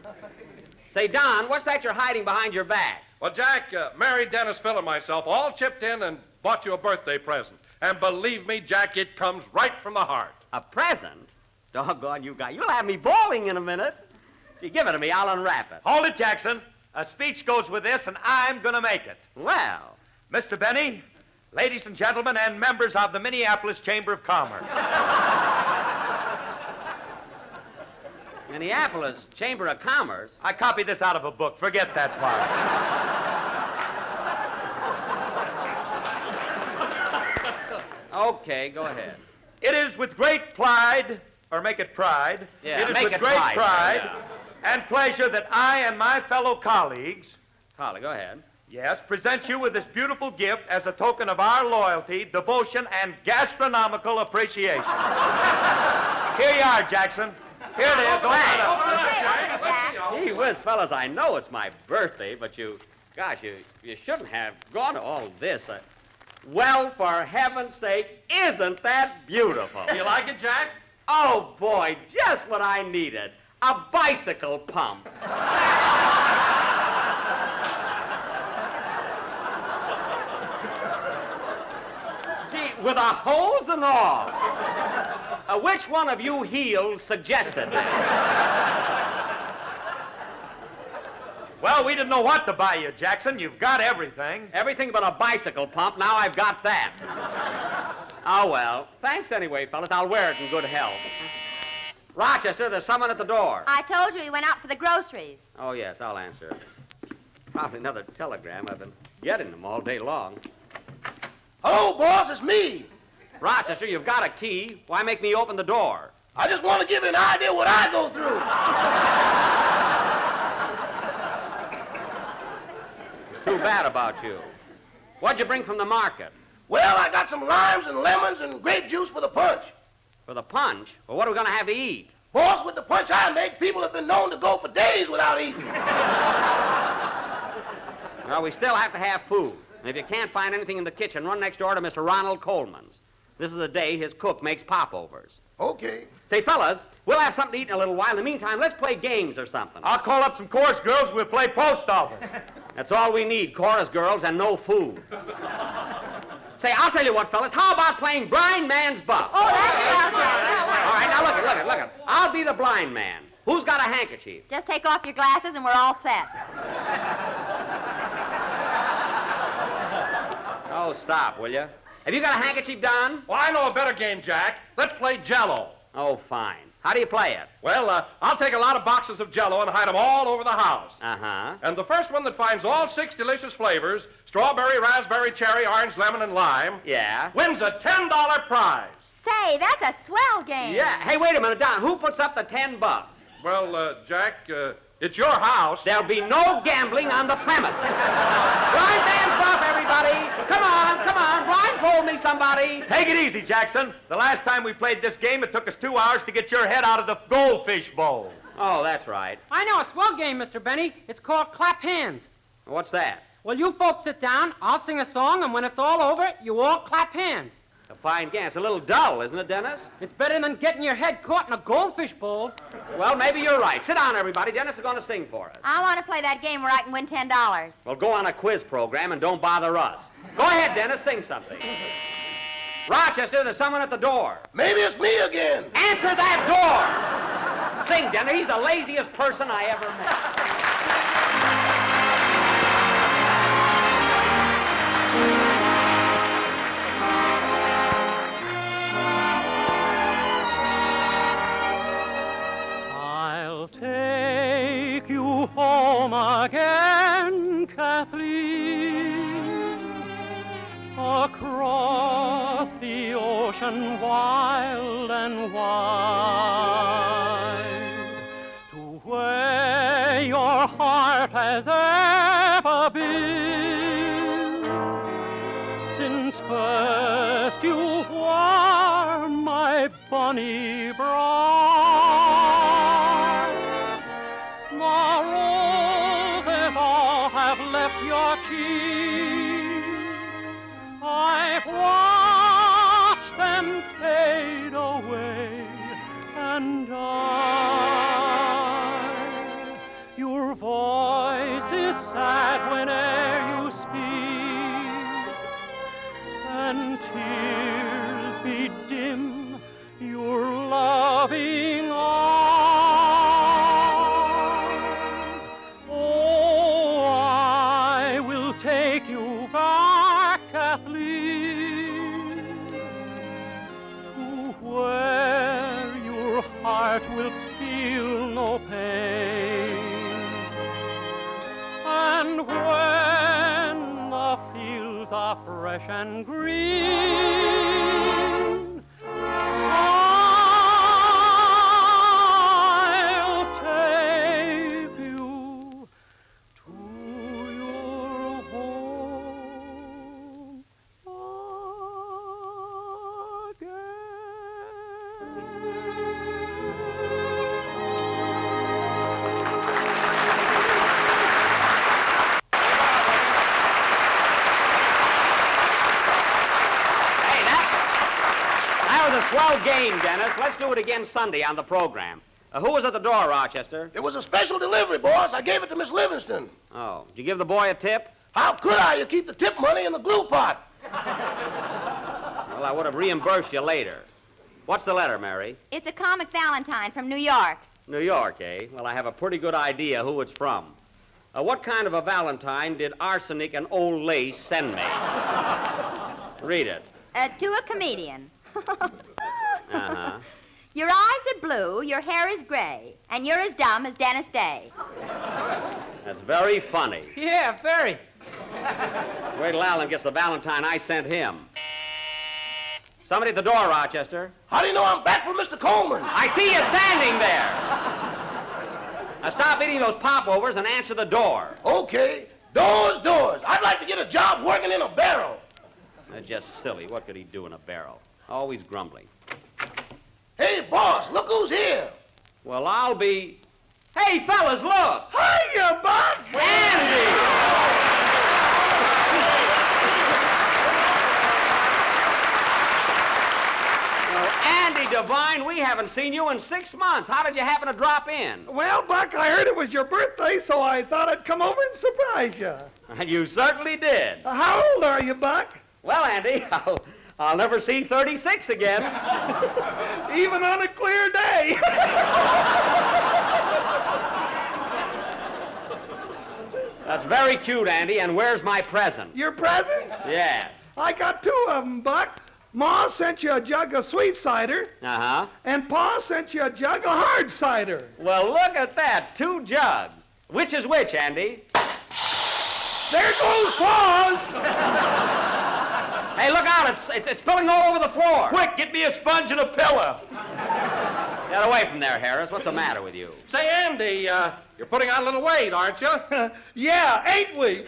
Say, Don, what's that you're hiding behind your back? Well, Jack, Mary, Dennis, Phil, and myself all chipped in and bought you a birthday present. And believe me, Jack, it comes right from the heart. A present? Doggone you guys. You'll have me bawling in a minute. If you give it to me, I'll unwrap it. Hold it, Jackson. A speech goes with this, and I'm going to make it. Well. Mr. Benny, ladies and gentlemen, and members of the Minneapolis Chamber of Commerce. Minneapolis Chamber of Commerce? I copied this out of a book. Forget that part. Okay, go ahead. It is with great pride, or make it pride. Yeah, it is make with it great pride, pride and pleasure that I and my fellow colleagues, Holly, go ahead. yes, present you with this beautiful gift as a token of our loyalty, devotion, and gastronomical appreciation. Here you are, Jackson. Here it is. Open it up. Gee whiz, fellas, I know it's my birthday, but you shouldn't have gone to all this. Well, for heaven's sake, isn't that beautiful? Do you like it, Jack? Oh, boy, just what I needed. A bicycle pump. Gee, with a hose and all. Which one of you heels suggested this? Well, we didn't know what to buy you, Jackson. You've got everything. Everything but a bicycle pump. Now I've got that. Oh, well. Thanks anyway, fellas. I'll wear it in good health. Rochester, there's someone at the door. I told you he went out for the groceries. Oh, yes, I'll answer. Probably another telegram. I've been getting them all day long. Hello, boss, it's me. Rochester, you've got a key. Why make me open the door? I just want to give you an idea what I go through. It's too bad about you. What'd you bring from the market? Well, I got some limes and lemons and grape juice for the punch. For the punch? Well, what are we going to have to eat? Boss, with the punch I make, people have been known to go for days without eating. Well, we still have to have food. And if you can't find anything in the kitchen, run next door to Mr. Ronald Coleman's. This is the day his cook makes popovers. Okay. Say, fellas, we'll have something to eat in a little while. In the meantime, let's play games or something. I'll call up some chorus girls. We'll play post office. That's all we need, chorus girls and no food. Say, I'll tell you what, fellas. How about playing blind man's buff? Oh, that's All right, now look it. I'll be the blind man. Who's got a handkerchief? Just take off your glasses and we're all set. Oh, stop, will you? Have you got a handkerchief, Don? Well, I know a better game, Jack. Let's play Jell-O. Oh, fine. How do you play it? Well, I'll take a lot of boxes of Jell-O and hide them all over the house. Uh-huh. And the first one that finds all 6 delicious flavors, strawberry, raspberry, cherry, orange, lemon, and lime, yeah, wins a $10 prize. Say, that's a swell game. Yeah. Hey, wait a minute, Don. Who puts up the $10? Well, Jack, it's your house. There'll be no gambling on the premises. Blind man's buff, everybody. Come on. Blindfold me, somebody. Take it easy, Jackson. The last time we played this game, it took us 2 hours to get your head out of the goldfish bowl. Oh, that's right. I know a swell game, Mr. Benny. It's called Clap Hands. What's that? Well, you folks sit down, I'll sing a song, and when it's all over, you all clap hands. A fine game. It's a little dull, isn't it, Dennis? It's better than getting your head caught in a goldfish bowl. Well, maybe you're right. Sit down, everybody. Dennis is going to sing for us. I want to play that game where I can win $10. Well, go on a quiz program and don't bother us. Go ahead, Dennis. Sing something. Rochester, there's someone at the door. Maybe it's me again. Answer that door. sing, Denner. He's the laziest person I ever met. I'll take you home again, Kathleen, across the ocean wild and wide, to where your heart has ever been, since first you were my bonny bride. The roses all have left your cheek. I've watched them fade away and die. Your voice is sad whene'er you speak, and tears bedim your loving eyes. Oh, I will take you back, Kathleen, to where your heart will feel no pain, and when the fields are fresh and green, I'll take you to your home That was a swell game, Dennis. Let's do it again Sunday on the program. Who was at the door, Rochester? It was a special delivery, boss. I gave it to Miss Livingston. Oh, did you give the boy a tip? How could I? You keep the tip money in the glue pot. Well, I would have reimbursed you later. What's the letter, Mary? It's a comic Valentine from New York. New York, eh? Well, I have a pretty good idea who it's from. What kind of a Valentine did Arsenic and Old Lace send me? Read it. To a comedian. Uh-huh. Your eyes are blue, your hair is gray, and you're as dumb as Dennis Day. That's very funny. Yeah, very. Wait till Alan gets the Valentine I sent him. Somebody at the door, Rochester. How do you know I'm back from Mr. Coleman's? I see you standing there. Now stop eating those popovers and answer the door. Okay. Doors, doors. I'd like to get a job working in a barrel. That's just silly. What could he do in a barrel? Always grumbling. Hey, boss, look who's here. Well, I'll be... Hey, fellas, look! Hiya, Buck! Andy! Well, Andy Devine, we haven't seen you in 6 months. How did you happen to drop in? Well, Buck, I heard it was your birthday, so I thought I'd come over and surprise you. And you certainly did. How old are you, Buck? Well, Andy, I'll never see 36 again. Even on a clear day. That's very cute, Andy, and where's my present? Your present? Yes. I got 2 of them, Buck. Ma sent you a jug of sweet cider. Uh-huh. And Pa sent you a jug of hard cider. Well, look at that, 2 jugs. Which is which, Andy? There goes Pa's! Hey, look out, it's spilling all over the floor. Quick, get me a sponge and a pillow. Get away from there, Harris. What's the matter with you? Say, Andy, you're putting on a little weight, aren't you? Yeah, ain't we?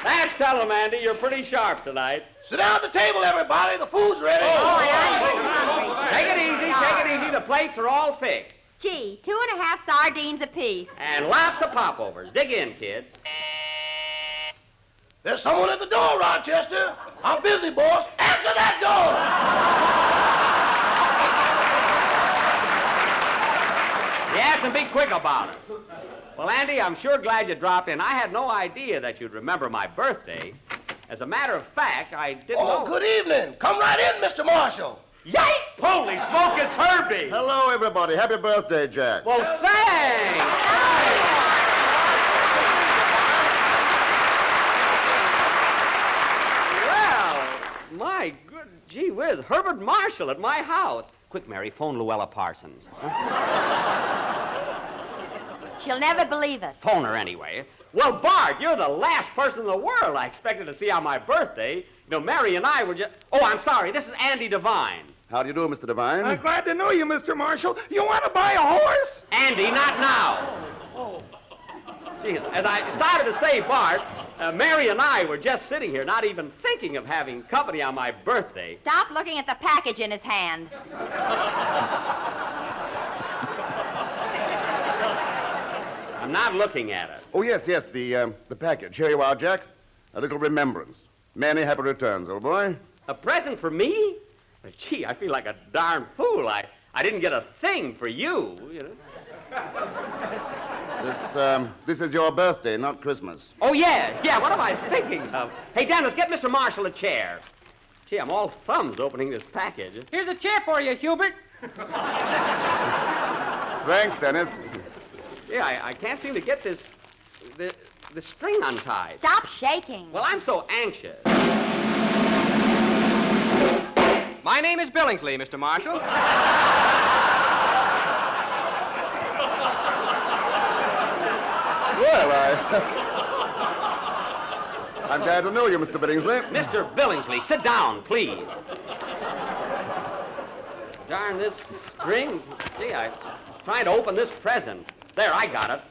That's telling him, Andy. You're pretty sharp tonight. Sit down at the table, everybody. The food's ready. Take it easy, take it easy. The plates are all fixed. Gee, 2.5 sardines apiece. And lots of popovers. Dig in, kids. There's someone at the door, Rochester. I'm busy, boss. Answer that door! Yes, and be quick about it. Well, Andy, I'm sure glad you dropped in. I had no idea that you'd remember my birthday. As a matter of fact, I didn't Oh, know... good evening. Come right in, Mr. Marshall. Yike! Holy smoke, it's Herbie! Hello, everybody. Happy birthday, Jack. Well, thanks! Well, my good gee whiz, Herbert Marshall at my house. Quick, Mary, phone Luella Parsons. She'll never believe us. Phone her anyway. Well, Bart, you're the last person in the world I expected to see on my birthday. You know, Mary and I were just... Oh, I'm sorry. This is Andy Devine. How do you do, Mr. Devine? I'm glad to know you, Mr. Marshall. You want to buy a horse? Andy, not now. Oh. Gee, as I started to say, Bart, Mary and I were just sitting here, not even thinking of having company on my birthday. Stop looking at the package in his hand. I'm not looking at it. Oh, yes, the package. Here you are, Jack. A little remembrance. Many happy returns, old boy. A present for me? Gee, I feel like a darn fool. I didn't get a thing for you, you know. This is your birthday, not Christmas. Oh, yeah, what am I thinking of? Hey, Dennis, get Mr. Marshall a chair. Gee, I'm all thumbs opening this package. Here's a chair for you, Hubert. Thanks, Dennis. Yeah, I can't seem to get the string untied. Stop shaking. Well, I'm so anxious. My name is Billingsley, Mr. Marshall. Well, I'm glad to know you, Mr. Billingsley. Mr. Billingsley, sit down, please. Darn this string. Gee, I'm trying to open this present. There, I got it.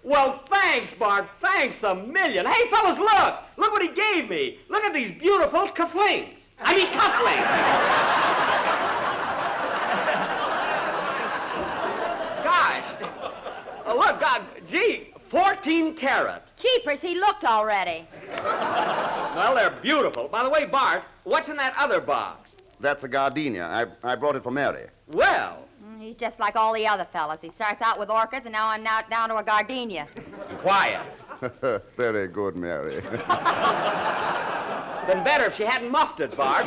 Well, thanks, Bart. Thanks a million. Hey, fellas, look. Look what he gave me. Look at these beautiful cufflinks. I mean, cufflinks. Gosh. Oh, look, God, gee, 14 karat. Cheapers, he looked already. Well, they're beautiful. By the way, Bart, what's in that other box? That's a gardenia. I brought it for Mary. Well. He's just like all the other fellas. He starts out with orchids, and now I'm now down to a gardenia. Quiet. Very good, Mary. Been better if she hadn't muffed it, Bart.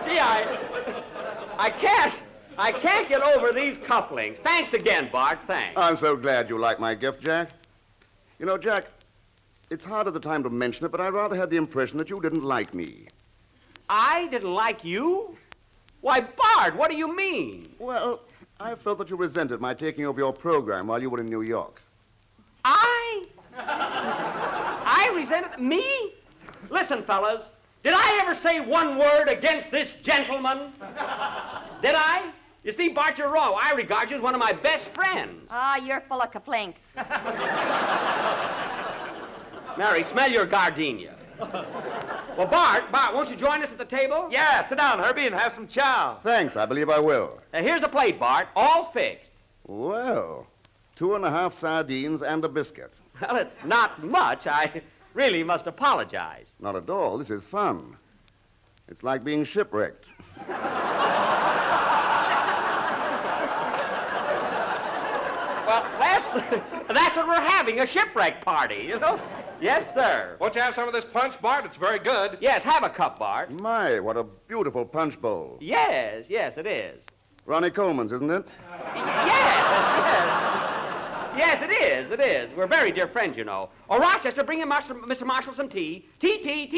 Gee, I can't get over these cufflinks. Thanks again, Bart. Thanks. I'm so glad you like my gift, Jack. You know, Jack, it's hard at the time to mention it, but I rather had the impression that you didn't like me. I didn't like you? Why, Bart, what do you mean? Well, I felt that you resented my taking over your program while you were in New York. I resented me? Listen, fellas, did I ever say one word against this gentleman? Did I? You see, Bart, you're wrong. I regard you as one of my best friends. Ah, you're full of kaplinks. Mary, smell your gardenia. Well, Bart, won't you join us at the table? Yeah, sit down, Herbie, and have some chow. Thanks, I believe I will. Here's a plate, Bart, all fixed. Well, 2.5 sardines and a biscuit. Well, it's not much. I really must apologize. Not at all. This is fun. It's like being shipwrecked. Well, that's what we're having, a shipwreck party, you know? Yes, sir. Won't you have some of this punch, Bart? It's very good. Yes, have a cup, Bart. My, what a beautiful punch bowl. Yes, it is. Ronnie Coleman's, isn't it? Yes, it is. We're very dear friends, you know. Oh, Rochester, bring in Mr. Marshall some tea. Tea.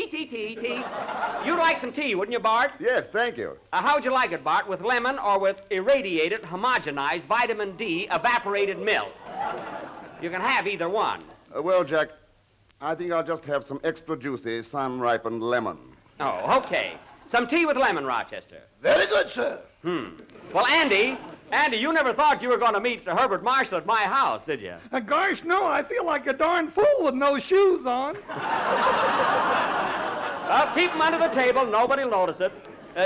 You'd like some tea, wouldn't you, Bart? Yes, thank you. How would you like it, Bart, with lemon or with irradiated, homogenized vitamin D evaporated milk? You can have either one. Well, Jack, I think I'll just have some extra juicy, sun-ripened lemon. Oh, okay. Some tea with lemon, Rochester. Very good, sir. Well, Andy, you never thought you were going to meet Herbert Marshall at my house, did you? Gosh, no, I feel like a darn fool with no shoes on. Well, keep them under the table. Nobody'll notice it.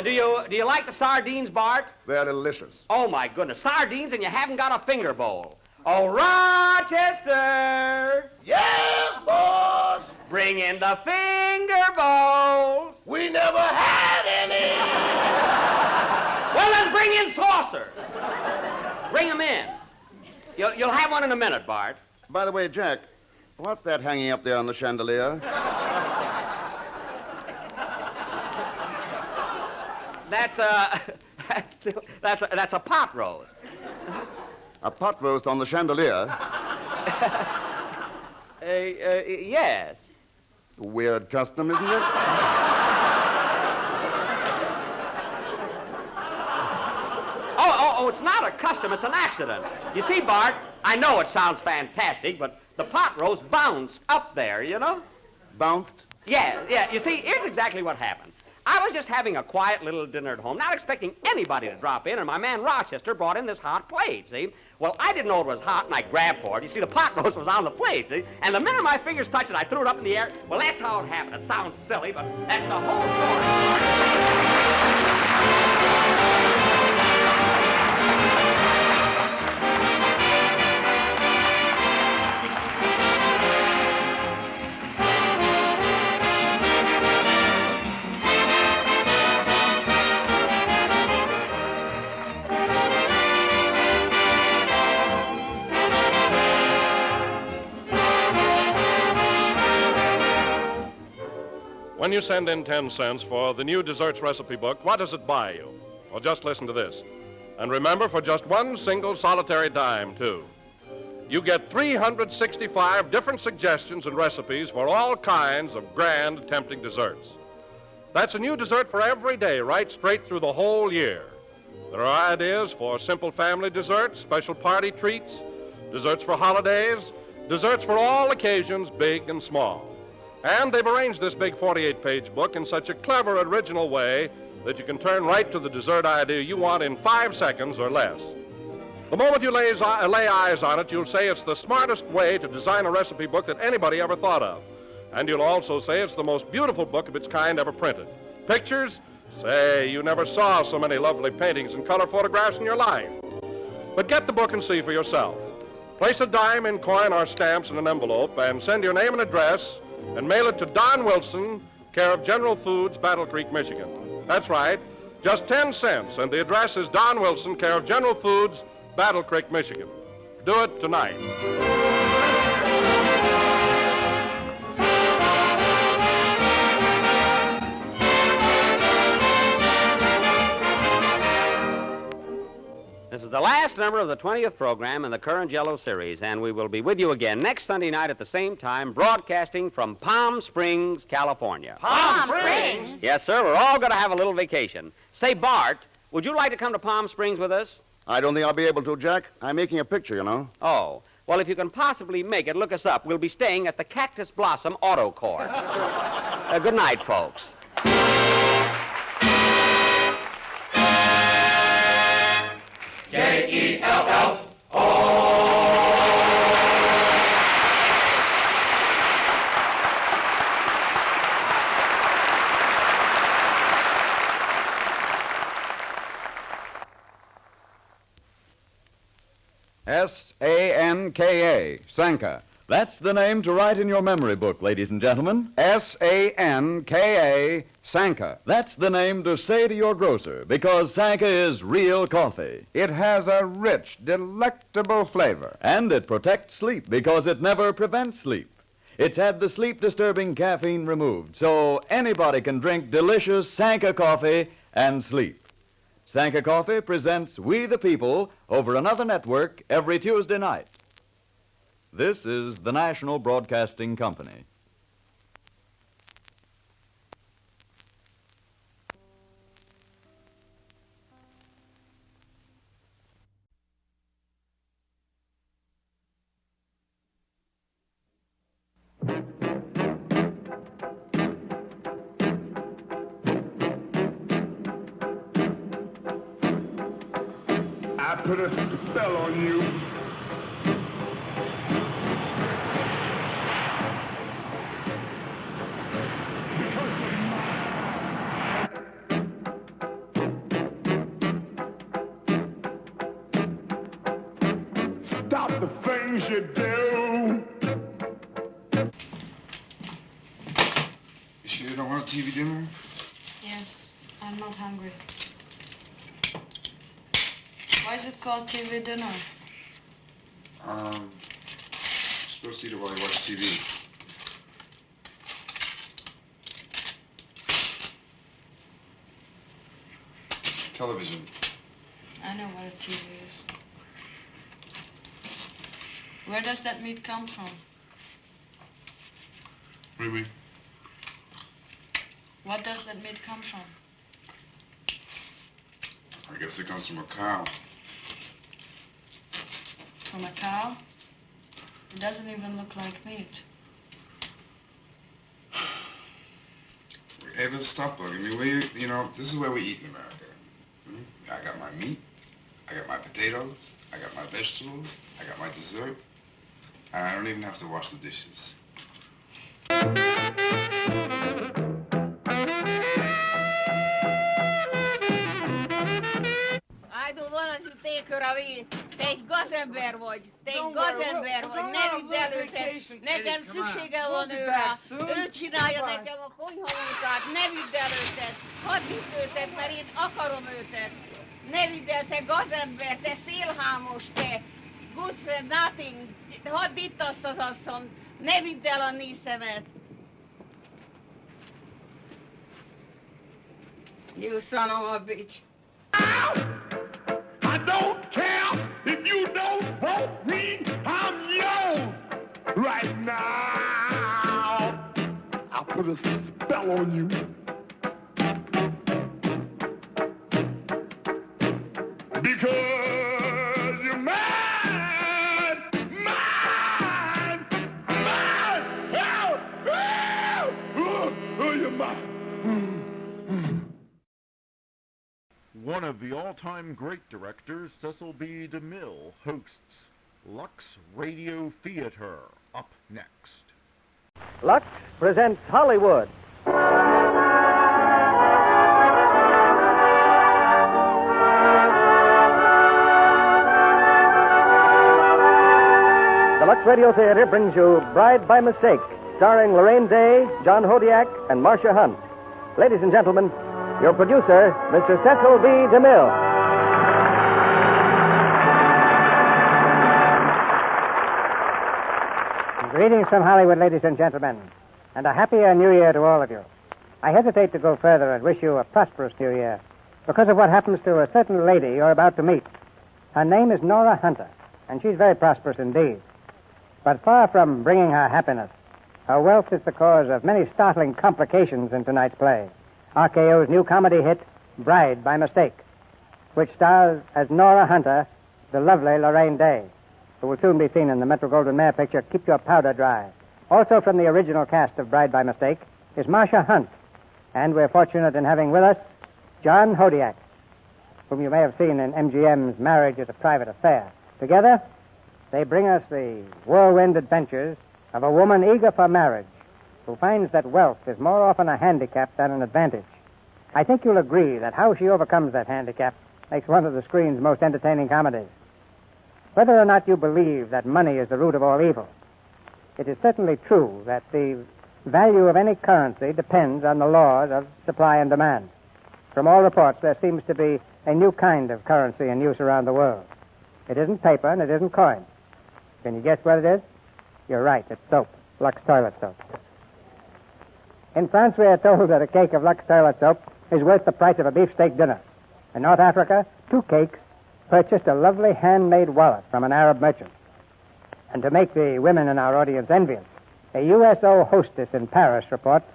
Do you like the sardines, Bart? They're delicious. Oh, my goodness. Sardines and you haven't got a finger bowl. Oh, Rochester! Yes, boss! Bring in the finger bowls. We never had any! Well, then bring in saucers. Bring them in. You'll have one in a minute, Bart. By the way, Jack, what's that hanging up there on the chandelier? That's a pot roast. A pot roast on the chandelier? Yes. Weird custom, isn't it? Oh, it's not a custom, it's an accident. You see, Bart, I know it sounds fantastic, but the pot roast bounced up there, you know? Bounced? Yeah. You see, here's exactly what happened. I was just having a quiet little dinner at home, not expecting anybody to drop in, and my man Rochester brought in this hot plate, see? Well, I didn't know it was hot, and I grabbed for it. You see, the pot roast was on the plate, see? And the minute my fingers touched it, I threw it up in the air. Well, that's how it happened. It sounds silly, but that's the whole When you send in 10 cents for the new desserts recipe book, what does it buy you? Well, just listen to this. And remember, for just one single solitary dime, too, you get 365 different suggestions and recipes for all kinds of grand, tempting desserts. That's a new dessert for every day, right straight through the whole year. There are ideas for simple family desserts, special party treats, desserts for holidays, desserts for all occasions, big and small. And they've arranged this big 48-page book in such a clever, original way that you can turn right to the dessert idea you want in 5 seconds or less. The moment you lay eyes on it, you'll say it's the smartest way to design a recipe book that anybody ever thought of. And you'll also say it's the most beautiful book of its kind ever printed. Pictures? Say, you never saw so many lovely paintings and color photographs in your life. But get the book and see for yourself. Place a dime in coin or stamps in an envelope and send your name and address and mail it to Don Wilson, care of General Foods, Battle Creek, Michigan. That's right, just 10 cents, and the address is Don Wilson, care of General Foods, Battle Creek, Michigan. Do it tonight. This is the last number of the 20th program in the current Jello series, and we will be with you again next Sunday night at the same time, broadcasting from Palm Springs, California. Palm Springs? Yes, sir. We're all going to have a little vacation. Say, Bart, would you like to come to Palm Springs with us? I don't think I'll be able to, Jack. I'm making a picture, you know. Oh. Well, if you can possibly make it, look us up. We'll be staying at the Cactus Blossom Auto Court. Good night, folks. Jell-O. S-A-N-K-A, Sanka. That's the name to write in your memory book, ladies and gentlemen. S-A-N-K-A, Sanka. That's the name to say to your grocer, because Sanka is real coffee. It has a rich, delectable flavor. And it protects sleep, because it never prevents sleep. It's had the sleep-disturbing caffeine removed, so anybody can drink delicious Sanka coffee and sleep. Sanka Coffee presents We the People over another network every Tuesday night. This is the National Broadcasting Company. I put a spell on you. Stop the things you do. You sure you don't want a TV dinner? Yes, I'm not hungry. Why is it called TV dinner? supposed to eat it while you watch TV. Television. I know what a TV is. Where does that meat come from? What do you mean? What does that meat come from? I guess it comes from a cow. From a cow? It doesn't even look like meat. Hey, let's stop bugging me, will you? You know, this is where we eat in America. I got my meat, I got my potatoes, I got my vegetables, I got my dessert, and I don't even have to wash the dishes. I don't want to take her away. Te egy gazember vagy. Te egy gazember vagy. Ne vidd el őket. Nekem szükségem van őre. Ő csinálja nekem a konyhamunkát. Ne vidd el őket. Hadd vidd őket, mert én akarom őket. Ne vidd el, te gazember, te szélhámos, te. Good for nothing. Hadd itt azt az asszont. Ne vidd el a níszemet. You son of a bitch. I don't care if you don't want me, I'm yours right now. I'll put a spell on you. Because you're mine, mine, mine. Oh, you're mine. One of the all-time great directors, Cecil B. DeMille, hosts Lux Radio Theater. Up next. Lux presents Hollywood. The Lux Radio Theater brings you Bride by Mistake, starring Lorraine Day, John Hodiak, and Marcia Hunt. Ladies and gentlemen, your producer, Mr. Cecil B. DeMille. Greetings from Hollywood, ladies and gentlemen, and a happier New Year to all of you. I hesitate to go further and wish you a prosperous New Year because of what happens to a certain lady you're about to meet. Her name is Nora Hunter, and she's very prosperous indeed. But far from bringing her happiness, her wealth is the cause of many startling complications in tonight's play. RKO's new comedy hit, Bride by Mistake, which stars as Nora Hunter, the lovely Lorraine Day, who will soon be seen in the Metro-Goldwyn-Mayer picture, Keep Your Powder Dry. Also from the original cast of Bride by Mistake is Marcia Hunt, and we're fortunate in having with us John Hodiak, whom you may have seen in MGM's Marriage is a Private Affair. Together, they bring us the whirlwind adventures of a woman eager for marriage, who finds that wealth is more often a handicap than an advantage. I think you'll agree that how she overcomes that handicap makes one of the screen's most entertaining comedies. Whether or not you believe that money is the root of all evil, it is certainly true that the value of any currency depends on the laws of supply and demand. From all reports, there seems to be a new kind of currency in use around the world. It isn't paper and it isn't coin. Can you guess what it is? You're right, it's soap. Lux toilet soap. In France, we are told that a cake of Lux toilet soap is worth the price of a beefsteak dinner. In North Africa, 2 cakes purchased a lovely handmade wallet from an Arab merchant. And to make the women in our audience envious, a USO hostess in Paris reports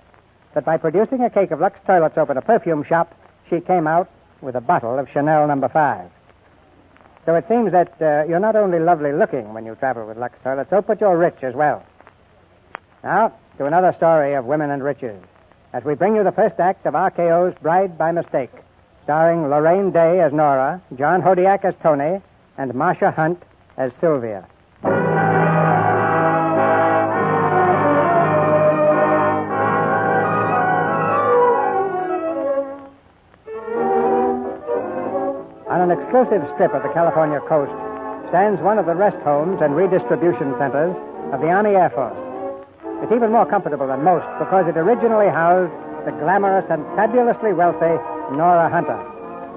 that by producing a cake of Lux toilet soap in a perfume shop, she came out with a bottle of Chanel No. 5. So it seems that you're not only lovely looking when you travel with Lux toilet soap, but you're rich as well. Now, to another story of women and riches, as we bring you the first act of RKO's Bride by Mistake, starring Lorraine Day as Nora, John Hodiak as Tony, and Marcia Hunt as Sylvia. On an exclusive strip of the California coast stands one of the rest homes and redistribution centers of the Army Air Force. It's even more comfortable than most because it originally housed the glamorous and fabulously wealthy Nora Hunter,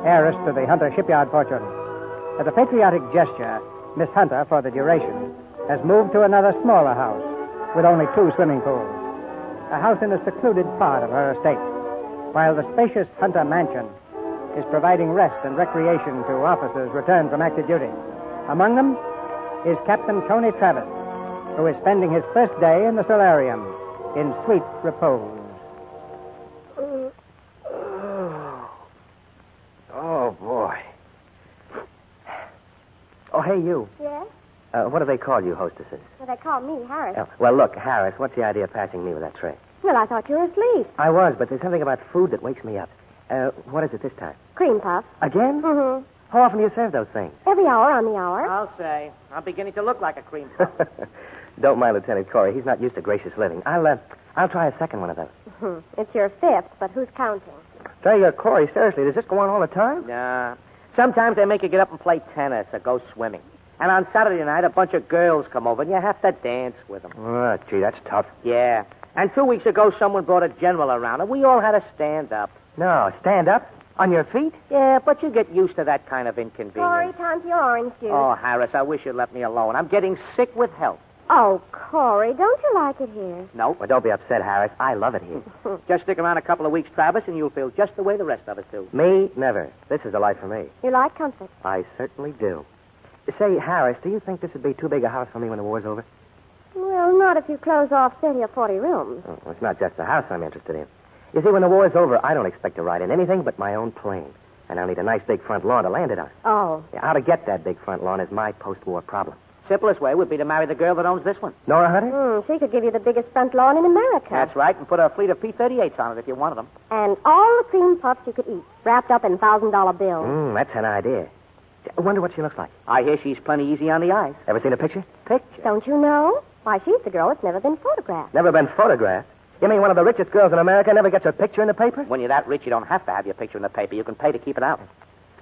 heiress to the Hunter shipyard fortune. As a patriotic gesture, Miss Hunter, for the duration, has moved to another smaller house with only 2 swimming pools. A house in a secluded part of her estate, while the spacious Hunter Mansion is providing rest and recreation to officers returned from active duty. Among them is Captain Tony Travis, who is spending his first day in the solarium in sweet repose. Oh, boy. Oh, hey, you. Yes? What do they call you, hostesses? Well, they call me Harris. Oh, well, look, Harris, what's the idea of passing me with that tray? Well, I thought you were asleep. I was, but there's something about food that wakes me up. What is it this time? Cream puff. Again? Mm-hmm. How often do you serve those things? Every hour on the hour. I'll say. I'm beginning to look like a cream puff. Don't mind Lieutenant Corey. He's not used to gracious living. I'll try a second one of those. It's your 5th, but who's counting? Say, Corey, seriously, does this go on all the time? Nah. Sometimes they make you get up and play tennis or go swimming. And on Saturday night, a bunch of girls come over, and you have to dance with them. Oh, gee, that's tough. Yeah. And 2 weeks ago, someone brought a general around, and we all had to stand up. No, stand up? On your feet? Yeah, but you get used to that kind of inconvenience. Corey, time for your orange juice. Oh, Harris, I wish you'd let me alone. I'm getting sick with health. Oh, Corey, don't you like it here? No. Well, don't be upset, Harris. I love it here. Just stick around a couple of weeks, Travis, and you'll feel just the way the rest of us do. Me? Never. This is the life for me. You like comfort? I certainly do. Say, Harris, do you think this would be too big a house for me when the war's over? Well, not if you close off 30 or 40 rooms. Oh, well, it's not just the house I'm interested in. You see, when the war's over, I don't expect to ride in anything but my own plane. And I'll need a nice big front lawn to land it on. Oh. Yeah, how to get that big front lawn is my post-war problem. Simplest way would be to marry the girl that owns this one. Nora Hunter? She could give you the biggest front lawn in America. That's right, and put a fleet of P-38s on it if you wanted them. And all the cream puffs you could eat, wrapped up in $1,000 bills. That's an idea. I wonder what she looks like. I hear she's plenty easy on the eyes. Ever seen a picture? Picture? Don't you know? Why, she's the girl that's never been photographed. Never been photographed? You mean one of the richest girls in America never gets her picture in the paper? When you're that rich, you don't have to have your picture in the paper. You can pay to keep it out.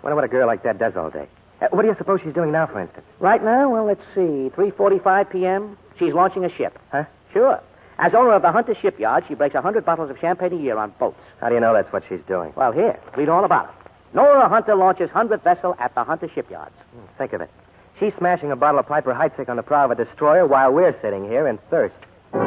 Wonder what a girl like that does all day. What do you suppose she's doing now, for instance? Right now, well, let's see. 3:45 p.m., she's launching a ship. Huh? Sure. As owner of the Hunter shipyard, she breaks 100 bottles of champagne a year on boats. How do you know that's what she's doing? Well, here, read all about it. Nora Hunter launches 100th vessel at the Hunter shipyards. Think of it. She's smashing a bottle of Piper Heidsieck on the prow of a destroyer while we're sitting here in thirst. And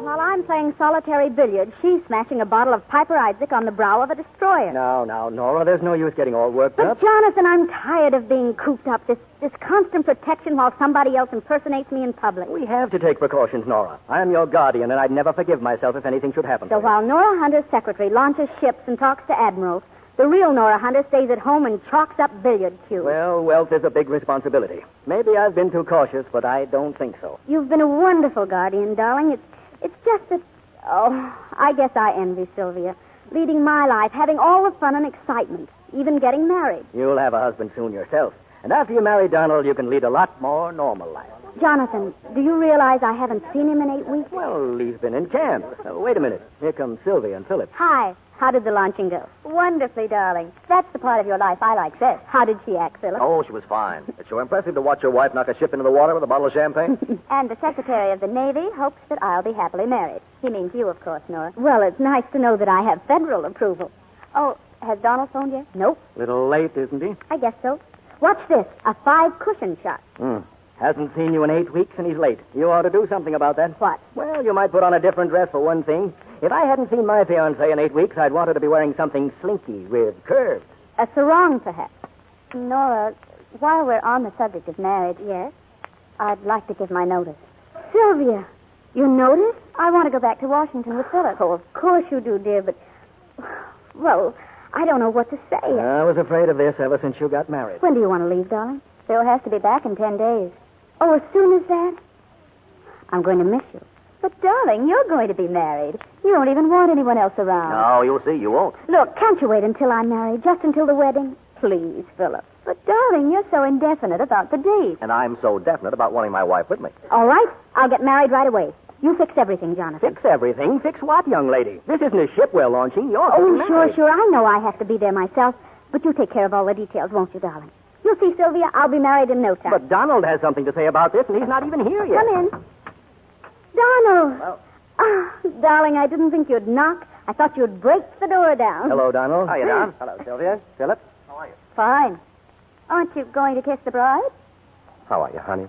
while I'm playing solitary billiards, she's smashing a bottle of Piper Heidsieck on the brow of a destroyer. No, Nora, there's no use getting all worked But, up. Jonathan, I'm tired of being cooped up, this constant protection while somebody else impersonates me in public. We have to take precautions, Nora. I'm your guardian, and I'd never forgive myself if anything should happen to So me. while Nora Hunter's secretary launches ships and talks to admirals, the real Nora Hunter stays at home and chalks up billiard cues. Well, wealth is a big responsibility. Maybe I've been too cautious, but I don't think so. You've been a wonderful guardian, darling. It's just that, I guess I envy Sylvia. Leading my life, having all the fun and excitement, even getting married. You'll have a husband soon yourself. And after you marry Donald, you can lead a lot more normal life. Jonathan, do you realize I haven't seen him in 8 weeks? Well, he's been in camp. Wait a minute. Here come Sylvia and Philip. Hi. How did the launching go? Wonderfully, darling. That's the part of your life I like best. How did she act, Philip? Oh, she was fine. It's so impressive to watch your wife knock a ship into the water with a bottle of champagne. And the Secretary of the Navy hopes that I'll be happily married. He means you, of course, Nora. Well, it's nice to know that I have federal approval. Oh, has Donald phoned yet? Nope. Little late, isn't he? I guess so. Watch this. A 5-cushion shot. Hasn't seen you in 8 weeks, and he's late. You ought to do something about that. What? Well, you might put on a different dress, for one thing. If I hadn't seen my fiancée in 8 weeks, I'd want her to be wearing something slinky with curves. A sarong, perhaps. Nora, while we're on the subject of marriage, yes, I'd like to give my notice. Sylvia, your notice? I want to go back to Washington with Philip. Oh, of course you do, dear, but... Well, I don't know what to say. I was afraid of this ever since you got married. When do you want to leave, darling? Phil has to be back in 10 days. Oh, as soon as that? I'm going to miss you. But, darling, you're going to be married. You don't even want anyone else around. No, you'll see. You won't. Look, can't you wait until I'm married, just until the wedding? Please, Philip. But, darling, you're so indefinite about the date. And I'm so definite about wanting my wife with me. All right, I'll get married right away. You fix everything, Jonathan. Fix everything? Fix what, young lady? This isn't a ship we're launching. You're sure. I know I have to be there myself. But you take care of all the details, won't you, darling? You'll see, Sylvia, I'll be married in no time. But Donald has something to say about this, and he's not even here yet. Come in. Donald! Well... Darling, I didn't think you'd knock. I thought you'd break the door down. Hello, Donald. Hiya, Don. Hello, Sylvia. Philip. How are you? Fine. Aren't you going to kiss the bride? How are you, honey?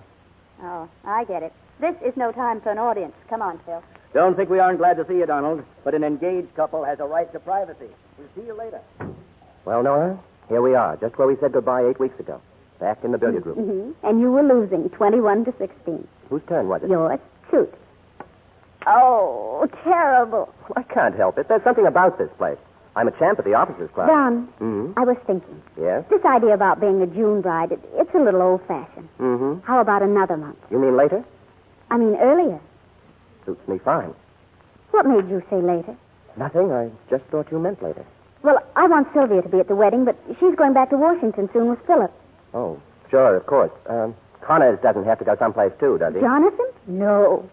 Oh, I get it. This is no time for an audience. Come on, Phil. Don't think we aren't glad to see you, Donald, but an engaged couple has a right to privacy. We'll see you later. Well, Nora, here we are, just where we said goodbye 8 weeks ago. Back in the billiard room. Mm-hmm. And you were losing 21-16. Whose turn was it? Yours. Shoot. Oh, terrible. I can't help it. There's something about this place. I'm a champ at the officers' club. Don, Mm-hmm. I was thinking. Yes? This idea about being a June bride, it's a little old-fashioned. Mm-hmm. How about another month? You mean later? I mean earlier. Suits me fine. What made you say later? Nothing. I just thought you meant later. Well, I want Sylvia to be at the wedding, but she's going back to Washington soon with Philip. Oh, sure, of course. Connors doesn't have to go someplace, too, does he? Jonathan? No.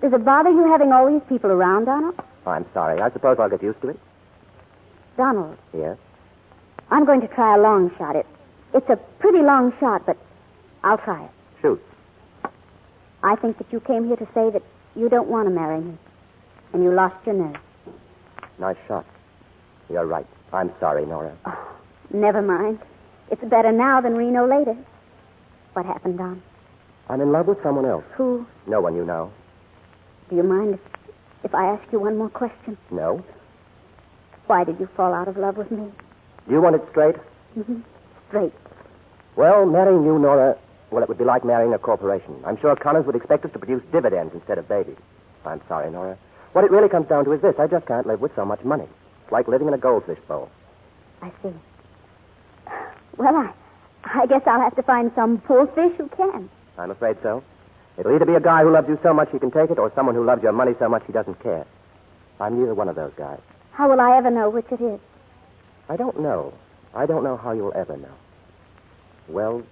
Does it bother you having all these people around, Donald? Oh, I'm sorry. I suppose I'll get used to it. Donald, Yes? I'm going to try a long shot. It's a pretty long shot, but I'll try it. Shoot. I think that you came here to say that you don't want to marry me, and you lost your nerve. Nice shot. You're right. I'm sorry, Nora. Oh, never mind. It's better now than Reno later. What happened, Don? I'm in love with someone else. Who? No one you know. Do you mind if I ask you one more question? No? Why did you fall out of love with me? Do you want it straight? Mm-hmm. Straight. Well, marrying you, Nora, well, it would be like marrying a corporation. I'm sure Connors would expect us to produce dividends instead of babies. I'm sorry, Nora. What it really comes down to is this. I just can't live with so much money. It's like living in a goldfish bowl. I see. Well, I guess I'll have to find some poor fish who can. I'm afraid so. It'll either be a guy who loves you so much he can take it, or someone who loves your money so much he doesn't care. I'm neither one of those guys. How will I ever know which it is? I don't know. I don't know how you'll ever know. Well,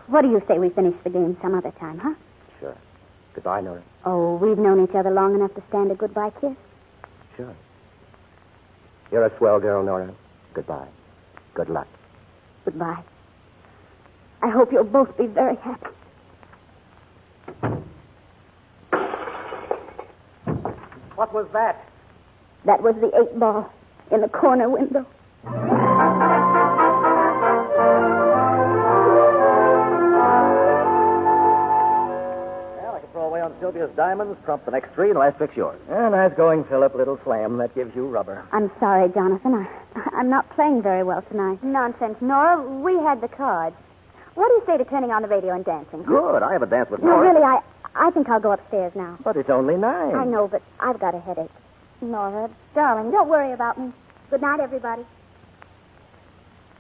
what do you say we finish the game some other time, huh? sure. Goodbye, Nora. Oh, we've known each other long enough to stand a goodbye kiss. Sure. You're a swell girl, Nora. Goodbye. Good luck. Goodbye. I hope you'll both be very happy. What was that? That was the 8-ball in the corner window. Well, I can throw away on Sylvia's diamonds, trump the next 3, and last pick's yours. Nice going, Philip. Little slam. That gives you rubber. I'm sorry, Jonathan. I'm not playing very well tonight. Nonsense, Nora. We had the cards. What do you say to turning on the radio and dancing? Good. I have a dance with No, Nora. really, I think I'll go upstairs now. But it's only 9. I know, but I've got a headache. Nora, darling, don't worry about me. Good night, everybody.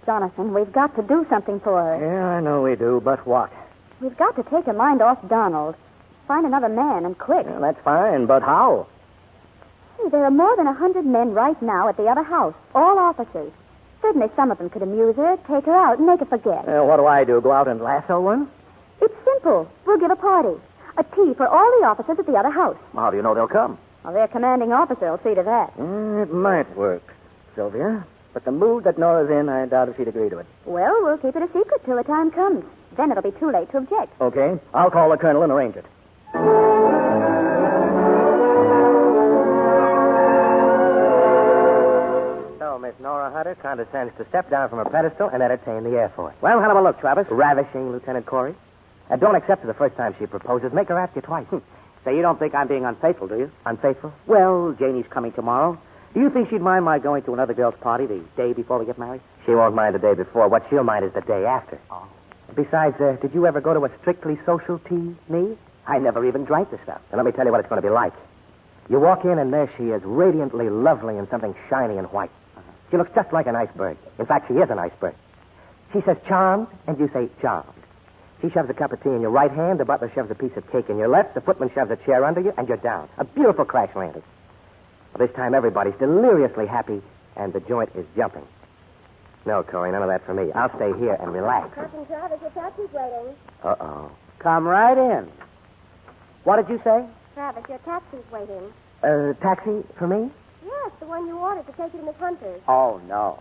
Jonathan, we've got to do something for her. Yeah, I know we do, but what? We've got to take her mind off Donald. Find another man, and quick. Well, that's fine, but how? Hey, there are more than 100 men right now at the other house, all officers. Certainly some of them could amuse her, take her out, and make her forget. What do? Go out and lasso one? It's simple. We'll give a party. A tea for all the officers at the other house. How do you know they'll come? Well, their commanding officer will see to that. It might work, Sylvia. But the mood that Nora's in, I doubt if she'd agree to it. Well, we'll keep it a secret till the time comes. Then it'll be too late to object. Okay. I'll call the colonel and arrange it. So, Miss Nora Hunter condescends to step down from her pedestal and entertain the Air Force. Well, how do I look, Travis? Ravishing, Lieutenant Corey. Don't accept her the first time she proposes. Make her ask you twice. So you don't think I'm being unfaithful, do you? Unfaithful? Well, Janie's coming tomorrow. Do you think she'd mind my going to another girl's party the day before we get married? She won't mind the day before. What she'll mind is the day after. Oh. Besides, did you ever go to a strictly social tea? Me? I never even drank the stuff. And let me tell you what it's going to be like. You walk in, and there she is, radiantly lovely in something shiny and white. She looks just like an iceberg. In fact, she is an iceberg. She says charmed, and you say charmed. She shoves a cup of tea in your right hand, the butler shoves a piece of cake in your left, the footman shoves a chair under you, and you're down. A beautiful crash landing. Well, this time everybody's deliriously happy, and the joint is jumping. No, Corey, none of that for me. I'll stay here and relax. Captain Travis, your taxi's waiting. Uh-oh. Come right in. What did you say? Travis, your taxi's waiting. Taxi for me? Yes, the one you ordered to take you to Miss Hunter's. Oh, no.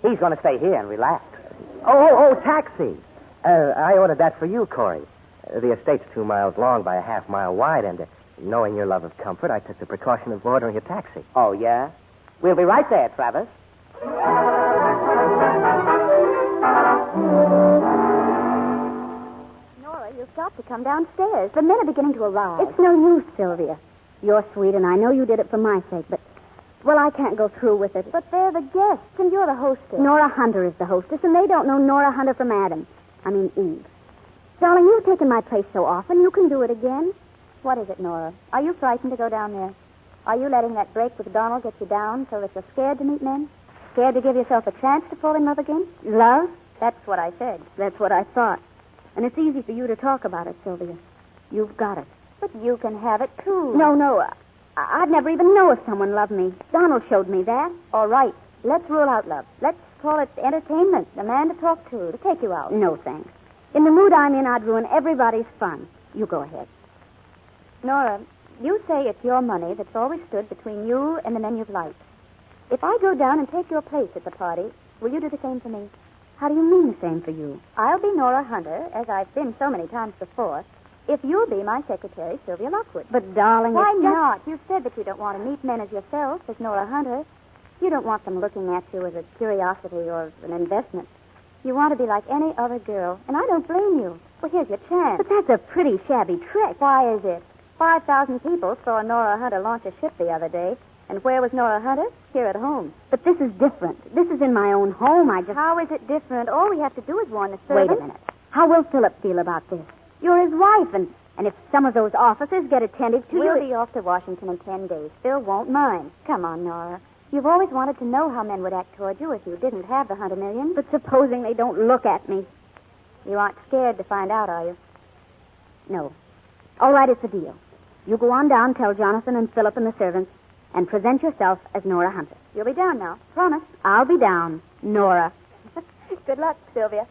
He's going to stay here and relax. Oh, taxi. I ordered that for you, Corey. The estate's 2 miles long by a half mile wide, and Knowing your love of comfort, I took the precaution of ordering a taxi. Oh, yeah? We'll be right there, Travis. Nora, you've got to come downstairs. The men are beginning to arrive. It's no use, Sylvia. You're sweet, and I know you did it for my sake, but... Well, I can't go through with it. But they're the guests, and you're the hostess. Nora Hunter is the hostess, and they don't know Nora Hunter from Adam. I mean, Eve. Darling, you've taken my place so often, you can do it again. What is it, Nora? Are you frightened to go down there? Are you letting that break with Donald get you down so that you're scared to meet men? Scared to give yourself a chance to fall in love again? Love? That's what I said. That's what I thought. And it's easy for you to talk about it, Sylvia. You've got it. But you can have it, too. No. I'd never even know if someone loved me. Donald showed me that. All right. Let's rule out love. Let's call it entertainment. A man to talk to take you out. No, thanks. In the mood I'm in, I'd ruin everybody's fun. You go ahead. Nora, you say it's your money that's always stood between you and the men you've liked. If I go down and take your place at the party, will you do the same for me? How do you mean the same for you? I'll be Nora Hunter, as I've been so many times before, if you'll be my secretary, Sylvia Lockwood. But, darling, why not? You said that you don't want to meet men as yourself, as Nora Hunter. You don't want them looking at you as a curiosity or an investment. You want to be like any other girl, and I don't blame you. Well, here's your chance. But that's a pretty shabby trick. Why is it? 5,000 people saw Nora Hunter launch a ship the other day. And where was Nora Hunter? Here at home. But this is different. This is in my own home. How is it different? All we have to do is warn the servants. Wait a minute. How will Philip feel about this? You're his wife, and if some of those officers get attentive to you... We'll be off to Washington in 10 days. Phil won't mind. Come on, Nora. You've always wanted to know how men would act toward you if you didn't have the Hunter million. But supposing they don't look at me. You aren't scared to find out, are you? No. All right, it's a deal. You go on down, tell Jonathan and Philip and the servants, and present yourself as Nora Hunter. You'll be down now. Promise. I'll be down. Nora. Good luck, Sylvia.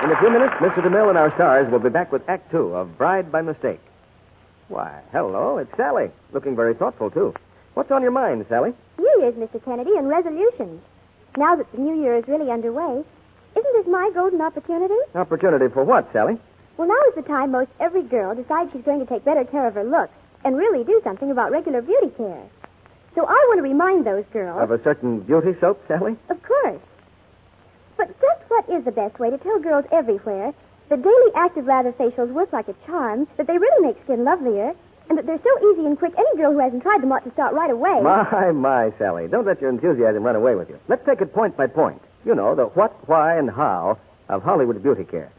In a few minutes, Mr. DeMille and our stars will be back with Act Two of Bride by Mistake. Why, hello, it's Sally. Looking very thoughtful, too. What's on your mind, Sally? New Year's, Mr. Kennedy, and resolutions. Now that the new year is really underway, isn't this my golden opportunity? Opportunity for what, Sally? Well, now is the time most every girl decides she's going to take better care of her looks and really do something about regular beauty care. So I want to remind those girls... Of a certain beauty soap, Sally? Of course. But just what is the best way to tell girls everywhere that daily active lather facials work like a charm, that they really make skin lovelier, and that they're so easy and quick any girl who hasn't tried them ought to start right away? My, Sally. Don't let your enthusiasm run away with you. Let's take it point by point. You know, the what, why, and how of Hollywood beauty care.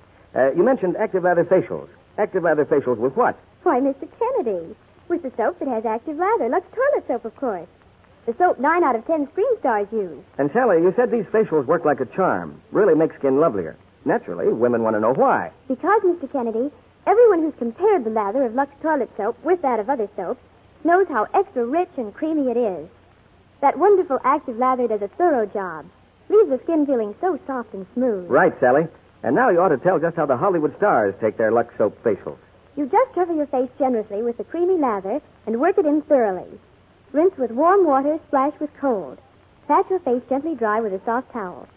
You mentioned active lather facials. Active lather facials with what? Why, Mr. Kennedy, with the soap that has active lather. Lux toilet soap, of course. The soap 9 out of 10 screen stars use. And, Sally, you said these facials work like a charm. Really make skin lovelier. Naturally, women want to know why. Because, Mr. Kennedy, everyone who's compared the lather of Lux toilet soap with that of other soaps knows how extra rich and creamy it is. That wonderful active lather does a thorough job. Leaves the skin feeling so soft and smooth. Right, Sally. And now you ought to tell just how the Hollywood stars take their Lux soap facials. You just cover your face generously with the creamy lather and work it in thoroughly. Rinse with warm water, splash with cold. Pat your face gently dry with a soft towel.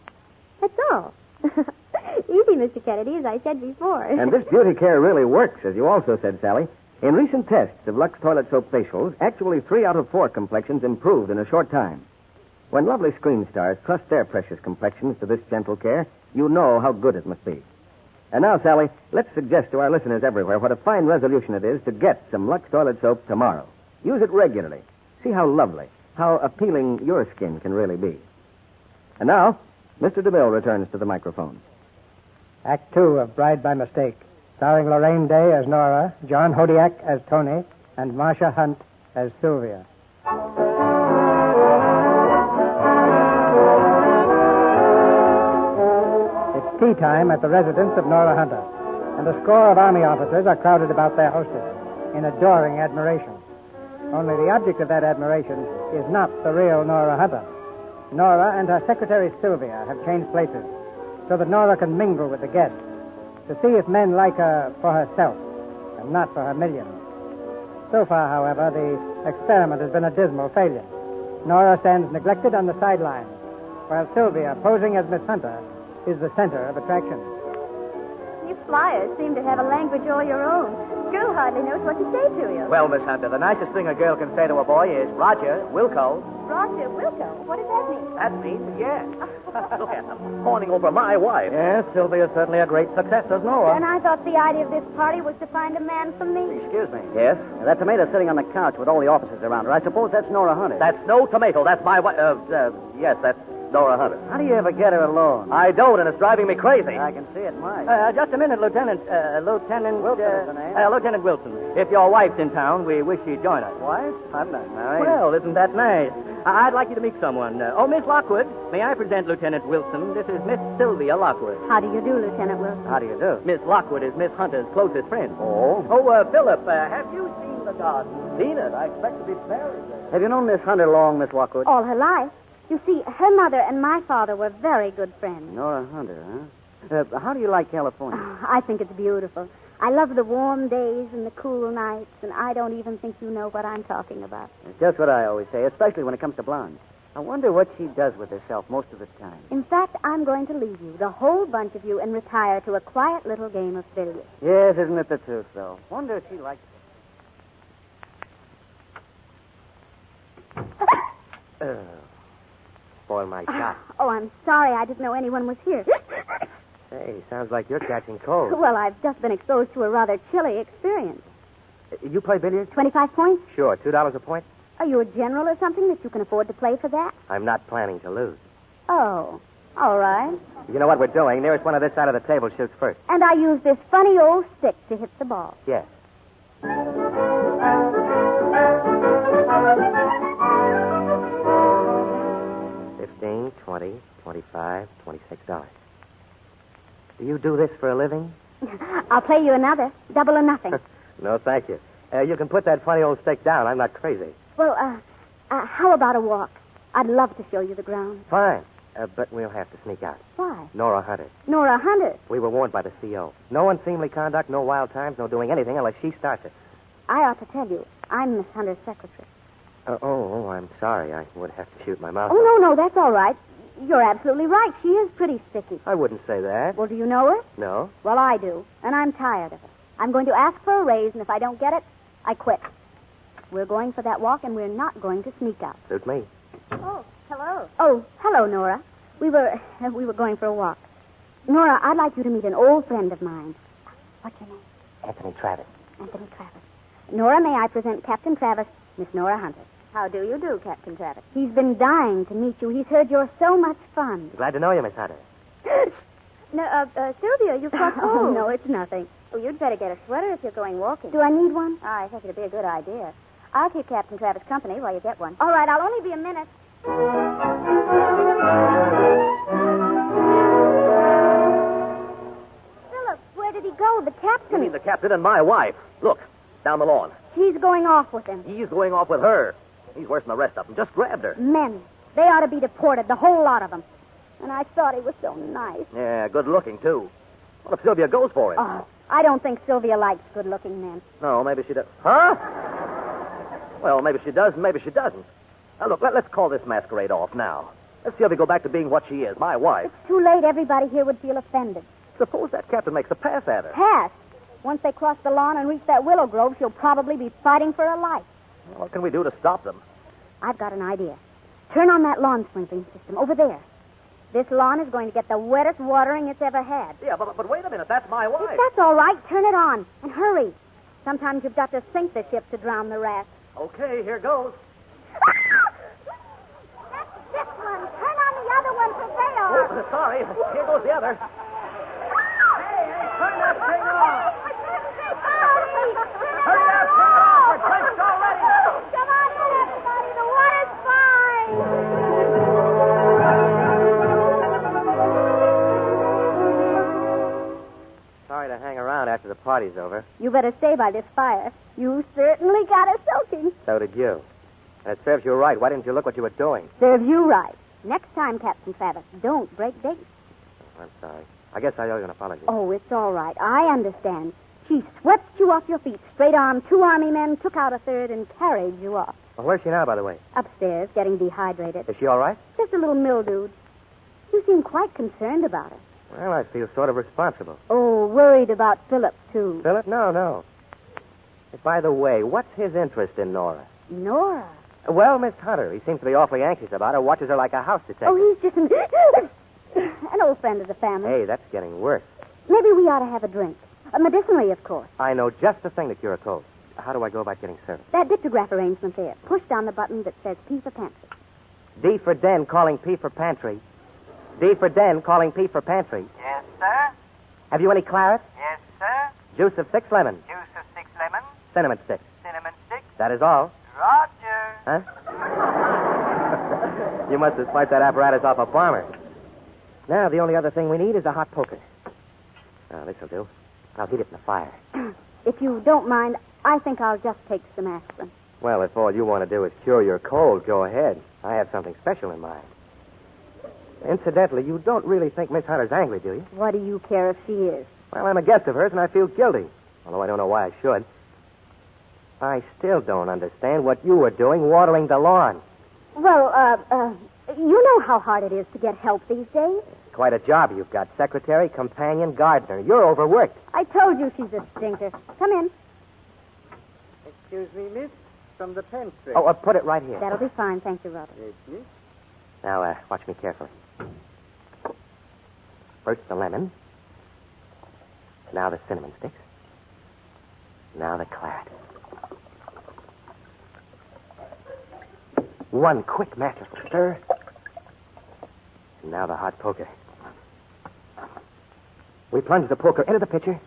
That's all. Easy, Mr. Kennedy, as I said before. And this beauty care really works, as you also said, Sally. In recent tests of Lux toilet soap facials, actually 3 out of 4 complexions improved in a short time. When lovely screen stars trust their precious complexions to this gentle care, you know how good it must be. And now, Sally, let's suggest to our listeners everywhere what a fine resolution it is to get some Lux toilet soap tomorrow. Use it regularly. See how lovely, how appealing your skin can really be. And now, Mr. DeMille returns to the microphone. Act Two of Bride by Mistake, starring Lorraine Day as Nora, John Hodiak as Tony, and Marcia Hunt as Sylvia. It's tea time at the residence of Nora Hunter, and a score of Army officers are crowded about their hostess in adoring admiration. Only the object of that admiration is not the real Nora Hunter. Nora and her secretary Sylvia have changed places so that Nora can mingle with the guests to see if men like her for herself and not for her millions. So far, however, the experiment has been a dismal failure. Nora stands neglected on the sidelines, while Sylvia, posing as Miss Hunter, is the center of attraction. You flyers seem to have a language all your own. Drew hardly knows what to say to you. Well, Miss Hunter, the nicest thing a girl can say to a boy is, Roger, Wilco. Roger Wilco? What does that mean? That means yes. Look at them, fawning over my wife. Yes, Sylvia's certainly a great success as Nora. And I thought the idea of this party was to find a man for me. Excuse me. Yes? That tomato sitting on the couch with all the officers around her. I suppose that's Nora Hunter. That's no tomato. That's my wife. Yes, that's Nora Hunter. How do you ever get her alone? I don't, and it's driving me crazy. I can see it might. Just a minute, Lieutenant. Lieutenant Wilson is the name. Lieutenant Wilson. If your wife's in town, we wish she'd join us. Wife? I'm not married. Well, isn't that nice? I'd like you to meet someone. Miss Lockwood. May I present Lieutenant Wilson? This is Miss Sylvia Lockwood. How do you do, Lieutenant Wilson? How do you do? Miss Lockwood is Miss Hunter's closest friend. Oh? Philip, have you seen the garden? Seen it? I expect to be married there. Have you known Miss Hunter long, Miss Lockwood? All her life. You see, her mother and my father were very good friends. Nora Hunter, huh? How do you like California? Oh, I think it's beautiful. I love the warm days and the cool nights, and I don't even think you know what I'm talking about. It's just what I always say, especially when it comes to blondes. I wonder what she does with herself most of the time. In fact, I'm going to leave you, the whole bunch of you, and retire to a quiet little game of billiards. Yes, isn't it the truth, though? Wonder if she likes it. Spoil my shot. Oh, I'm sorry. I didn't know anyone was here. Hey, sounds like you're catching cold. Well, I've just been exposed to a rather chilly experience. You play billiards? 25 points? Sure. $2 a point? Are you a general or something that you can afford to play for that? I'm not planning to lose. Oh, all right. You know what we're doing? Nearest one on this side of the table shoots first. And I use this funny old stick to hit the ball. Yes. 15, 20, 25, $26. Do you do this for a living? I'll play you another. Double or nothing. No, thank you. You can put that funny old stick down. I'm not crazy. Well, how about a walk? I'd love to show you the ground. Fine. But we'll have to sneak out. Why? Nora Hunter. Nora Hunter? We were warned by the CO. No unseemly conduct, no wild times, no doing anything unless she starts it. I ought to tell you, I'm Miss Hunter's secretary. I'm sorry. I would have to shoot my mouth. Oh, no, that's all right. You're absolutely right. She is pretty sticky. I wouldn't say that. Well, do you know her? No. Well, I do, and I'm tired of it. I'm going to ask for a raise, and if I don't get it, I quit. We're going for that walk, and we're not going to sneak out. Suit me. Oh, hello. Oh, hello, Nora. We were going for a walk. Nora, I'd like you to meet an old friend of mine. What's your name? Anthony Travis. Anthony Travis. Nora, may I present Captain Travis, Miss Nora Hunter. How do you do, Captain Travis? He's been dying to meet you. He's heard you're so much fun. Glad to know you, Miss Hunter. No, Sylvia, you've got cold. Oh, no, it's nothing. Oh, you'd better get a sweater if you're going walking. Do I need one? I think it'd be a good idea. I'll keep Captain Travis company while you get one. All right, I'll only be a minute. Philip, where did he go? The captain. You mean the captain and my wife. Look, down the lawn. She's going off with him. He's going off with her. He's worse than the rest of them. Just grabbed her. Men. They ought to be deported, the whole lot of them. And I thought he was so nice. Yeah, good looking, too. What if Sylvia goes for him? Oh, I don't think Sylvia likes good-looking men. No, maybe she does. Huh? Well, maybe she does, and maybe she doesn't. Now, look, let's call this masquerade off now. Let Sylvia go back to being what she is, my wife. It's too late. Everybody here would feel offended. Suppose that captain makes a pass at her. Pass? Once they cross the lawn and reach that willow grove, she'll probably be fighting for her life. Well, what can we do to stop them? I've got an idea. Turn on that lawn sprinkling system over there. This lawn is going to get the wettest watering it's ever had. Yeah, but wait a minute. That's my wife. If that's all right, turn it on. And hurry. Sometimes you've got to sink the ship to drown the rat. Okay, here goes. That's this one. Turn on the other one so they are. Oh, sorry. Here goes the other. Hey, turn that thing off. Hurry up, turn it off. We're drenched already. Come on in, everybody. The water's fine. Sorry to hang around after the party's over. You better stay by this fire. You certainly got us soaking. So did you. And it serves you right. Why didn't you look what you were doing? Serves you right. Next time, Captain Travis, don't break dates. I'm sorry. I guess I owe you an apology. Oh, it's all right. I understand. She swept you off your feet, straight-armed 2 army men, took out a third, and carried you off. Well, where's she now, by the way? Upstairs, getting dehydrated. Is she all right? Just a little mildewed. You seem quite concerned about her. Well, I feel sort of responsible. Oh, worried about Philip, too. Philip? No. By the way, what's his interest in Nora? Nora? Well, Miss Hunter. He seems to be awfully anxious about her, watches her like a house detective. Oh, he's just an old friend of the family. Hey, that's getting worse. Maybe we ought to have a drink. Medicinally, of course. I know just the thing to cure a cold. How do I go about getting service? That dictograph arrangement there. Push down the button that says P for pantry. D for den, calling P for pantry. D for den, calling P for pantry. Yes, sir. Have you any claret? Yes, sir. Juice of 6 lemons. Juice of 6 lemons. Cinnamon sticks. Cinnamon sticks. That is all. Roger. Huh? You must have swiped that apparatus off a farmer. Now, the only other thing we need is a hot poker. Oh, this'll do. I'll heat it in the fire. If you don't mind, I think I'll just take some aspirin. Well, if all you want to do is cure your cold, go ahead. I have something special in mind. Incidentally, you don't really think Miss Hunter's angry, do you? What do you care if she is? Well, I'm a guest of hers, and I feel guilty. Although I don't know why I should. I still don't understand what you were doing watering the lawn. Well, you know how hard it is to get help these days. Quite a job you've got. Secretary, companion, gardener. You're overworked. I told you she's a stinker. Come in. Excuse me, miss. From the pantry. Oh, put it right here. That'll be fine. Thank you, Robert. Yes, miss. Now, watch me carefully. First the lemon. Now the cinnamon sticks. Now the claret. One quick masterful stir. And now the hot poker. We plunge the poker into the pitcher.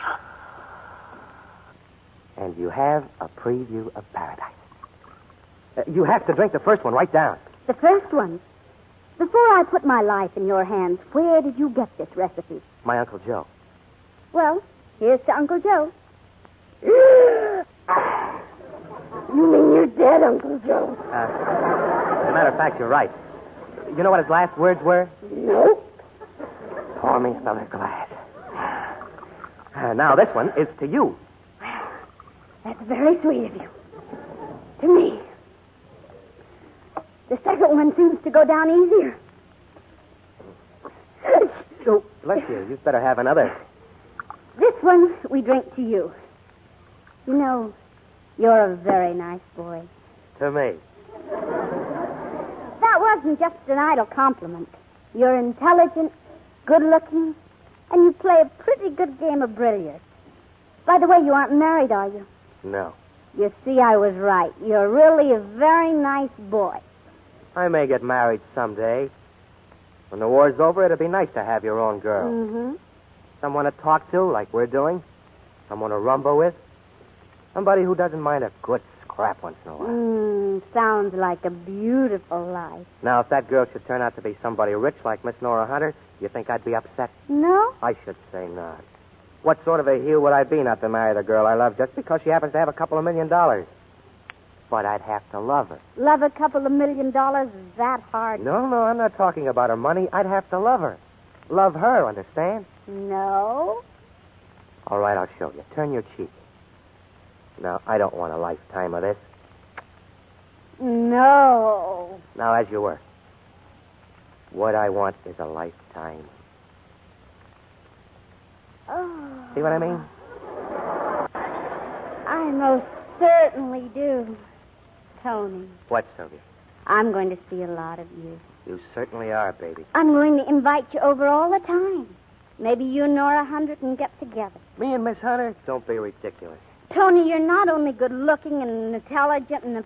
And you have a preview of paradise. You have to drink the first one right down. The first one? Before I put my life in your hands, where did you get this recipe? My Uncle Joe. Well, here's to Uncle Joe. You mean you're dead, Uncle Joe? As a matter of fact, you're right. You know what his last words were? No. Pour me another glass. Now, this one is to you. That's very sweet of you. To me. The second one seems to go down easier. Oh, bless you. You'd better have another. This one we drink to you. You know, you're a very nice boy. To me. That wasn't just an idle compliment. You're intelligent, good-looking, and you play a pretty good game of brilliance. By the way, you aren't married, are you? No. You see, I was right. You're really a very nice boy. I may get married someday. When the war's over, it'll be nice to have your own girl. Mm-hmm. Someone to talk to, like we're doing. Someone to rumble with. Somebody who doesn't mind a good scrap once in a while. Sounds like a beautiful life. Now, if that girl should turn out to be somebody rich like Miss Nora Hunter, you think I'd be upset? No? I should say not. What sort of a heel would I be not to marry the girl I love just because she happens to have a couple of $1 million? But I'd have to love her. Love a couple of $1 million? Is that hard? No, I'm not talking about her money. I'd have to love her. Love her, understand? No. All right, I'll show you. Turn your cheek. Now, I don't want a lifetime of this. No. Now, as you were. What I want is a lifetime. Oh. See what I mean? I most certainly do, Tony. What, Sylvia? I'm going to see a lot of you. You certainly are, baby. I'm going to invite you over all the time. Maybe you and Nora Hunter can get together. Me and Miss Hunter? Don't be ridiculous. Tony, you're not only good-looking and intelligent and a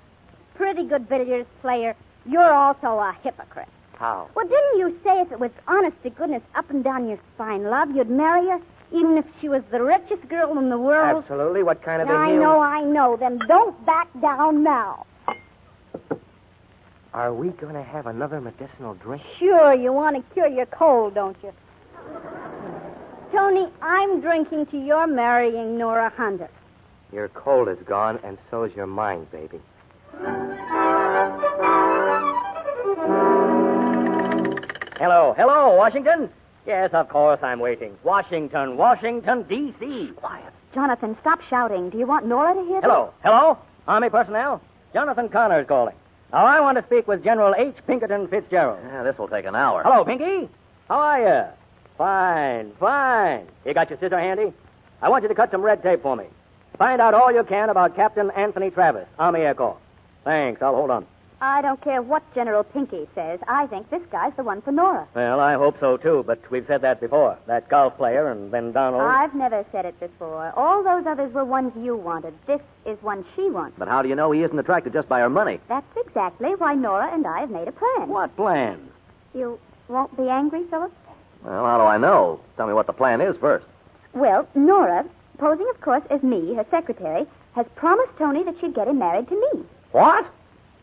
pretty good billiards player, you're also a hypocrite. How? Well, didn't you say if it was honest to goodness up and down your spine love, you'd marry her, even if she was the richest girl in the world? Absolutely. What kind of a I know. Then don't back down now. Are we going to have another medicinal drink? Sure, you want to cure your cold, don't you? Tony, I'm drinking to your marrying Nora Hunter. Your cold is gone, and so's your mind, baby. Hello, Washington? Yes, of course I'm waiting. Washington, D.C. Quiet. Jonathan, stop shouting. Do you want Nora to hear this? Hello? Army personnel? Jonathan Connor is calling. Now, I want to speak with General H. Pinkerton Fitzgerald. Yeah, this will take an hour. Hello, Pinky. How are you? Fine, fine. You got your scissor handy? I want you to cut some red tape for me. Find out all you can about Captain Anthony Travis, Army Air Corps. Thanks. I'll hold on. I don't care what General Pinky says. I think this guy's the one for Nora. Well, I hope so, too, but we've said that before. That golf player and then Donald. I've never said it before. All those others were ones you wanted. This is one she wants. But how do you know he isn't attracted just by her money? That's exactly why Nora and I have made a plan. What plan? You won't be angry, Philip? Well, how do I know? Tell me what the plan is first. Well, Nora, posing, of course, as me, her secretary, has promised Tony that she'd get him married to me. What?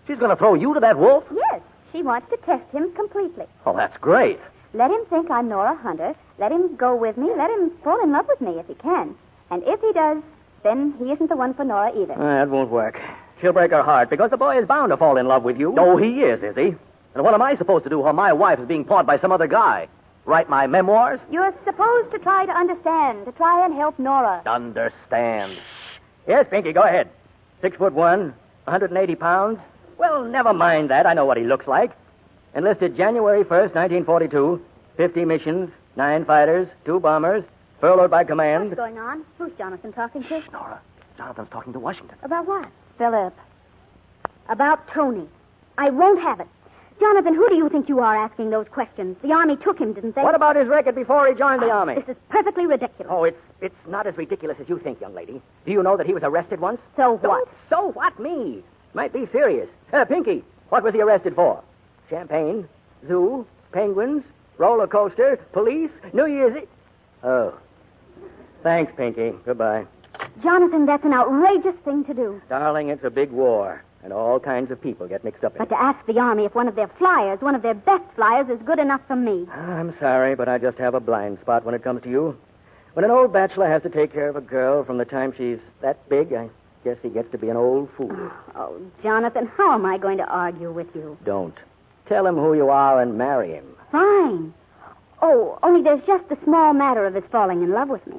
She's going to throw you to that wolf? Yes. She wants to test him completely. Oh, that's great. Let him think I'm Nora Hunter. Let him go with me. Let him fall in love with me if he can. And if he does, then he isn't the one for Nora either. That won't work. She'll break her heart because the boy is bound to fall in love with you. Oh, he is he? And what am I supposed to do while my wife is being pawed by some other guy? Write my memoirs? You're supposed to try to understand, to try and help Nora. Understand. Yes, Pinky, go ahead. 6'1", 180 pounds. Well, never mind that. I know what he looks like. Enlisted January 1st, 1942. 50 missions, 9 fighters, 2 bombers, furloughed by command. What's going on? Who's Jonathan talking to? Nora, Jonathan's talking to Washington. About what? Philip. About Tony. I won't have it. Jonathan, who do you think you are asking those questions? The Army took him, didn't they? What about his record before he joined the Army? This is perfectly ridiculous. Oh, it's not as ridiculous as you think, young lady. Do you know that he was arrested once? So what? So what, me? Might be serious. Pinky, what was he arrested for? Champagne, zoo, penguins, roller coaster, police, New Year's Eve. Oh. Thanks, Pinky. Goodbye. Jonathan, that's an outrageous thing to do. Darling, it's a big war, and all kinds of people get mixed up in it. But to ask the Army if one of their flyers, one of their best flyers, is good enough for me. I'm sorry, but I just have a blind spot when it comes to you. When an old bachelor has to take care of a girl from the time she's that big, I guess he gets to be an old fool. Oh, Jonathan, how am I going to argue with you? Don't. Tell him who you are and marry him. Fine. Oh, only there's just the small matter of his falling in love with me.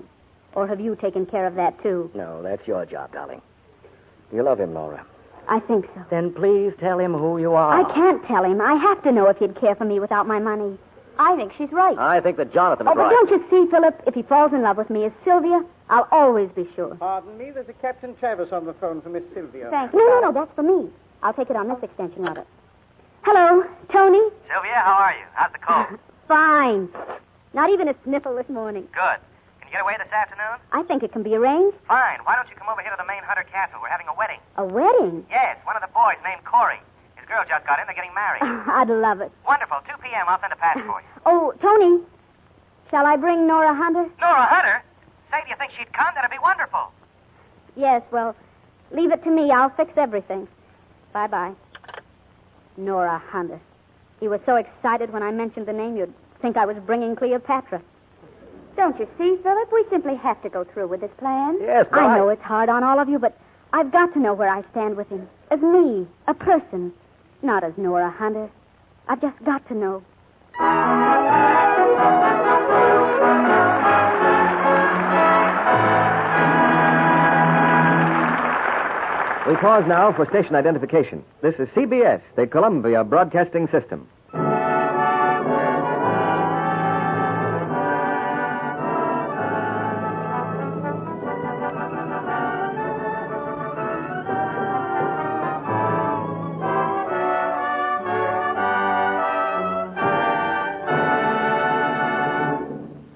Or have you taken care of that, too? No, that's your job, darling. You love him, Nora. I think so. Then please tell him who you are. I can't tell him. I have to know if he'd care for me without my money. I think she's right. I think that Jonathan's right. But don't you see, Philip? If he falls in love with me as Sylvia, I'll always be sure. Pardon me, there's a Captain Travis on the phone for Miss Sylvia. Thanks. No, that's for me. I'll take it on this extension of it. Hello, Tony? Sylvia, how are you? How's the cold? Fine. Not even a sniffle this morning. Good. Can you get away this afternoon? I think it can be arranged. Fine. Why don't you come over here to the main Hunter Castle? We're having a wedding. A wedding? Yes, one of the boys named Corey. His girl just got in. They're getting married. I'd love it. Wonderful. 2 p.m. I'll send a pass for you. Oh, Tony, shall I bring Nora Hunter? Nora Hunter? Say, do you think she'd come? That'd be wonderful. Yes, well, leave it to me. I'll fix everything. Bye-bye. Nora Hunter. He was so excited when I mentioned the name, you'd think I was bringing Cleopatra. Don't you see, Philip? We simply have to go through with this plan. Yes, but I know it's hard on all of you, but I've got to know where I stand with him. As me, a person, not as Nora Hunter. I've just got to know. We pause now for station identification. This is CBS, the Columbia Broadcasting System.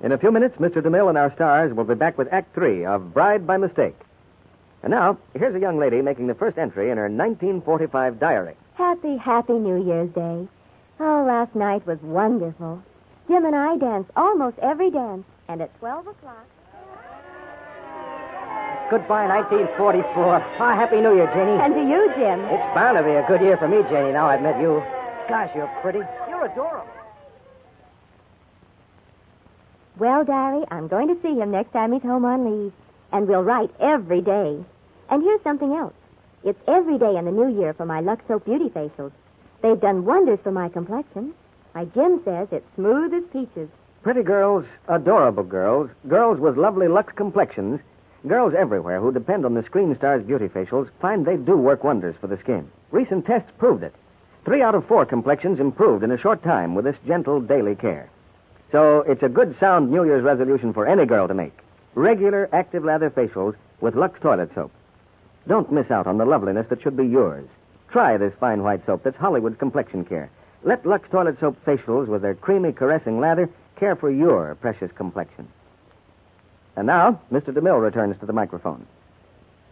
In a few minutes, Mr. DeMille and our stars will be back with Act 3 of Bride by Mistake. And now, here's a young lady making the first entry in her 1945 diary. Happy, happy New Year's Day. Oh, last night was wonderful. Jim and I danced almost every dance, and at 12 o'clock... Goodbye, 1944. Ah, Happy New Year, Janie. And to you, Jim. It's bound to be a good year for me, Janie, now I've met you. Gosh, you're pretty. You're adorable. Well, Diary, I'm going to see him next time he's home on leave. And we'll write every day. And here's something else. It's every day in the new year for my Lux Soap Beauty Facials. They've done wonders for my complexion. My Jim says it's smooth as peaches. Pretty girls, adorable girls, girls with lovely Lux complexions, girls everywhere who depend on the Screen Stars Beauty Facials find they do work wonders for the skin. Recent tests proved it. 3 out of 4 complexions improved in a short time with this gentle daily care. So it's a good, sound New Year's resolution for any girl to make. Regular, active lather facials with Lux toilet soap. Don't miss out on the loveliness that should be yours. Try this fine white soap that's Hollywood's complexion care. Let Lux toilet soap facials with their creamy, caressing lather care for your precious complexion. And now, Mr. DeMille returns to the microphone.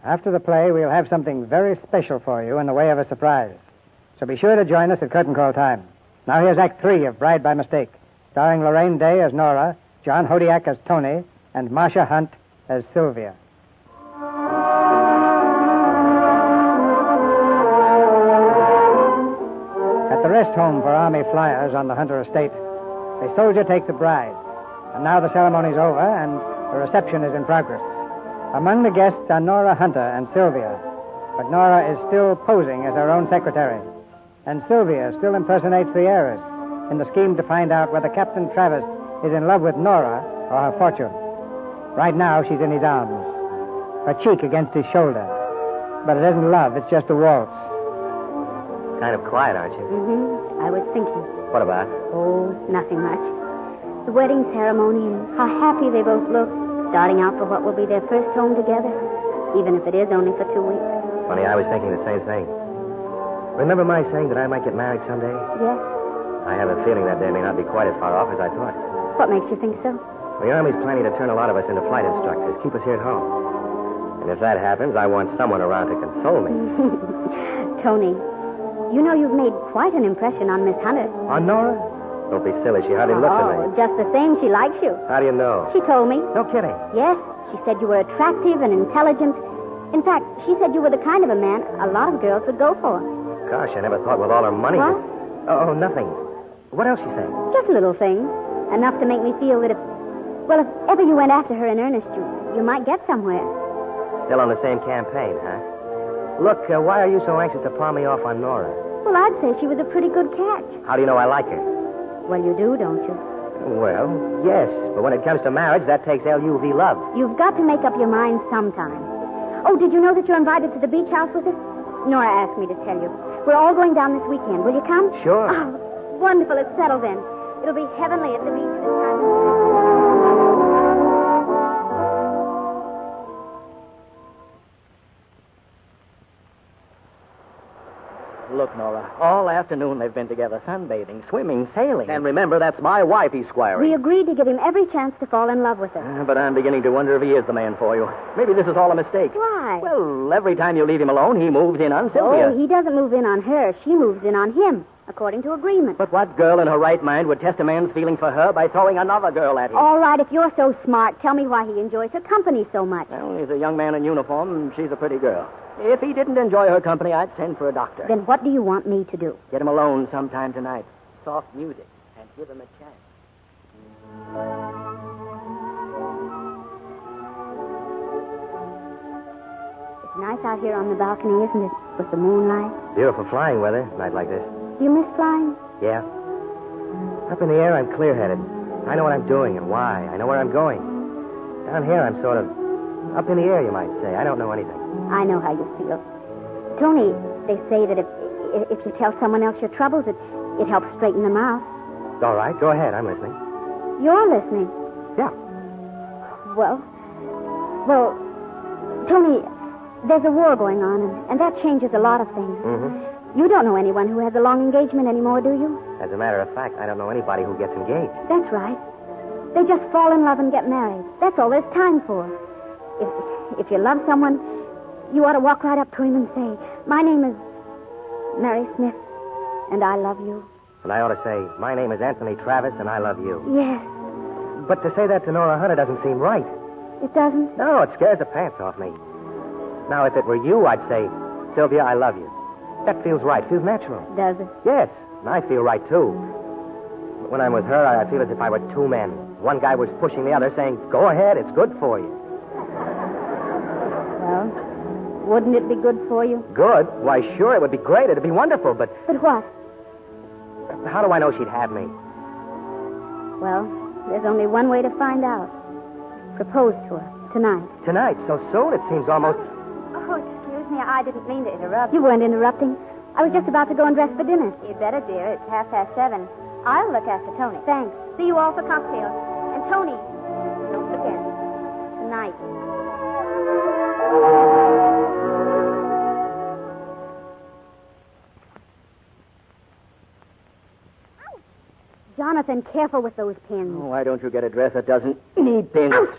After the play, we'll have something very special for you in the way of a surprise. So be sure to join us at curtain call time. Now here's Act 3 of Bride by Mistake, starring Lorraine Day as Nora, John Hodiak as Tony, and Marcia Hunt as Sylvia. At the rest home for Army flyers on the Hunter estate, a soldier takes a bride. And now the ceremony's over, and the reception is in progress. Among the guests are Nora Hunter and Sylvia, but Nora is still posing as her own secretary, and Sylvia still impersonates the heiress in the scheme to find out whether Captain Travis is in love with Nora or her fortune. Right now, she's in his arms, her cheek against his shoulder. But it isn't love, it's just a waltz. Kind of quiet, aren't you? Mm-hmm. I was thinking. What about? Oh, nothing much. The wedding ceremony and how happy they both look, starting out for what will be their first home together, even if it is only for 2 weeks. Funny, I was thinking the same thing. Remember my saying that I might get married someday? Yes. I have a feeling that day may not be quite as far off as I thought. What makes you think so? The Army's planning to turn a lot of us into flight instructors, keep us here at home. And if that happens, I want someone around to console me. Tony, you know you've made quite an impression on Miss Hunter. On Nora? Don't be silly. She hardly looks at me. Just the same, she likes you. How do you know? She told me. No kidding. Yes, she said you were attractive and intelligent. In fact, she said you were the kind of a man a lot of girls would go for. Gosh, I never thought with all her money. What? Oh, nothing. What else she say? Just a little thing. Enough to make me feel that if ever you went after her in earnest, you might get somewhere. Still on the same campaign, huh? Look, why are you so anxious to palm me off on Nora? Well, I'd say she was a pretty good catch. How do you know I like her? Well, you do, don't you? Well, yes, but when it comes to marriage, that takes LUV love. You've got to make up your mind sometime. Oh, did you know that you're invited to the beach house with us? Nora asked me to tell you. We're all going down this weekend. Will you come? Sure. Oh, wonderful. It's settled then. It'll be heavenly at the beach this time. Look, Nora, all afternoon they've been together, sunbathing, swimming, sailing. And remember, that's my wife he's squiring. We agreed to give him every chance to fall in love with her. But I'm beginning to wonder if he is the man for you. Maybe this is all a mistake. Why? Well, every time you leave him alone, he moves in on Sylvia. Oh, he doesn't move in on her. She moves in on him, according to agreement. But what girl in her right mind would test a man's feelings for her by throwing another girl at him? All right, if you're so smart, tell me why he enjoys her company so much. Well, he's a young man in uniform, and she's a pretty girl. If he didn't enjoy her company, I'd send for a doctor. Then what do you want me to do? Get him alone sometime tonight. Soft music, and give him a chance. It's nice out here on the balcony, isn't it? With the moonlight. Beautiful flying weather, night like this. Do you miss flying? Yeah. Up in the air, I'm clear-headed. I know what I'm doing and why. I know where I'm going. Down here, I'm sort of up in the air, you might say. I don't know anything. I know how you feel. Tony, they say that if you tell someone else your troubles, it helps straighten them out. All right, go ahead. I'm listening. You're listening? Yeah. Well, Tony, there's a war going on, and that changes a lot of things. Mm-hmm. You don't know anyone who has a long engagement anymore, do you? As a matter of fact, I don't know anybody who gets engaged. That's right. They just fall in love and get married. That's all there's time for. If you love someone, you ought to walk right up to him and say, "My name is Mary Smith, and I love you." And I ought to say, "My name is Anthony Travis, and I love you." Yes. But to say that to Nora Hunter doesn't seem right. It doesn't? No, it scares the pants off me. Now, if it were you, I'd say, "Sylvia, I love you." That feels right, feels natural. Does it? Yes, and I feel right, too. But when I'm with her, I feel as if I were two men. One guy was pushing the other, saying, "Go ahead, it's good for you." Well, wouldn't it be good for you? Good? Why, sure, it would be great. It'd be wonderful, but... But what? How do I know she'd have me? Well, there's only one way to find out. Propose to her tonight. Tonight? So soon? It seems almost... Oh, excuse me. I didn't mean to interrupt. You weren't interrupting. I was just about to go and dress for dinner. You'd better, dear. It's 7:30. I'll look after Tony. Thanks. See you all for cocktails. And Tony, don't forget, tonight. Jonathan, careful with those pins. Why don't you get a dress that doesn't need pins? Ouch!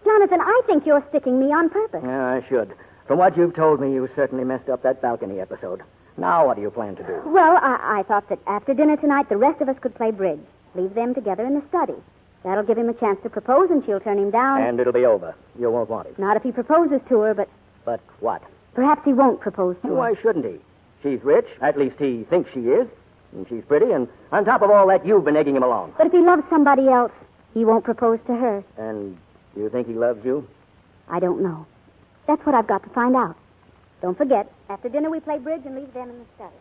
Jonathan, I think you're sticking me on purpose. Yeah, I should. From what you've told me, you certainly messed up that balcony episode. Now what do you plan to do? Well, I thought that after dinner tonight, the rest of us could play bridge. Leave them together in the study. That'll give him a chance to propose, and she'll turn him down. And it'll be over. You won't want him. Not if he proposes to her, but... But what? Perhaps he won't propose to her. Why shouldn't he? She's rich. At least he thinks she is. And she's pretty. And on top of all that, you've been egging him along. But if he loves somebody else, he won't propose to her. And do you think he loves you? I don't know. That's what I've got to find out. Don't forget, after dinner we play bridge and leave them in the study.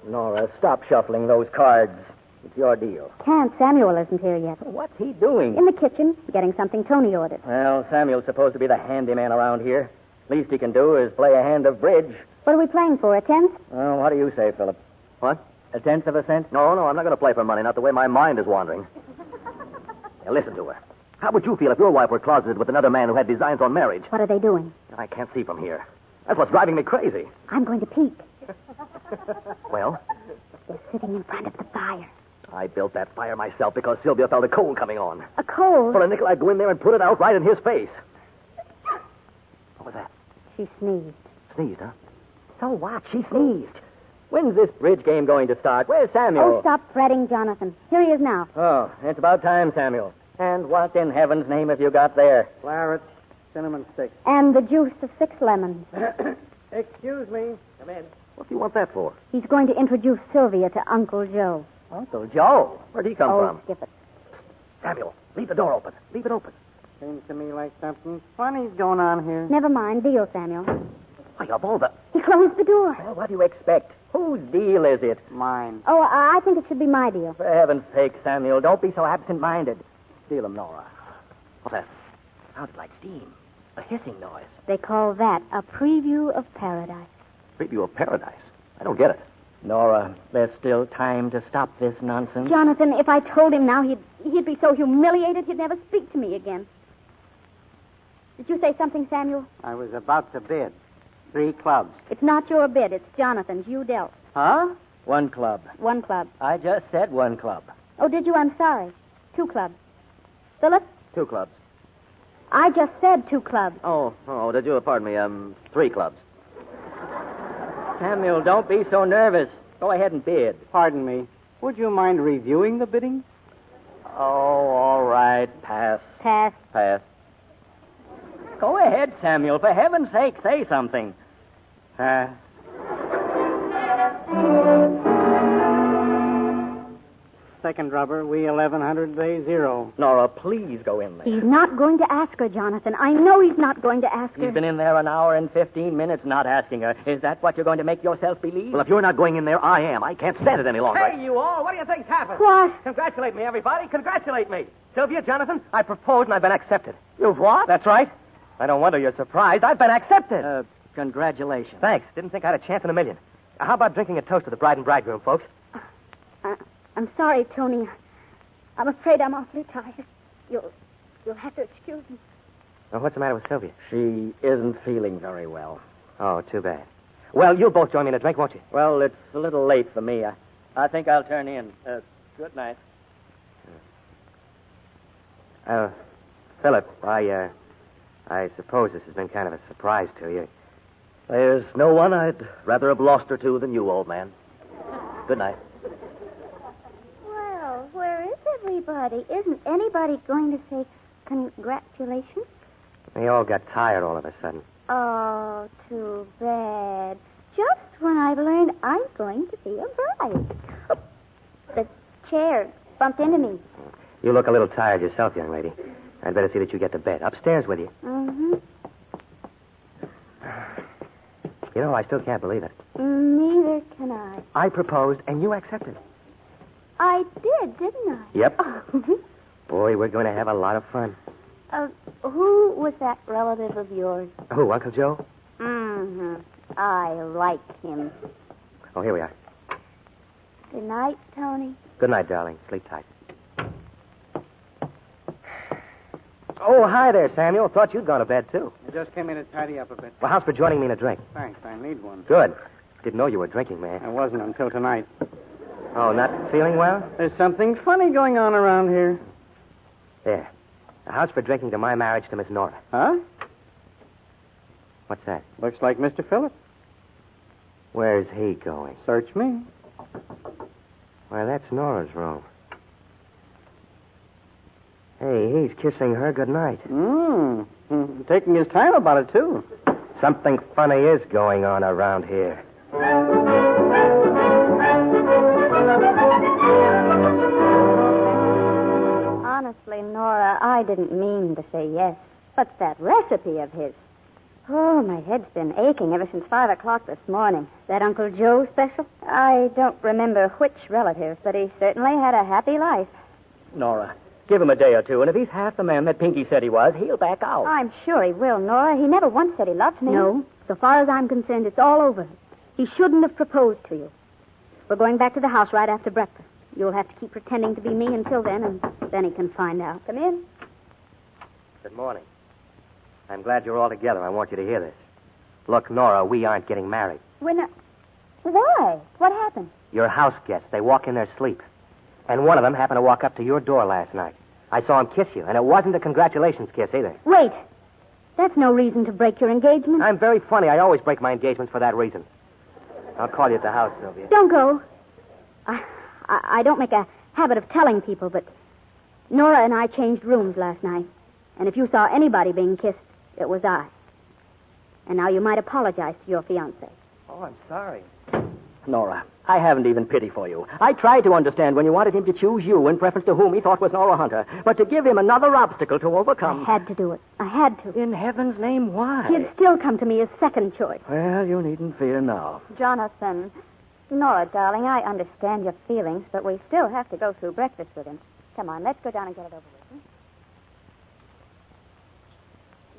Nora, stop shuffling those cards. It's your deal. Can't. Samuel isn't here yet. What's he doing? In the kitchen, getting something Tony ordered. Well, Samuel's supposed to be the handyman around here. Least he can do is play a hand of bridge. What are we playing for, a tenth? Well, what do you say, Philip? What? A tenth of a cent? No, I'm not going to play for money, not the way my mind is wandering. Now, listen to her. How would you feel if your wife were closeted with another man who had designs on marriage? What are they doing? I can't see from here. That's what's driving me crazy. I'm going to peek. Well? They're sitting in front of the fire. I built that fire myself because Sylvia felt a cold coming on. A cold? For a nickel, I'd go in there and put it out right in his face. What was that? She sneezed. Sneezed, huh? So what? She sneezed. When's this bridge game going to start? Where's Samuel? Oh, stop fretting, Jonathan. Here he is now. Oh, it's about time, Samuel. And what in heaven's name have you got there? Claret, cinnamon stick. And the juice of 6 lemons. Excuse me. Come in. What do you want that for? He's going to introduce Sylvia to Uncle Joe. Uncle Joe? Where'd he come from? Skip it. Samuel, leave the door open. Leave it open. Seems to me like something funny's going on here. Never mind. Deal, Samuel. Why, of all the... He closed the door. Well, what do you expect? Whose deal is it? Mine. Oh, I think it should be my deal. For heaven's sake, Samuel, don't be so absent-minded. Steal him, Nora. What's that? Sounded like steam. A hissing noise. They call that a preview of paradise. Preview of paradise? I don't get it. Nora, there's still time to stop this nonsense. Jonathan, if I told him now, he'd be so humiliated he'd never speak to me again. Did you say something, Samuel? I was about to bid. 3 clubs. It's not your bid. It's Jonathan's. You dealt. Huh? 1 club. 1 club. I just said 1 club. Oh, did you? I'm sorry. 2 clubs. Philip? 2 clubs. I just said 2 clubs. Oh, did you? Pardon me, 3 clubs. Samuel, don't be so nervous. Go ahead and bid. Pardon me. Would you mind reviewing the bidding? Oh, all right. Pass. Pass. Pass. Go ahead, Samuel. For heaven's sake, say something. Pass. Second rubber, we 1100, they 0. Nora, please go in there. He's not going to ask her, Jonathan. I know he's not going to ask her. He's been in there an hour and 15 minutes not asking her. Is that what you're going to make yourself believe? Well, if you're not going in there, I am. I can't stand it any longer. Hey, you all. What do you think's happened? What? Congratulate me, everybody. Congratulate me. Sylvia, Jonathan, I proposed and I've been accepted. You've what? That's right. I don't wonder you're surprised. I've been accepted. Congratulations. Thanks. Didn't think I had a chance in a million. How about drinking a toast to the bride and bridegroom, folks? I'm sorry, Tony. I'm afraid I'm awfully tired. You'll have to excuse me. Well, what's the matter with Sylvia? She isn't feeling very well. Oh, too bad. Well, you'll both join me in a drink, won't you? Well, it's a little late for me. I think I'll turn in. Good night. Philip, I suppose this has been kind of a surprise to you. There's no one I'd rather have lost her to than you, old man. Good night. Well, where is everybody? Isn't anybody going to say congratulations? They all got tired all of a sudden. Oh, too bad. Just when I've learned I'm going to be a bride. Oh, the chair bumped into me. You look a little tired yourself, young lady. I'd better see that you get to bed. Upstairs with you. Mm-hmm. You know, I still can't believe it. Neither can I. I proposed, and you accepted. I did, didn't I? Yep. Boy, we're going to have a lot of fun. Who was that relative of yours? Who, Uncle Joe? Mm-hmm. I like him. Oh, here we are. Good night, Tony. Good night, darling. Sleep tight. Oh, hi there, Samuel. Thought you'd gone to bed, too. I just came in to tidy up a bit. Well, how's for joining me in a drink? Thanks, I need one. Good. Didn't know you were drinking, man. I wasn't until tonight. Oh, not feeling well? There's something funny going on around here. There. Now, how's for drinking to my marriage to Miss Nora? Huh? What's that? Looks like Mr. Phillip. Where's he going? Search me. Why, that's Nora's room. Hey, he's kissing her goodnight. Taking his time about it, too. Something funny is going on around here. Honestly, Nora, I didn't mean to say yes. But that recipe of his. Oh, my head's been aching ever since 5 o'clock this morning. That Uncle Joe special? I don't remember which relative, but he certainly had a happy life. Nora, give him a day or two, and if he's half the man that Pinky said he was, he'll back out. I'm sure he will, Nora. He never once said he loved me. No. So far as I'm concerned, it's all over. He shouldn't have proposed to you. We're going back to the house right after breakfast. You'll have to keep pretending to be me until then, and then he can find out. Come in. Good morning. I'm glad you're all together. I want you to hear this. Look, Nora, we aren't getting married. We're not... Why? What happened? Your house guests, they walk in their sleep. And one of them happened to walk up to your door last night. I saw him kiss you, and it wasn't a congratulations kiss either. Wait. That's no reason to break your engagement. I'm very funny. I always break my engagements for that reason. I'll call you at the house, Sylvia. Don't go. I don't make a habit of telling people, but Nora and I changed rooms last night. And if you saw anybody being kissed, it was I. And now you might apologize to your fiancé. Oh, I'm sorry. Nora, I haven't even pity for you. I tried to understand when you wanted him to choose you in preference to whom he thought was Nora Hunter. But to give him another obstacle to overcome... I had to do it. I had to. In heaven's name, why? He'd still come to me as second choice. Well, you needn't fear now. Jonathan. Nora, darling, I understand your feelings, but we still have to go through breakfast with him. Come on, let's go down and get it over with.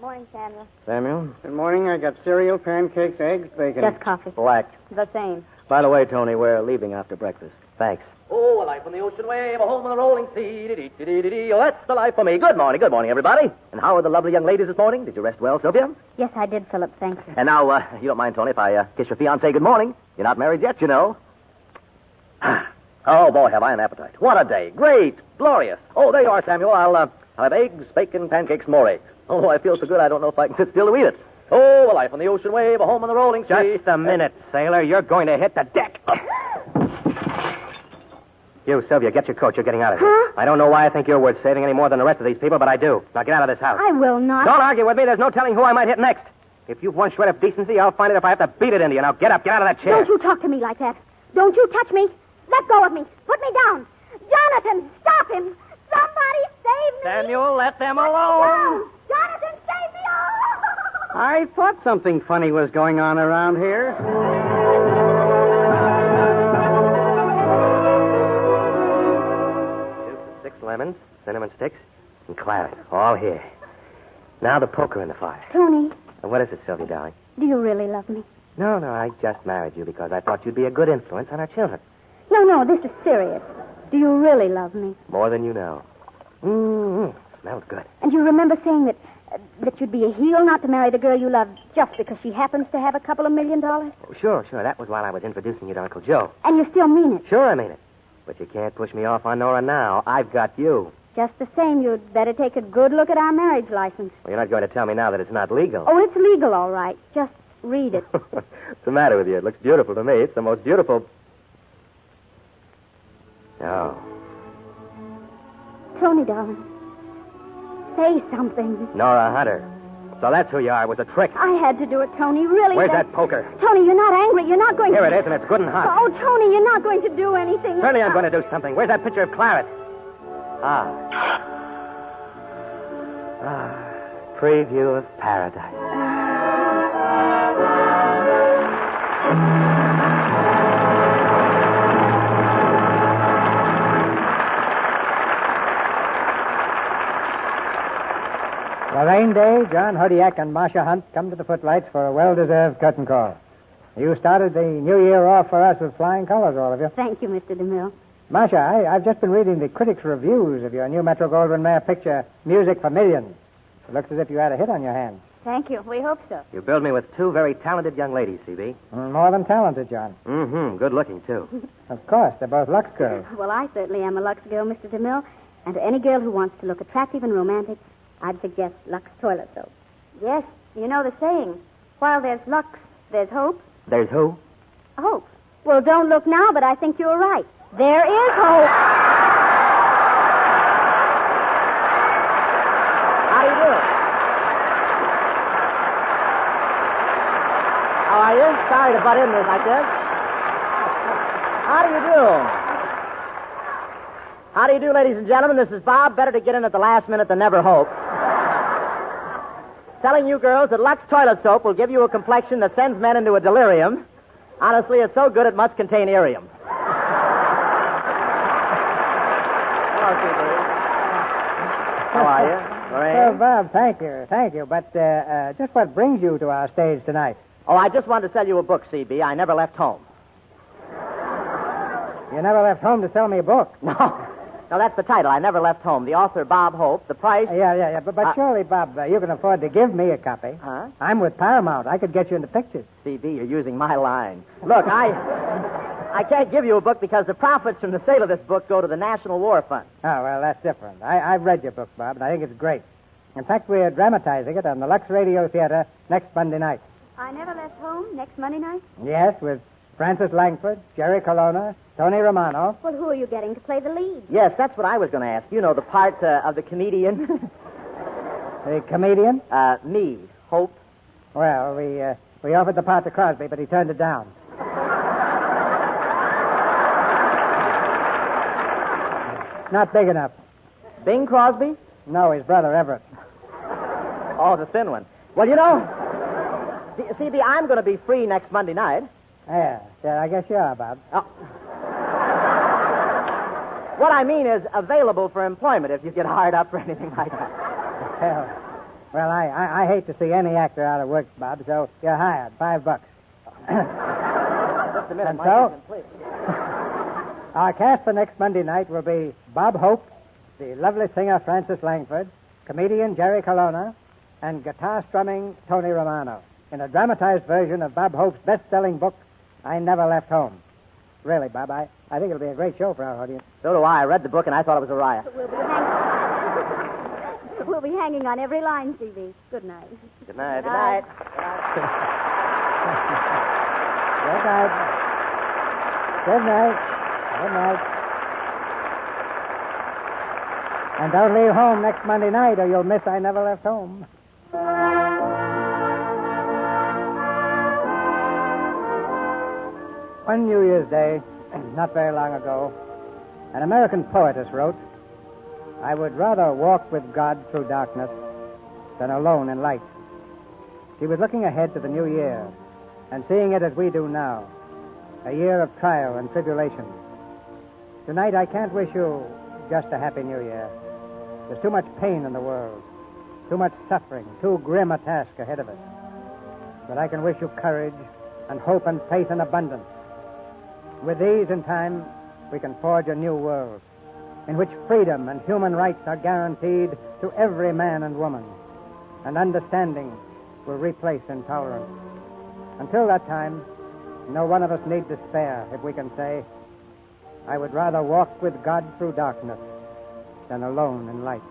Morning, Samuel. Samuel? Good morning. I got cereal, pancakes, eggs, bacon. Just coffee. Black. The same. By the way, Tony, we're leaving after breakfast. Thanks. Oh, a life on the ocean wave, a home on the rolling sea. Oh, that's the life for me. Good morning, everybody. And how are the lovely young ladies this morning? Did you rest well, Sylvia? Yes, I did, Philip. Thank you. And now, you don't mind, Tony, if I kiss your fiancé good morning? You're not married yet, you know. Oh, boy, have I an appetite. What a day. Great. Glorious. Oh, there you are, Samuel. I'll have eggs, bacon, pancakes, more eggs. Oh, I feel so good I don't know if I can sit still to eat it. Oh, a life on the ocean wave, a home on the rolling sea. Just a minute, sailor. You're going to hit the deck. You, Sylvia, get your coat. You're getting out of here. Huh? I don't know why I think you're worth saving any more than the rest of these people, but I do. Now get out of this house. I will not. Don't argue with me. There's no telling who I might hit next. If you've one shred of decency, I'll find it if I have to beat it into you. Now get up. Get out of that chair. Don't you talk to me like that. Don't you touch me. Let go of me. Put me down. Jonathan, stop him. Somebody save me. Samuel, let them alone. Jonathan, save me. Oh. I thought something funny was going on around here. 6 lemons, cinnamon sticks, and claret. All here. Now the poker in the fire. Tony, What is it, Sylvia, darling? do you really love me? No, I just married you because I thought you'd be a good influence on our children. No, this is serious. Do you really love me? More than you know. Smells good. And you remember saying that you'd be a heel not to marry the girl you love just because she happens to have a couple of $1 million? Oh, sure. That was while I was introducing you to Uncle Joe. And you still mean it? Sure, I mean it. But you can't push me off on Nora now. I've got you. Just the same, you'd better take a good look at our marriage license. Well, you're not going to tell me now that it's not legal. Oh, it's legal, all right. Just read it. What's the matter with you? It looks beautiful to me. It's the most beautiful... Oh. Tony, darling, say something. Nora Hunter. So that's who you are. It was a trick. I had to do it, Tony. Really. Where's that poker? Tony, you're not angry. You're not going Here to... it is, and it's good and hot. Oh, Tony, you're not going to do anything. Certainly I'm going to do something. Where's that pitcher of claret? Preview of paradise. The rain day, John Hodiak and Marcia Hunt come to the footlights for a well-deserved curtain call. You started the new year off for us with flying colors, all of you. Thank you, Mr. DeMille. Marcia, I've just been reading the critics' reviews of your new Metro-Goldwyn-Mayer picture, Music for Millions. It looks as if you had a hit on your hands. Thank you. We hope so. You billed me with two very talented young ladies, C.B. More than talented, John. Mm-hmm. Good looking, too. Of course, they're both Lux girls. Well, I certainly am a Lux girl, Mr. DeMille. And to any girl who wants to look attractive and romantic, I'd suggest Lux toilet soap. Yes, you know the saying. While there's Lux, there's hope. There's who? Hope. Well, don't look now, but I think you're right. There is hope. How do you do? How are you? Sorry to butt in this like this. How do you do? How do you do, ladies and gentlemen? This is Bob. Better to get in at the last minute than never hope. Telling you girls that Lux toilet soap will give you a complexion that sends men into a delirium. Honestly, it's so good it must contain irium. How are you? Well, Bob, thank you. But just what brings you to our stage tonight? Oh, I just wanted to sell you a book, C.B. I never left home. You never left home to sell me a book? No, that's the title. I never left home. The author, Bob Hope. The price... Yeah. But surely, Bob, you can afford to give me a copy. Huh? I'm with Paramount. I could get you into pictures. C.B., you're using my line. Look, I can't give you a book because the profits from the sale of this book go to the National War Fund. Oh, well, that's different. I've read your book, Bob, and I think it's great. In fact, we're dramatizing it on the Lux Radio Theater next Monday night. I Never Left Home next Monday night? Yes, with Francis Langford, Jerry Colonna, Tony Romano. Well, who are you getting to play the lead? Yes, that's what I was going to ask. You know, the part of the comedian. The comedian? Me, Hope. Well, we offered the part to Crosby, but he turned it down. Not big enough. Bing Crosby? No, his brother, Everett. Oh, the thin one. Well, you know, C.B., I'm going to be free next Monday night. Yeah, I guess you are, Bob. Oh. What I mean is available for employment if you get hired up for anything like that. Well, I hate to see any actor out of work, Bob, so you're hired. $5. Just a minute, and Mike, so, please. Our cast for next Monday night will be Bob Hope, the lovely singer Francis Langford, comedian Jerry Colonna, and guitar-strumming Tony Romano in a dramatized version of Bob Hope's best-selling book, I Never Left Home. Really, Bob, I think it'll be a great show for our audience. So do I. I read the book, and I thought it was a riot. We'll be hanging on every line, C.B. Good night. Good night. Good night. Good night. Good night. Good night. And don't leave home next Monday night, or you'll miss I Never Left Home. One New Year's Day, not very long ago, an American poetess wrote, I would rather walk with God through darkness than alone in light. She was looking ahead to the new year and seeing it as we do now, a year of trial and tribulation. Tonight, I can't wish you just a happy new year. There's too much pain in the world, too much suffering, too grim a task ahead of us. But I can wish you courage and hope and faith in abundance. With these, in time, we can forge a new world in which freedom and human rights are guaranteed to every man and woman, and understanding will replace intolerance. Until that time, no one of us need despair if we can say, I would rather walk with God through darkness than alone in light.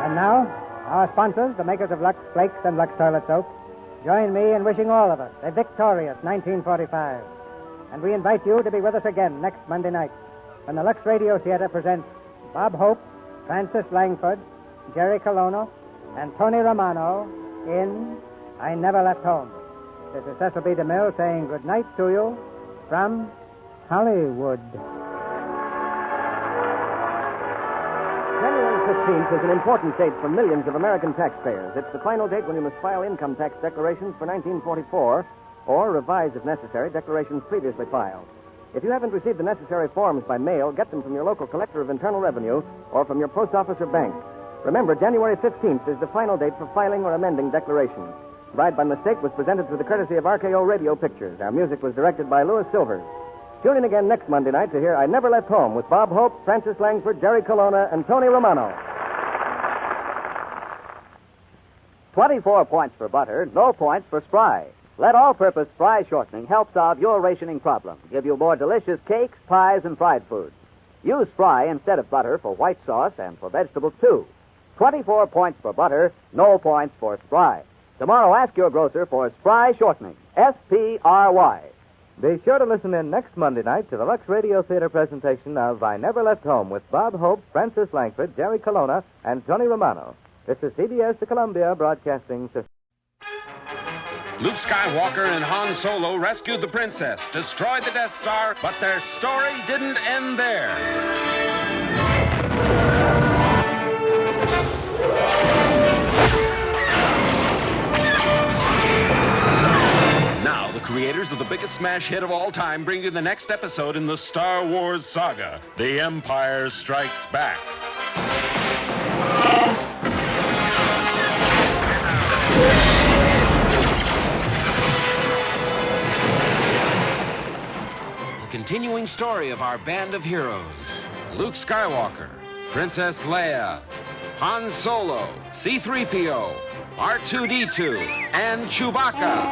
And now, our sponsors, the makers of Lux Flakes and Lux Toilet Soap, join me in wishing all of us a victorious 1945. And we invite you to be with us again next Monday night when the Lux Radio Theater presents Bob Hope, Francis Langford, Jerry Colonna, and Tony Romano in I Never Left Home. This is Cecil B. DeMille saying good night to you from Hollywood. January 15th is an important date for millions of American taxpayers. It's the final date when you must file income tax declarations for 1944 or revise, if necessary, declarations previously filed. If you haven't received the necessary forms by mail, get them from your local collector of internal revenue or from your post office or bank. Remember, January 15th is the final date for filing or amending declarations. Bride by Mistake was presented through the courtesy of RKO Radio Pictures. Our music was directed by Louis Silvers. Tune in again next Monday night to hear I Never Left Home with Bob Hope, Francis Langford, Jerry Colonna, and Tony Romano. 24 points for butter, no points for Spry. Let all-purpose Spry shortening help solve your rationing problem. Give you more delicious cakes, pies, and fried foods. Use Spry instead of butter for white sauce and for vegetables, too. 24 points for butter, no points for Spry. Tomorrow, ask your grocer for Spry shortening. S-P-R-Y. Be sure to listen in next Monday night to the Lux Radio Theater presentation of I Never Left Home with Bob Hope, Francis Langford, Jerry Colonna, and Tony Romano. This is CBS, the Columbia Broadcasting System. Luke Skywalker and Han Solo rescued the princess, destroyed the Death Star, but their story didn't end there. Now, the creators of the biggest smash hit of all time bring you the next episode in the Star Wars saga, The Empire Strikes Back. Continuing story of our band of heroes: Luke Skywalker, Princess Leia, Han Solo, C-3PO, R2-D2, and Chewbacca.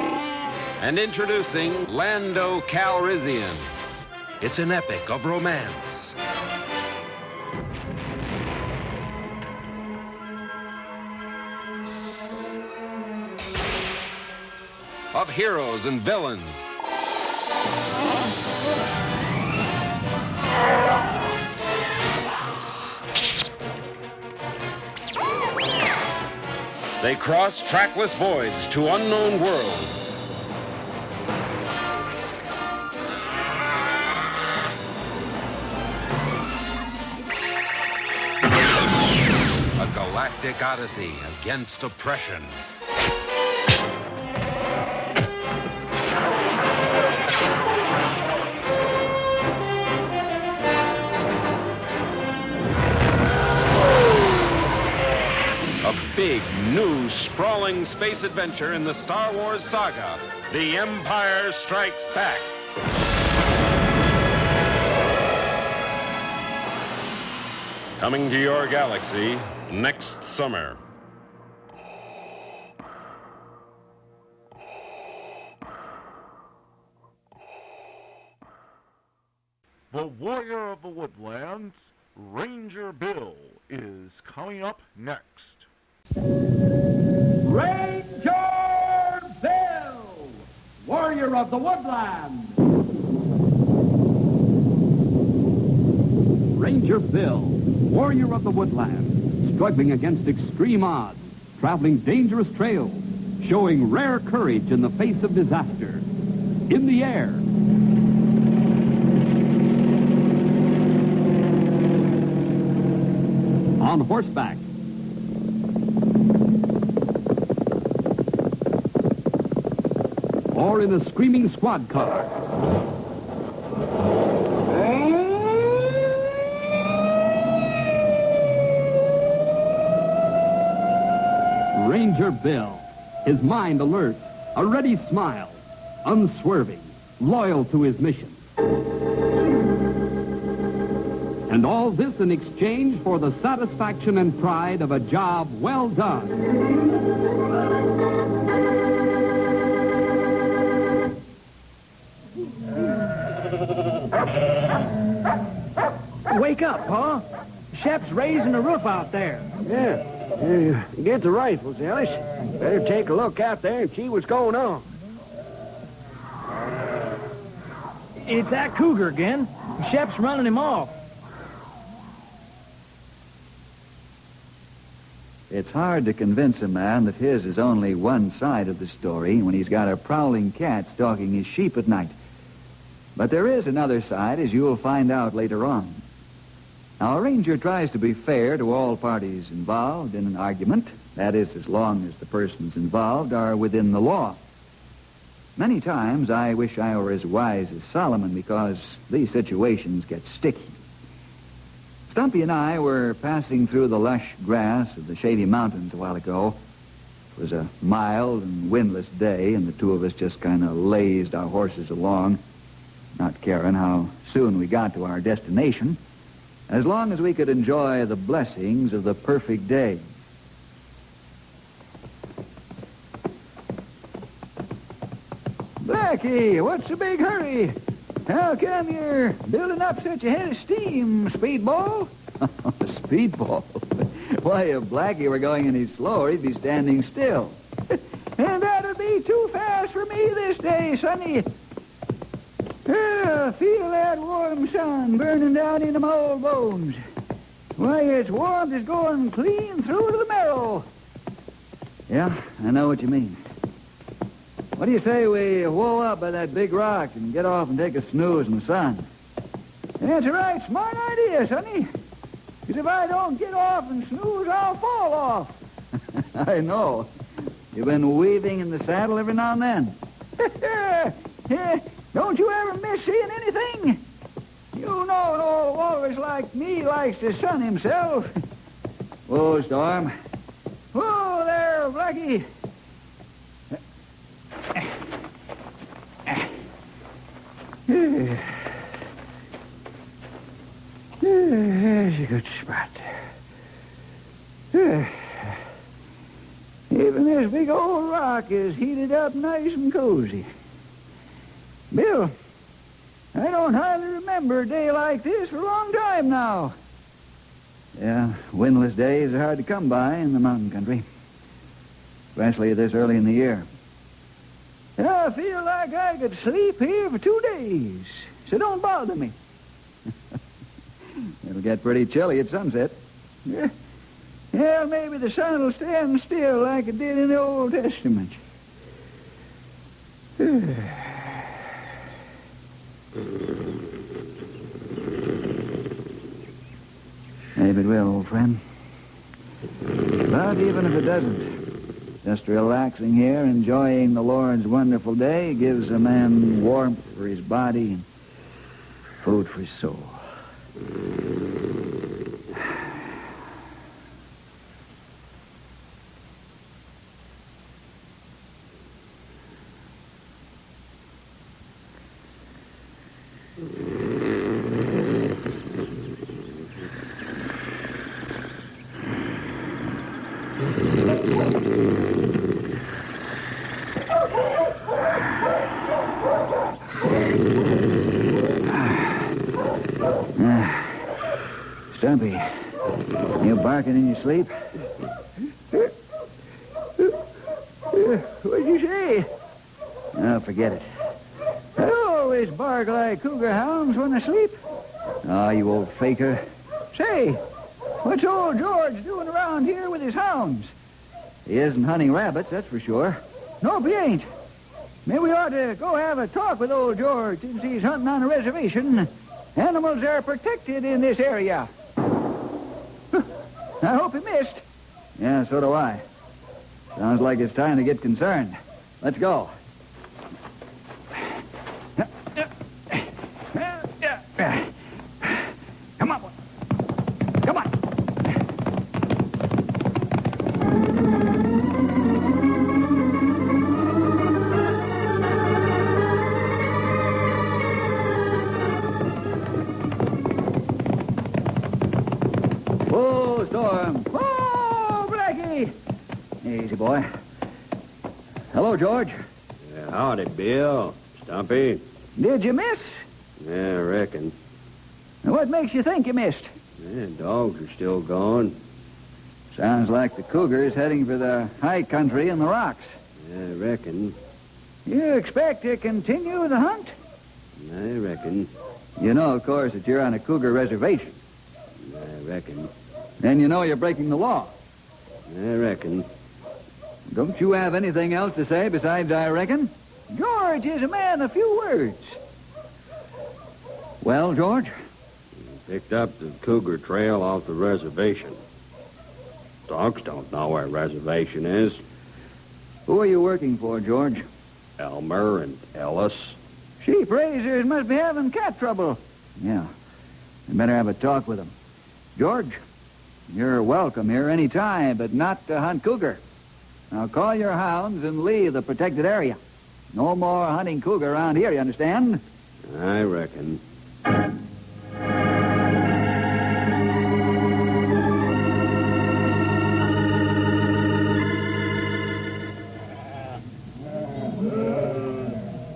And introducing Lando Calrissian. It's an epic of romance, of heroes and villains, they cross trackless voids to unknown worlds. A galactic odyssey against oppression. A big, new, sprawling space adventure in the Star Wars saga, The Empire Strikes Back. Coming to your galaxy next summer. The Warrior of the Woodlands, Ranger Bill, is coming up next. Ranger Bill, Warrior of the Woodland. Ranger Bill, Warrior of the Woodland, struggling against extreme odds, traveling dangerous trails, showing rare courage in the face of disaster. In the air, on horseback, or in a screaming squad car. Ranger Bill, his mind alert, a ready smile, unswerving, loyal to his mission. And all this in exchange for the satisfaction and pride of a job well done. Wake up, Pa. Shep's raising the roof out there. Yeah. Get the rifles, Ellis. Better take a look out there and see what's going on. It's that cougar again. Shep's running him off. It's hard to convince a man that his is only one side of the story when he's got a prowling cat stalking his sheep at night. But there is another side, as you'll find out later on. Now, a ranger tries to be fair to all parties involved in an argument. That is, as long as the persons involved are within the law. Many times I wish I were as wise as Solomon because these situations get sticky. Stumpy and I were passing through the lush grass of the shady mountains a while ago. It was a mild and windless day, and the two of us just kind of lazed our horses along, not caring how soon we got to our destination, as long as we could enjoy the blessings of the perfect day. Blackie, what's the big hurry? How come you're building up such a head of steam, Speedball? Speedball? Why, if Blackie were going any slower, he'd be standing still. And that'll be too fast for me this day, Sonny. Feel that warm sun burning down into my old bones. Why, its warmth is going clean through to the marrow. Yeah, I know what you mean. What do you say we whoa up by that big rock and get off and take a snooze in the sun? That's a right smart idea, Sonny. Because if I don't get off and snooze, I'll fall off. I know. You've been weaving in the saddle every now and then. Don't you ever miss seeing anything? You know an old walrus like me likes to sun himself. Whoa, Storm. Whoa there, Blackie. There's a good spot. Even this big old rock is heated up nice and cozy. Bill, I don't hardly remember a day like this for a long time now. Yeah, windless days are hard to come by in the mountain country, especially this early in the year. I feel like I could sleep here for 2 days, so don't bother me. It'll get pretty chilly at sunset. Yeah, maybe the sun will stand still like it did in the Old Testament. Maybe it will, old friend. But even if it doesn't, just relaxing here, enjoying the Lord's wonderful day, gives a man warmth for his body and food for his soul. Stumpy, you barking in your sleep? What'd you say? Oh, forget it. I always bark like cougar hounds when I sleep. Oh, you old faker. Say, what's old George doing around here with his hounds? He isn't hunting rabbits, that's for sure. Nope, he ain't. Maybe we ought to go have a talk with old George since he's hunting on a reservation. Animals are protected in this area. I hope he missed. Yeah, so do I. Sounds like it's time to get concerned. Let's go. Come on, boy. Come on. Whoa, Storm. Whoa, Blackie. Easy, boy. Hello, George. Yeah, howdy, Bill. Stumpy. Did you miss? Yeah, I reckon. What makes you think you missed? Yeah, dogs are still gone. Sounds like the cougar is heading for the high country and the rocks. Yeah, I reckon. You expect to continue the hunt? I reckon. You know, of course, that you're on a cougar reservation. I reckon. Then you know you're breaking the law. I reckon. Don't you have anything else to say besides I reckon? George is a man of few words. Well, George? Picked up the cougar trail off the reservation. Dogs don't know where a reservation is. Who are you working for, George? Elmer and Ellis. Sheep raisers must be having cat trouble. Yeah. We better have a talk with them. George, you're welcome here any time, but not to hunt cougar. Now call your hounds and leave the protected area. No more hunting cougar around here, you understand? I reckon.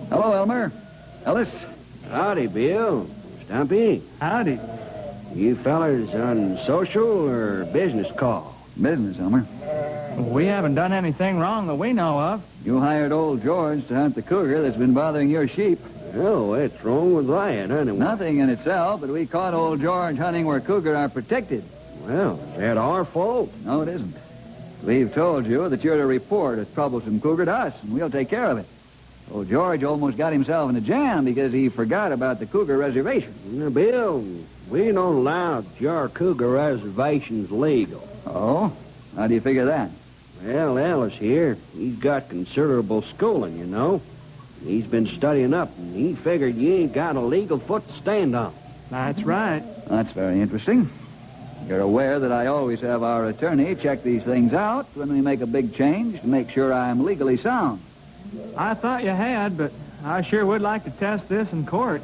Hello, Elmer. Ellis. Howdy, Bill. Stumpy. Howdy. You fellers on social or business call? Business, Elmer. We haven't done anything wrong that we know of. You hired old George to hunt the cougar that's been bothering your sheep. Oh, what's wrong with that, honey? Nothing in itself, but we caught old George hunting where cougar are protected. Well, is that our fault? No, it isn't. We've told you that you're to report a troublesome cougar to us, and we'll take care of it. Old George almost got himself in a jam because he forgot about the cougar reservation. Now, Bill, we don't allow jar cougar reservations legal. Oh? How do you figure that? Well, Ellis here, he's got considerable schooling, you know. He's been studying up, and he figured you ain't got a legal foot to stand on. That's right. That's very interesting. You're aware that I always have our attorney check these things out when we make a big change to make sure I'm legally sound. I thought you had, but I sure would like to test this in court.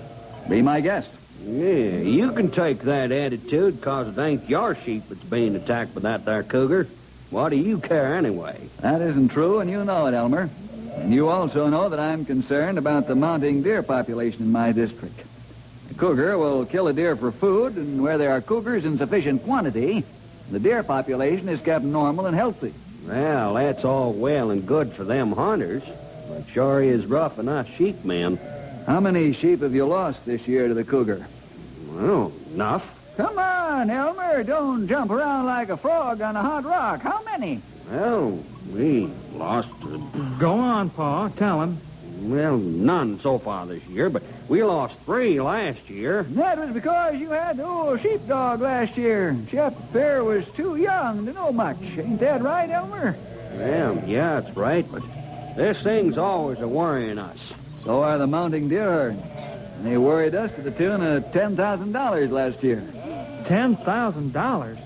Be my guest. Yeah, you can take that attitude, 'cause it ain't your sheep that's being attacked by that there cougar. What do you care anyway? That isn't true, and you know it, Elmer. And you also know that I'm concerned about the mounting deer population in my district. A cougar will kill a deer for food, and where there are cougars in sufficient quantity, the deer population is kept normal and healthy. Well, that's all well and good for them hunters, but sure is rough on us sheep men. How many sheep have you lost this year to the cougar? Well, enough. Come on, Elmer. Don't jump around like a frog on a hot rock. How many? Well, we lost... Go on, Pa. Tell him. Well, none so far this year, but we lost 3 last year. That was because you had the old sheepdog last year. Shep Fair was too young to know much. Ain't that right, Elmer? Well, yeah, that's right, but this thing's always a-worrying us. So are the mounting deer herds. And they worried us to the tune of $10,000 last year. $10,000?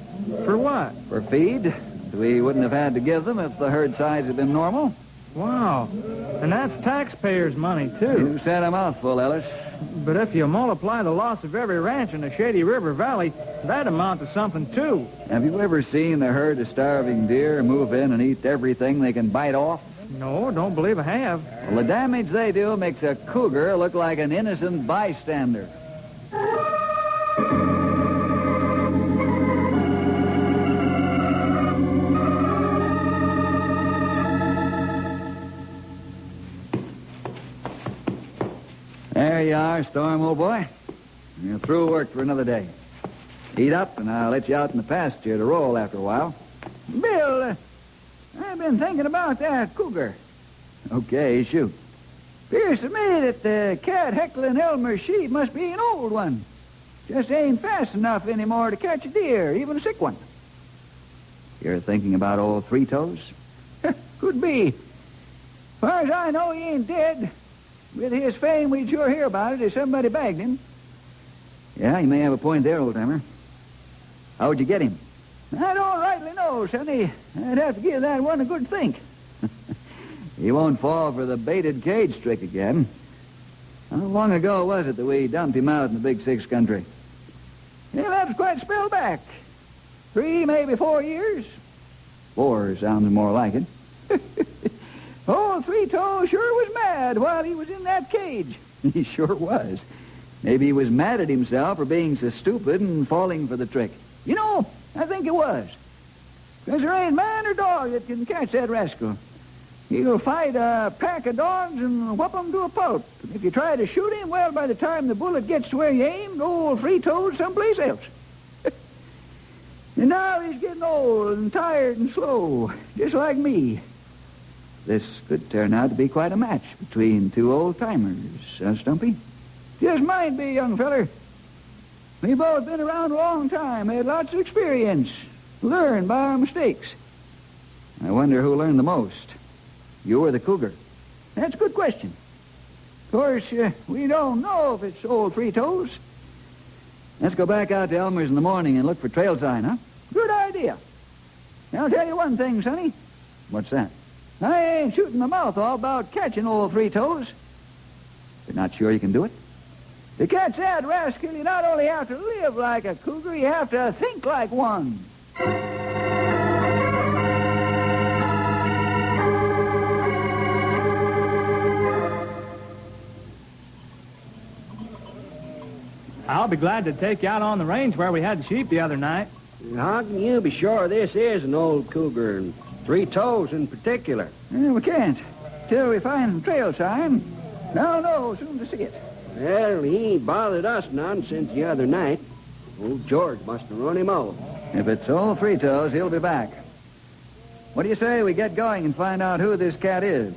For what? For feed. We wouldn't have had to give them if the herd size had been normal. Wow. And that's taxpayers' money, too. You said a mouthful, Ellis. But if you multiply the loss of every ranch in the Shady River Valley, that'd amount to something, too. Have you ever seen a herd of starving deer move in and eat everything they can bite off? No, don't believe I have. Well, the damage they do makes a cougar look like an innocent bystander. There you are, Storm, old boy. You're through work for another day. Eat up, and I'll let you out in the pasture to roll after a while. Bill, I've been thinking about that cougar. Okay, shoot. Appears to me that the cat heckling Elmer's sheep must be an old one. Just ain't fast enough anymore to catch a deer, even a sick one. You're thinking about old Three Toes? Could be. As far as I know, he ain't dead. With his fame, we'd sure hear about it if somebody bagged him. Yeah, you may have a point there, old-timer. How'd you get him? I don't rightly know, Sonny. I'd have to give that one a good think. He won't fall for the baited cage trick again. How long ago was it that we dumped him out in the Big Six country? Yeah, that was quite a spell back. 3, maybe 4 years. 4 sounds more like it. Old Three Toes sure was mad while he was in that cage. He sure was. Maybe he was mad at himself for being so stupid and falling for the trick. You know, I think it was. Because there ain't man or dog that can catch that rascal. He'll fight a pack of dogs and whoop 'em to a pulp. If you try to shoot him, well, by the time the bullet gets to where you aimed, old Three Toes someplace else. And now he's getting old and tired and slow, just like me. This could turn out to be quite a match between 2 old-timers, Stumpy? Just might be, young feller. We've both been around a long time, had lots of experience, learned by our mistakes. I wonder who learned the most, you or the cougar. That's a good question. Of course, we don't know if it's old Three Toes. Let's go back out to Elmer's in the morning and look for trail sign, huh? Good idea. Now, I'll tell you one thing, Sonny. What's that? I ain't shooting my mouth off about catching old Three Toes. You're not sure you can do it? To catch that rascal, you not only have to live like a cougar, you have to think like one. I'll be glad to take you out on the range where we had the sheep the other night. How can you be sure this is an old cougar, and Three Toes in particular? We can't. Till we find the trail sign. I'll know soon to see it. Well, he ain't bothered us none since the other night. Old George must have run him out. If it's old Three Toes, he'll be back. What do you say we get going and find out who this cat is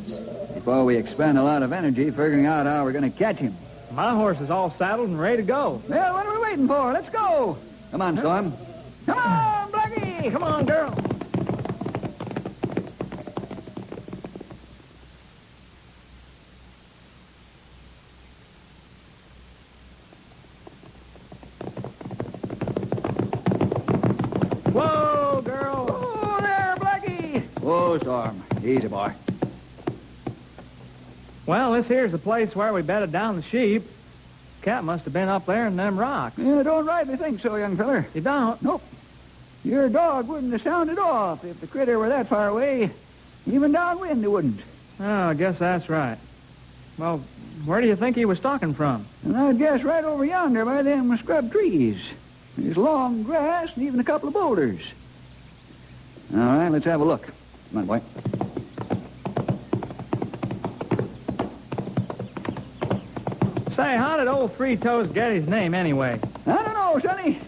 before we expend a lot of energy figuring out how we're going to catch him? My horse is all saddled and ready to go. Well, what are we waiting for? Let's go. Come on, Storm. Come on, Blackie. Come on, girl. Whoa, girl. Oh, there, Blackie. Whoa, Storm. Easy, boy. Well, this here's the place where we bedded down the sheep. Cat must have been up there in them rocks. Yeah, don't rightly think so, young feller. You don't? Nope. Your dog wouldn't have sounded off if the critter were that far away. Even downwind he wouldn't. Oh, I guess that's right. Well, where do you think he was stalking from? And I'd guess right over yonder by them scrub trees. There's long grass and even a couple of boulders. All right, let's have a look. Come on, boy. Say, how did old Three Toes get his name anyway? I don't know, Sonny.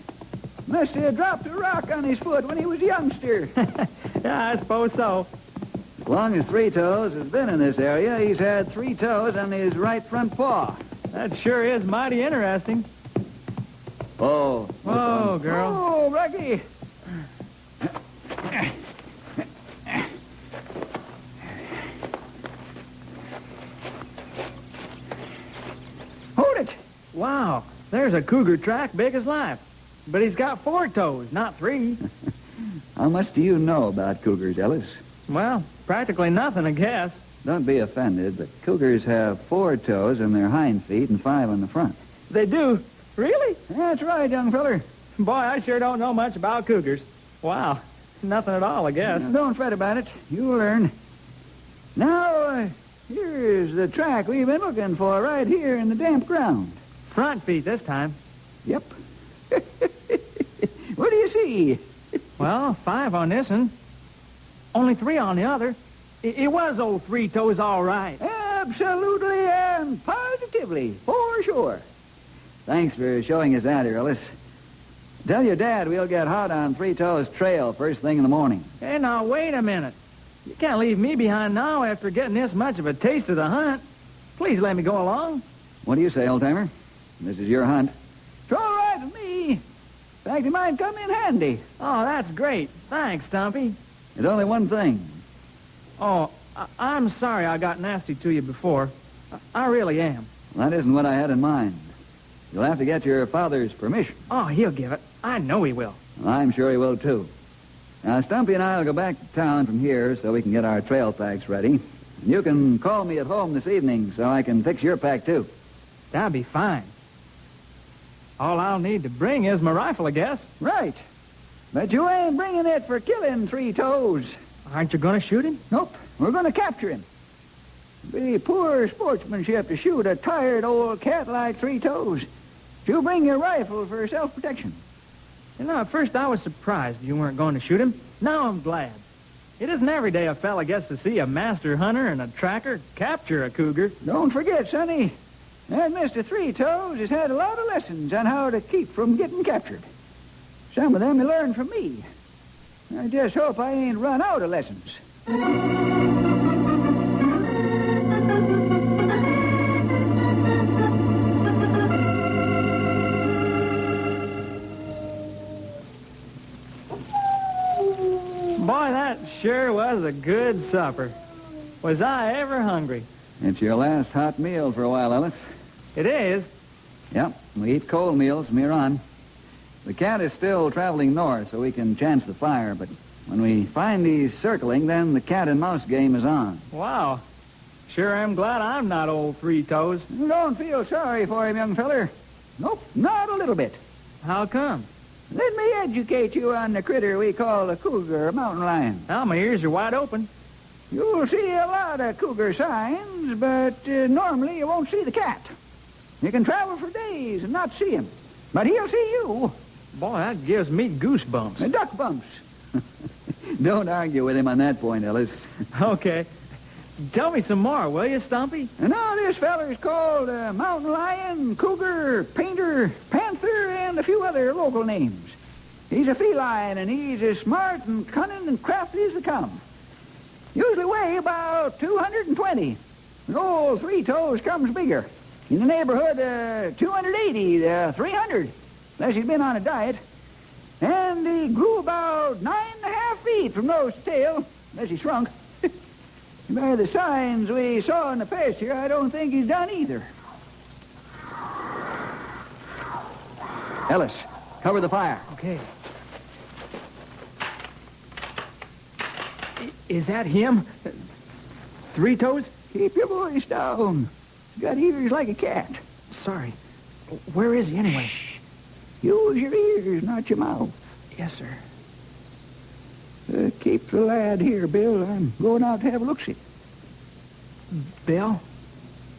Must have dropped a rock on his foot when he was a youngster. Yeah, I suppose so. As long as Three Toes has been in this area, he's had 3 toes on his right front paw. That sure is mighty interesting. Oh. Whoa, girl. Oh, Blackie. Hold it. Wow, there's a cougar track big as life. But he's got 4 toes, not 3. How much do you know about cougars, Ellis? Well, practically nothing, I guess. Don't be offended, but cougars have 4 toes on their hind feet and 5 on the front. They do? Really? That's right, young feller. Boy, I sure don't know much about cougars. Wow, nothing at all, I guess. Now, don't fret about it. You'll learn. Now, here's the track we've been looking for right here in the damp ground. Front feet this time. Yep. What do you see? Well, 5 on this one. Only 3 on the other. It was old Three Toes all right. Absolutely and positively, for sure. Thanks for showing us that, Ellis. Tell your dad we'll get hot on Three Toes trail first thing in the morning. Hey, now, wait a minute. You can't leave me behind now after getting this much of a taste of the hunt. Please let me go along. What do you say, old-timer? This is your hunt. It's all right with me. In fact, it might come in handy. Oh, that's great. Thanks, Stumpy. There's only one thing. Oh, I'm sorry I got nasty to you before. I really am. Well, that isn't what I had in mind. You'll have to get your father's permission. Oh, he'll give it. I know he will. Well, I'm sure he will, too. Now, Stumpy and I will go back to town from here so we can get our trail packs ready. And you can call me at home this evening so I can fix your pack, too. That'll be fine. All I'll need to bring is my rifle, I guess. Right. But you ain't bringing it for killing Three Toes. Aren't you going to shoot him? Nope. We're going to capture him. It'd be poor sportsmanship to shoot a tired old cat like Three Toes. You bring your rifle for self-protection. You know, at first I was surprised you weren't going to shoot him. Now I'm glad. It isn't every day a fella gets to see a master hunter and a tracker capture a cougar. Don't forget, Sonny, that Mr. Three Toes has had a lot of lessons on how to keep from getting captured. Some of them he learned from me. I just hope I ain't run out of lessons. Boy, that sure was a good supper. Was I ever hungry? It's your last hot meal for a while, Ellis. It is? Yep, we eat cold meals from here on. The cat is still traveling north, so we can chance the fire, but when we find he's circling, then the cat and mouse game is on. Wow. Sure am glad I'm not old Three Toes. Don't feel sorry for him, young feller. Nope, not a little bit. How come? Let me educate you on the critter we call a cougar, a mountain lion. Well, my ears are wide open. You'll see a lot of cougar signs, but normally you won't see the cat. You can travel for days and not see him, but he'll see you. Boy, that gives me goosebumps. Duck bumps. Don't argue with him on that point, Ellis. Okay. Tell me some more, will you, Stumpy? Now, this feller's called mountain lion, cougar, painter, panther, and a few other local names. He's a feline, and he's as smart and cunning and crafty as they come. Usually weigh about 220. The old Three Toes comes bigger. In the neighborhood, 280, 300, unless he's been on a diet. And he grew about 9.5 feet from nose to tail, unless he shrunk. By the signs we saw in the pasture, I don't think he's done either. Ellis, cover the fire. Okay. Is that him? Three Toes? Keep your voice down. He's got ears like a cat. Sorry. Where is he anyway? Shh. Use your ears, not your mouth. Yes, sir. Keep the lad here, Bill. I'm going out to have a look-see. Bill?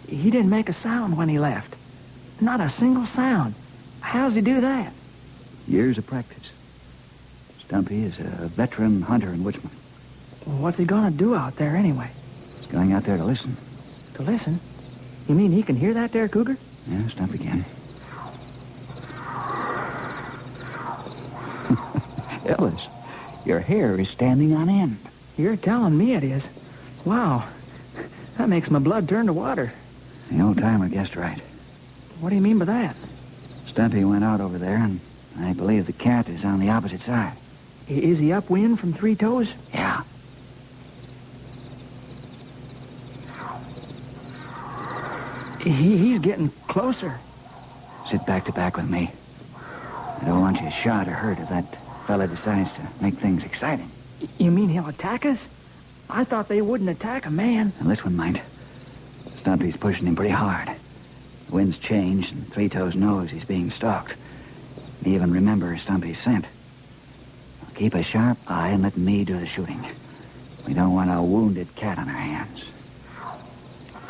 He didn't make a sound when he left. Not a single sound. How's he do that? Years of practice. Stumpy is a veteran hunter and woodsman. Well, what's he going to do out there anyway? He's going out there to listen. To listen? You mean he can hear that there, Cougar? Yeah, Stumpy can. Ellis, your hair is standing on end. You're telling me it is. Wow. That makes my blood turn to water. The old-timer guessed right. What do you mean by that? Stumpy went out over there, and I believe the cat is on the opposite side. Is he upwind from Three Toes? Yeah. He's getting closer. Sit back to back with me. I don't want you shot or hurt if that fella decides to make things exciting. You mean he'll attack us? I thought they wouldn't attack a man. Now, this one might. Stumpy's pushing him pretty hard. The wind's changed, and Three Toes knows he's being stalked. He even remembers Stumpy's scent. Now, keep a sharp eye and let me do the shooting. We don't want a wounded cat on our hands.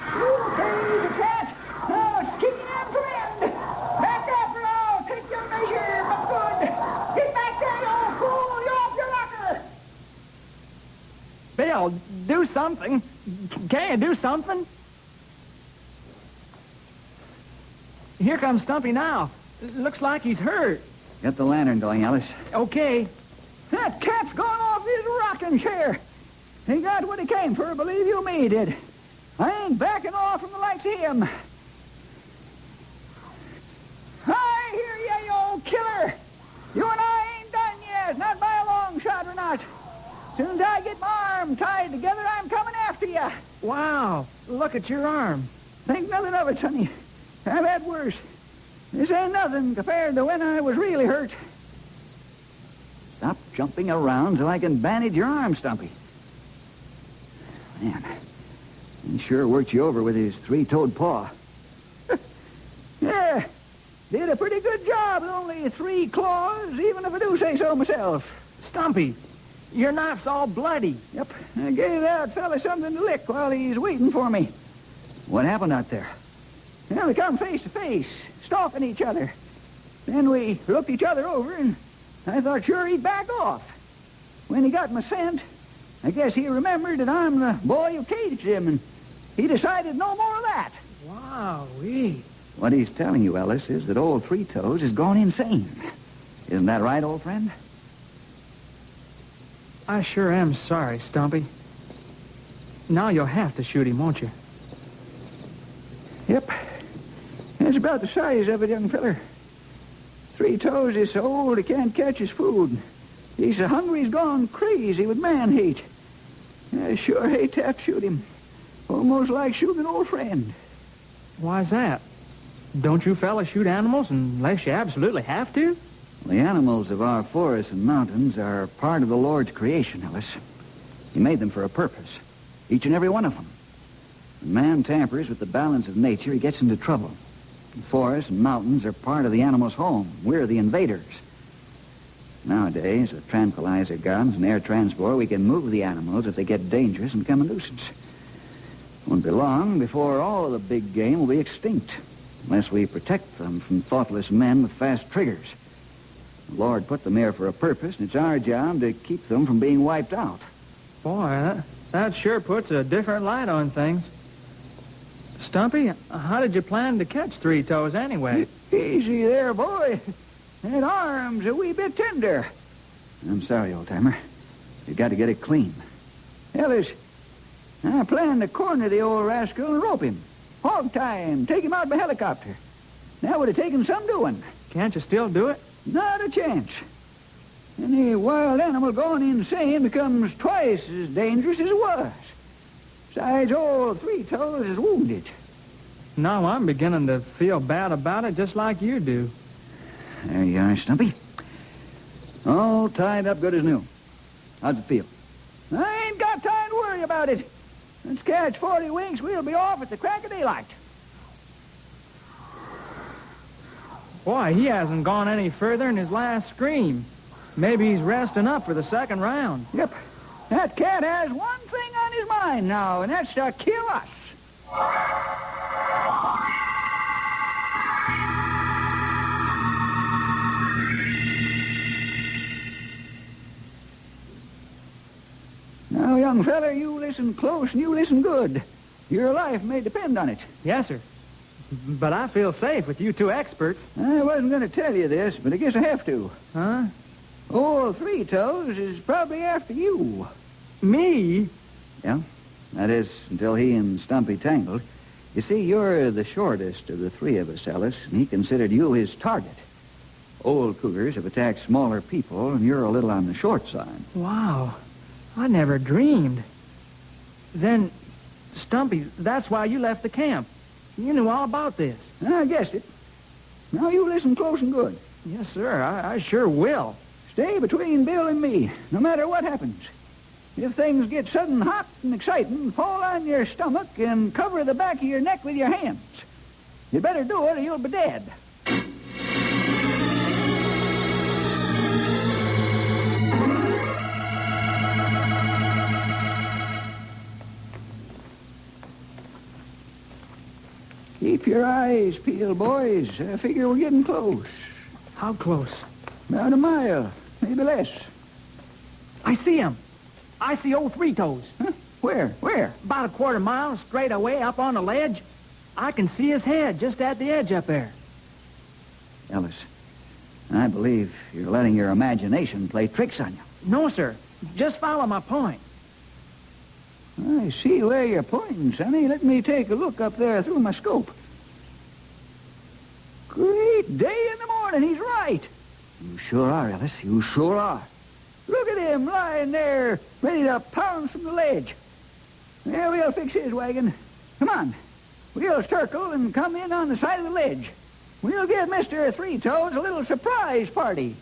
Okay, the cat. Now it's kicking out for end. Back up, or I'll take your measure, but good. Get back there, you old fool. You're off your rocker. Bill, do something. Can you do something? Here comes Stumpy now. Looks like he's hurt. Get the lantern going, Ellis. Okay. That cat's gone off his rocking chair. He got what he came for, believe you me, he did. I ain't backing off from the likes of him. I hear you, you old killer. You and I ain't done yet, not by a long shot or not. As soon as I get my arm tied together, I'm coming after you. Wow, look at your arm. Think nothing of it, sonny. I've had worse. This ain't nothing compared to when I was really hurt. Stop jumping around so I can bandage your arm, Stumpy. Man, he sure worked you over with his three-toed paw. Yeah, did a pretty good job with only 3 claws, even if I do say so myself. Stumpy, your knife's all bloody. Yep, I gave that fella something to lick while he's waiting for me. What happened out there? Well, we come face to face, stalking each other. Then we looked each other over, and I thought sure he'd back off. When he got my scent, I guess he remembered that I'm the boy who caged him, and he decided no more of that. Wow-wee. What he's telling you, Ellis, is that old Three Toes has gone insane. Isn't that right, old friend? I sure am sorry, Stumpy. Now you'll have to shoot him, won't you? Yep. That's about the size of it, young feller. Three Toes is so old he can't catch his food. He's so hungry he's gone crazy with man-hate. I sure hate to have to shoot him. Almost like shooting an old friend. Why's that? Don't you fellas shoot animals unless you absolutely have to? The animals of our forests and mountains are part of the Lord's creation, Ellis. He made them for a purpose, each and every one of them. When man tampers with the balance of nature, he gets into trouble. The forests and mountains are part of the animal's home. We're the invaders. Nowadays, with tranquilizer guns and air transport, we can move the animals if they get dangerous and become a nuisance. It won't be long before all of the big game will be extinct, unless we protect them from thoughtless men with fast triggers. The Lord put them here for a purpose, and it's our job to keep them from being wiped out. Boy, that sure puts a different light on things. Stumpy, how did you plan to catch Three Toes anyway? Easy there, boy. That arm's a wee bit tender. I'm sorry, old-timer. You got to get it clean. Ellis, I plan to corner the old rascal and rope him. Hog tie him, take him out by helicopter. That would have taken some doing. Can't you still do it? Not a chance. Any wild animal going insane becomes twice as dangerous as it was. Besides, old Three Toes is wounded. No, I'm beginning to feel bad about it just like you do. There you are, Stumpy. All tied up good as new. How's it feel? I ain't got time to worry about it. Let's catch 40 winks. We'll be off at the crack of daylight. Boy, he hasn't gone any further in his last scream. Maybe he's resting up for the second round. Yep. That cat has one thing on his mind now, and that's to kill us. Now, young feller, you listen close and you listen good. Your life may depend on it. Yes, sir. But I feel safe with you two experts. I wasn't going to tell you this, but I guess I have to. Huh? Old Three Toes is probably after you. Me? Yeah, that is, until he and Stumpy tangled. You see, you're the shortest of the three of us, Ellis, and he considered you his target. Old cougars have attacked smaller people, and you're a little on the short side. Wow. I never dreamed. Then, Stumpy, that's why you left the camp. You knew all about this. I guessed it. Now you listen close and good. Yes, sir. I sure will. Stay between Bill and me, no matter what happens. If things get sudden hot and exciting, fall on your stomach and cover the back of your neck with your hands. You better do it or you'll be dead. Keep your eyes peeled, boys. I figure we're getting close. How close? About a mile, maybe less. I see him. I see old Three Toes. Huh? Where? Where? About a quarter mile straight away up on the ledge. I can see his head just at the edge up there. Ellis, I believe you're letting your imagination play tricks on you. No, sir. Just follow my point. I see where you're pointing, Sonny. Let me take a look up there through my scope. Great day in the morning. He's right. You sure are, Ellis. You sure are. Look at him lying there, ready to pounce from the ledge. There, we'll fix his wagon. Come on. We'll circle and come in on the side of the ledge. We'll give Mr. Three Toes a little surprise party.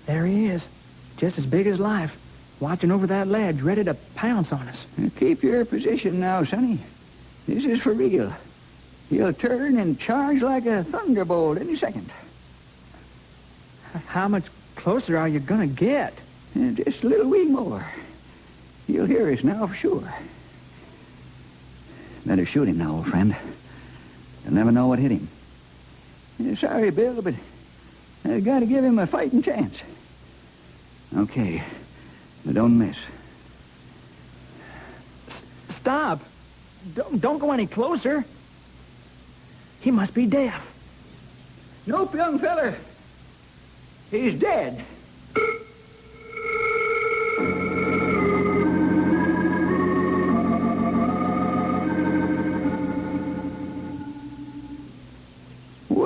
There he is, just as big as life, watching over that ledge, ready to pounce on us. Keep your position now, Sonny. This is for real. He'll turn and charge like a thunderbolt any second. How much closer are you going to get? Just a little wee more. He'll hear us now for sure. Better shoot him now, old friend. You'll never know what hit him. Sorry, Bill, but I've got to give him a fighting chance. Okay, but don't miss. Stop! Don't go any closer. He must be deaf. Nope, young feller. He's dead.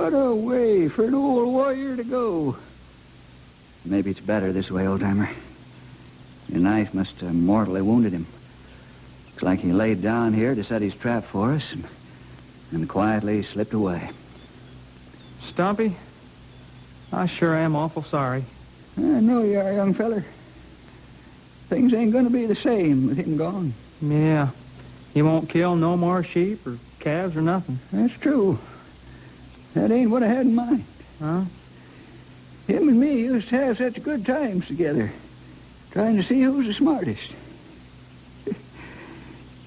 What a way for an old warrior to go. Maybe it's better this way, old-timer. Your knife must have mortally wounded him. Looks like he laid down here to set his trap for us and quietly slipped away. Stumpy, I sure am awful sorry. I know you are, young feller. Things ain't going to be the same with him gone. Yeah. He won't kill no more sheep or calves or nothing. That's true. That ain't what I had in mind. Huh? Him and me used to have such good times together, trying to see who's the smartest.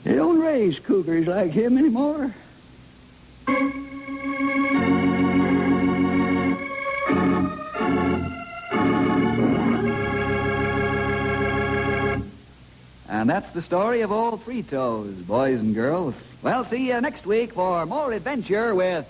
They don't raise cougars like him anymore. And that's the story of Old Three Toes, boys and girls. Well, see you next week for more adventure with...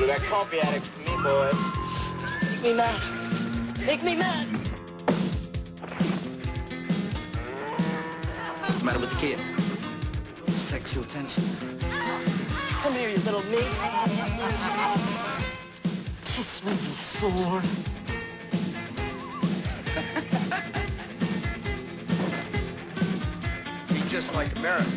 That coffee addict for me, boys. Make me mad. Make me mad. What's the matter with the kid? Sexual tension. Come here, you little meat. Kiss me, you fool. Be just like America.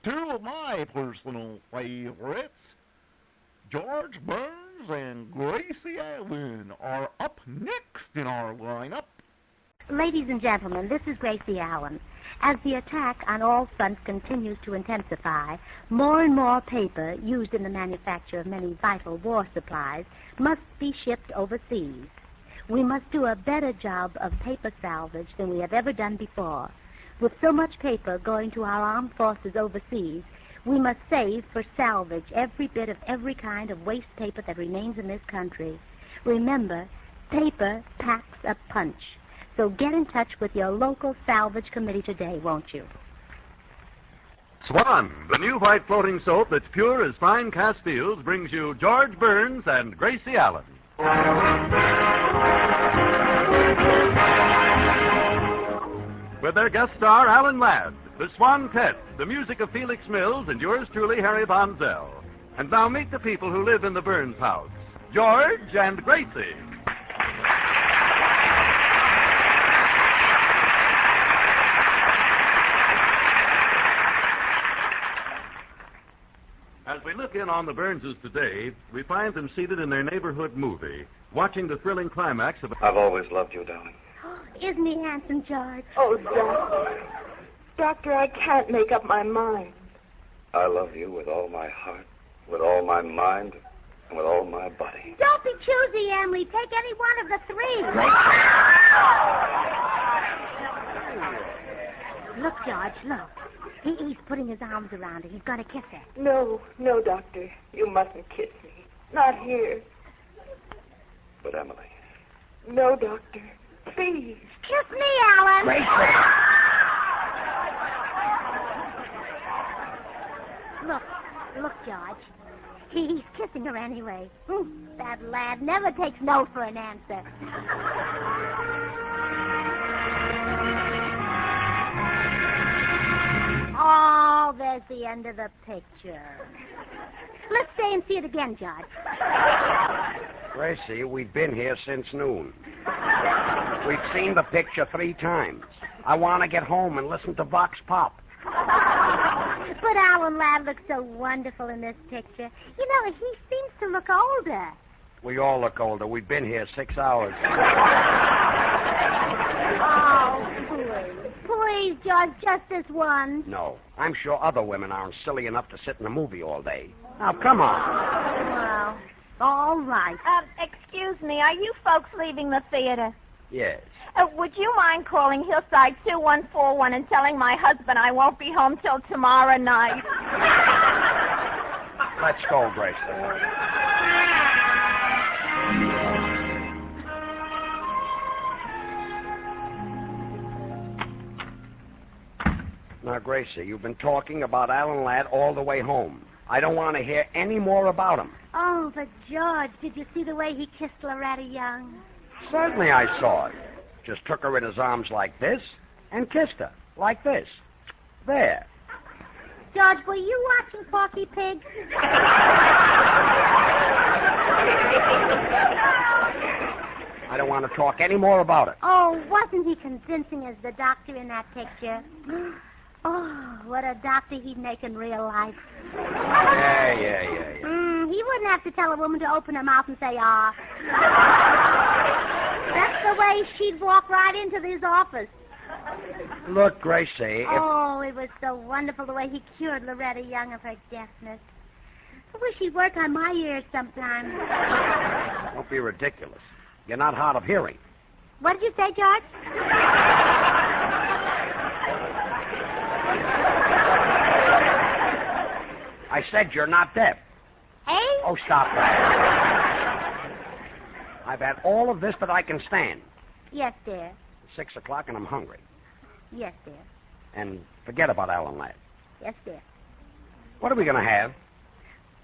Two of my personal favorites, George Burns and Gracie Allen, are up next in our lineup. Ladies and gentlemen, this is Gracie Allen. As the attack on all fronts continues to intensify, more and more paper used in the manufacture of many vital war supplies must be shipped overseas. We must do a better job of paper salvage than we have ever done before. With so much paper going to our armed forces overseas, we must save for salvage every bit of every kind of waste paper that remains in this country. Remember, paper packs a punch. So get in touch with your local salvage committee today, won't you? Swan, the new white floating soap that's pure as fine Castiles, brings you George Burns and Gracie Allen. With their guest star, Alan Ladd, the Swan-Tette, the music of Felix Mills, and yours truly, Harry Von Zell. And now meet the people who live in the Burns house, George and Gracie. As we look in on the Burnses today, we find them seated in their neighborhood movie, watching the thrilling climax of... I've always loved you, darling. Isn't he handsome, George? Oh, Doctor. Doctor, I can't make up my mind. I love you with all my heart, with all my mind, and with all my body. Don't be choosy, Emily. Take any one of the three. Look, George, look. He's putting his arms around her. He's going to kiss her. No, no, Doctor. You mustn't kiss me. Not here. But Emily. No, Doctor. Please. Kiss me, Alan. Look, George. He's kissing her anyway. That lad never takes no for an answer. Oh, there's the end of the picture. Let's stay and see it again, George. Gracie, we've been here since noon. We've seen the picture 3 times. I want to get home and listen to Vox Pop. But Alan Ladd looks so wonderful in this picture. You know, he seems to look older. We all look older. We've been here 6 hours. Oh, please, George, just this one. No, I'm sure other women aren't silly enough to sit in a movie all day. Now, come on. Well, all right. Excuse me, are you folks leaving the theater? Yes. Would you mind calling Hillside 2141 and telling my husband I won't be home till tomorrow night? Let's go, Gracie. Now, Gracie, you've been talking about Alan Ladd all the way home. I don't want to hear any more about him. Oh, but George, did you see the way he kissed Loretta Young? Certainly I saw it. Just took her in his arms like this and kissed her like this. There. George, were you watching Porky Pig? I don't want to talk any more about it. Oh, wasn't he convincing as the doctor in that picture? Oh, what a doctor he'd make in real life. Yeah. He wouldn't have to tell a woman to open her mouth and say, ah. That's the way she'd walk right into his office. Look, Gracie, Oh, it was so wonderful the way he cured Loretta Young of her deafness. I wish he'd work on my ears sometime. Don't be ridiculous. You're not hard of hearing. What did you say, George? I said you're not deaf. Hey? Oh, stop that. I've had all of this that I can stand. Yes, dear. It's 6 o'clock and I'm hungry. Yes, dear. And forget about Alan Ladd. Yes, dear. What are we going to have?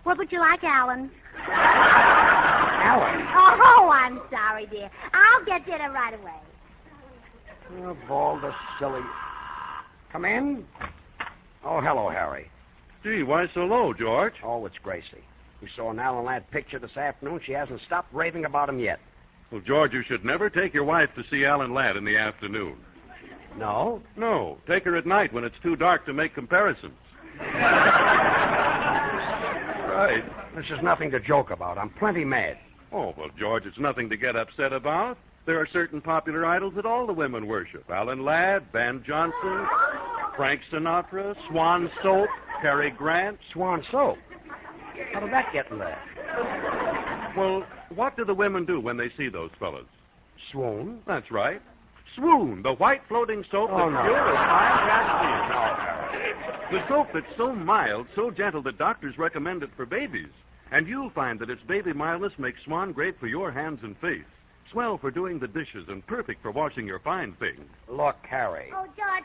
What would you like, Alan? Alan? Oh, I'm sorry, dear. I'll get dinner right away. Oh, Balder, silly. Come in. Oh, hello, Harry. Gee, why so low, George? Oh, it's Gracie. We saw an Alan Ladd picture this afternoon. She hasn't stopped raving about him yet. Well, George, you should never take your wife to see Alan Ladd in the afternoon. No? No. Take her at night when it's too dark to make comparisons. Right. This is nothing to joke about. I'm plenty mad. Oh, well, George, it's nothing to get upset about. There are certain popular idols that all the women worship. Alan Ladd, Van Johnson, Frank Sinatra, Swan Soap, Cary Grant. Swan Soap? How did that get in there? Well, what do the women do when they see those fellas? Swoon? That's right. Swoon, the white floating soap Oh, that's no. pure as fine jasmine. The soap that's so mild, so gentle that doctors recommend it for babies. And you'll find that its baby mildness makes Swan great for your hands and face. Swell for doing the dishes and perfect for washing your fine things. Look, Harry. Oh, George,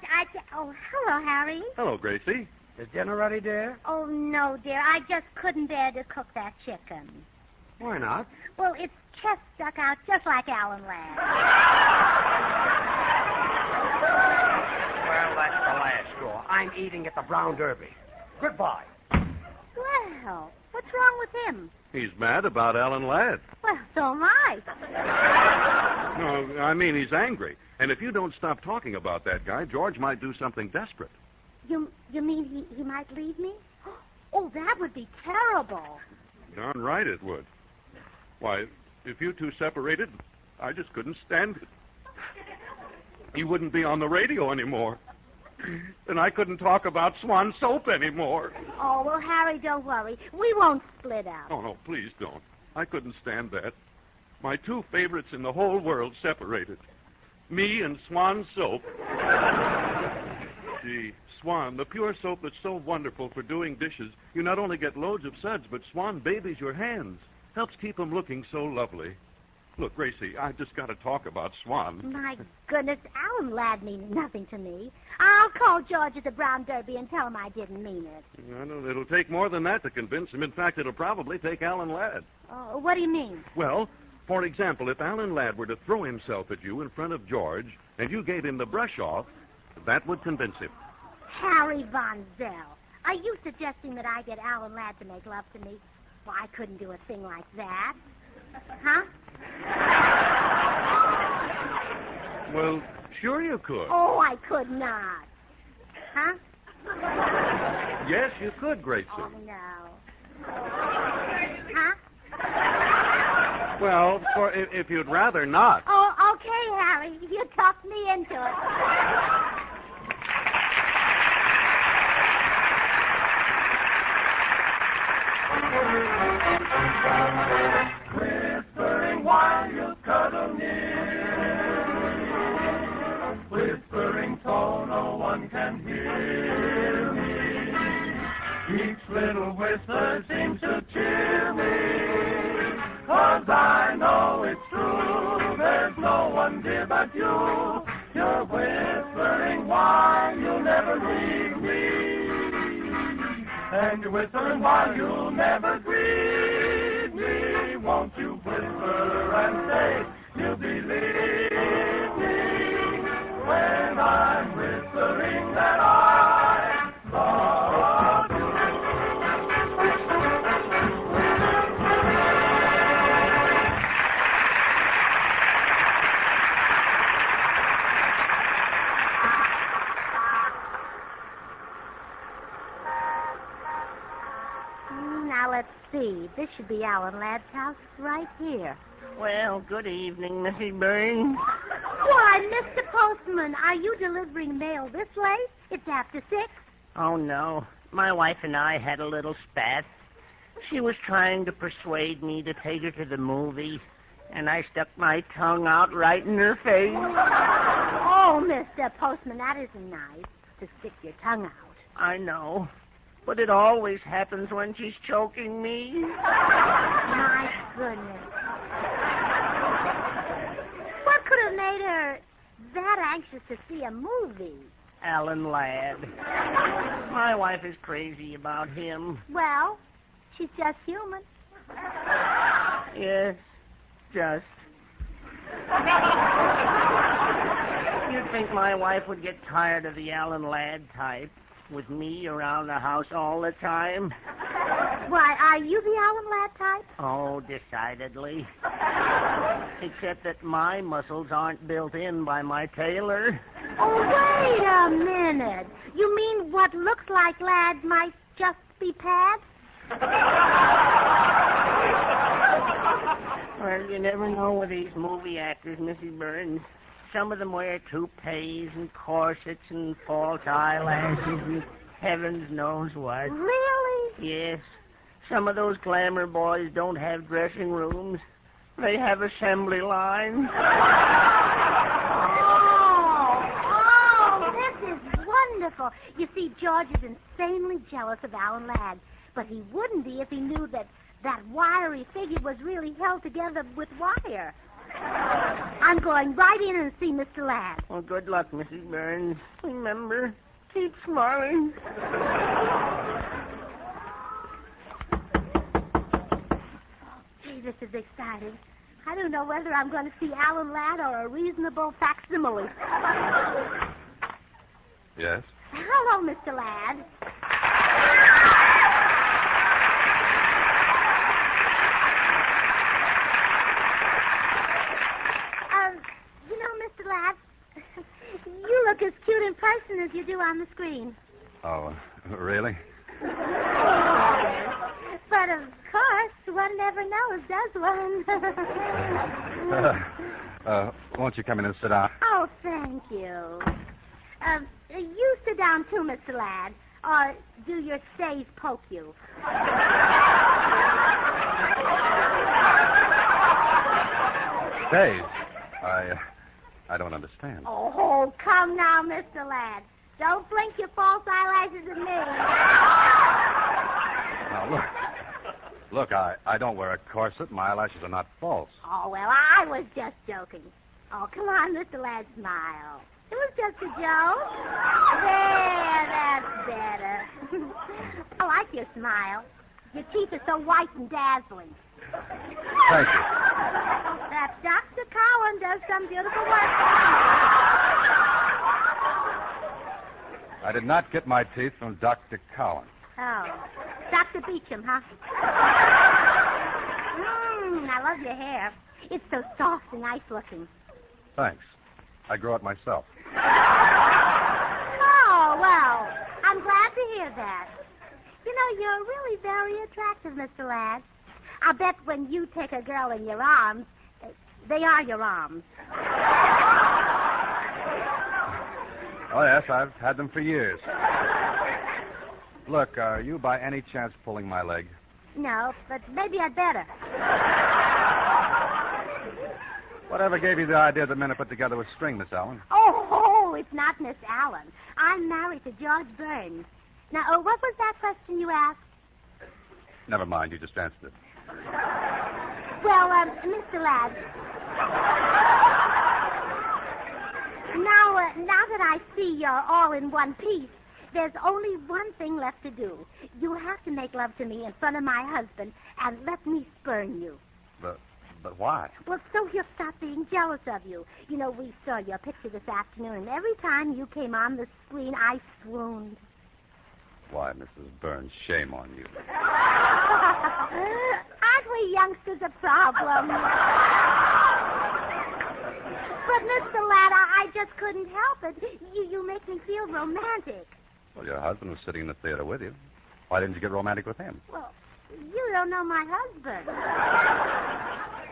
Oh, hello, Harry. Hello, Gracie. Is dinner ready, dear? Oh, no, dear. I just couldn't bear to cook that chicken. Why not? Well, its chest stuck out just like Alan Ladd. Well, that's the last straw. I'm eating at the Brown Derby. Goodbye. Well, what's wrong with him? He's mad about Alan Ladd. Well, so am I. No, I mean he's angry. And if you don't stop talking about that guy, George might do something desperate. You mean he might leave me? Oh, that would be terrible. Darn right it would. Why, if you two separated, I just couldn't stand it. He wouldn't be on the radio anymore. And I couldn't talk about Swan Soap anymore. Oh, well, Harry, don't worry. We won't split up. Oh, no, please don't. I couldn't stand that. My two favorites in the whole world separated. Me and Swan Soap. Gee, Swan, the pure soap that's so wonderful for doing dishes. You not only get loads of suds, but Swan babies your hands. Helps keep them looking so lovely. Look, Gracie, I just got to talk about Swan. My goodness, Alan Ladd means nothing to me. I'll call George at the Brown Derby and tell him I didn't mean it. I know it'll take more than that to convince him. In fact, it'll probably take Alan Ladd. Oh, what do you mean? Well, for example, if Alan Ladd were to throw himself at you in front of George and you gave him the brush off, that would convince him. Harry Von Zell, are you suggesting that I get Alan Ladd to make love to me? Well, I couldn't do a thing like that. Huh? Well, sure you could. Oh, I could not. Huh? Yes, you could, Gracie. Oh, no. Huh? Well, if you'd rather not. Oh, okay, Harry. You talked me into it. Whispering while you cuddle near, whispering so no one can hear me. Each little whisper seems to cheer me, 'cause I know it's true. There's no one dear but you. You're whispering while you'll never leave me, and you're whispering while you'll never grieve me. Won't you whisper and say you'll believe me when I'm whispering that I love you? Now, let's see. This should be Alan Ladd's house right here. Well, good evening, Mrs. Burns. Why, Mr. Postman, are you delivering mail this late? It's after 6. Oh, no. My wife and I had a little spat. She was trying to persuade me to take her to the movies, and I stuck my tongue out right in her face. Oh, Mr. Postman, that isn't nice, to stick your tongue out. I know, but it always happens when she's choking me. My goodness. What could have made her that anxious to see a movie? Alan Ladd. My wife is crazy about him. Well, she's just human. Yes, just. You'd think my wife would get tired of the Alan Ladd type, with me around the house all the time. Why, are you the Alan Ladd type? Oh, decidedly. Except that my muscles aren't built in by my tailor. Oh, wait a minute. You mean what looks like Ladd might just be pads? Well, you never know with these movie actors, Mrs. Burns. Some of them wear toupees and corsets and false eyelashes and heavens knows what. Really? Yes. Some of those glamour boys don't have dressing rooms. They have assembly lines. Oh, this is wonderful. You see, George is insanely jealous of Alan Ladd, but he wouldn't be if he knew that wiry figure was really held together with wire. I'm going right in and see Mr. Ladd. Well, good luck, Mrs. Burns. Remember, keep smiling. Gee, this is exciting. I don't know whether I'm going to see Alan Ladd or a reasonable facsimile. Yes? Hello, Mr. Ladd. Mr. Ladd, you look as cute in person as you do on the screen. Oh, really? But, of course, one never knows, does one? Won't you come in and sit down? Oh, thank you. You sit down, too, Mr. Ladd, or do your stays poke you? Stays? I don't understand. Oh, come now, Mr. Ladd. Don't blink your false eyelashes at me. Now, look, I don't wear a corset. My eyelashes are not false. Oh, well, I was just joking. Oh, come on, Mr. Ladd, smile. It was just a joke. There, that's better. I like your smile. Your teeth are so white and dazzling. Thank you. That Dr. Cowan does some beautiful work. I did not get my teeth from Dr. Cowan. Oh, Dr. Beecham, huh? I love your hair. It's so soft and nice-looking. Thanks. I grow it myself. Oh, well, I'm glad to hear that. You know, you're really very attractive, Mr. Ladd. I'll bet when you take a girl in your arms, they are your arms. Oh, yes, I've had them for years. Look, are you by any chance pulling my leg? No, but maybe I'd better. Whatever gave you the idea the men I put together with string, Miss Allen? Oh, it's not Miss Allen. I'm married to George Burns. Now, what was that question you asked? Never mind, you just answered it. Well, Mr. Ladd. Now that I see you're all in one piece, there's only one thing left to do. You have to make love to me in front of my husband and let me spurn you. But why? Well, so he'll stop being jealous of you. You know, we saw your picture this afternoon, and every time you came on the screen, I swooned. Why, Mrs. Burns, shame on you. Aren't we youngsters a problem? But, Mr. Ladd, I just couldn't help it. You make me feel romantic. Well, your husband was sitting in the theater with you. Why didn't you get romantic with him? Well, you don't know my husband.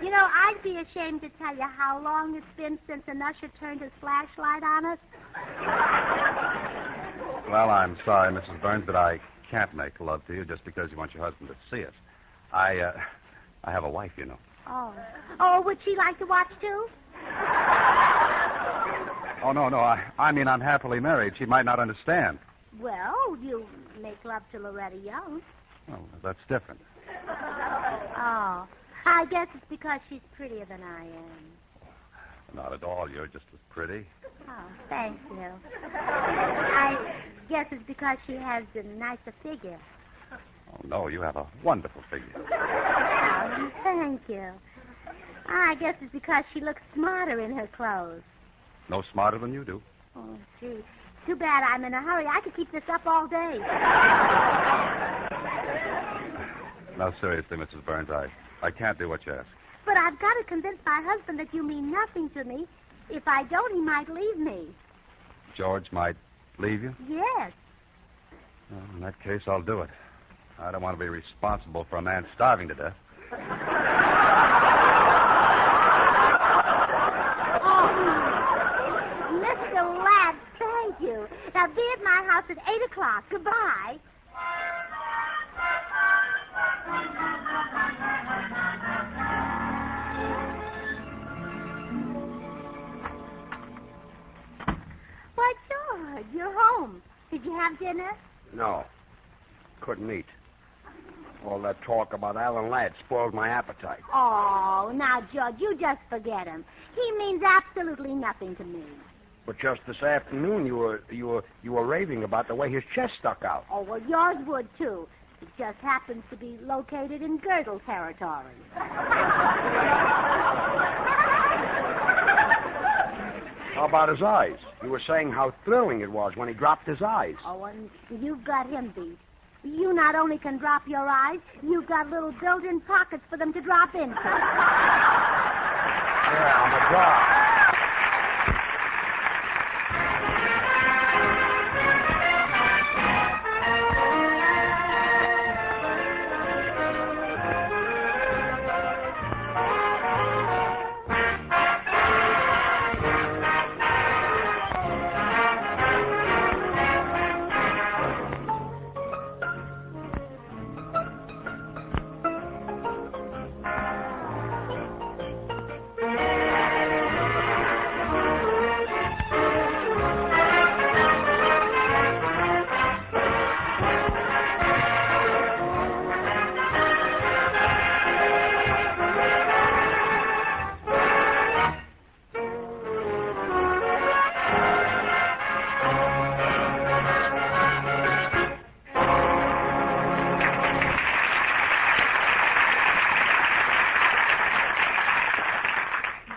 You know, I'd be ashamed to tell you how long it's been since an usher turned his flashlight on us. Well, I'm sorry, Mrs. Burns, but I can't make love to you just because you want your husband to see us. I have a wife, you know. Oh, would she like to watch, too? Oh, no. I mean, I'm happily married. She might not understand. Well, you make love to Loretta Young. Oh, that's different. Oh, I guess it's because she's prettier than I am. Not at all. You're just as pretty. Oh, thank you. I guess it's because she has a nicer figure. Oh, no, you have a wonderful figure. Oh, thank you. I guess it's because she looks smarter in her clothes. No smarter than you do. Oh, gee. Too bad I'm in a hurry. I could keep this up all day. No, seriously, Mrs. Burns, I can't do what you ask. But I've got to convince my husband that you mean nothing to me. If I don't, he might leave me. George might leave you? Yes. Well, in that case, I'll do it. I don't want to be responsible for a man starving to death. Mr. Ladd, thank you. Now, be at my house at 8 o'clock. Goodbye. Why, George, you're home. Did you have dinner? No. Couldn't eat. All that talk about Alan Ladd spoiled my appetite. Oh, now, George, you just forget him. He means absolutely nothing to me. But just this afternoon, you were raving about the way his chest stuck out. Oh, well, yours would, too. It just happens to be located in girdle territory. How about his eyes? You were saying how thrilling it was when he dropped his eyes. Oh, and you've got him beat. You not only can drop your eyes, you've got little built-in pockets for them to drop into. Yeah, I'm a drop.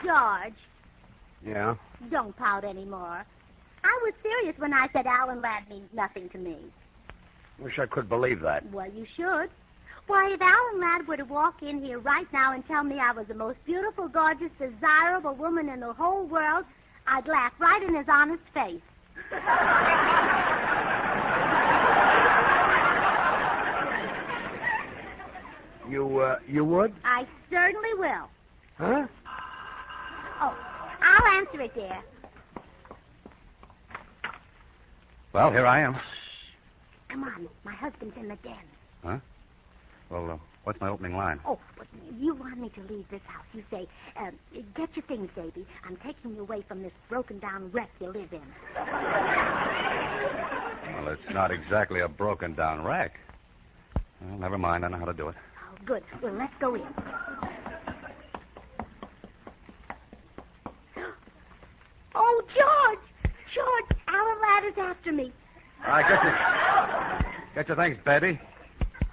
George. Yeah? Don't pout anymore. I was serious when I said Alan Ladd means nothing to me. Wish I could believe that. Well, you should. Why, if Alan Ladd were to walk in here right now and tell me I was the most beautiful, gorgeous, desirable woman in the whole world, I'd laugh right in his honest face. You would? I certainly will. Huh? Oh, I'll answer it, dear. Well, here I am. Come on, my husband's in the den. Huh? Well, what's my opening line? Oh, but you want me to leave this house. You say, get your things, baby. I'm taking you away from this broken-down wreck you live in. Well, it's not exactly a broken-down wreck. Well, never mind. I know how to do it. Oh, good. Well, let's go in. Oh, George! George, Alan Ladd is after me. All right, get your things, baby.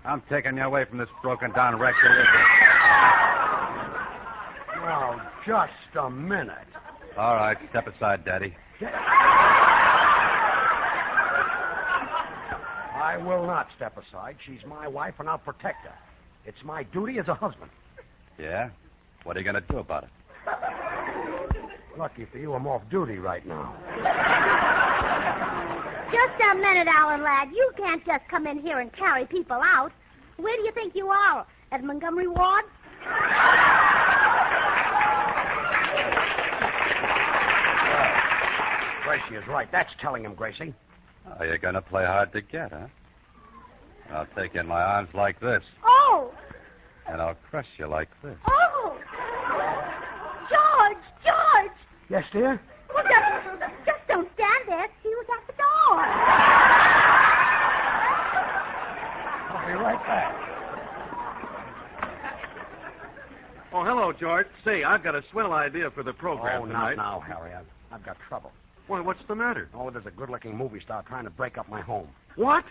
I'm taking you away from this broken-down wreck you live in. Well, just a minute. All right, step aside, Daddy. I will not step aside. She's my wife, and I'll protect her. It's my duty as a husband. Yeah? What are you going to do about it? Lucky for you, I'm off duty right now. Just a minute, Alan Ladd. You can't just come in here and carry people out. Where do you think you are? At Montgomery Ward? Gracie is right. That's telling him, Gracie. Oh, you're going to play hard to get, huh? I'll take you in my arms like this. Oh! And I'll crush you like this. Oh! George! George! Yes, dear? Well, just don't stand there. He was at the door. I'll be right back. Oh, hello, George. Say, I've got a swell idea for the program tonight. Not now, Harry. I've got trouble. Why, what's the matter? Oh, there's a good-looking movie star trying to break up my home. What?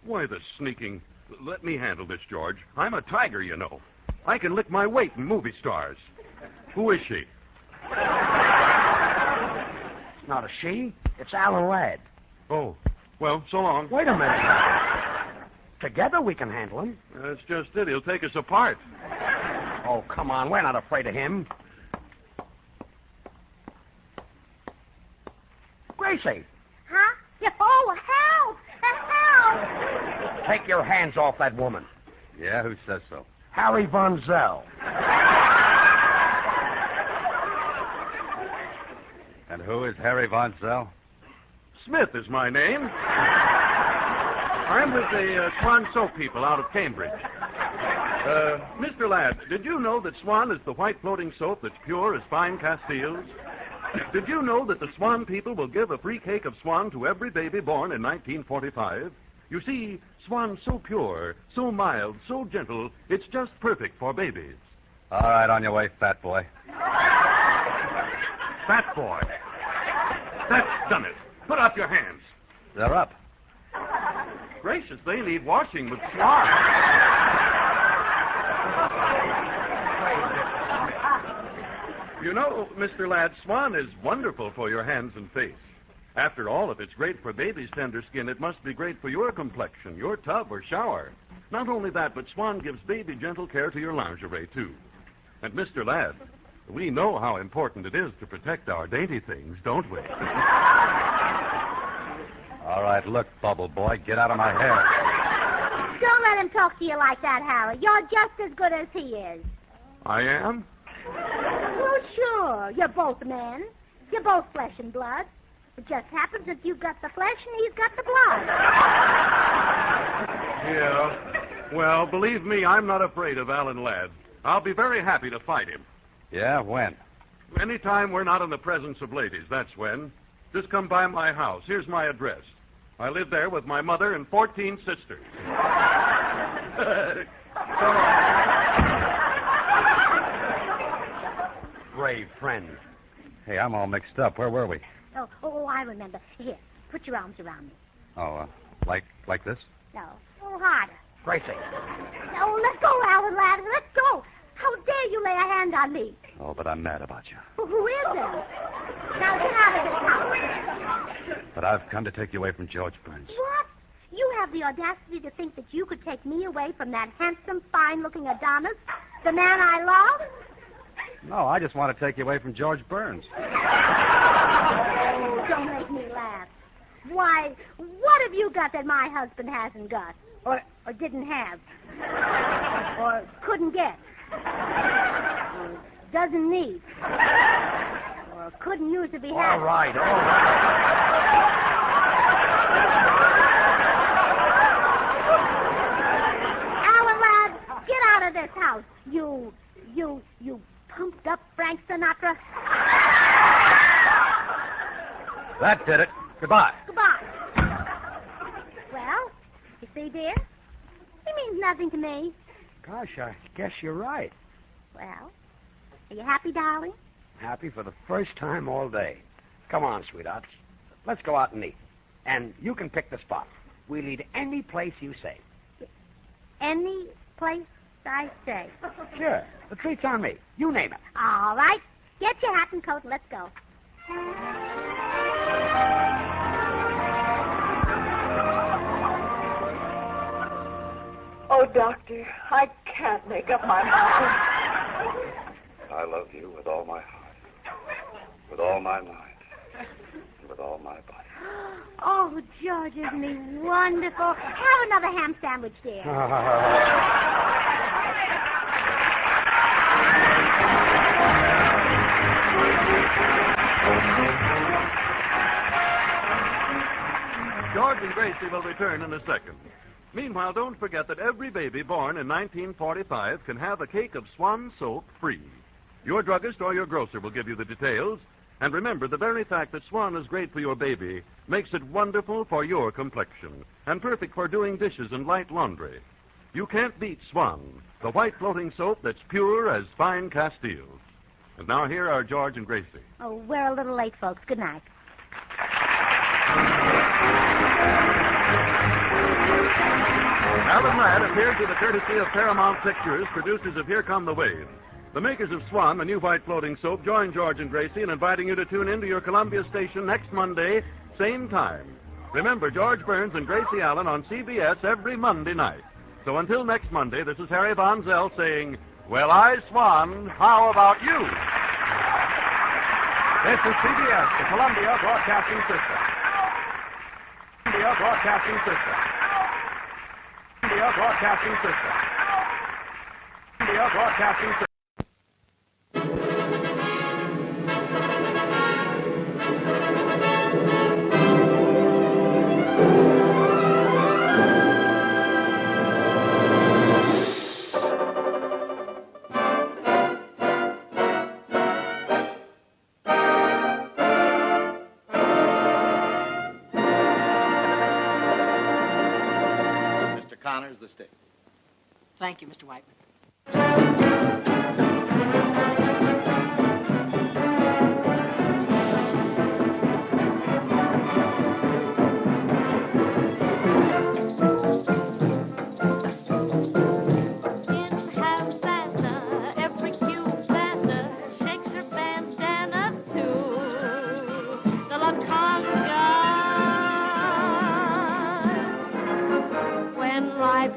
Why, the sneaking... Let me handle this, George. I'm a tiger, you know. I can lick my weight in movie stars. Who is she? It's not a she. It's Alan Ladd. Oh, well, so long. Wait a minute. Together we can handle him. That's just it. He'll take us apart. Oh, come on. We're not afraid of him. Gracie. Huh? Oh, help! Help! Take your hands off that woman. Yeah, who says so? Harry Von Zell. And who is Harry Von Zell? Smith is my name. I'm with the Swan Soap people out of Cambridge. Mr. Ladd, did you know that Swan is the white floating soap that's pure as fine Castiles? Did you know that the Swan people will give a free cake of Swan to every baby born in 1945? You see, Swan's so pure, so mild, so gentle, it's just perfect for babies. All right, on your way, fat boy. Fat boy. That's done it. Put up your hands. They're up. Gracious, they need washing with Swan. You know, Mr. Ladd, Swan is wonderful for your hands and face. After all, if it's great for baby's tender skin, it must be great for your complexion, your tub or shower. Not only that, but Swan gives baby gentle care to your lingerie, too. And, Mr. Ladd, we know how important it is to protect our dainty things, don't we? All right, look, Bubble Boy, get out of my hair. Don't let him talk to you like that, Harry. You're just as good as he is. I am? Well, sure. You're both men. You're both flesh and blood. It just happens that you've got the flesh and he's got the blood. Yeah. Well, believe me, I'm not afraid of Alan Ladd. I'll be very happy to fight him. Yeah, when? Anytime we're not in the presence of ladies, that's when. Just come by my house. Here's my address. I live there with my mother and 14 sisters. Come on. Brave friend. Hey, I'm all mixed up. Where were we? Oh, I remember. Here, put your arms around me. Oh, like this? No, a little harder. Gracie. Oh, let's go, Alan Ladd. Let's go. How dare you lay a hand on me? Oh, but I'm mad about you. Who is it? Now get out of this house. But I've come to take you away from George Burns. What? You have have the audacity to think that you could take me away from that handsome, fine-looking Adonis, the man I love? No, I just want to take you away from George Burns. Oh, don't make me laugh. Why, what have you got that my husband hasn't got? Or didn't have? Or couldn't get? Or doesn't need? Or couldn't use if he had? All right. Alan, lad, get out of this house. You pumped up Frank Sinatra. That did it. Goodbye. Goodbye. Well, you see, dear, he means nothing to me. Gosh, I guess you're right. Well, are you happy, darling? Happy for the first time all day. Come on, sweethearts. Let's go out and eat. And you can pick the spot. We'll eat any place you say. Any place I say. Sure. The treat's on me. You name it. All right. Get your hat and coat and let's go. Oh, Doctor, I can't make up my mind. I love you with all my heart, with all my mind, and with all my body. Oh, George, isn't he wonderful? Have another ham sandwich, dear. George and Gracie will return in a second. Meanwhile, don't forget that every baby born in 1945 can have a cake of Swan soap free. Your druggist or your grocer will give you the details. And remember, the very fact that Swan is great for your baby makes it wonderful for your complexion and perfect for doing dishes and light laundry. You can't beat Swan, the white floating soap that's pure as fine Castiles. And now here are George and Gracie. Oh, we're a little late, folks. Good night. Alan Ladd appears with the courtesy of Paramount Pictures, producers of Here Come the Waves. The makers of Swan, the new white floating soap, join George and Gracie in inviting you to tune in to your Columbia station next Monday, same time. Remember, George Burns and Gracie Allen on CBS every Monday night. So until next Monday, this is Harry Von Zell saying, well, I, Swan, how about you? This is CBS, the Columbia Broadcasting System. Columbia Broadcasting System. Columbia Broadcasting System. Columbia Broadcasting System. Connor's the stick. Thank you, Mr. Whiteman.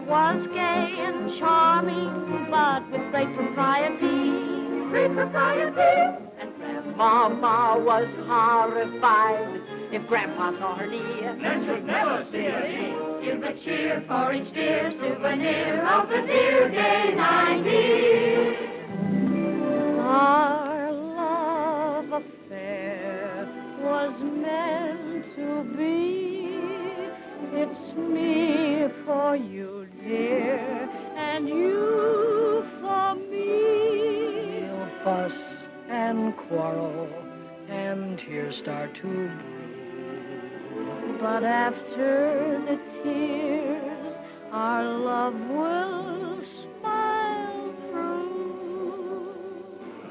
Was gay and charming, but with great propriety. Great propriety. And Grandmama was horrified if Grandpa saw her knee. Then should never see a knee. Give a cheer for each dear souvenir of the dear day 90. Our love affair was meant to be. It's me for you, dear, and you for me. We'll fuss and quarrel, and tears start to brew. But after the tears, our love will smile through.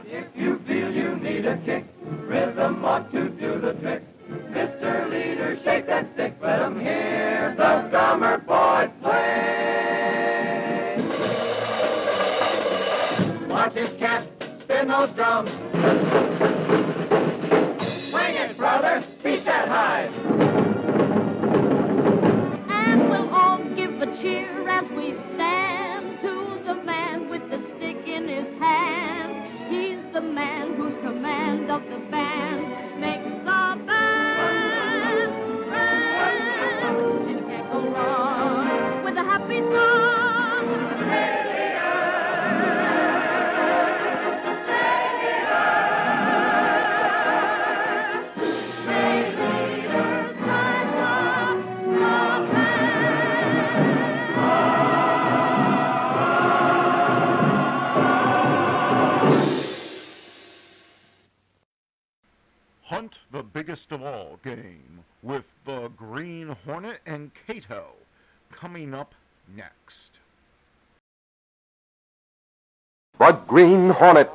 If you feel you need a kick, rhythm ought to do the trick. Mr. Leader, shake that stick, let 'em hear the drummer boy play. Watch his cat spin those drums. Swing it, brother, beat that high. And we'll all Hunt the Biggest of All game with the Green Hornet and Cato coming up next. The Green Hornet.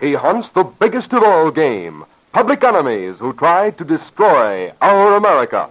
He hunts the biggest of all game, public enemies who try to destroy our America.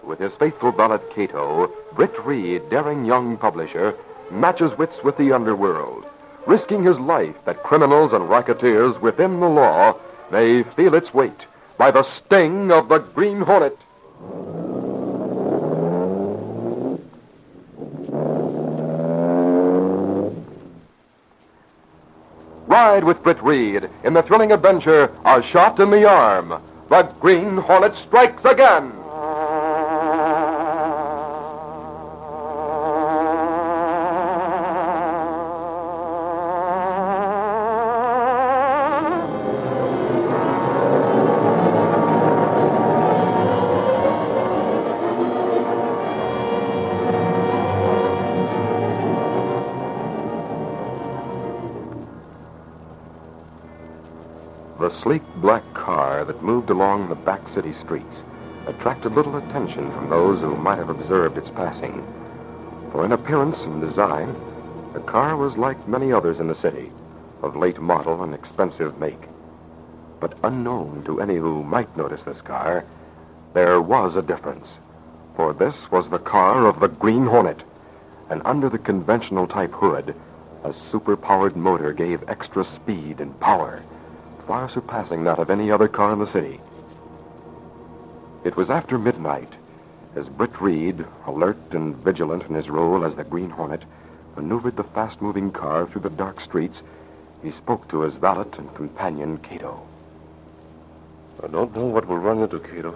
With his faithful valet Cato, Britt Reed, daring young publisher, matches wits with the underworld. Risking his life that criminals and racketeers within the law may feel its weight by the sting of the Green Hornet. Ride with Britt Reed in the thrilling adventure, A Shot in the Arm. The Green Hornet strikes again. The sleek black car that moved along the back city streets attracted little attention from those who might have observed its passing. For in appearance and design, the car was like many others in the city, of late model and expensive make. But unknown to any who might notice this car, there was a difference. For this was the car of the Green Hornet, and under the conventional type hood, a super-powered motor gave extra speed and power, far surpassing that of any other car in the city. It was after midnight, as Britt Reed, alert and vigilant in his role as the Green Hornet, maneuvered the fast-moving car through the dark streets, he spoke to his valet and companion, Cato. I don't know what we'll run into, Cato,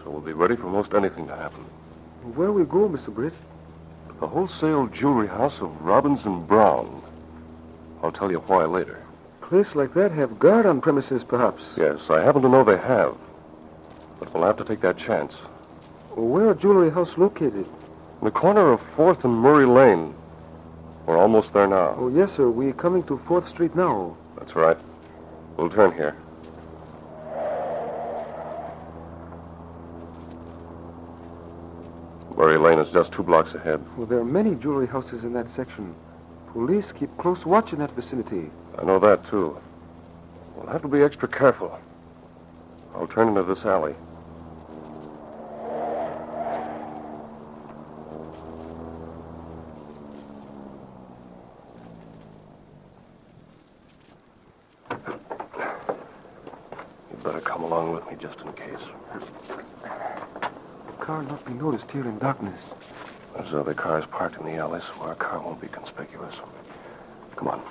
so we'll be ready for most anything to happen. Where we go, Mr. Britt? The wholesale jewelry house of Robbins and Brown. I'll tell you why later. Place like that have guard on premises, perhaps? Yes, I happen to know they have. But we'll have to take that chance. Where a jewelry house located? In the corner of 4th and Murray Lane. We're almost there now. Oh, yes, sir. We're coming to 4th Street now. That's right. We'll turn here. Murray Lane is just 2 blocks ahead. Well, there are many jewelry houses in that section. Police keep close watch in that vicinity. I know that, too. We'll have to be extra careful. I'll turn into this alley. You'd better come along with me just in case. The car not be noticed here in darkness. There's other cars parked in the alley, so our car won't be conspicuous. Come on.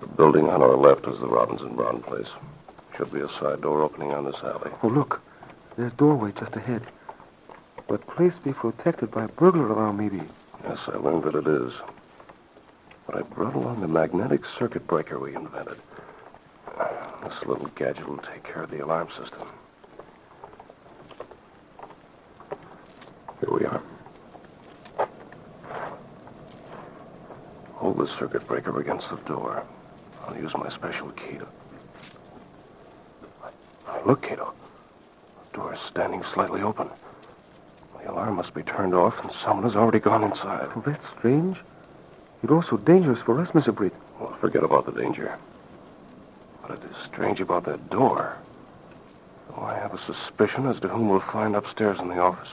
The building on our left is the Robbins and Brown place. Should be a side door opening on this alley. Oh, look. There's a doorway just ahead. But place be protected by a burglar alarm, maybe. Yes, I learned that it is. But I brought along the magnetic circuit breaker we invented. This little gadget will take care of the alarm system. Here we are. Hold the circuit breaker against the door. I'll use my special key to... Look, Cato. The door is standing slightly open. The alarm must be turned off, and someone has already gone inside. Oh, that's strange. It's also dangerous for us, Mr. Britt. Well, forget about the danger. But it is strange about that door. Oh, I have a suspicion as to whom we'll find upstairs in the office.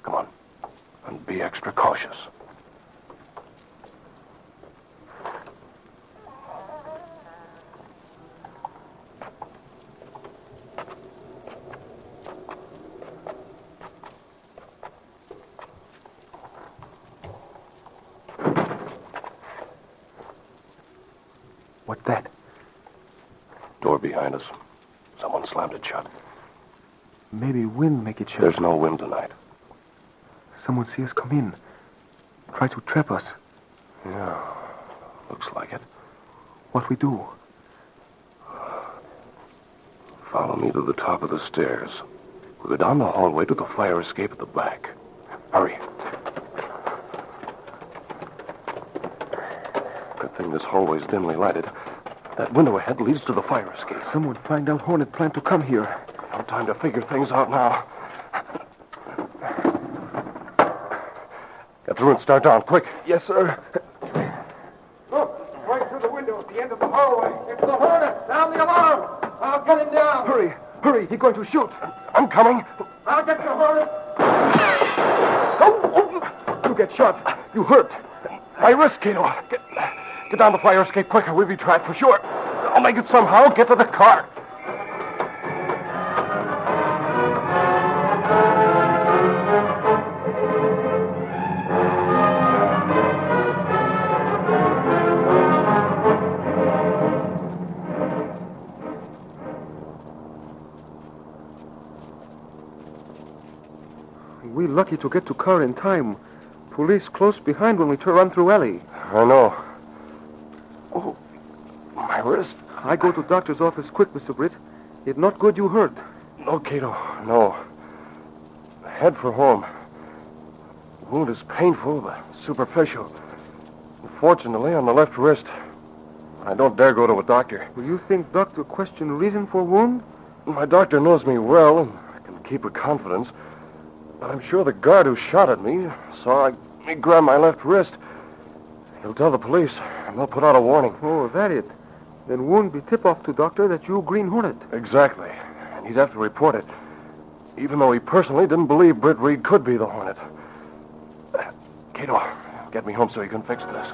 Come on, and be extra cautious. What's that? Door behind us. Someone slammed it shut. Maybe wind make it shut. There's no wind tonight. Someone see us come in. Try to trap us. Yeah, looks like it. What we do? Follow me to the top of the stairs. We'll go down the hallway to the fire escape at the back. Hurry. Good thing this hallway's dimly lighted. That window ahead leads to the fire escape. Someone find out Hornet plan to come here. No time to figure things out now. Get through and start down, quick. Yes, sir. Look, right through the window at the end of the hallway. It's the Hornet. Sound the alarm. I'll get him down. Hurry, hurry. He's going to shoot. I'm coming. I'll get you, Hornet. You get shot. You hurt. My wrist, Cato. Get down the fire escape quicker. We'll be trapped for sure. I'll make it somehow. Get to the car. We lucky to get to car in time. Police close behind when we run through alley. I know. Oh, my wrist. I go to doctor's office quick, Mr. Britt. It's not good you hurt. No, Cato, no. Head for home. The wound is painful, but superficial. Fortunately, on the left wrist. I don't dare go to a doctor. Will you think doctor question reason for wound? My doctor knows me well, and I can keep a confidence. But I'm sure the guard who shot at me saw me grab my left wrist. He'll tell the police, and they'll put out a warning. Oh, that it. Then wound be tip-off to doctor that you Green Hornet. Exactly. And he'd have to report it. Even though he personally didn't believe Britt Reed could be the Hornet. Cato, get me home so he can fix this.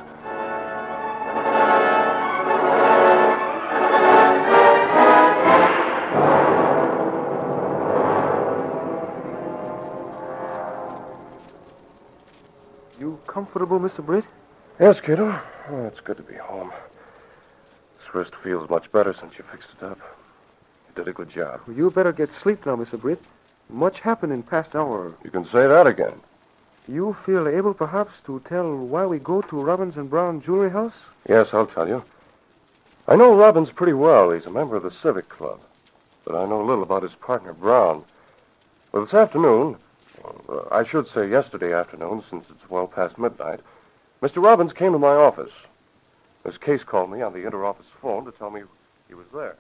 You comfortable, Mr. Britt? Yes, Cato. Oh, it's good to be home. This wrist feels much better since you fixed it up. You did a good job. Well, you better get sleep now, Mr. Britt. Much happened in past hour. You can say that again. You feel able, perhaps, to tell why we go to Robbins and Brown Jewelry House? Yes, I'll tell you. I know Robbins pretty well. He's a member of the Civic Club. But I know little about his partner, Brown. Well, this afternoon, I should say yesterday afternoon, since it's well past midnight, Mr. Robbins came to my office. Miss Case called me on the inter-office phone to tell me he was there.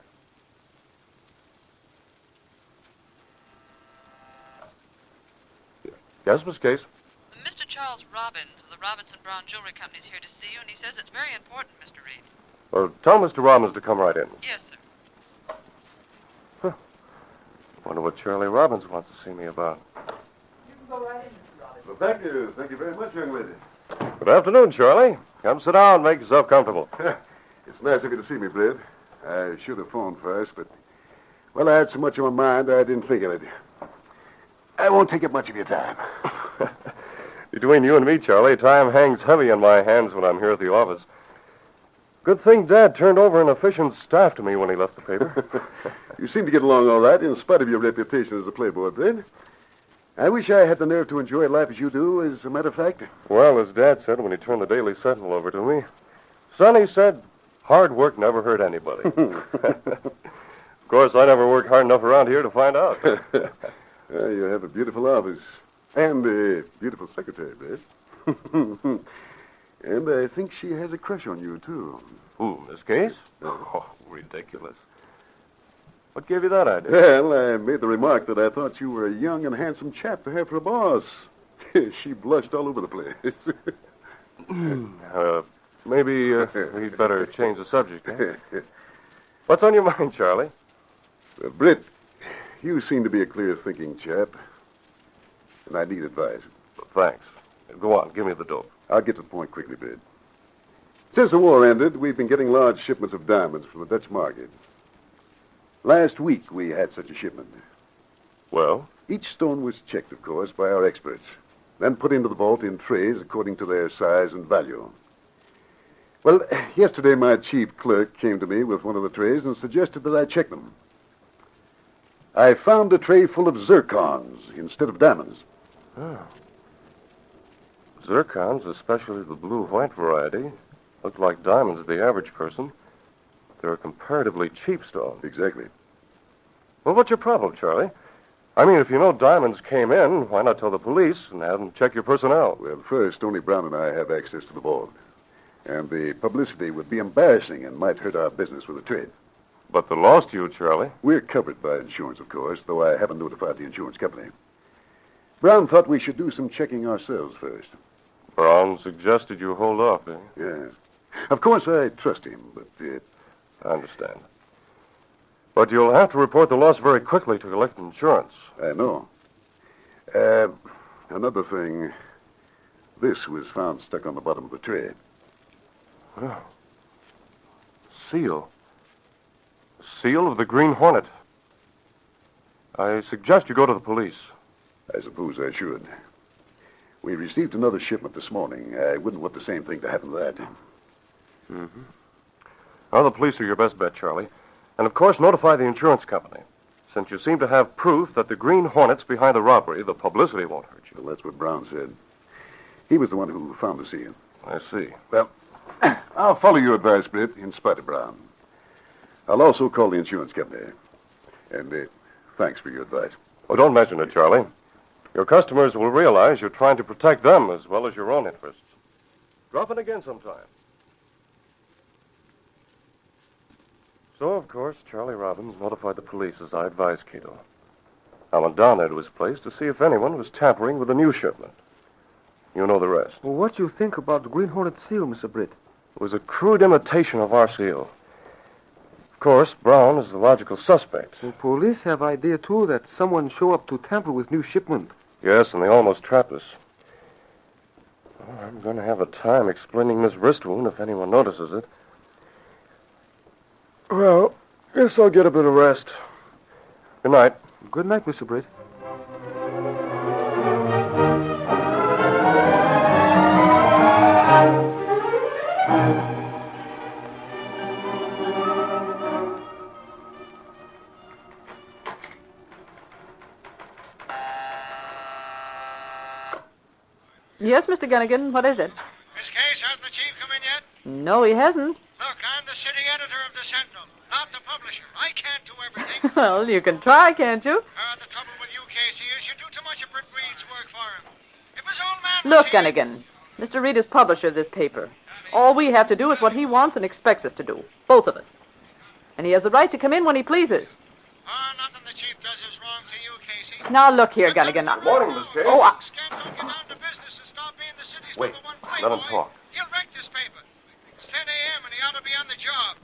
Yes, Miss Case? Mr. Charles Robbins of the Robinson Brown Jewelry Company is here to see you, and he says it's very important, Mr. Reed. Well, tell Mr. Robbins to come right in. Yes, sir. Huh. Wonder what Charlie Robbins wants to see me about. You can go right in, Mr. Robbins. Well, thank you. Thank you very much, young lady. Good afternoon, Charlie. Come sit down. Make yourself comfortable. It's nice of you to see me, Britt. I should have phoned first, but, well, I had so much on my mind I didn't think of it. I won't take up much of your time. Between you and me, Charlie, time hangs heavy on my hands when I'm here at the office. Good thing Dad turned over an efficient staff to me when he left the paper. You seem to get along all right in spite of your reputation as a playboy, Britt. I wish I had the nerve to enjoy life as you do, as a matter of fact. Well, as Dad said when he turned the Daily Sentinel over to me, son, he said, hard work never hurt anybody. Of course, I never worked hard enough around here to find out. Well, you have a beautiful office. And a beautiful secretary, Britt. And I think she has a crush on you, too. Who, Miss Case? Oh, ridiculous. What gave you that idea? Well, I made the remark that I thought you were a young and handsome chap to have for a boss. She blushed all over the place. Maybe we'd better change the subject. Eh? What's on your mind, Charlie? Britt, you seem to be a clear-thinking chap. And I need advice. Thanks. Go on, give me the dope. I'll get to the point quickly, Britt. Since the war ended, we've been getting large shipments of diamonds from the Dutch market. Last week, we had such a shipment. Well? Each stone was checked, of course, by our experts, then put into the vault in trays according to their size and value. Well, yesterday my chief clerk came to me with one of the trays and suggested that I check them. I found a tray full of zircons instead of diamonds. Oh. Zircons, especially the blue-white variety, look like diamonds to the average person. They're a comparatively cheap stone. Exactly. Well, what's your problem, Charlie? I mean, if you know diamonds came in, why not tell the police and have them check your personnel? Well, first, only Brown and I have access to the vault. And the publicity would be embarrassing and might hurt our business with the trade. But the loss to you, Charlie? We're covered by insurance, of course, though I haven't notified the insurance company. Brown thought we should do some checking ourselves first. Brown suggested you hold off, eh? Yes. Of course, I trust him, but... I understand. But you'll have to report the loss very quickly to collect insurance. I know. Another thing. This was found stuck on the bottom of the tray. Oh. Seal. Seal of the Green Hornet. I suggest you go to the police. I suppose I should. We received another shipment this morning. I wouldn't want the same thing to happen to that. Mm-hmm. Well, the police are your best bet, Charlie. And, of course, notify the insurance company. Since you seem to have proof that the Green Hornet's behind the robbery, the publicity won't hurt you. Well, that's what Brown said. He was the one who found the seal. I see. Well, I'll follow your advice, Britt, in spite of Brown. I'll also call the insurance company. And thanks for your advice. Oh, don't mention it, Charlie. Your customers will realize you're trying to protect them as well as your own interests. Drop in again sometime. So, of course, Charlie Robbins notified the police as I advised Cato. I went down there to his place to see if anyone was tampering with the new shipment. You know the rest. Well, what do you think about the Green Hornet seal, Mr. Britt? It was a crude imitation of our seal. Of course, Brown is the logical suspect. The police have idea, too, that someone show up to tamper with new shipment. Yes, and they almost trapped us. Oh, I'm going to have a time explaining this wrist wound if anyone notices it. Well, guess I'll get a bit of rest. Good night. Good night, Mr. Britt. Yes, Mr. Gunnigan, what is it? Miss Case, hasn't the chief come in yet? No, he hasn't. Look, I'm the city editor of the Sentinel, not the publisher. I can't do everything. Well, you can try, can't you? The trouble with you, Casey, is you do too much of Britt Reed's work for him. If his old man Look, was here... Gunnigan, Mr. Reed is publisher of this paper. All we have to do is what he wants and expects us to do, both of us. And he has the right to come in when he pleases. Oh, nothing the chief does is wrong to you, Casey. Now, look here, Gunnigan. Good morning, Miss Case. Oh, Don't get down to business and stop being the city's Wait, number one let him playboy. talk. He'll wreck this paper. It's 10 a.m. and he ought to be on the job.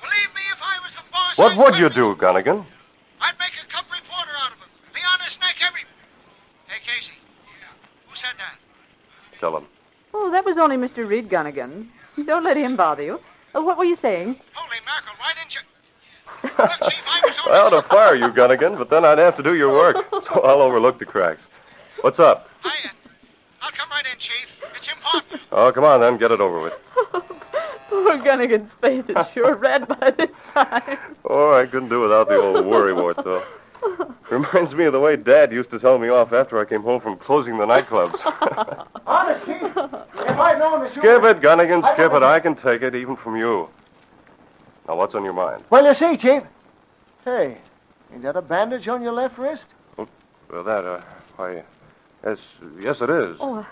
Believe me, if I was the boss... What would you do, Gunnigan? I'd make a cub reporter out of him. Be on his neck every... Hey, Casey. Who said that? Tell him. Oh, that was only Mr. Reed, Gunnigan. Don't let him bother you. What were you saying? Holy mackerel, why didn't you... Look, Chief, I was only... Well, to fire you, Gunnigan, but then I'd have to do your work, so I'll overlook the cracks. What's up? I'll come right in, Chief. It's important. Oh, come on, then. Get it over with. Poor Gunnigan's face is sure red by this time. Oh, I couldn't do without the old worrywart, though. Reminds me of the way Dad used to tell me off after I came home from closing the nightclubs. Honest, Chief. If I'd known that you... Skip it, Gunnigan, skip it. I can take it, even from you. Now, what's on your mind? Well, you see, Chief. Hey, ain't that a bandage on your left wrist? Oh, well, why, yes, it is. Oh,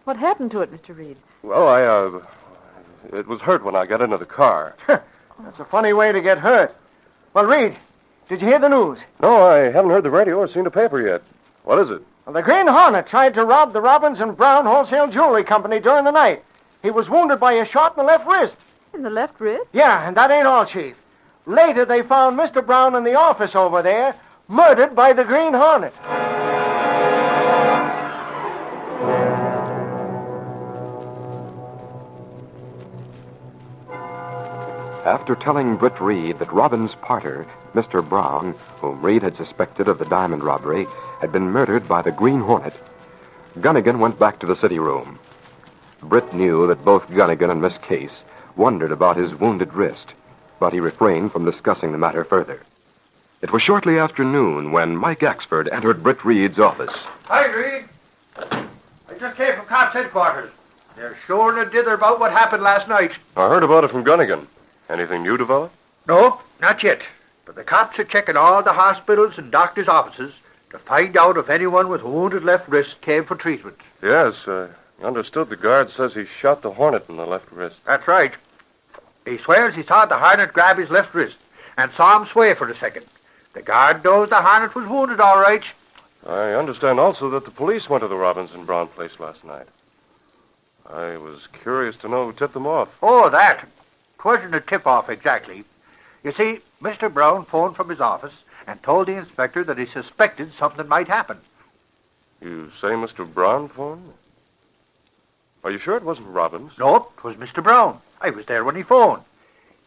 what happened to it, Mr. Reed? Well, it was hurt when I got into the car. That's a funny way to get hurt. Well, Reed, did you hear the news? No, I haven't heard the radio or seen the paper yet. What is it? Well, the Green Hornet tried to rob the Robbins and Brown Wholesale Jewelry Company during the night. He was wounded by a shot in the left wrist. In the left wrist? Yeah, and that ain't all, Chief. Later, they found Mr. Brown in the office over there, murdered by the Green Hornet. After telling Britt Reed that Robin's partner, Mr. Brown, whom Reed had suspected of the diamond robbery, had been murdered by the Green Hornet, Gunnigan went back to the city room. Britt knew that both Gunnigan and Miss Case wondered about his wounded wrist, but he refrained from discussing the matter further. It was shortly after noon when Mike Axford entered Britt Reed's office. Hi, Reed. I just came from cops' headquarters. They're sure in a dither about what happened last night. I heard about it from Gunnigan. Anything new developed? No, not yet. But the cops are checking all the hospitals and doctors' offices to find out if anyone with a wounded left wrist came for treatment. Yes, I understood the guard says he shot the Hornet in the left wrist. That's right. He swears he saw the Hornet grab his left wrist and saw him sway for a second. The guard knows the Hornet was wounded, all right. I understand also that the police went to the Robinson Brown place last night. I was curious to know who tipped them off. Oh, that. 'Twasn't a tip-off exactly. You see, Mr. Brown phoned from his office and told the inspector that he suspected something might happen. You say Mr. Brown phoned? Are you sure it wasn't Robbins? Nope, it was Mr. Brown. I was there when he phoned.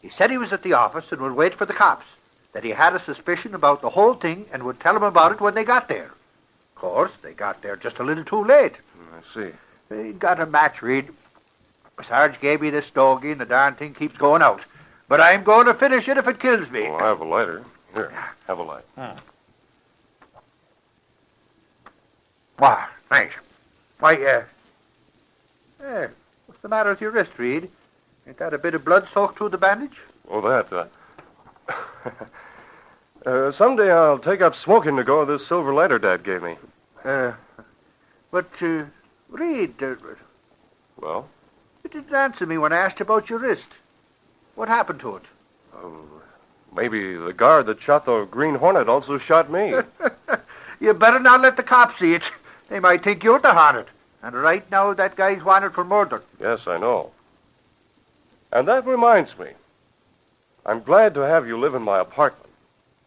He said he was at the office and would wait for the cops, that he had a suspicion about the whole thing and would tell them about it when they got there. Of course, they got there just a little too late. I see. He'd got a match, Reed. Sarge gave me this stogie and the darn thing keeps going out. But I'm going to finish it if it kills me. Oh, I have a lighter. Here, have a light. Why, thanks. Why, what's the matter with your wrist, Reed? Ain't that a bit of blood soaked through the bandage? Oh, that. Someday I'll take up smoking to go with this silver lighter Dad gave me. But, Reed... Well? You didn't answer me when I asked about your wrist. What happened to it? Oh, maybe the guard that shot the Green Hornet also shot me. You better not let the cops see it. They might think you're the Hornet. And right now, that guy's wanted for murder. Yes, I know. And that reminds me. I'm glad to have you live in my apartment.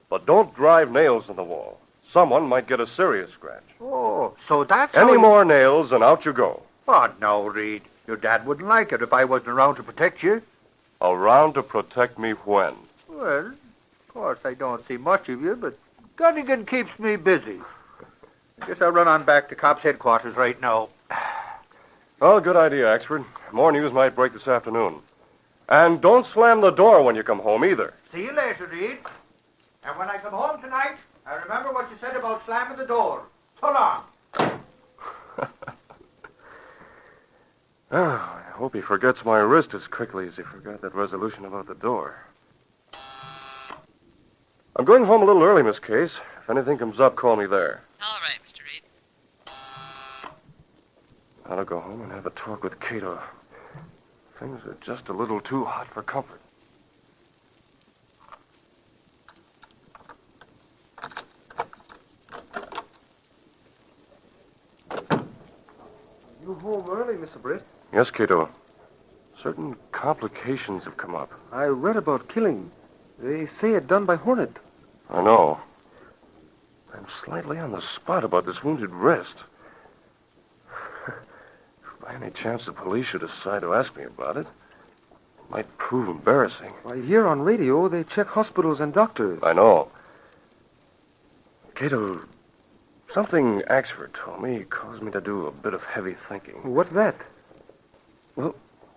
But don't drive nails in the wall. Someone might get a serious scratch. Oh, so that's Any more nails and out you go. Oh, no, Reed. Your dad wouldn't like it if I wasn't around to protect you. Around to protect me when? Well, of course, I don't see much of you, but Gunnigan keeps me busy. I guess I'll run on back to cops' headquarters right now. Well, good idea, Axford. More news might break this afternoon. And don't slam the door when you come home, either. See you later, Reed. And when I come home tonight, I remember what you said about slamming the door. So long. Oh, I hope he forgets my wrist as quickly as he forgot that resolution about the door. I'm going home a little early, Miss Case. If anything comes up, call me there. All right, Mr. Reed. I'll go home and have a talk with Cato. Things are just a little too hot for comfort. You home early, Mr. Britt? Yes, Cato. Certain complications have come up. I read about killing. They say it done by Hornet. I know. I'm slightly on the spot about this wounded wrist. If by any chance the police should decide to ask me about it, it might prove embarrassing. Why, here on radio, they check hospitals and doctors. I know. Cato, something Axford told me caused me to do a bit of heavy thinking. What's that? Well,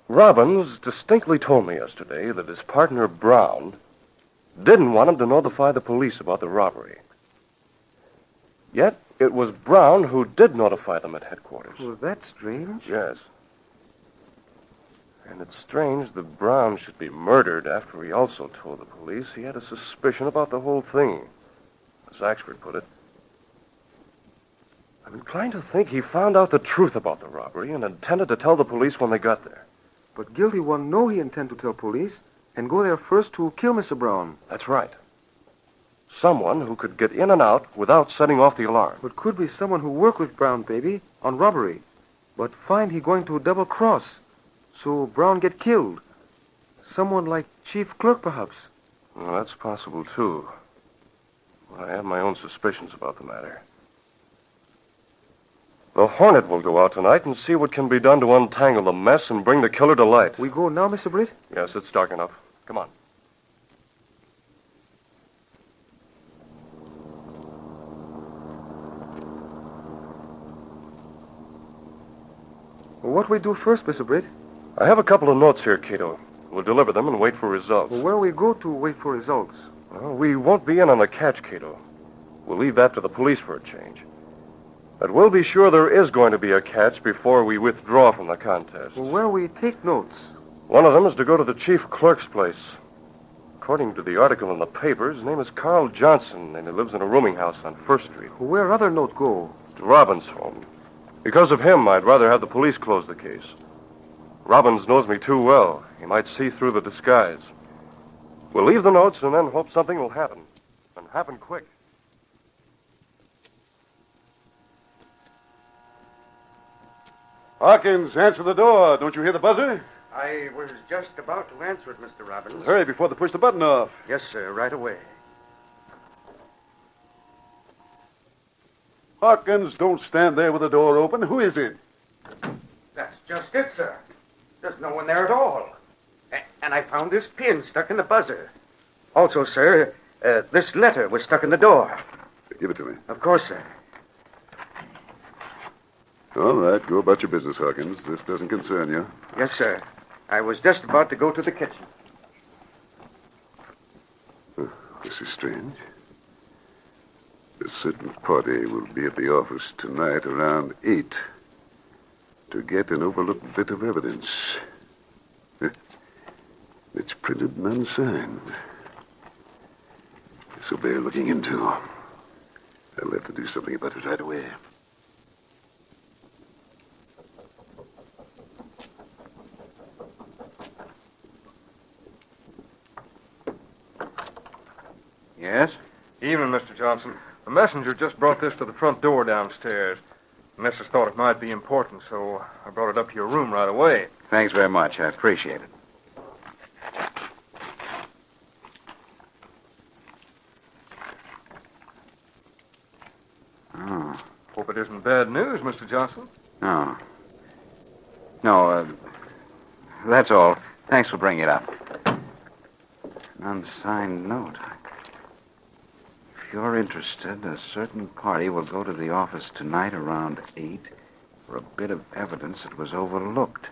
Robbins distinctly told me yesterday that his partner, Brown, didn't want him to notify the police about the robbery. Yet, it was Brown who did notify them at headquarters. Well, that's strange. Yes. And it's strange that Brown should be murdered after he also told the police he had a suspicion about the whole thing, as Axford put it. I'm inclined to think he found out the truth about the robbery and intended to tell the police when they got there. But guilty one know he intend to tell police and go there first to kill Mr. Brown. That's right. Someone who could get in and out without setting off the alarm. But could be someone who work with Brown, baby, on robbery. But find he going to double cross, so Brown get killed. Someone like chief clerk, perhaps. Well, that's possible, too. Well, I have my own suspicions about the matter. The Hornet will go out tonight and see what can be done to untangle the mess and bring the killer to light. We go now, Mr. Britt? Yes, it's dark enough. Come on. What we do first, Mr. Britt? I have a couple of notes here, Cato. We'll deliver them and wait for results. Well, where we go to wait for results? Well, we won't be in on the catch, Cato. We'll leave that to the police for a change. But we'll be sure there is going to be a catch before we withdraw from the contest. Well, where we take notes? One of them is to go to the chief clerk's place. According to the article in the paper, his name is Carl Johnson, and he lives in a rooming house on First Street. Where other note go? To Robbins' home. Because of him, I'd rather have the police close the case. Robbins knows me too well. He might see through the disguise. We'll leave the notes and then hope something will happen. And happen quick. Hawkins, answer the door. Don't you hear the buzzer? I was just about to answer it, Mr. Robbins. Hurry before they push the button off. Yes, sir, right away. Hawkins, don't stand there with the door open. Who is it? That's just it, sir. There's no one there at all. And I found this pin stuck in the buzzer. Also, sir, this letter was stuck in the door. Give it to me. Of course, sir. All right, go about your business, Hawkins. This doesn't concern you. Yes, sir. I was just about to go to the kitchen. Oh, this is strange. A certain party will be at the office tonight around 8 to get an overlooked bit of evidence. It's printed and unsigned. This will bear looking into. I'll have to do something about it right away. Yes? Evening, Mr. Johnson. The messenger just brought this to the front door downstairs. The missus thought it might be important, so I brought it up to your room right away. Thanks very much. I appreciate it. Oh. Hope it isn't bad news, Mr. Johnson. No. No, that's all. Thanks for bringing it up. An unsigned note. If you're interested, a certain party will go to the office tonight around 8 for a bit of evidence that was overlooked.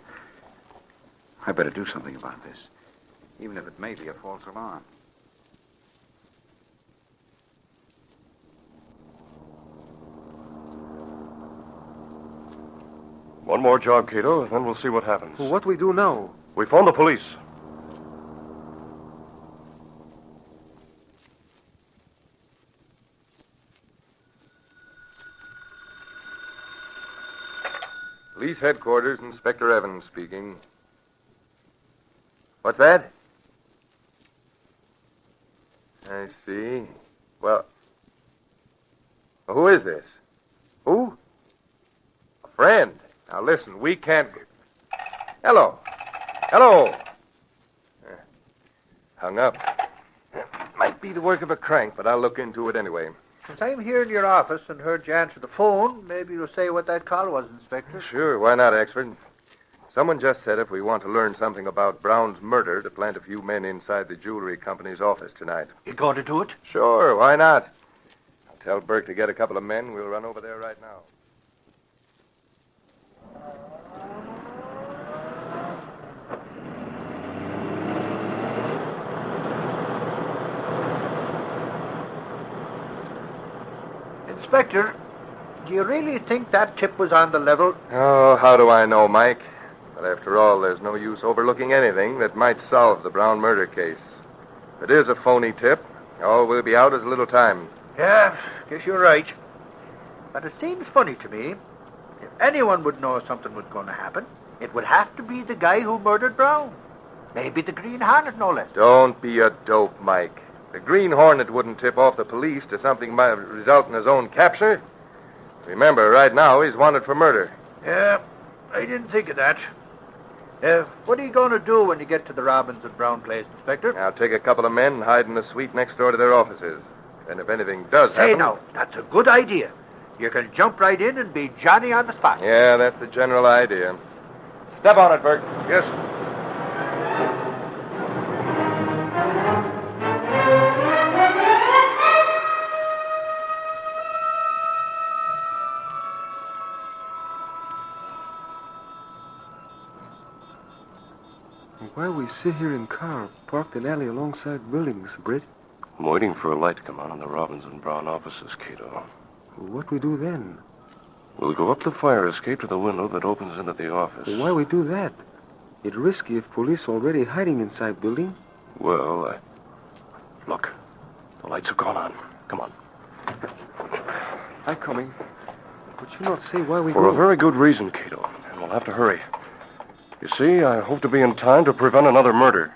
I better do something about this, even if it may be a false alarm. One more job, Cato, then we'll see what happens. Well, what we do now? We phone the police. Police headquarters, Inspector Evans speaking. What's that? I see. Well, who is this? Who? A friend. Now, listen, we can't... Hello. Hello. Hung up. Might be the work of a crank, but I'll look into it anyway. Since I'm here in your office and heard you answer the phone, maybe you'll say what that call was, Inspector. Sure, why not, Exford? Someone just said if we want to learn something about Brown's murder, to plant a few men inside the jewelry company's office tonight. You going to do it? Sure, why not? I'll tell Burke to get a couple of men. We'll run over there right now. Inspector, do you really think that tip was on the level? Oh, how do I know, Mike? But after all, there's no use overlooking anything that might solve the Brown murder case. If it is a phony tip, all will be out as a little time. Yeah, guess you're right. But it seems funny to me. If anyone would know something was going to happen, it would have to be the guy who murdered Brown. Maybe the Green Hornet, no less. Don't be a dope, Mike. The Green Hornet wouldn't tip off the police to something might result in his own capture. Remember, right now, he's wanted for murder. Yeah, I didn't think of that. What are you going to do when you get to the Robbins and Brown place, Inspector? I'll take a couple of men and hide in the suite next door to their offices. And if anything does happen... Say now, that's a good idea. You can jump right in and be Johnny on the spot. Yeah, that's the general idea. Step on it, Burke. Yes. Where we we sit here in car, parked in alley alongside buildings, Britt? I'm waiting for a light to come on in the Robbins and Brown offices, Cato. What we do then? We'll go up the fire escape to the window that opens into the office. Why we do that? It's risky if police already hiding inside building. Well, Look, the lights have gone on. Come on. I'm coming. But you not say why we For go. a very good reason, Cato. And we'll have to hurry. You see, I hope to be in time to prevent another murder.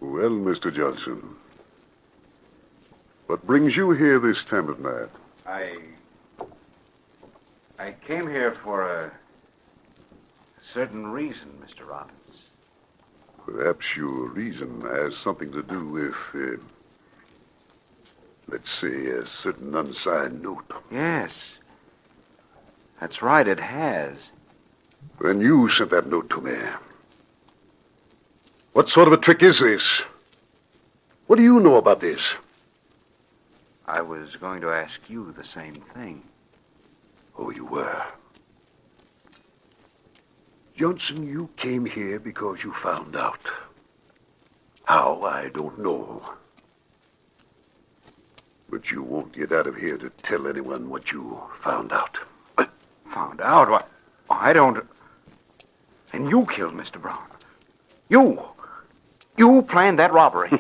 Well, Mr. Johnson, what brings you here this time of night? I came here for a certain reason, Mr. Robbins. Perhaps your reason has something to do with, let's say, a certain unsigned note. Yes. That's right, it has. Then you sent that note to me. What sort of a trick is this? What do you know about this? I was going to ask you the same thing. Oh, you were? Johnson, you came here because you found out. How, I don't know. But you won't get out of here to tell anyone what you found out. Found out? What? I don't... And you killed Mr. Brown. You planned that robbery.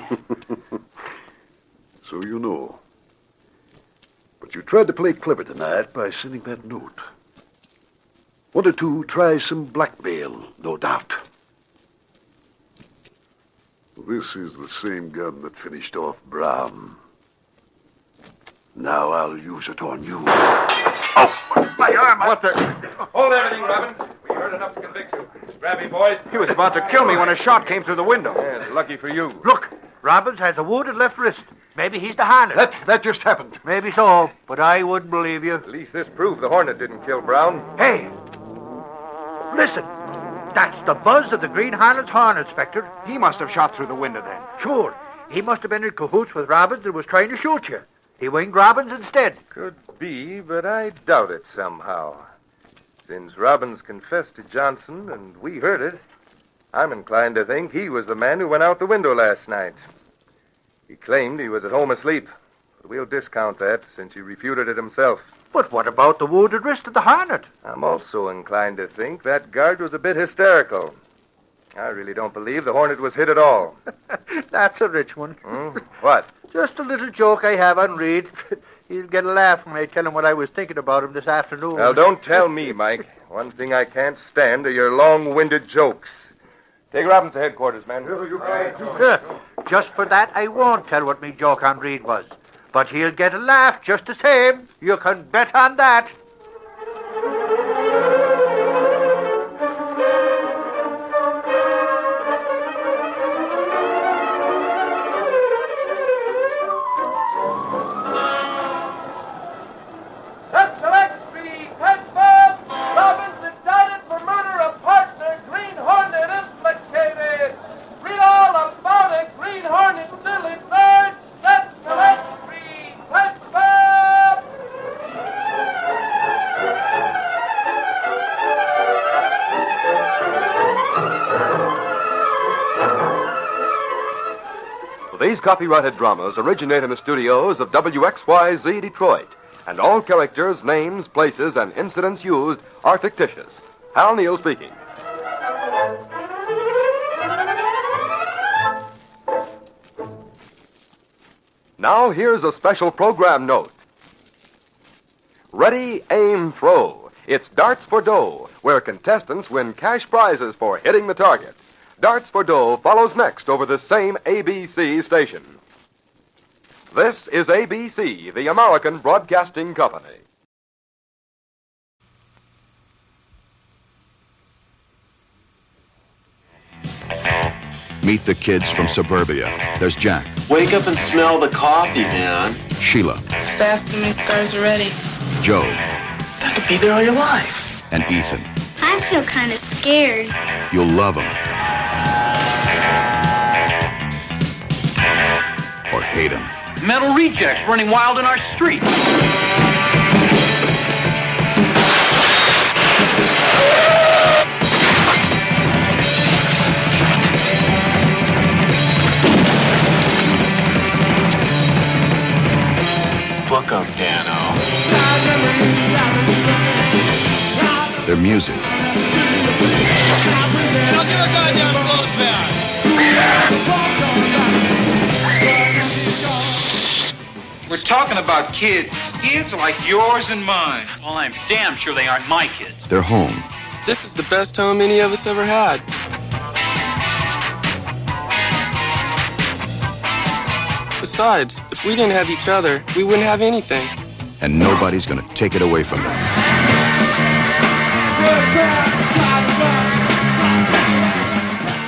So you know. But you tried to play clever tonight by sending that note. Wanted to try some blackmail, no doubt. This is the same gun that finished off Brown. Now I'll use it on you. Oh, my arm! What the... Hold everything, Robin. We heard enough to convict you. Grab me, boys. He was about to kill me when a shot came through the window. Yes, lucky for you. Look, Robbins has a wounded left wrist. Maybe he's the Hornet. That just happened. Maybe so, but I wouldn't believe you. At least this proves the Hornet didn't kill Brown. Hey, listen. That's the buzz of the Green Hornet's horn, Inspector. He must have shot through the window then. Sure. He must have been in cahoots with Robbins and was trying to shoot you. He winged Robbins instead. Could be, but I doubt it somehow. Since Robbins confessed to Johnson and we heard it, I'm inclined to think he was the man who went out the window last night. He claimed he was at home asleep, but we'll discount that since he refuted it himself. But what about the wounded wrist of the Hornet? I'm also inclined to think that guard was a bit hysterical. I really don't believe the Hornet was hit at all. That's a rich one. What? Just a little joke I have on Reed. He'll get a laugh when I tell him what I was thinking about him this afternoon. Well, don't tell me, Mike. One thing I can't stand are your long-winded jokes. Take Robbins to headquarters, man. Just for that, I won't tell what me joke on Reed was. But he'll get a laugh just the same. You can bet on that. That's the Lux Street. Headbob. Robbins indicted for murder of partner. Green Hornet implicated. Read all about it. Green Hornet still in search. That's the Lux Street. Headbob. These copyrighted dramas originate in the studios of WXYZ Detroit, and all characters, names, places, and incidents used are fictitious. Hal Neal speaking. Now here's a special program note. Ready, aim, throw. It's Darts for Dough, where contestants win cash prizes for hitting the target. Darts for Dough follows next over the same ABC station. This is ABC, the American Broadcasting Company. Meet the kids from suburbia. There's Jack, Wake up and smell the coffee, man. Sheila. Just I have so many scars already. Joe. That could be there all your life. And Ethan. I feel kind of scared. You'll love them. Or hate them. Metal rejects running wild in our street. Book 'em, Dano. Their music. Now give a goddamn close back. We're talking about kids. Kids like yours and mine. Well, I'm damn sure they aren't my kids. Their home. This is the best home any of us ever had. Besides, if we didn't have each other, we wouldn't have anything. And nobody's gonna take it away from them.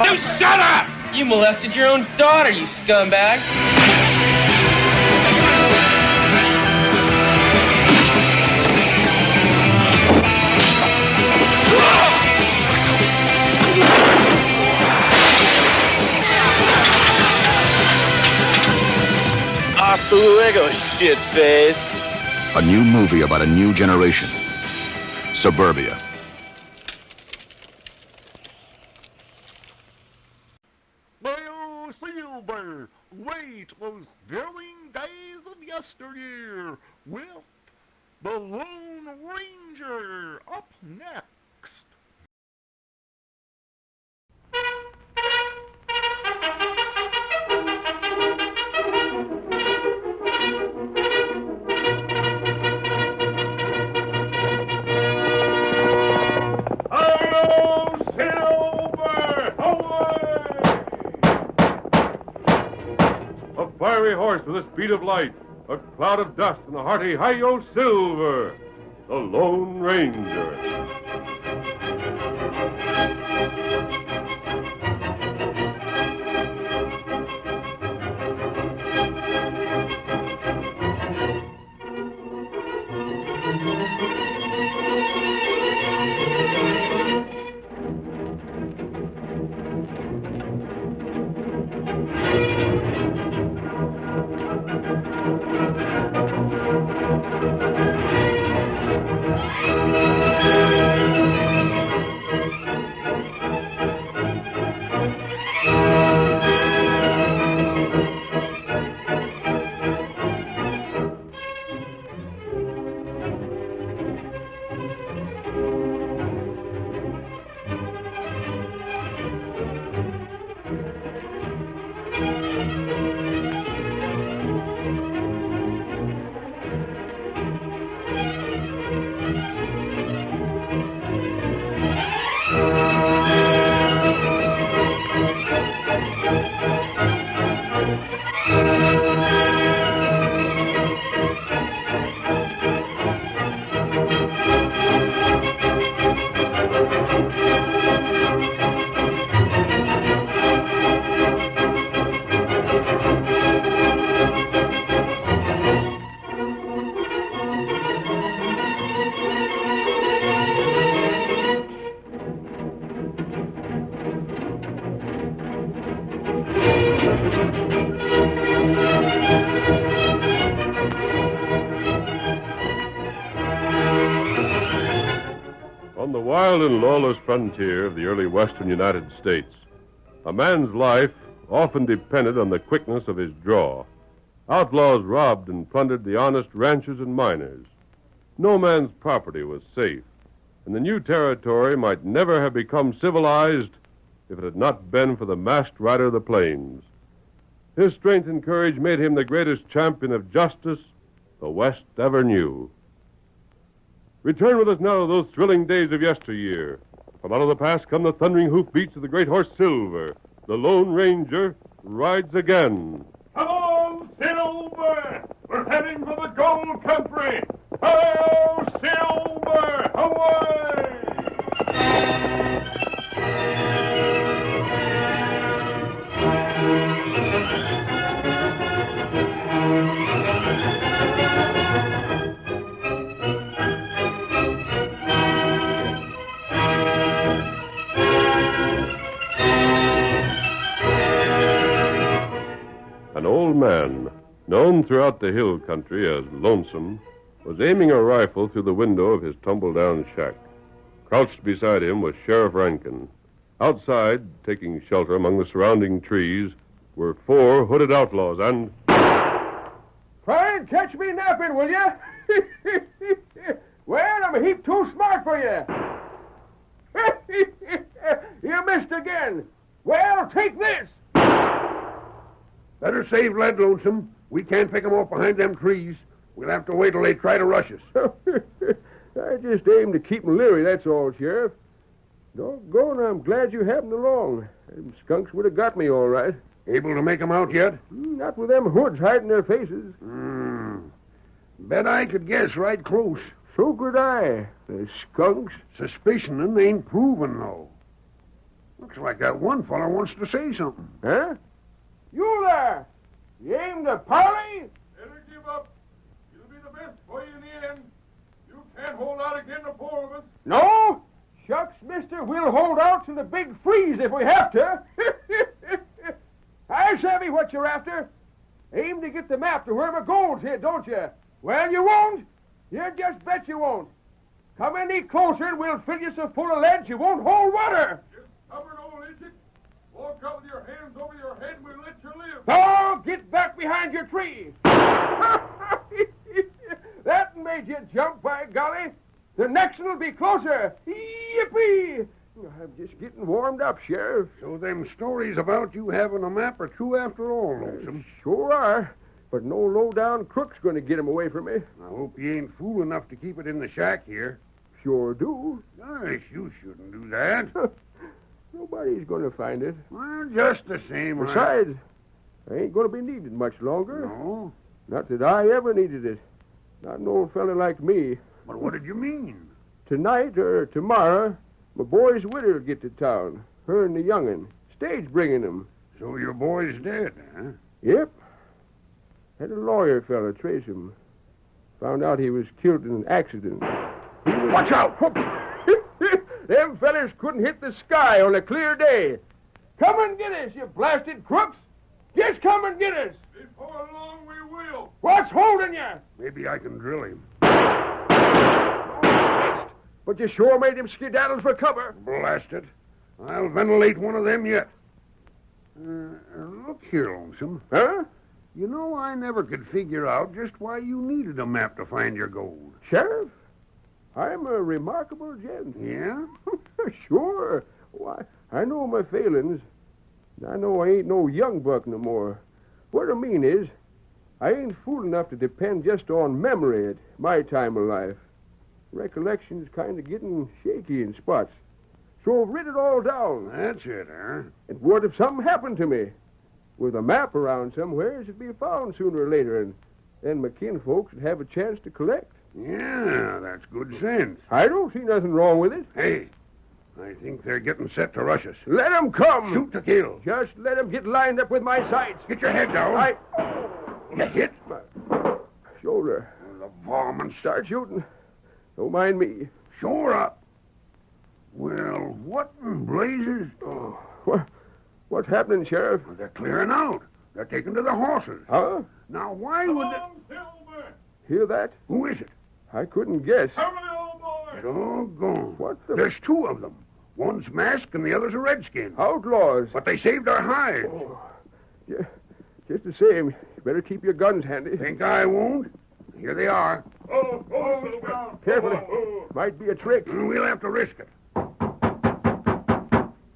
You shut up! You molested your own daughter, you scumbag. Hasta luego, shitface. A new movie about a new generation. Suburbia. Well, Silver, wait those thrilling days of yesteryear with the Lone Ranger up next. Fiery horse with the speed of light, a cloud of dust, and a hearty hi-yo Silver, the Lone Ranger. On the wild and lawless frontier of the early western United States, a man's life often depended on the quickness of his draw. Outlaws robbed and plundered the honest ranchers and miners. No man's property was safe, and the new territory might never have become civilized if it had not been for the masked rider of the plains. His strength and courage made him the greatest champion of justice the West ever knew. Return with us now to those thrilling days of yesteryear. From out of the past come the thundering hoofbeats of the great horse Silver. The Lone Ranger rides again. Come on, Silver! We're heading for the gold country! Hello, Silver! Away! known throughout the hill country as Lonesome, was aiming a rifle through the window of his tumble-down shack. Crouched beside him was Sheriff Rankin. Outside, taking shelter among the surrounding trees, were 4 hooded outlaws and... Try and catch me napping, will you? Well, I'm a heap too smart for you. You missed again. Well, take this. Better save lead, Lonesome. We can't pick 'em off behind them trees. We'll have to wait till they try to rush us. I just aim to keep 'em leery, that's all, Sheriff. Doggone, I'm glad you happened along. Them skunks would have got me all right. Able to make 'em out yet? Not with them hoods hiding their faces. Bet I could guess right close. So could I. The skunks. Suspicioning ain't proven, though. Looks like that one fella wants to say something. Huh? You there! You aim to parley? Better give up. It'll be the best for you in the end. You can't hold out against the 4 of us. No? Shucks, mister, we'll hold out to the big freeze if we have to. I savvy what you're after. Aim to get the map to where my gold's hid, don't you? Well, you won't. You just bet you won't. Come any closer and we'll fill you so full of lead you won't hold water. Just stubborn old idiot. Walk out with your hands over your head and we'll let you live. Oh, get back behind your tree. That made you jump, by golly. The next one will be closer. Yippee! I'm just getting warmed up, Sheriff. So them stories about you having a map are true after all, Lonesome. Sure are. But no low-down crook's going to get 'em away from me. I hope you ain't fool enough to keep it in the shack here. Sure do. Gosh, you shouldn't do that. Nobody's going to find it. Well, just the same. Besides, I ain't going to be needed much longer. No? Not that I ever needed it. Not an old fella like me. But what did you mean? Tonight or tomorrow, my boy's widow'll get to town. Her and the young'un. Stage bringing them. So your boy's dead, huh? Yep. Had a lawyer fella trace him. Found out he was killed in an accident. Watch out! Them fellas couldn't hit the sky on a clear day. Come and get us, you blasted crooks! Just come and get us! Before long we will. What's holding you? Maybe I can drill him. But you sure made him skedaddle for cover. Blast it. I'll ventilate one of them yet. Look here, Lonesome. Huh? You know, I never could figure out just why you needed a map to find your gold. Sheriff, I'm a remarkable gent. Yeah? Sure. Why, I know my failings. I know I ain't no young buck no more. What I mean is, I ain't fool enough to depend just on memory at my time of life. Recollection's kind of getting shaky in spots. So I've written it all down. That's it, huh? And what if something happened to me? With a map around somewhere, it'd be found sooner or later, and then my kinfolks would have a chance to collect. Yeah, that's good sense. I don't see nothing wrong with it. Hey, I think they're getting set to rush us. Let 'em come. Shoot to kill. Just let 'em get lined up with my sights. Get your head down. You hit? My shoulder. The varmint. Start shooting. Don't mind me. Sure up. Well, what in blazes? Oh, what's happening, Sheriff? Well, they're clearing out. They're taking to the horses. Huh? Now, why would they... Hear that? Who is it? I couldn't guess. Doggone. What the... There's 2 of them. One's masked and the other's a redskin. Outlaws. But they saved our hides. Oh. Yeah, just the same, you better keep your guns handy. Think I won't? Here they are. Carefully. Might be a trick. We'll have to risk it.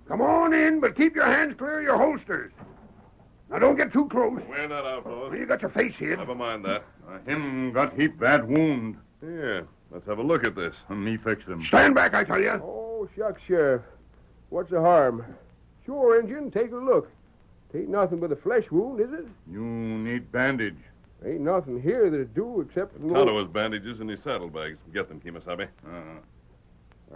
Come on in, but keep your hands clear of your holsters. Now, don't get too close. We're not outlaws. Well, you got your face hid. Never mind that. Him got heap bad wound. Yeah, let's have a look at this. Me fix him. Stand back, I tell you. Oh, shucks, Sheriff. What's the harm? Sure, Injun, take a look. Ain't nothing but a flesh wound, is it? You need bandage. Ain't nothing here that'd do except... Tonto's bandages in his saddlebags. Get them, Kemosabe.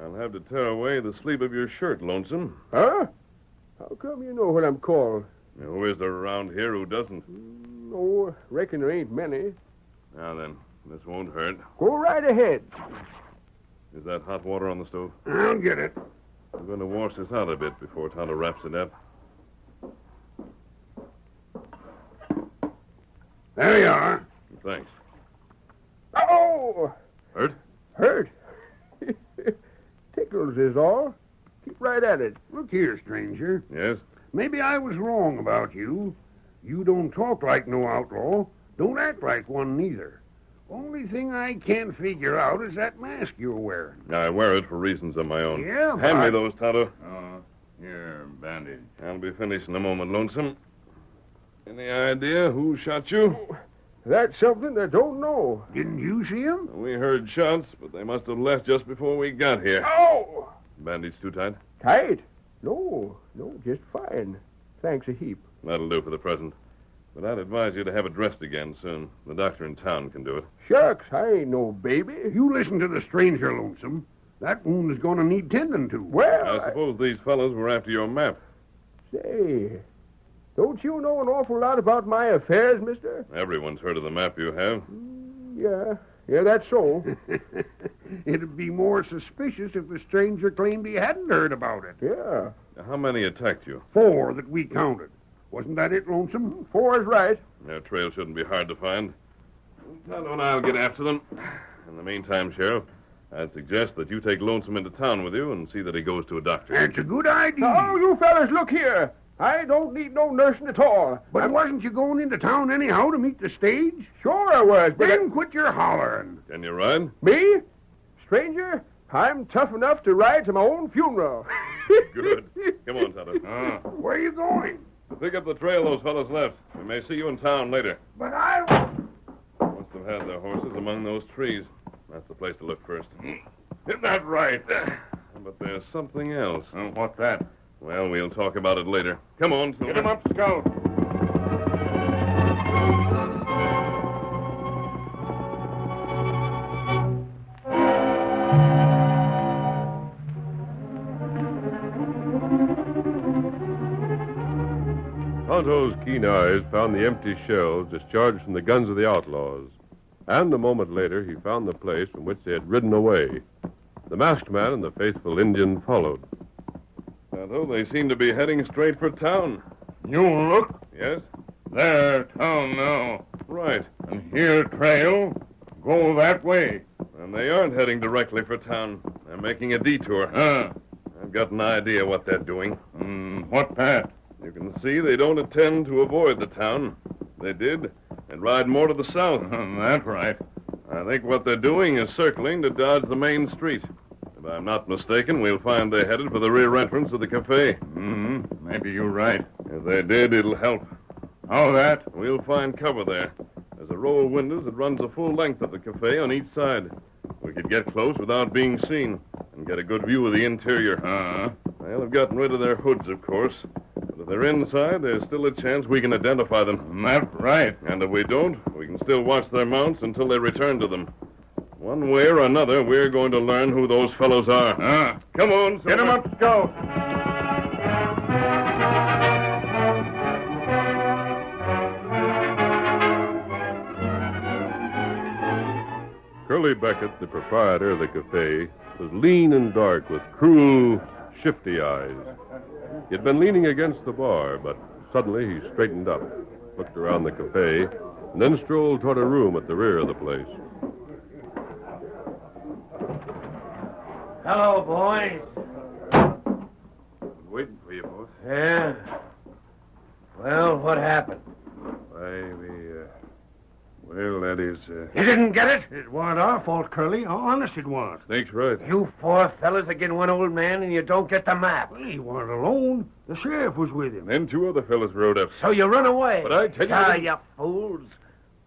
I'll have to tear away the sleeve of your shirt, Lonesome. Huh? How come you know what I'm called? Who is there around here who doesn't? No, reckon there ain't many. Now then, this won't hurt. Go right ahead. Is that hot water on the stove? I'll get it. I'm going to wash this out a bit before Tonto wraps it up. There you are. Thanks. Oh! Hurt? Hurt? Tickles is all. Keep right at it. Look here, stranger. Yes? Maybe I was wrong about you. You don't talk like no outlaw. Don't act like one neither. Only thing I can't figure out is that mask you're wearing. I wear it for reasons of my own. Yeah, but Hand me those, Tonto. Here, bandage. I'll be finished in a moment, Lonesome. Any idea who shot you? That's something I don't know. Didn't you see him? We heard shots, but they must have left just before we got here. Oh! Bandage too tight? Tight? No, just fine. Thanks a heap. That'll do for the present. But I'd advise you to have it dressed again soon. The doctor in town can do it. Shucks, I ain't no baby. You listen to the stranger, Lonesome. That wound is going to need tending to. Well, I suppose these fellows were after your map. Say, don't you know an awful lot about my affairs, mister? Everyone's heard of the map you have. Yeah, that's so. It'd be more suspicious if the stranger claimed he hadn't heard about it. Yeah. How many attacked you? 4 that we counted. Wasn't that it, Lonesome? 4 is right. Their trail shouldn't be hard to find. Tonto and I'll get after them. In the meantime, Sheriff, I'd suggest that you take Lonesome into town with you and see that he goes to a doctor. That's a good idea. Oh, you fellas, look here. I don't need no nursing at all. But wasn't you going into town anyhow to meet the stage? Sure I was, but... Then quit your hollering. Can you ride? Me? Stranger, I'm tough enough to ride to my own funeral. Good. Come on, Tonto. Where are you going? Pick up the trail those fellows left. We may see you in town later. But I... Must have had their horses among those trees. That's the place to look first. Isn't that right? But there's something else. What's that? Well, we'll talk about it later. Come on, Silver. Get him up, Scout. Tonto's keen eyes found the empty shells discharged from the guns of the outlaws. And a moment later, he found the place from which they had ridden away. The masked man and the faithful Indian followed. Tonto, they seem to be heading straight for town. You look. Yes? There, town now. Right. And here, trail. Go that way. And they aren't heading directly for town. They're making a detour. I've got an idea what they're doing. What that? You can see they don't intend to avoid the town. If they did, they'd ride more to the south. That's right. I think what they're doing is circling to dodge the main street. If I'm not mistaken, we'll find they're headed for the rear entrance of the cafe. Maybe you're right. If they did, it'll help. How that? We'll find cover there. There's a row of windows that runs the full length of the cafe on each side. We could get close without being seen and get a good view of the interior. They'll have gotten rid of their hoods, of course. But if they're inside, there's still a chance we can identify them. That's right. And if we don't, we can still watch their mounts until they return to them. One way or another, we're going to learn who those fellows are. Come on, Silver. Get him up, Scout. Curly Beckett, the proprietor of the cafe, was lean and dark with cruel, shifty eyes. He had been leaning against the bar, but suddenly he straightened up, looked around the cafe, and then strolled toward a room at the rear of the place. Hello, boys. Waiting for you, boss. Yeah? Well, what happened? Well, that is, You didn't get it? It wasn't our fault, Curly. Honest it was. Snake's right. You 4 fellas again one old man and you don't get the map. Well, he wasn't alone. The sheriff was with him. Then 2 other fellas rode up. So you run away. But I tell you... You fools.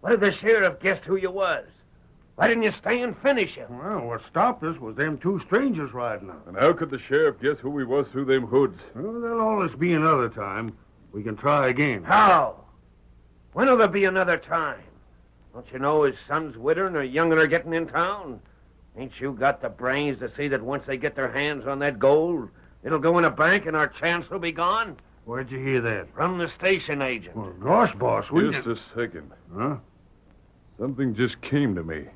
What if the sheriff guessed who you was? Why didn't you stay and finish him? Well, what stopped us was them 2 strangers riding up. And how could the sheriff guess who we was through them hoods? Well, there'll always be another time. We can try again. How? When'll there be another time? Don't you know his son's widder and her young'un are getting in town? Ain't you got the brains to see that once they get their hands on that gold, it'll go in a bank and our chance will be gone? Where'd you hear that? From the station agent. Well, gosh, boss, Just a second. Huh? Something just came to me.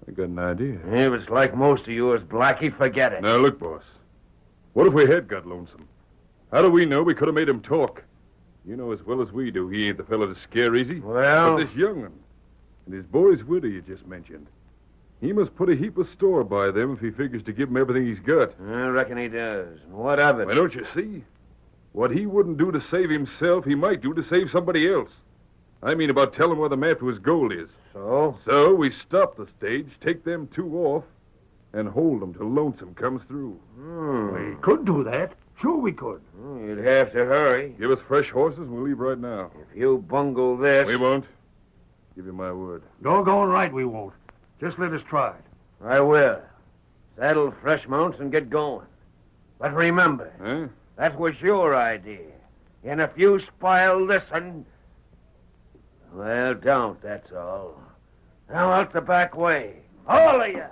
I got an idea. It was like most of yours, Blackie. Forget it. Now, look, boss. What if we had got lonesome? How do we know we could have made him talk? You know as well as we do he ain't the fellow to scare easy. Well? But this young one, and his boy's widow you just mentioned, he must put a heap of store by them if he figures to give him everything he's got. I reckon he does. What of it? Why, don't you see? What he wouldn't do to save himself, he might do to save somebody else. I mean about telling where the map to his gold is. So? So we stop the stage, take them two off, and hold them till Lonesome comes through. We could do that. Sure we could. You'd have to hurry. Give us fresh horses and we'll leave right now. If you bungle this... We won't. Give you my word. Doggone right we won't. Just let us try it. I will. Saddle fresh mounts and get going. But remember, that was your idea. And if you spoil this one... Well, don't, that's all. Now out the back way. All of you.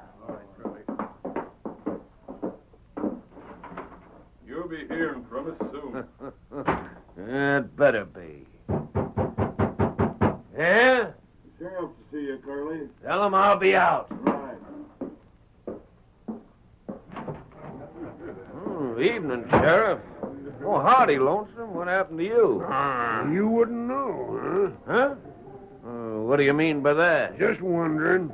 You'll be hearing from us soon. It better be. Yeah? Sheriff to see you, Curly. Tell him I'll be out. Right. Evening, Sheriff. Oh, howdy, Lonesome. What happened to you? You wouldn't know, Huh? What do you mean by that? Just wondering.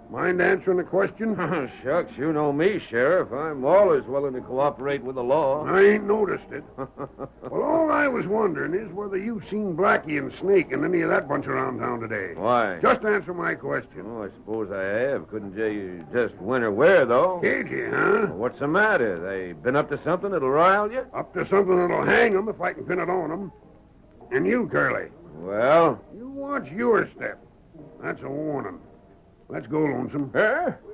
Mind answering the question? Shucks, you know me, Sheriff. I'm always willing to cooperate with the law. I ain't noticed it. Well, all I was wondering is whether you've seen Blackie and Snake and any of that bunch around town today. Why? Just answer my question. Oh, I suppose I have. Couldn't you just when or where, though? Cagey, huh? What's the matter? They been up to something that'll rile you? Up to something that'll hang them if I can pin it on them. And you, Curly. Well? You watch your step. That's a warning. Let's go, Lonesome.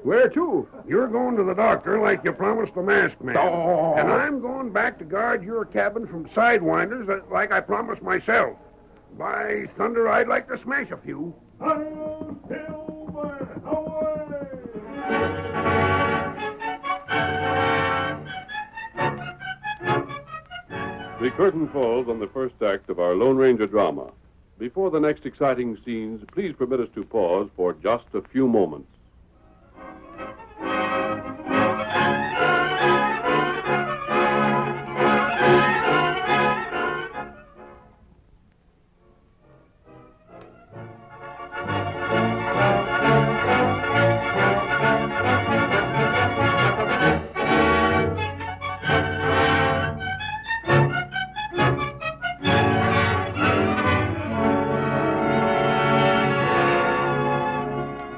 Where to? You're going to the doctor like you promised the masked man. Oh. And I'm going back to guard your cabin from sidewinders like I promised myself. By thunder, I'd like to smash a few. The curtain falls on the first act of our Lone Ranger drama. Before the next exciting scenes, please permit us to pause for just a few moments.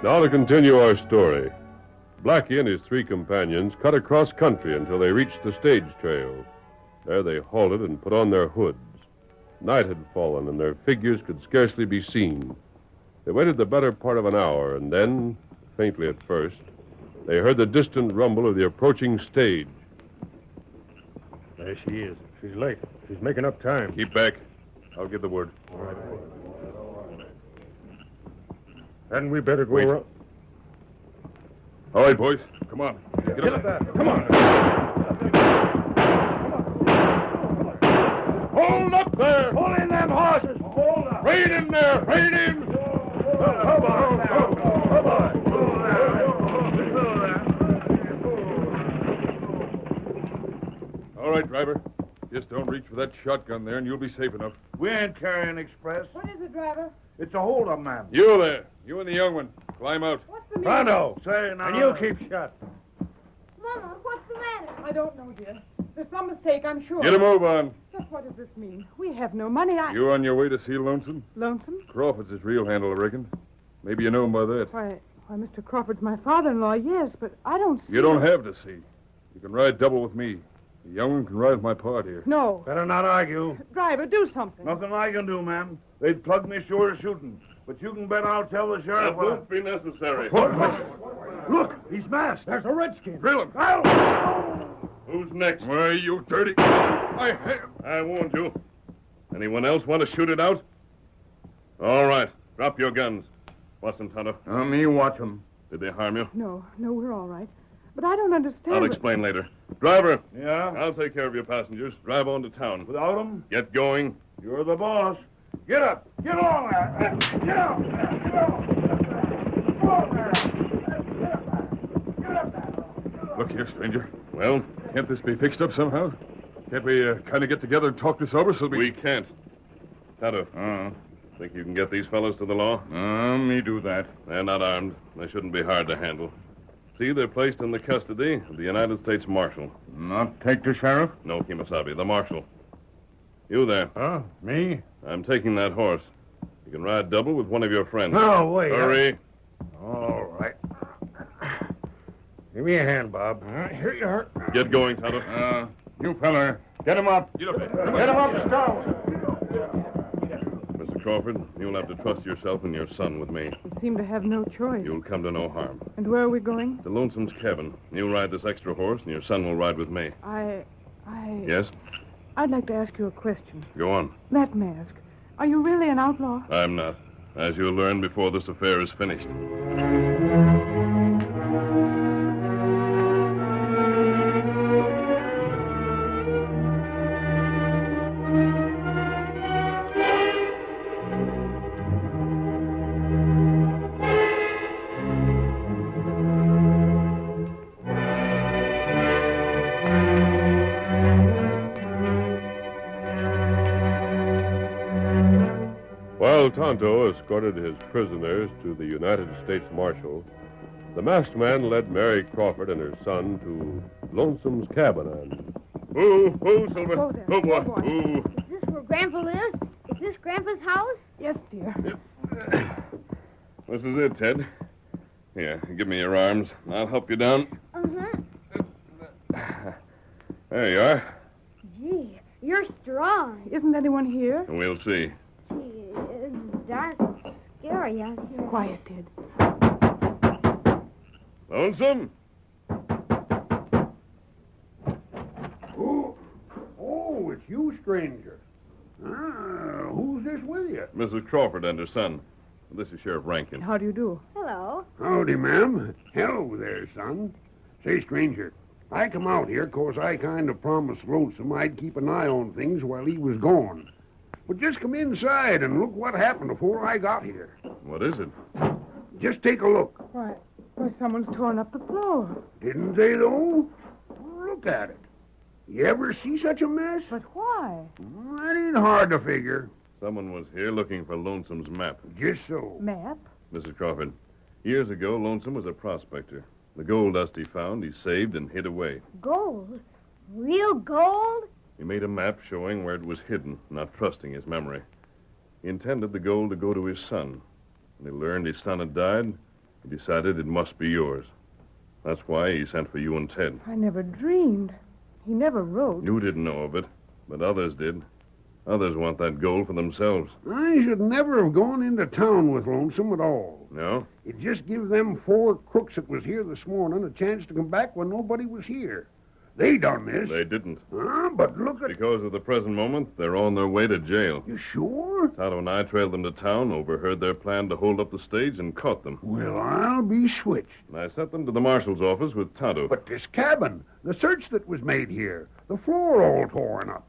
Now to continue our story. Blackie and his three companions cut across country until they reached the stage trail. There they halted and put on their hoods. Night had fallen, and their figures could scarcely be seen. They waited the better part of an hour, and then, faintly at first, they heard the distant rumble of the approaching stage. There she is. She's late. She's making up time. Keep back. I'll give the word. All right. Hadn't we better go Wait. around? All right, boys. Come on. Get up there. Come on. Hold up there! Pull in them horses! Hold up! Rein in there! Rein in! Come on! Come on! All right, driver. Just don't reach for that shotgun there, and you'll be safe enough. We ain't carrying express. What is it, driver? It's a hold-up, ma'am. You there. You and the young one. Climb out. What's the matter? Pronto. Say now. And you keep shut. Mama, what's the matter? I don't know, dear. There's some mistake, I'm sure. Get a move on. Just what does this mean? We have no money. You on your way to see Lonesome? Lonesome? Crawford's his real handle, I reckon. Maybe you know him by that. Why, Mr. Crawford's my father-in-law, yes, but I don't see... You don't have to see. You can ride double with me. The young one can ride with my part here. No. Better not argue. Driver, do something. Nothing I can do, ma'am. They'd plug me sure as shooting. But you can bet I'll tell the sheriff... That won't be necessary. Look, he's masked. There's a redskin. Drill him. Who's next? Why, you dirty... I warned you. Anyone else want to shoot it out? All right. Drop your guns. What's them, Tonto? Me watch him. Did they harm you? No, we're all right. But I don't understand... I'll explain later. Driver. Yeah? I'll take care of your passengers. Drive on to town. Without him? Get going. You're the boss. Get up. Get along there. Get up. Get up. Come on there. Get up there. Look here, stranger. Well, can't this be fixed up somehow? Can't we kind of get together and talk this over so we can't. Tonto. Think you can get these fellows to the law? Me do that. They're not armed. They shouldn't be hard to handle. See, they're placed in the custody of the United States Marshal. Not take the sheriff? No, Kimasabi, the Marshal. You there. Huh? Me? I'm taking that horse. You can ride double with one of your friends. No, wait. Hurry. All right. Give me a hand, Bob. Here you are. Get going, Tonto. You feller, get him up. Get up. Get him up, Scout. Mr. Crawford, you'll have to trust yourself and your son with me. We seem to have no choice. You'll come to no harm. And where are we going? To Lonesome's cabin. You'll ride this extra horse, and your son will ride with me. Yes? Yes? I'd like to ask you a question. Go on. That mask. Are you really an outlaw? I'm not. As you'll learn before this affair is finished. While Tonto escorted his prisoners to the United States Marshal, the masked man led Mary Crawford and her son to Lonesome's cabin and... Silver. Go there. Oh, boy. Go Ooh. Is this where Grandpa lives? Is this Grandpa's house? Yes, dear. This is it, Ted. Here, give me your arms. I'll help you down. Uh-huh. There you are. Gee, you're strong. Isn't anyone here? We'll see. Gee, it's dark and scary out here. Quiet, Ted. Lonesome? Oh, it's you, stranger. Who's this with you? Mrs. Crawford and her son. This is Sheriff Rankin. How do you do? Hello. Howdy, ma'am. Hello there, son. Say, stranger, I come out here 'cause I kind of promised Lonesome I'd keep an eye on things while he was gone. But just come inside and look what happened before I got here. What is it? Just take a look. Why, someone's torn up the floor. Didn't they, though? Look at it. You ever see such a mess? But why? That ain't hard to figure. Someone was here looking for Lonesome's map. Just so. Map? Mrs. Crawford, years ago, Lonesome was a prospector. The gold dust he found, he saved and hid away. Gold? Real gold? He made a map showing where it was hidden, not trusting his memory. He intended the gold to go to his son. When he learned his son had died, he decided it must be yours. That's why he sent for you and Ted. I never dreamed. He never wrote. You didn't know of it, but others did. Others want that gold for themselves. I should never have gone into town with Lonesome at all. No? It just gives them 4 crooks that was here this morning a chance to come back when nobody was here. They done this. They didn't. But look at... Because of the present moment, they're on their way to jail. You sure? Tonto and I trailed them to town, overheard their plan to hold up the stage, and caught them. Well, I'll be switched. And I sent them to the marshal's office with Tonto. But this cabin, the search that was made here, the floor all torn up.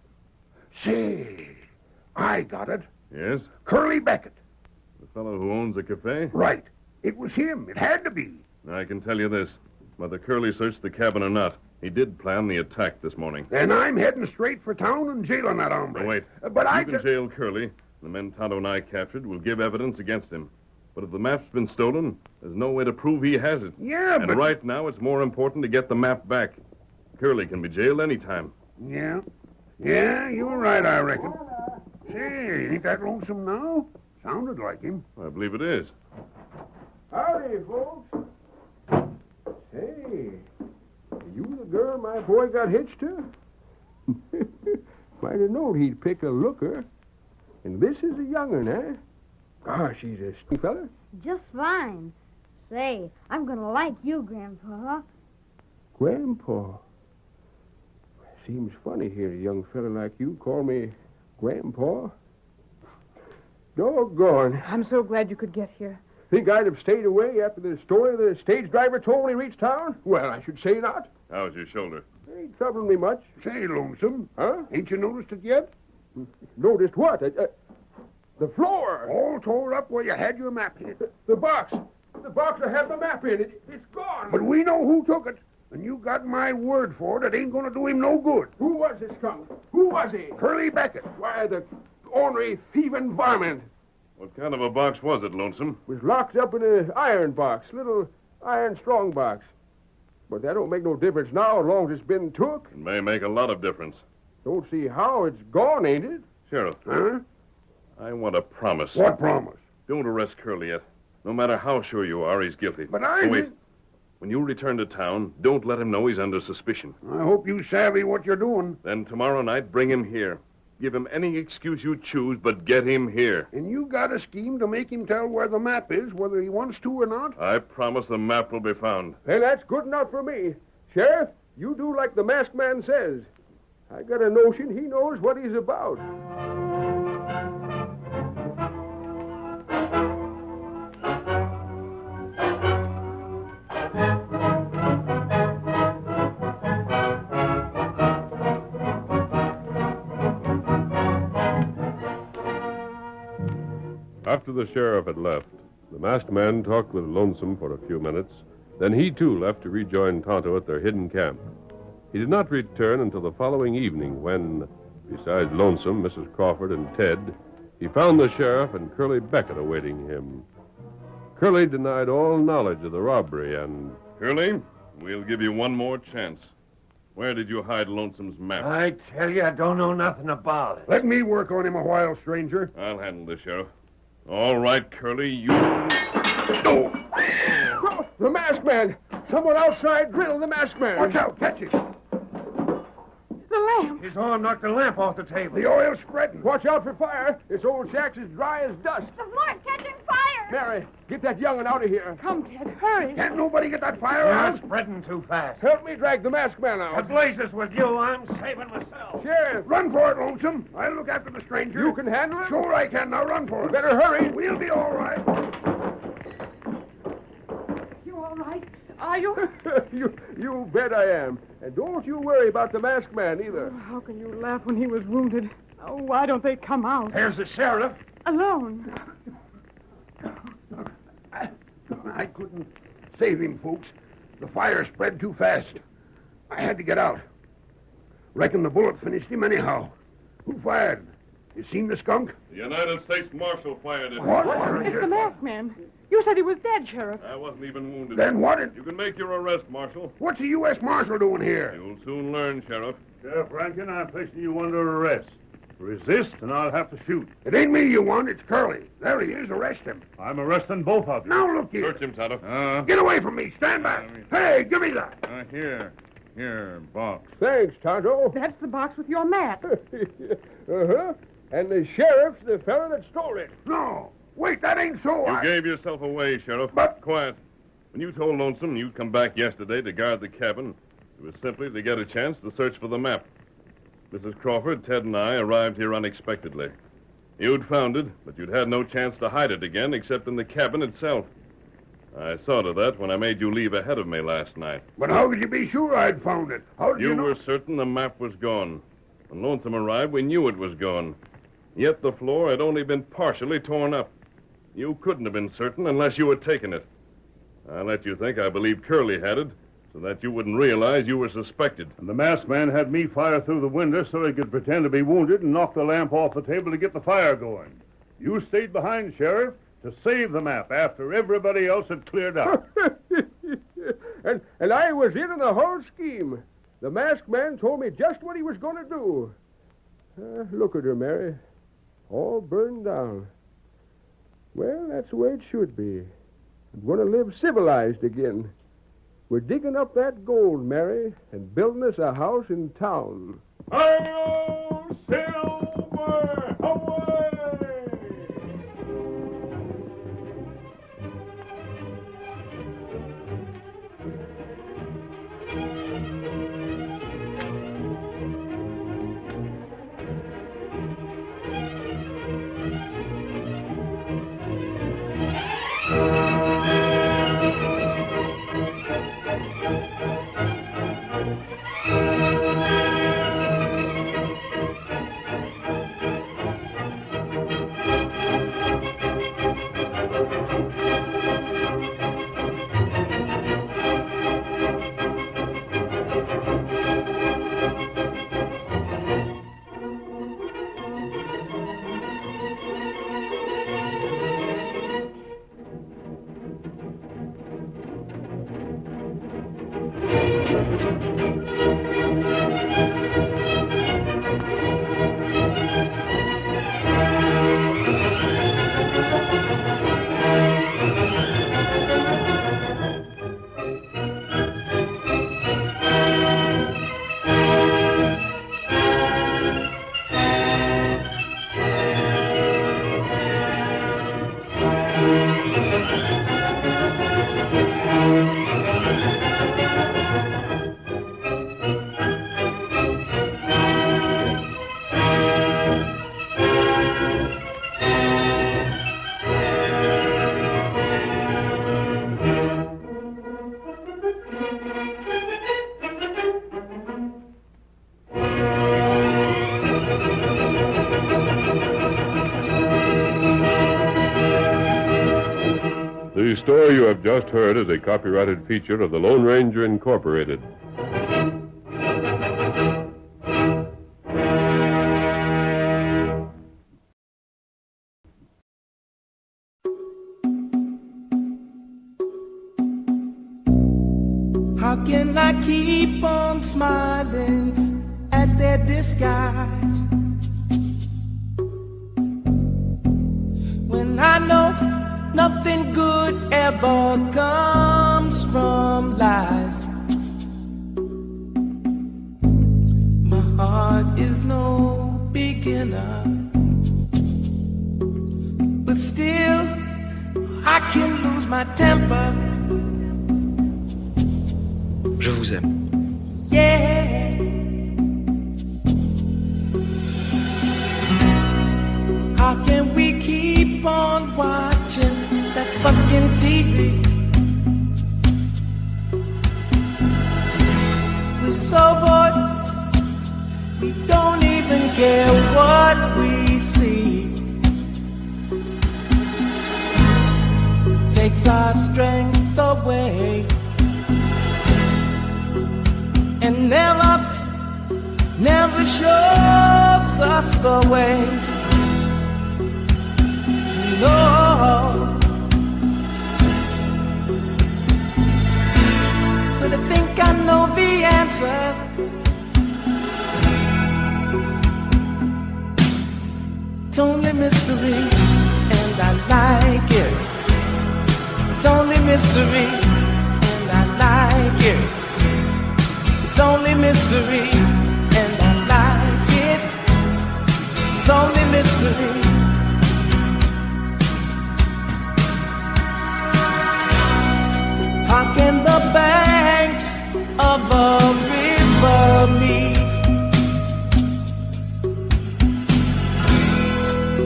Say, I got it. Yes? Curly Beckett. The fellow who owns the cafe? Right. It was him. It had to be. I can tell you this. Whether Curly searched the cabin or not, he did plan the attack this morning. Then I'm heading straight for town and jailing that hombre. No, wait. But you can jail Curly. The men Tonto and I captured will give evidence against him. But if the map's been stolen, there's no way to prove he has it. Yeah, and right now, it's more important to get the map back. Curly can be jailed any time. Yeah. Yeah, you're right, I reckon. Say, ain't that Lonesome now? Sounded like him. I believe it is. Howdy, folks. Hey, are you the girl my boy got hitched to? Might have known he'd pick a looker. And this is a young'un, eh? Gosh, he's a sneaky fella. Just fine. Say, I'm gonna like you, Grandpa. Grandpa. Seems funny hear a young fella like you call me Grandpa. Doggone. I'm so glad you could get here. Think I'd have stayed away after the story the stage driver told when he reached town? Well, I should say not. How's your shoulder? Ain't troubling me much. Say, Lonesome. Huh? Ain't you noticed it yet? Noticed what? The floor. All tore up where you had your map hid. The box. The box I had the map in. It's gone. But we know who took it. And you got my word for it. It ain't going to do him no good. Who was this skunk? Who was he? Curly Beckett. Why, ornery, thieving varmint. What kind of a box was it, Lonesome? Was locked up in an iron box, little iron strong box. But that don't make no difference now as long as it's been took. It may make a lot of difference. Don't see how. It's gone, ain't it? Sheriff. Huh? I want a promise. What promise? Don't arrest Curly yet. No matter how sure you are, he's guilty. But I... Wait. When you return to town, don't let him know he's under suspicion. I hope you savvy what you're doing. Then tomorrow night, bring him here. Give him any excuse you choose, but get him here. And you got a scheme to make him tell where the map is, whether he wants to or not? I promise the map will be found. Then that's good enough for me. Sheriff, you do like the masked man says. I got a notion he knows what he's about. After the sheriff had left, the masked man talked with Lonesome for a few minutes. Then he, too, left to rejoin Tonto at their hidden camp. He did not return until the following evening when, besides Lonesome, Mrs. Crawford, and Ted, he found the sheriff and Curly Beckett awaiting him. Curly denied all knowledge of the robbery and... Curly, we'll give you one more chance. Where did you hide Lonesome's map? I tell you, I don't know nothing about it. Let me work on him a while, stranger. I'll handle this, Sheriff. All right, Curly, you... No! Oh, the masked man! Someone outside drilled the masked man! Watch out, catch it! The lamp! His arm knocked the lamp off the table. The oil's spreading. Watch out for fire. This old shack's as dry as dust. The floor's catching fire! Mary, get that young'un out of here. Come, Ted, hurry. Can't nobody get that fire out? It's spreading too fast. Help me drag the masked man out. The blazes with you, I'm saving myself. Sheriff! Run for it, Lonesome. I'll look after the stranger. You can handle it? Sure I can. Now run for it. You better hurry. We'll be all right. You all right? Are you? You bet I am. And don't you worry about the masked man either. Oh, how can you laugh when he was wounded? Oh, why don't they come out? There's the sheriff. Alone. I couldn't save him, folks. The fire spread too fast. I had to get out. Reckon the bullet finished him anyhow. Who fired? You seen the skunk? The United States Marshal fired it. What? It's the masked man. You said he was dead, Sheriff. I wasn't even wounded. Then what? You can make your arrest, Marshal. What's the U.S. Marshal doing here? You'll soon learn, Sheriff. Sheriff Rankin, I'm placing you under arrest. Resist, and I'll have to shoot. It ain't me you want, it's Curly. There he is, arrest him. I'm arresting both of you. Now look here. Search him, Tonto. Get away from me, stand back. Hey, give me that. Here, box. Thanks, Tonto. That's the box with your map. Uh-huh. And the sheriff's the fellow that stole it. No. Wait, that ain't so. You gave yourself away, Sheriff. But... Quiet. When you told Lonesome you'd come back yesterday to guard the cabin, it was simply to get a chance to search for the map. Mrs. Crawford, Ted, and I arrived here unexpectedly. You'd found it, but you'd had no chance to hide it again except in the cabin itself. I saw to that when I made you leave ahead of me last night. But how could you be sure I'd found it? How did you know? You were certain the map was gone. When Lonesome arrived, we knew it was gone. Yet the floor had only been partially torn up. You couldn't have been certain unless you had taken it. I let you think I believed Curly had it, so that you wouldn't realize you were suspected. And the masked man had me fire through the window so he could pretend to be wounded and knock the lamp off the table to get the fire going. You stayed behind, Sheriff, to save the map after everybody else had cleared out. and I was in on the whole scheme. The masked man told me just what he was going to do. Look at her, Mary. All burned down. Well, that's the way it should be. I'm going to live civilized again. We're digging up that gold, Mary, and building us a house in town. Hi-yo, Silver! Away! you've just heard is a copyrighted feature of the Lone Ranger Incorporated. How can I keep on smiling at their disguise when I know nothing good ever comes from lies? My heart is no beginner, but still I can lose my temper. Je vous aime. Yeah. How can we keep on watching that fucking TV? We're so bored, we don't even care what we see. Takes our strength away. And never shows us the way. No. But I think I know the answer. It's only mystery, and I like it. It's only mystery, and I like it. It's only mystery, and I like it. It's only mystery. How can the banks of a river meet?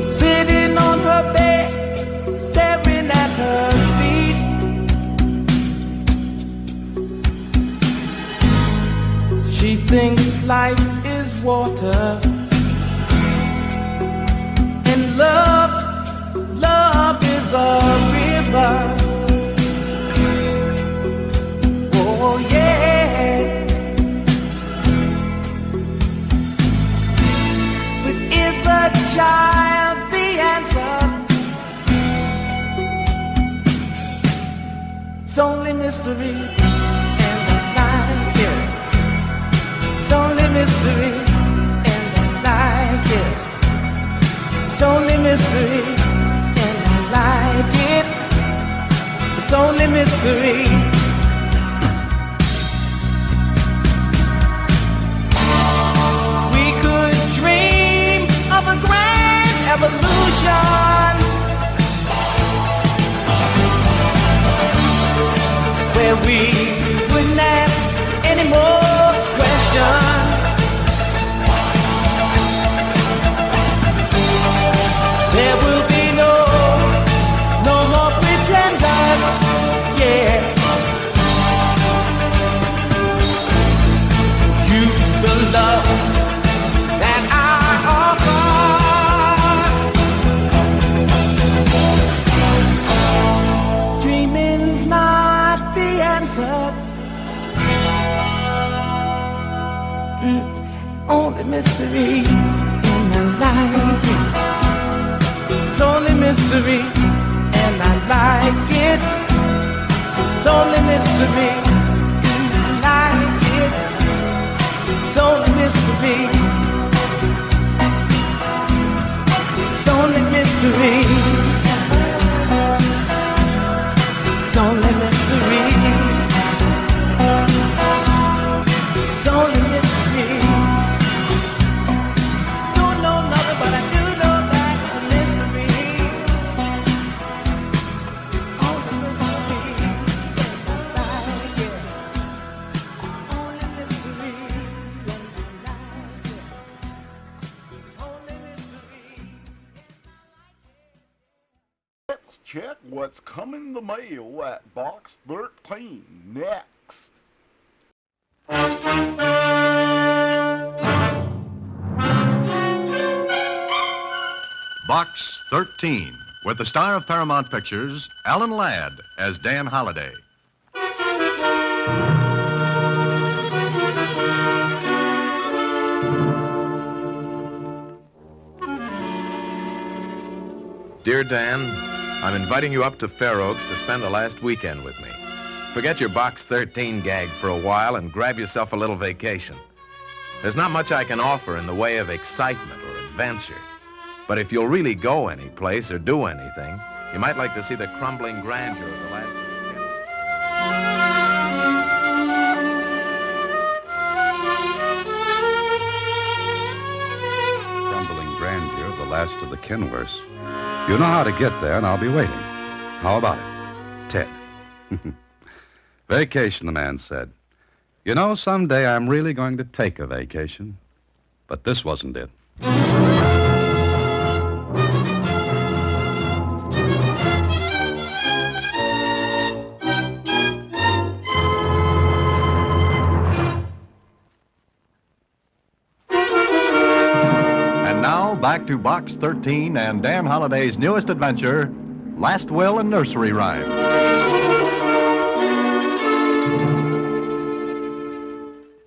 Sitting on her bed, staring at her feet. She thinks life is water, and love is a river. Oh yeah. But is a child the answer? It's only mystery, and I like it. It's only mystery, and I like it. It's only mystery, and I like it. It's only mystery. We could dream of a grand evolution where we wouldn't ask any more questions. There will be no more pretenders, yeah. Use the love that I offer. Dreaming's not the answer. Only mystery, and I like it. It's only mystery, and I like it. It's only mystery, and I like it. It's only mystery. It's only mystery. It's only mystery. It's only mystery. Don't know nothing, but I do know that it's a mystery. Only mystery. And I like it. Only mystery. And I like it. Only mystery. Let's check what's coming in the mail at Box 13 next. Box 13, with the star of Paramount Pictures, Alan Ladd, as Dan Holliday. Dear Dan, I'm inviting you up to Fair Oaks to spend the last weekend with me. Forget your Box 13 gag for a while and grab yourself a little vacation. There's not much I can offer in the way of excitement or adventure. But if you'll really go any place or do anything, you might like to see the crumbling grandeur of the last of the Crumbling grandeur of the last of the Kenworths. You know how to get there, and I'll be waiting. How about it, Ted? Vacation, the man said. You know, someday I'm really going to take a vacation. But this wasn't it. And now, back to Box 13 and Dan Holliday's newest adventure, Last Will and Nursery Rhyme.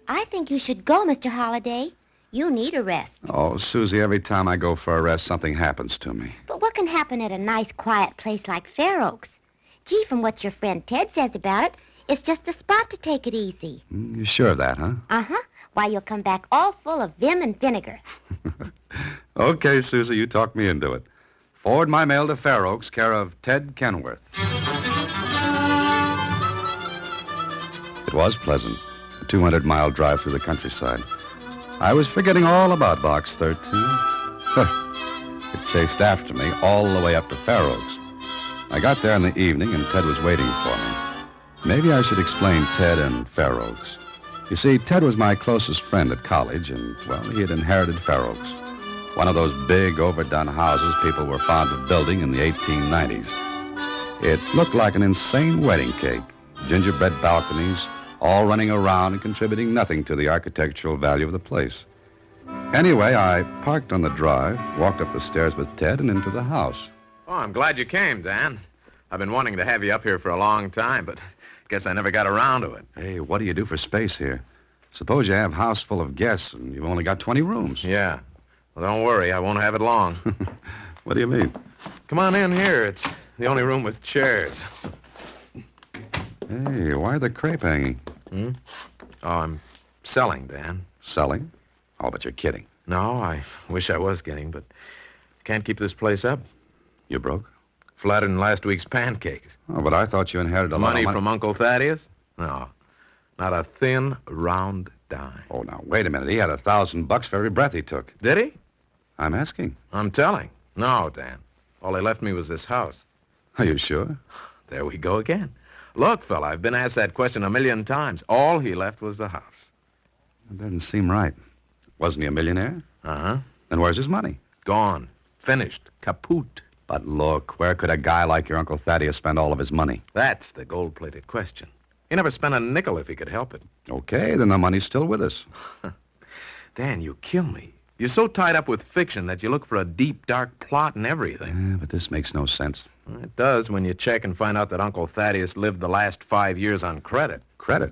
I think you should go, Mr. Holliday. You need a rest. Oh, Susie, every time I go for a rest, something happens to me. But what can happen at a nice, quiet place like Fair Oaks? Gee, from what your friend Ted says about it, it's just the spot to take it easy. You sure of that, huh? Uh-huh. Why, you'll come back all full of vim and vinegar. Okay, Susie, you talked me into it. Forward my mail to Fair Oaks, care of Ted Kenworth. It was pleasant, a 200-mile drive through the countryside. I was forgetting all about Box 13. It chased after me all the way up to Fair Oaks. I got there in the evening, and Ted was waiting for me. Maybe I should explain Ted and Fair Oaks. You see, Ted was my closest friend at college, and, well, he had inherited Fair Oaks. One of those big, overdone houses people were fond of building in the 1890s. It looked like an insane wedding cake. Gingerbread balconies, all running around and contributing nothing to the architectural value of the place. Anyway, I parked on the drive, walked up the stairs with Ted, and into the house. Oh, I'm glad you came, Dan. I've been wanting to have you up here for a long time, but guess I never got around to it. Hey, what do you do for space here? Suppose you have a house full of guests and you've only got 20 rooms. Yeah. Well, don't worry. I won't have it long. What do you mean? Come on in here. It's the only room with chairs. Hey, why the crepe hanging? Oh, I'm selling, Dan. Selling? Oh, but you're kidding. No, I wish I was kidding, but can't keep this place up. You broke? Flatter than last week's pancakes. Oh, but I thought you inherited a lot of money from Uncle Thaddeus? No, not a thin, round dime. Oh, now, wait a minute. He had $1,000 for every breath he took. Did he? I'm asking. I'm telling. No, Dan. All he left me was this house. Are you sure? There we go again. Look, fella, I've been asked that question 1,000,000 times. All he left was the house. That doesn't seem right. Wasn't he a millionaire? Uh-huh. Then where's his money? Gone. Finished. Kaput. But look, where could a guy like your Uncle Thaddeus spend all of his money? That's the gold-plated question. He never spent a nickel if he could help it. Okay, then the money's still with us. Dan, you kill me. You're so tied up with fiction that you look for a deep, dark plot and everything. Yeah, but this makes no sense. It does when you check and find out that Uncle Thaddeus lived the last 5 years on credit. Credit?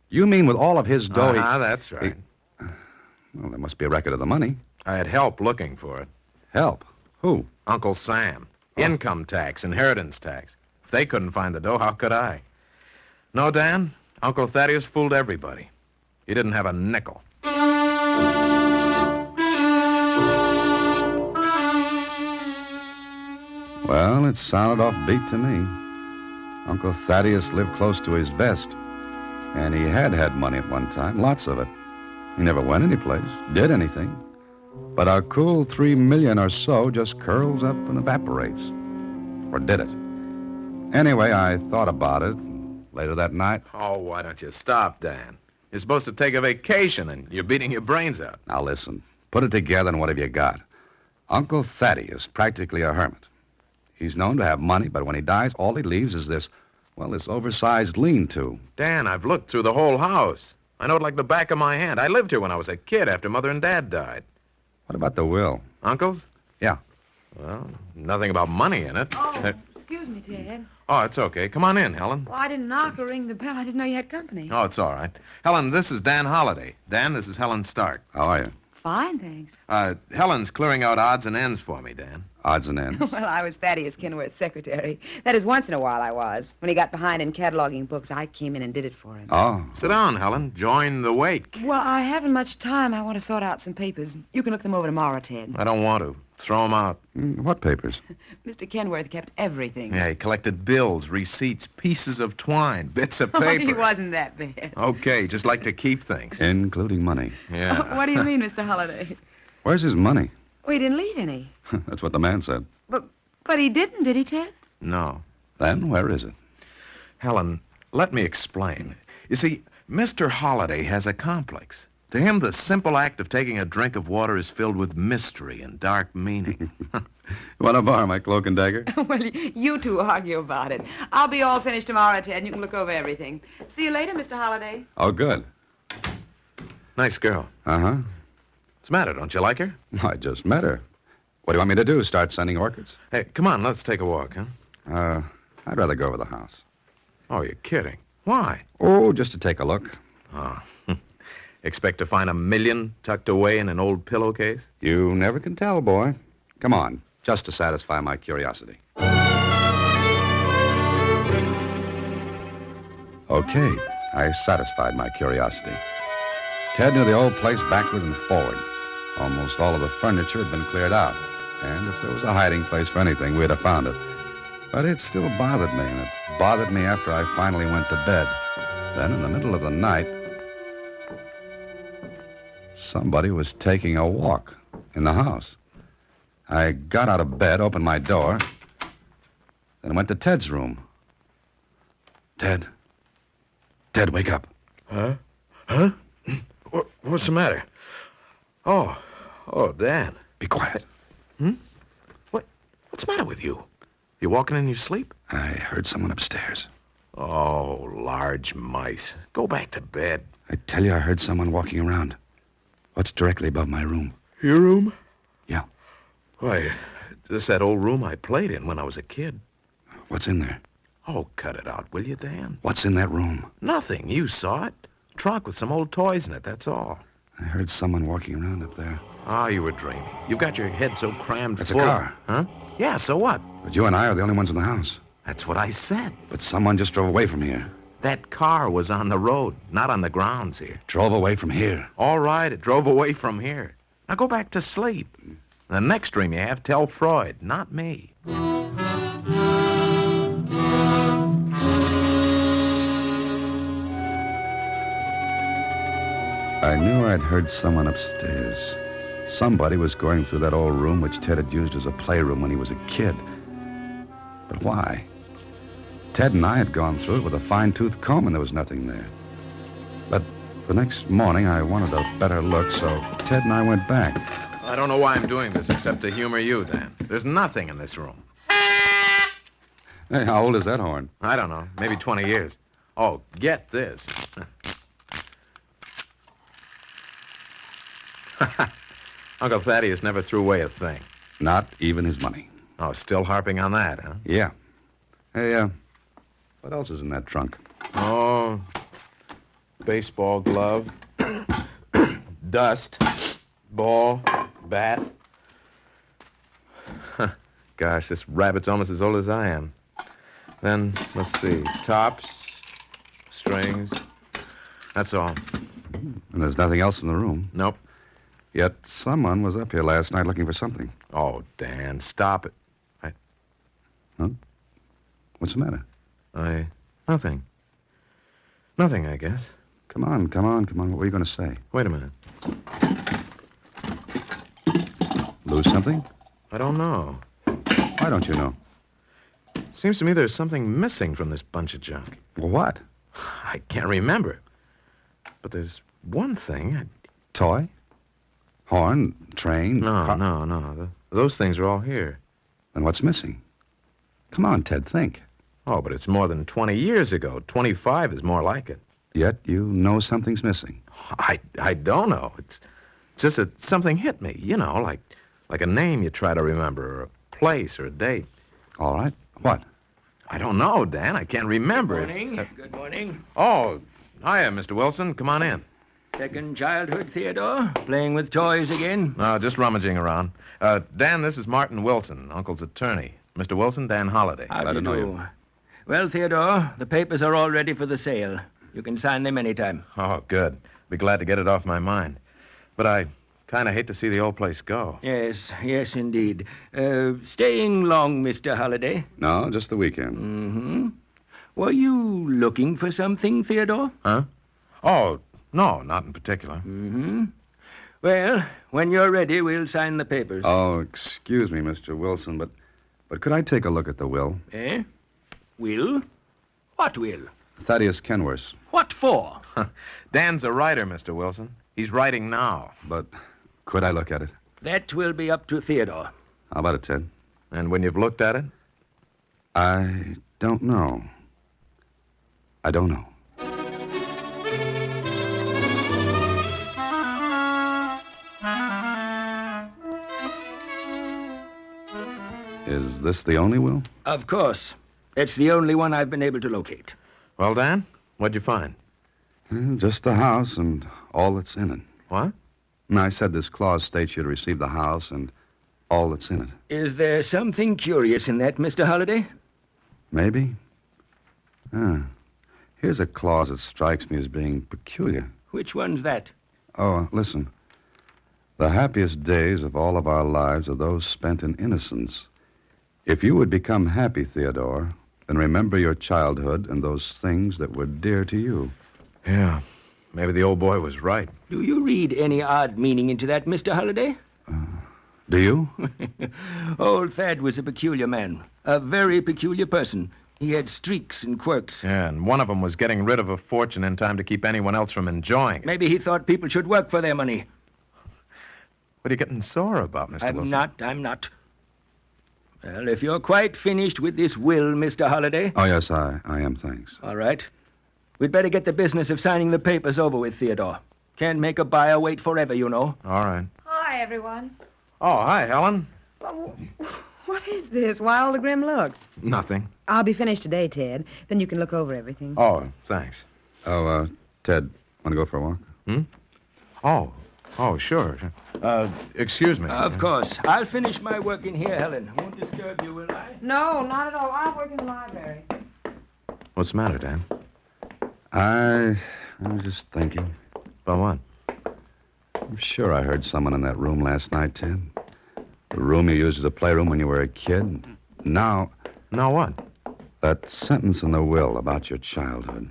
You mean with all of his dough? That's right. Well, there must be a record of the money. I had help looking for it. Help? Who? Uncle Sam. Income tax, inheritance tax. If they couldn't find the dough, how could I? No, Dan, Uncle Thaddeus fooled everybody. He didn't have a nickel. Well, it sounded offbeat to me. Uncle Thaddeus lived close to his vest. And he had money at one time, lots of it. He never went anyplace, did anything. But our cool $3 million or so just curls up and evaporates. Or did it? Anyway, I thought about it. Later that night... Oh, why don't you stop, Dan? You're supposed to take a vacation, and you're beating your brains out. Now, listen. Put it together, and what have you got? Uncle Thaddeus, practically a hermit. He's known to have money, but when he dies, all he leaves is this oversized lean-to. Dan, I've looked through the whole house. I know it like the back of my hand. I lived here when I was a kid after Mother and Dad died. What about the will? Uncle's? Yeah. Well, nothing about money in it. Oh, excuse me, Ted. Oh, it's okay. Come on in, Helen. Well, I didn't knock or ring the bell. I didn't know you had company. Oh, it's all right. Helen, this is Dan Holliday. Dan, this is Helen Stark. How are you? Fine, thanks. Helen's clearing out odds and ends for me, Dan. Odds and ends? Well, I was Thaddeus Kenworth's secretary. That is, once in a while I was. When he got behind in cataloging books, I came in and did it for him. Oh. Sit down, Helen. Join the wake. Well, I haven't much time. I want to sort out some papers. You can look them over tomorrow, Ted. I don't want to. Throw them out. What papers? Mr. Kenworth kept everything. Yeah, he collected bills, receipts, pieces of twine, bits of paper. Oh, he wasn't that bad. Okay, just like to keep things. Including money. Yeah. What do you mean, Mr. Holliday? Where's his money? Well, he didn't leave any. That's what the man said. But he didn't, did he, Ted? No. Then where is it? Helen, let me explain. You see, Mr. Holliday has a complex. To him, the simple act of taking a drink of water is filled with mystery and dark meaning. Want to borrow my cloak and dagger? Well, you two argue about it. I'll be all finished tomorrow, Ted, and you can look over everything. See you later, Mr. Holliday. Oh, good. Nice girl. Uh-huh. What's the matter? Don't you like her? I just met her. What do you want me to do, start sending orchids? Hey, come on, let's take a walk, huh? I'd rather go over the house. Oh, you're kidding. Why? Oh, just to take a look. Oh. Expect to find $1 million tucked away in an old pillowcase? You never can tell, boy. Come on, just to satisfy my curiosity. Okay, I satisfied my curiosity. Ted knew the old place backward and forward. Almost all of the furniture had been cleared out. And if there was a hiding place for anything, we'd have found it. But it still bothered me, and it bothered me after I finally went to bed. Then, in the middle of the night, somebody was taking a walk in the house. I got out of bed, opened my door, then went to Ted's room. Ted, wake up. Huh? Huh? What's the matter? Oh, Dan. Be quiet. What's the matter with you? You walking in your sleep? I heard someone upstairs. Oh, large mice. Go back to bed. I tell you, I heard someone walking around. What's directly above my room? Your room? Yeah. Why, this is that old room I played in when I was a kid. What's in there? Oh, cut it out, will you, Dan? What's in that room? Nothing. You saw it. Trunk with some old toys in it, that's all. I heard someone walking around up there. Ah, you were dreaming. You've got your head so crammed That's full. a car. Huh? Yeah, so what? But you and I are the only ones in the house. That's what I said. But someone just drove away from here. That car was on the road, not on the grounds here. Drove away from here. All right, it drove away from here. Now go back to sleep. The next dream you have, tell Freud, not me. I knew I'd heard someone upstairs. Somebody was going through that old room which Ted had used as a playroom when he was a kid. But why? Ted and I had gone through it with a fine-tooth comb, and there was nothing there. But the next morning, I wanted a better look, so Ted and I went back. I don't know why I'm doing this except to humor you, Dan. There's nothing in this room. Hey, how old is that horn? I don't know. Maybe 20 years. Oh, get this. Uncle Thaddeus never threw away a thing. Not even his money. Oh, still harping on that, huh? Yeah. Hey, what else is in that trunk? Oh, baseball glove, dust, ball, bat. Gosh, this rabbit's almost as old as I am. Then, let's see, tops, strings. That's all. And there's nothing else in the room. Nope. Yet someone was up here last night looking for something. Oh, Dan, stop it. Huh? What's the matter? Nothing. Nothing, I guess. Come on. What were you going to say? Wait a minute. Lose something? I don't know. Why don't you know? Seems to me there's something missing from this bunch of junk. Well, what? I can't remember. But there's one thing. Toy? Horn? Train? No. Those things are all here. Then what's missing? Come on, Ted, think. Oh, but it's more than 20 years ago. 25 is more like it. Yet you know something's missing. I don't know. It's just that something hit me, you know, like a name you try to remember, place or a date. All right. What? I don't know, Dan. I can't remember. Good morning. Good morning. Oh, hiya, Mr. Wilson. Come on in. Second childhood, Theodore? Playing with toys again? No, just rummaging around. Dan, this is Martin Wilson, Uncle's attorney. Mr. Wilson, Dan Holliday. How do you do? Well, Theodore, the papers are all ready for the sale. You can sign them anytime. Oh, good. Be glad to get it off my mind. But I kind of hate to see the old place go. Yes, indeed. Staying long, Mr. Holliday? No, just the weekend. Mm-hmm. Were you looking for something, Theodore? Huh? Oh, no, not in particular. Mm-hmm. Well, when you're ready, we'll sign the papers. Oh, excuse me, Mr. Wilson, but could I take a look at the will? Eh? Will? What will? Thaddeus Kenworth. What for? Dan's a writer, Mr. Wilson. He's writing now. But could I look at it? That will be up to Theodore. How about it, Ted? And when you've looked at it? I don't know. I don't know. Is this the only will? Of course. It's the only one I've been able to locate. Well, Dan, what'd you find? Just the house and all that's in it. What? I said this clause states you'd receive the house and all that's in it. Is there something curious in that, Mr. Holliday? Maybe. Here's a clause that strikes me as being peculiar. Which one's that? Oh, listen. The happiest days of all of our lives are those spent in innocence. If you would become happy, Theodore, then remember your childhood and those things that were dear to you. Yeah, maybe the old boy was right. Do you read any odd meaning into that, Mr. Holliday? Do you? Old Thad was a peculiar man, a very peculiar person. He had streaks and quirks. Yeah, and one of them was getting rid of a fortune in time to keep anyone else from enjoying it. Maybe he thought people should work for their money. What are you getting sore about, Mr. Wilson? I'm not. Well, if you're quite finished with this will, Mr. Holliday... Oh, yes, I am, thanks. All right. We'd better get the business of signing the papers over with, Theodore. Can't make a buyer wait forever, you know. All right. Hi, everyone. Oh, hi, Helen. What is this? Why all the grim looks? Nothing. I'll be finished today, Ted. Then you can look over everything. Oh, thanks. Oh, Ted, want to go for a walk? Oh, sure. Excuse me. Of course. I'll finish my work in here, Helen. Won't disturb you, will I? No, not at all. I'll work in the library. What's the matter, Dan? I was just thinking. About what? I'm sure I heard someone in that room last night, Ted. The room you used as a playroom when you were a kid. Now what? That sentence in the will about your childhood.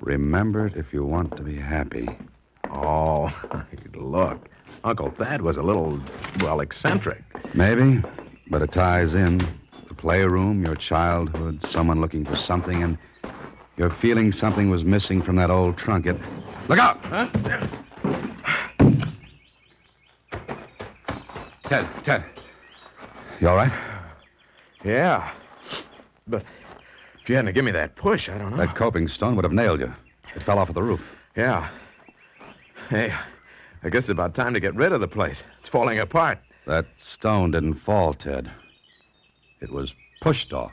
Remember it if you want to be happy. Oh, look. Uncle Thad was a little, eccentric. Maybe, but it ties in. The playroom, your childhood, someone looking for something, and you're feeling something was missing from that old trunk. Look out! Huh? Ted. You all right? Yeah. But if you hadn't given me that push, I don't know. That coping stone would have nailed you. It fell off of the roof. Yeah. Hey, I guess it's about time to get rid of the place. It's falling apart. That stone didn't fall, Ted. It was pushed off.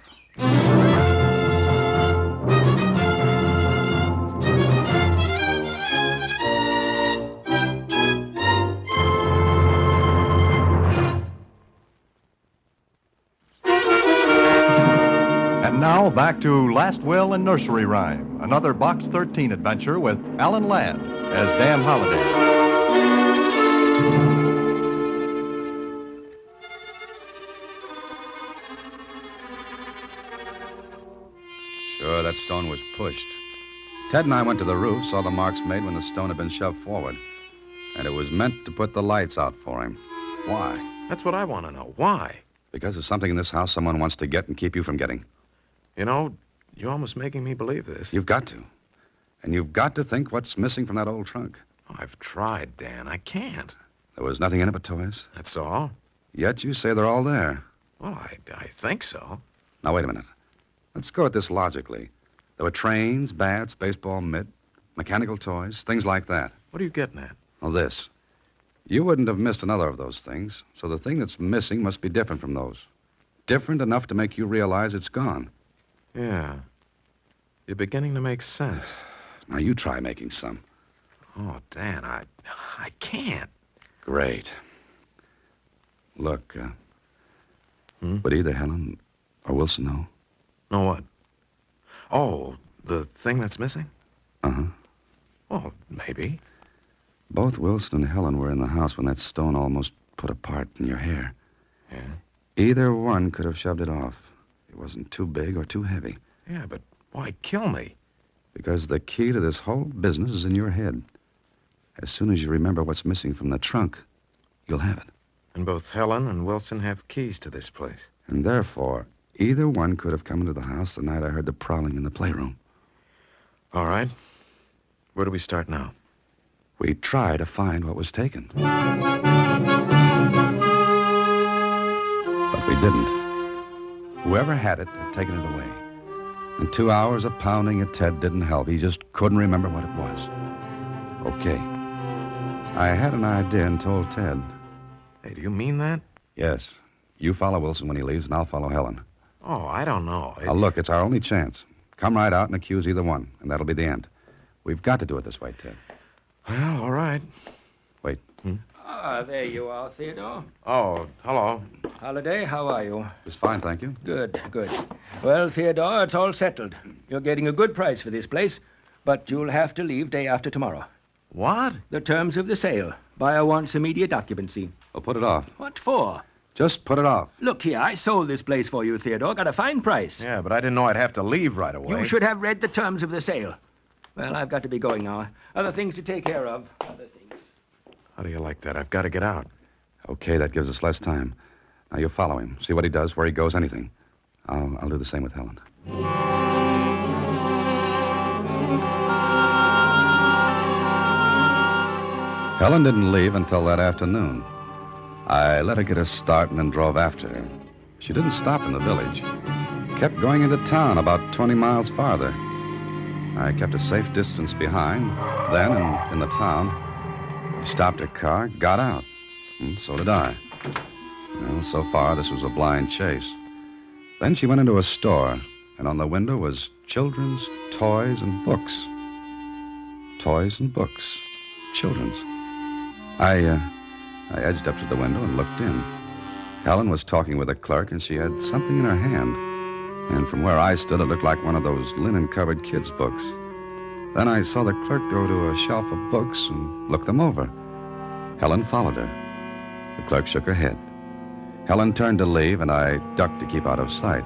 And now back to Last Will and Nursery Rhyme, another Box 13 adventure with Alan Ladd as Dan Holliday. Sure, that stone was pushed. Ted and I went to the roof, saw the marks made when the stone had been shoved forward. And it was meant to put the lights out for him. Why? That's what I want to know. Why? Because there's something in this house someone wants to get and keep you from getting. You know, you're almost making me believe this. You've got to. And you've got to think what's missing from that old trunk. Oh, I've tried, Dan. I can't. There was nothing in it but toys? That's all. Yet you say they're all there. Well, I think so. Now, wait a minute. Let's go at this logically. There were trains, bats, baseball mitt, mechanical toys, things like that. What are you getting at? Well, this. You wouldn't have missed another of those things, so the thing that's missing must be different from those. Different enough to make you realize it's gone. Yeah. You're beginning to make sense. Now, you try making some. Oh, Dan, I can't. Great. Look, would either Helen or Wilson know? Know what? Oh, the thing that's missing? Uh-huh. Oh, maybe. Both Wilson and Helen were in the house when that stone almost put a part in your hair. Yeah? Either one could have shoved it off. It wasn't too big or too heavy. Yeah, but why kill me? Because the key to this whole business is in your head. As soon as you remember what's missing from the trunk, you'll have it. And both Helen and Wilson have keys to this place. And therefore, either one could have come into the house the night I heard the prowling in the playroom. All right. Where do we start now? We try to find what was taken. But we didn't. Whoever had it had taken it away. And 2 hours of pounding at Ted didn't help. He just couldn't remember what it was. Okay. I had an idea and told Ted. Hey, do you mean that? Yes. You follow Wilson when he leaves, and I'll follow Helen. Oh, I don't know. Now, look, it's our only chance. Come right out and accuse either one, and that'll be the end. We've got to do it this way, Ted. Well, all right. Wait. Ah, there you are, Theodore. Oh, hello. Holiday, how are you? Just fine, thank you. Good, good. Well, Theodore, it's all settled. You're getting a good price for this place, but you'll have to leave day after tomorrow. What? The terms of the sale. Buyer wants immediate occupancy. Well, put it off. What for? Just put it off. Look here, I sold this place for you, Theodore. Got a fine price. Yeah, but I didn't know I'd have to leave right away. You should have read the terms of the sale. Well, I've got to be going now. Other things to take care of. Other things. How do you like that? I've got to get out. Okay, that gives us less time. Now, you follow him. See what he does, where he goes, anything. I'll do the same with Helen. Helen didn't leave until that afternoon. I let her get a start and then drove after her. She didn't stop in the village. Kept going into town about 20 miles farther. I kept a safe distance behind. Then, in the town, she stopped her car, got out. And so did I. Well, so far, this was a blind chase. Then she went into a store, and on the window was children's toys and books. Toys and books. Children's. I edged up to the window and looked in. Helen was talking with a clerk, and she had something in her hand. And from where I stood, it looked like one of those linen-covered kids' books. Then I saw the clerk go to a shelf of books and look them over. Helen followed her. The clerk shook her head. Helen turned to leave, and I ducked to keep out of sight.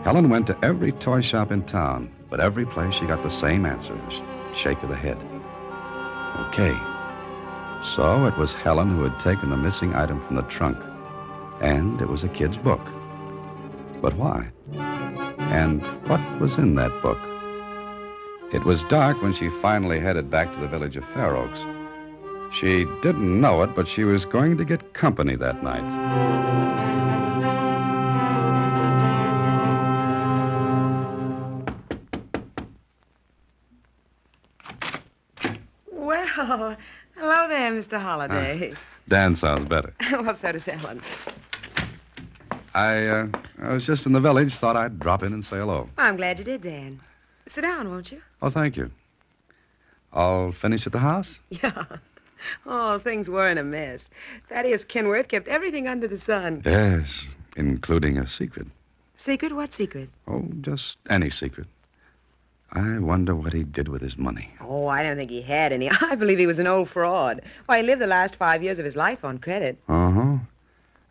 Helen went to every toy shop in town, but every place she got the same answer, a shake of the head. Okay. So it was Helen who had taken the missing item from the trunk. And it was a kid's book. But why? And what was in that book? It was dark when she finally headed back to the village of Fair Oaks. She didn't know it, but she was going to get company that night. Well, hello there, Mr. Holliday. Dan sounds better. Well, so does Helen. I was just in the village, thought I'd drop in and say hello. Well, I'm glad you did, Dan. Sit down, won't you? Oh, thank you. All finished at the house? Yeah. Oh, things were in a mess. Thaddeus Kenworth kept everything under the sun. Yes, including a secret. Secret? What secret? Oh, just any secret. I wonder what he did with his money. Oh, I don't think he had any. I believe he was an old fraud. Why, he lived the last 5 years of his life on credit. Uh-huh.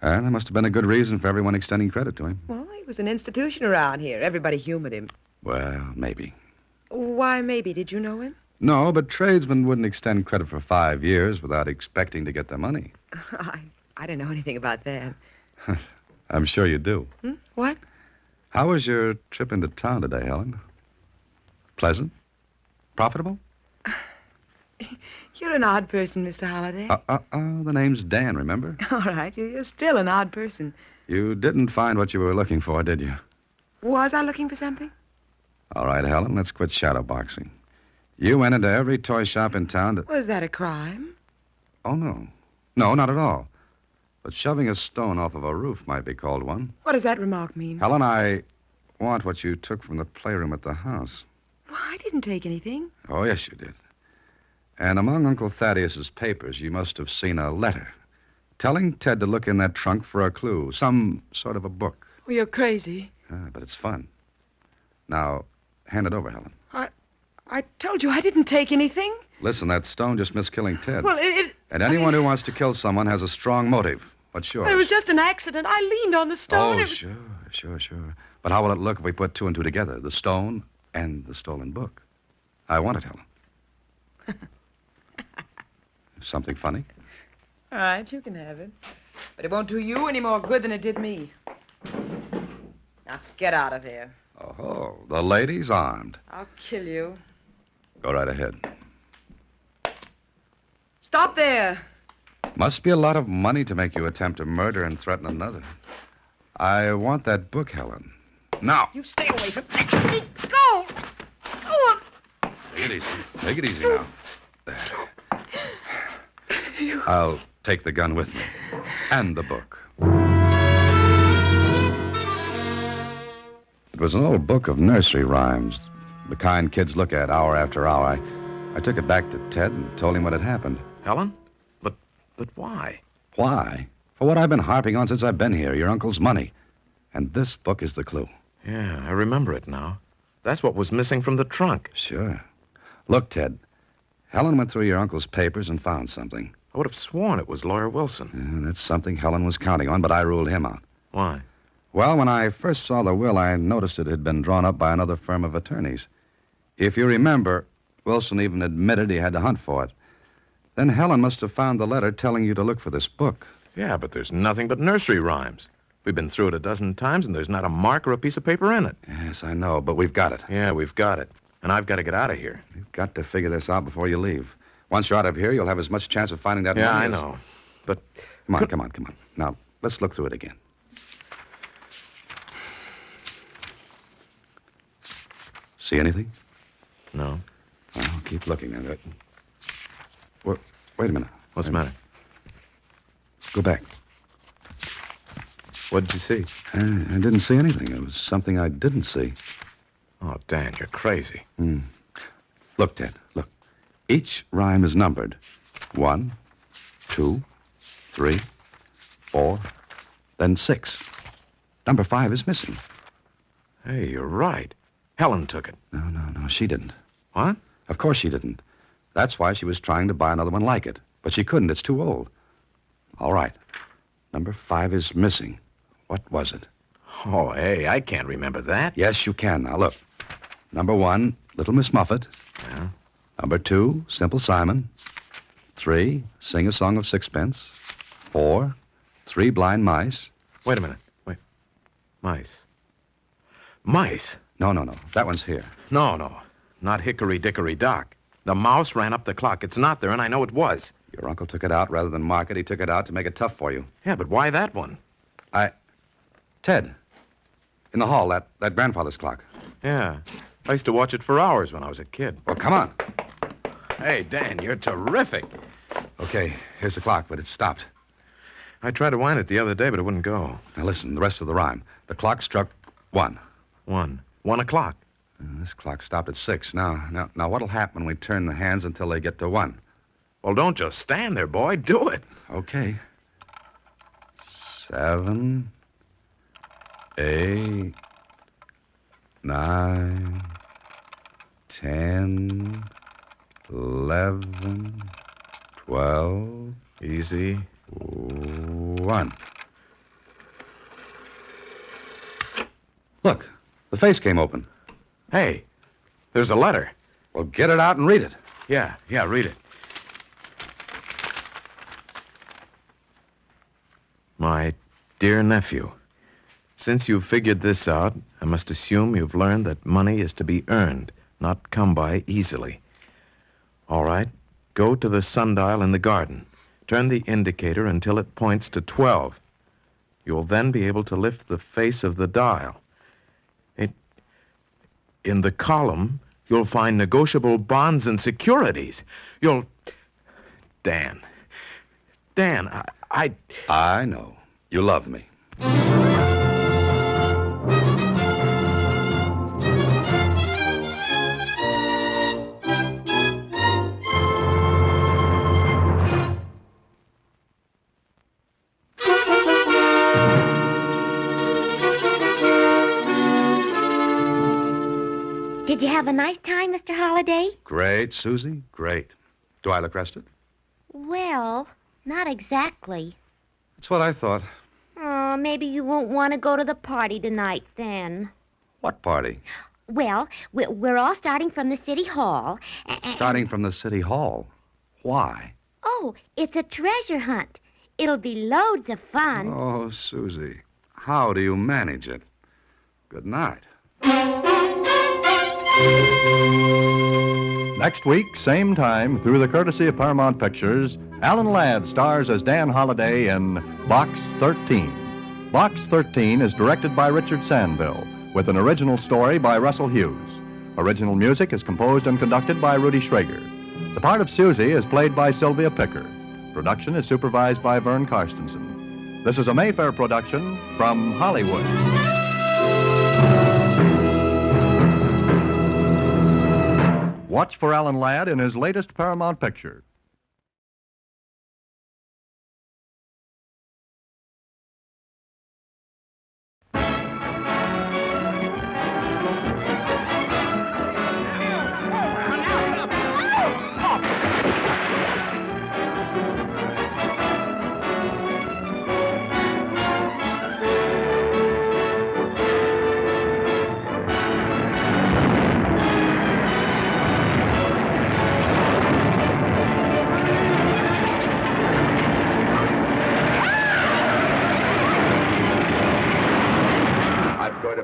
And there must have been a good reason for everyone extending credit to him. Well, he was an institution around here. Everybody humored him. Well, maybe. Why, maybe. Did you know him? No, but tradesmen wouldn't extend credit for 5 years without expecting to get their money. I didn't know anything about that. I'm sure you do. What? How was your trip into town today, Helen? Pleasant? Profitable? You're an odd person, Mr. Holliday. The name's Dan, remember? All right, you're still an odd person. You didn't find what you were looking for, did you? Was I looking for something? All right, Helen, let's quit shadowboxing. You went into every toy shop in town to... Was that a crime? Oh, no. No, not at all. But shoving a stone off of a roof might be called one. What does that remark mean? Helen, I want what you took from the playroom at the house. Well, I didn't take anything. Oh, yes, you did. And among Uncle Thaddeus's papers, you must have seen a letter telling Ted to look in that trunk for a clue, some sort of a book. Well, you're crazy. But it's fun. Now, hand it over, Helen. I told you I didn't take anything. Listen, that stone just missed killing Ted. Well, And anyone who wants to kill someone has a strong motive. What's yours? It was just an accident. I leaned on the stone. Oh, sure. But how will it look if we put two and two together? The stone and the stolen book. I want it, Helen. Something funny? All right, you can have it. But it won't do you any more good than it did me. Now, get out of here. Oh, the lady's armed. I'll kill you. Go right ahead. Stop there. Must be a lot of money to make you attempt to murder and threaten another. I want that book, Helen. Now. You stay away from me. Go. Go on. Take it easy. Take it easy now. There. I'll take the gun with me. And the book. It was an old book of nursery rhymes, the kind kids look at hour after hour. I took it back to Ted and told him what had happened. Helen? But why? Why? For what I've been harping on since I've been here, your uncle's money. And this book is the clue. Yeah, I remember it now. That's what was missing from the trunk. Sure. Look, Ted, Helen went through your uncle's papers and found something. I would have sworn it was Lawyer Wilson. Yeah, that's something Helen was counting on, but I ruled him out. Why? Well, when I first saw the will, I noticed it had been drawn up by another firm of attorneys. If you remember, Wilson even admitted he had to hunt for it. Then Helen must have found the letter telling you to look for this book. Yeah, but there's nothing but nursery rhymes. We've been through it a dozen times, and there's not a mark or a piece of paper in it. Yes, I know, but we've got it. Yeah, we've got it. And I've got to get out of here. You've got to figure this out before you leave. Once you're out of here, you'll have as much chance of finding that money. Yeah, I know. But... Come on. Now, let's look through it again. See anything? No. Well, keep looking at it. Well, wait a minute. What's the matter? Go back. What did you see? I didn't see anything. It was something I didn't see. Oh, Dan, you're crazy. Look, Ted, look. Each rhyme is numbered. 1, 2, 3, 4, then 6. Number 5 is missing. Hey, you're right. Helen took it. No, she didn't. What? Of course she didn't. That's why she was trying to buy another one like it. But she couldn't. It's too old. All right. Number 5 is missing. What was it? Oh, hey, I can't remember that. Yes, you can. Now, look. Number 1, Little Miss Muffet. Yeah. Number 2, Simple Simon. 3, Sing a Song of Sixpence. 4, 3 Blind Mice. Wait a minute. Wait. Mice. Mice? No. That one's here. No. Not Hickory Dickory Dock. The mouse ran up the clock. It's not there, and I know it was. Your uncle took it out rather than mark it. He took it out to make it tough for you. Yeah, but why that one? Ted. In the hall, that grandfather's clock. Yeah. I used to watch it for hours when I was a kid. Well, come on. Hey, Dan, you're terrific. Okay, here's the clock, but it's stopped. I tried to wind it the other day, but it wouldn't go. Now, listen, the rest of the rhyme. The clock struck 1. 1 o'clock. This clock stopped at 6. Now, what'll happen when we turn the hands until they get to 1? Well, don't just stand there, boy. Do it. Okay. 7, 8, 9, 10, 11, 12. Easy. 1. Look, the face came open. Hey, there's a letter. Well, get it out and read it. Yeah, read it. My dear nephew, since you've figured this out, I must assume you've learned that money is to be earned, not come by easily. All right, go to the sundial in the garden. Turn the indicator until it points to 12. You'll then be able to lift the face of the dial. In the column, you'll find negotiable bonds and securities. Dan, Dan, I know. You love me. Did you have a nice time, Mr. Holliday? Great, Susie. Great. Do I look rested? Well, not exactly. That's what I thought. Oh, maybe you won't want to go to the party tonight, then. What party? Well, we're all starting from the city hall. Starting from the city hall. Why? Oh, it's a treasure hunt. It'll be loads of fun. Oh, Susie, how do you manage it? Good night. Next week, same time, through the courtesy of Paramount Pictures, Alan Ladd stars as Dan Holliday in Box 13. Box 13 is directed by Richard Sandville, with an original story by Russell Hughes. Original music is composed and conducted by Rudy Schrager. The part of Susie is played by Sylvia Picker. Production is supervised by Vern Karstensen. This is a Mayfair production from Hollywood. Watch for Alan Ladd in his latest Paramount picture.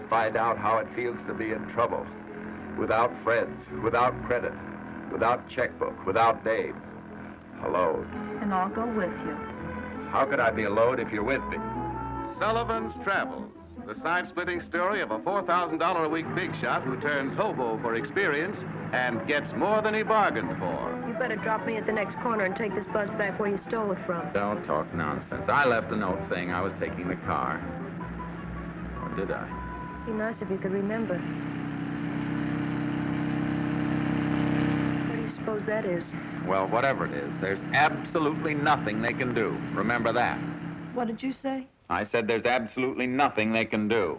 Find out how it feels to be in trouble. Without friends, without credit, without checkbook, without Dave. Alone. And I'll go with you. How could I be alone if you're with me? Sullivan's Travels, the side-splitting story of a $4,000 a week big shot who turns hobo for experience and gets more than he bargained for. You better drop me at the next corner and take this bus back where you stole it from. Don't talk nonsense. I left a note saying I was taking the car. Or did I? Be nice if you could remember. What do you suppose that is? Well, whatever it is, there's absolutely nothing they can do. Remember that. What did you say? I said there's absolutely nothing they can do.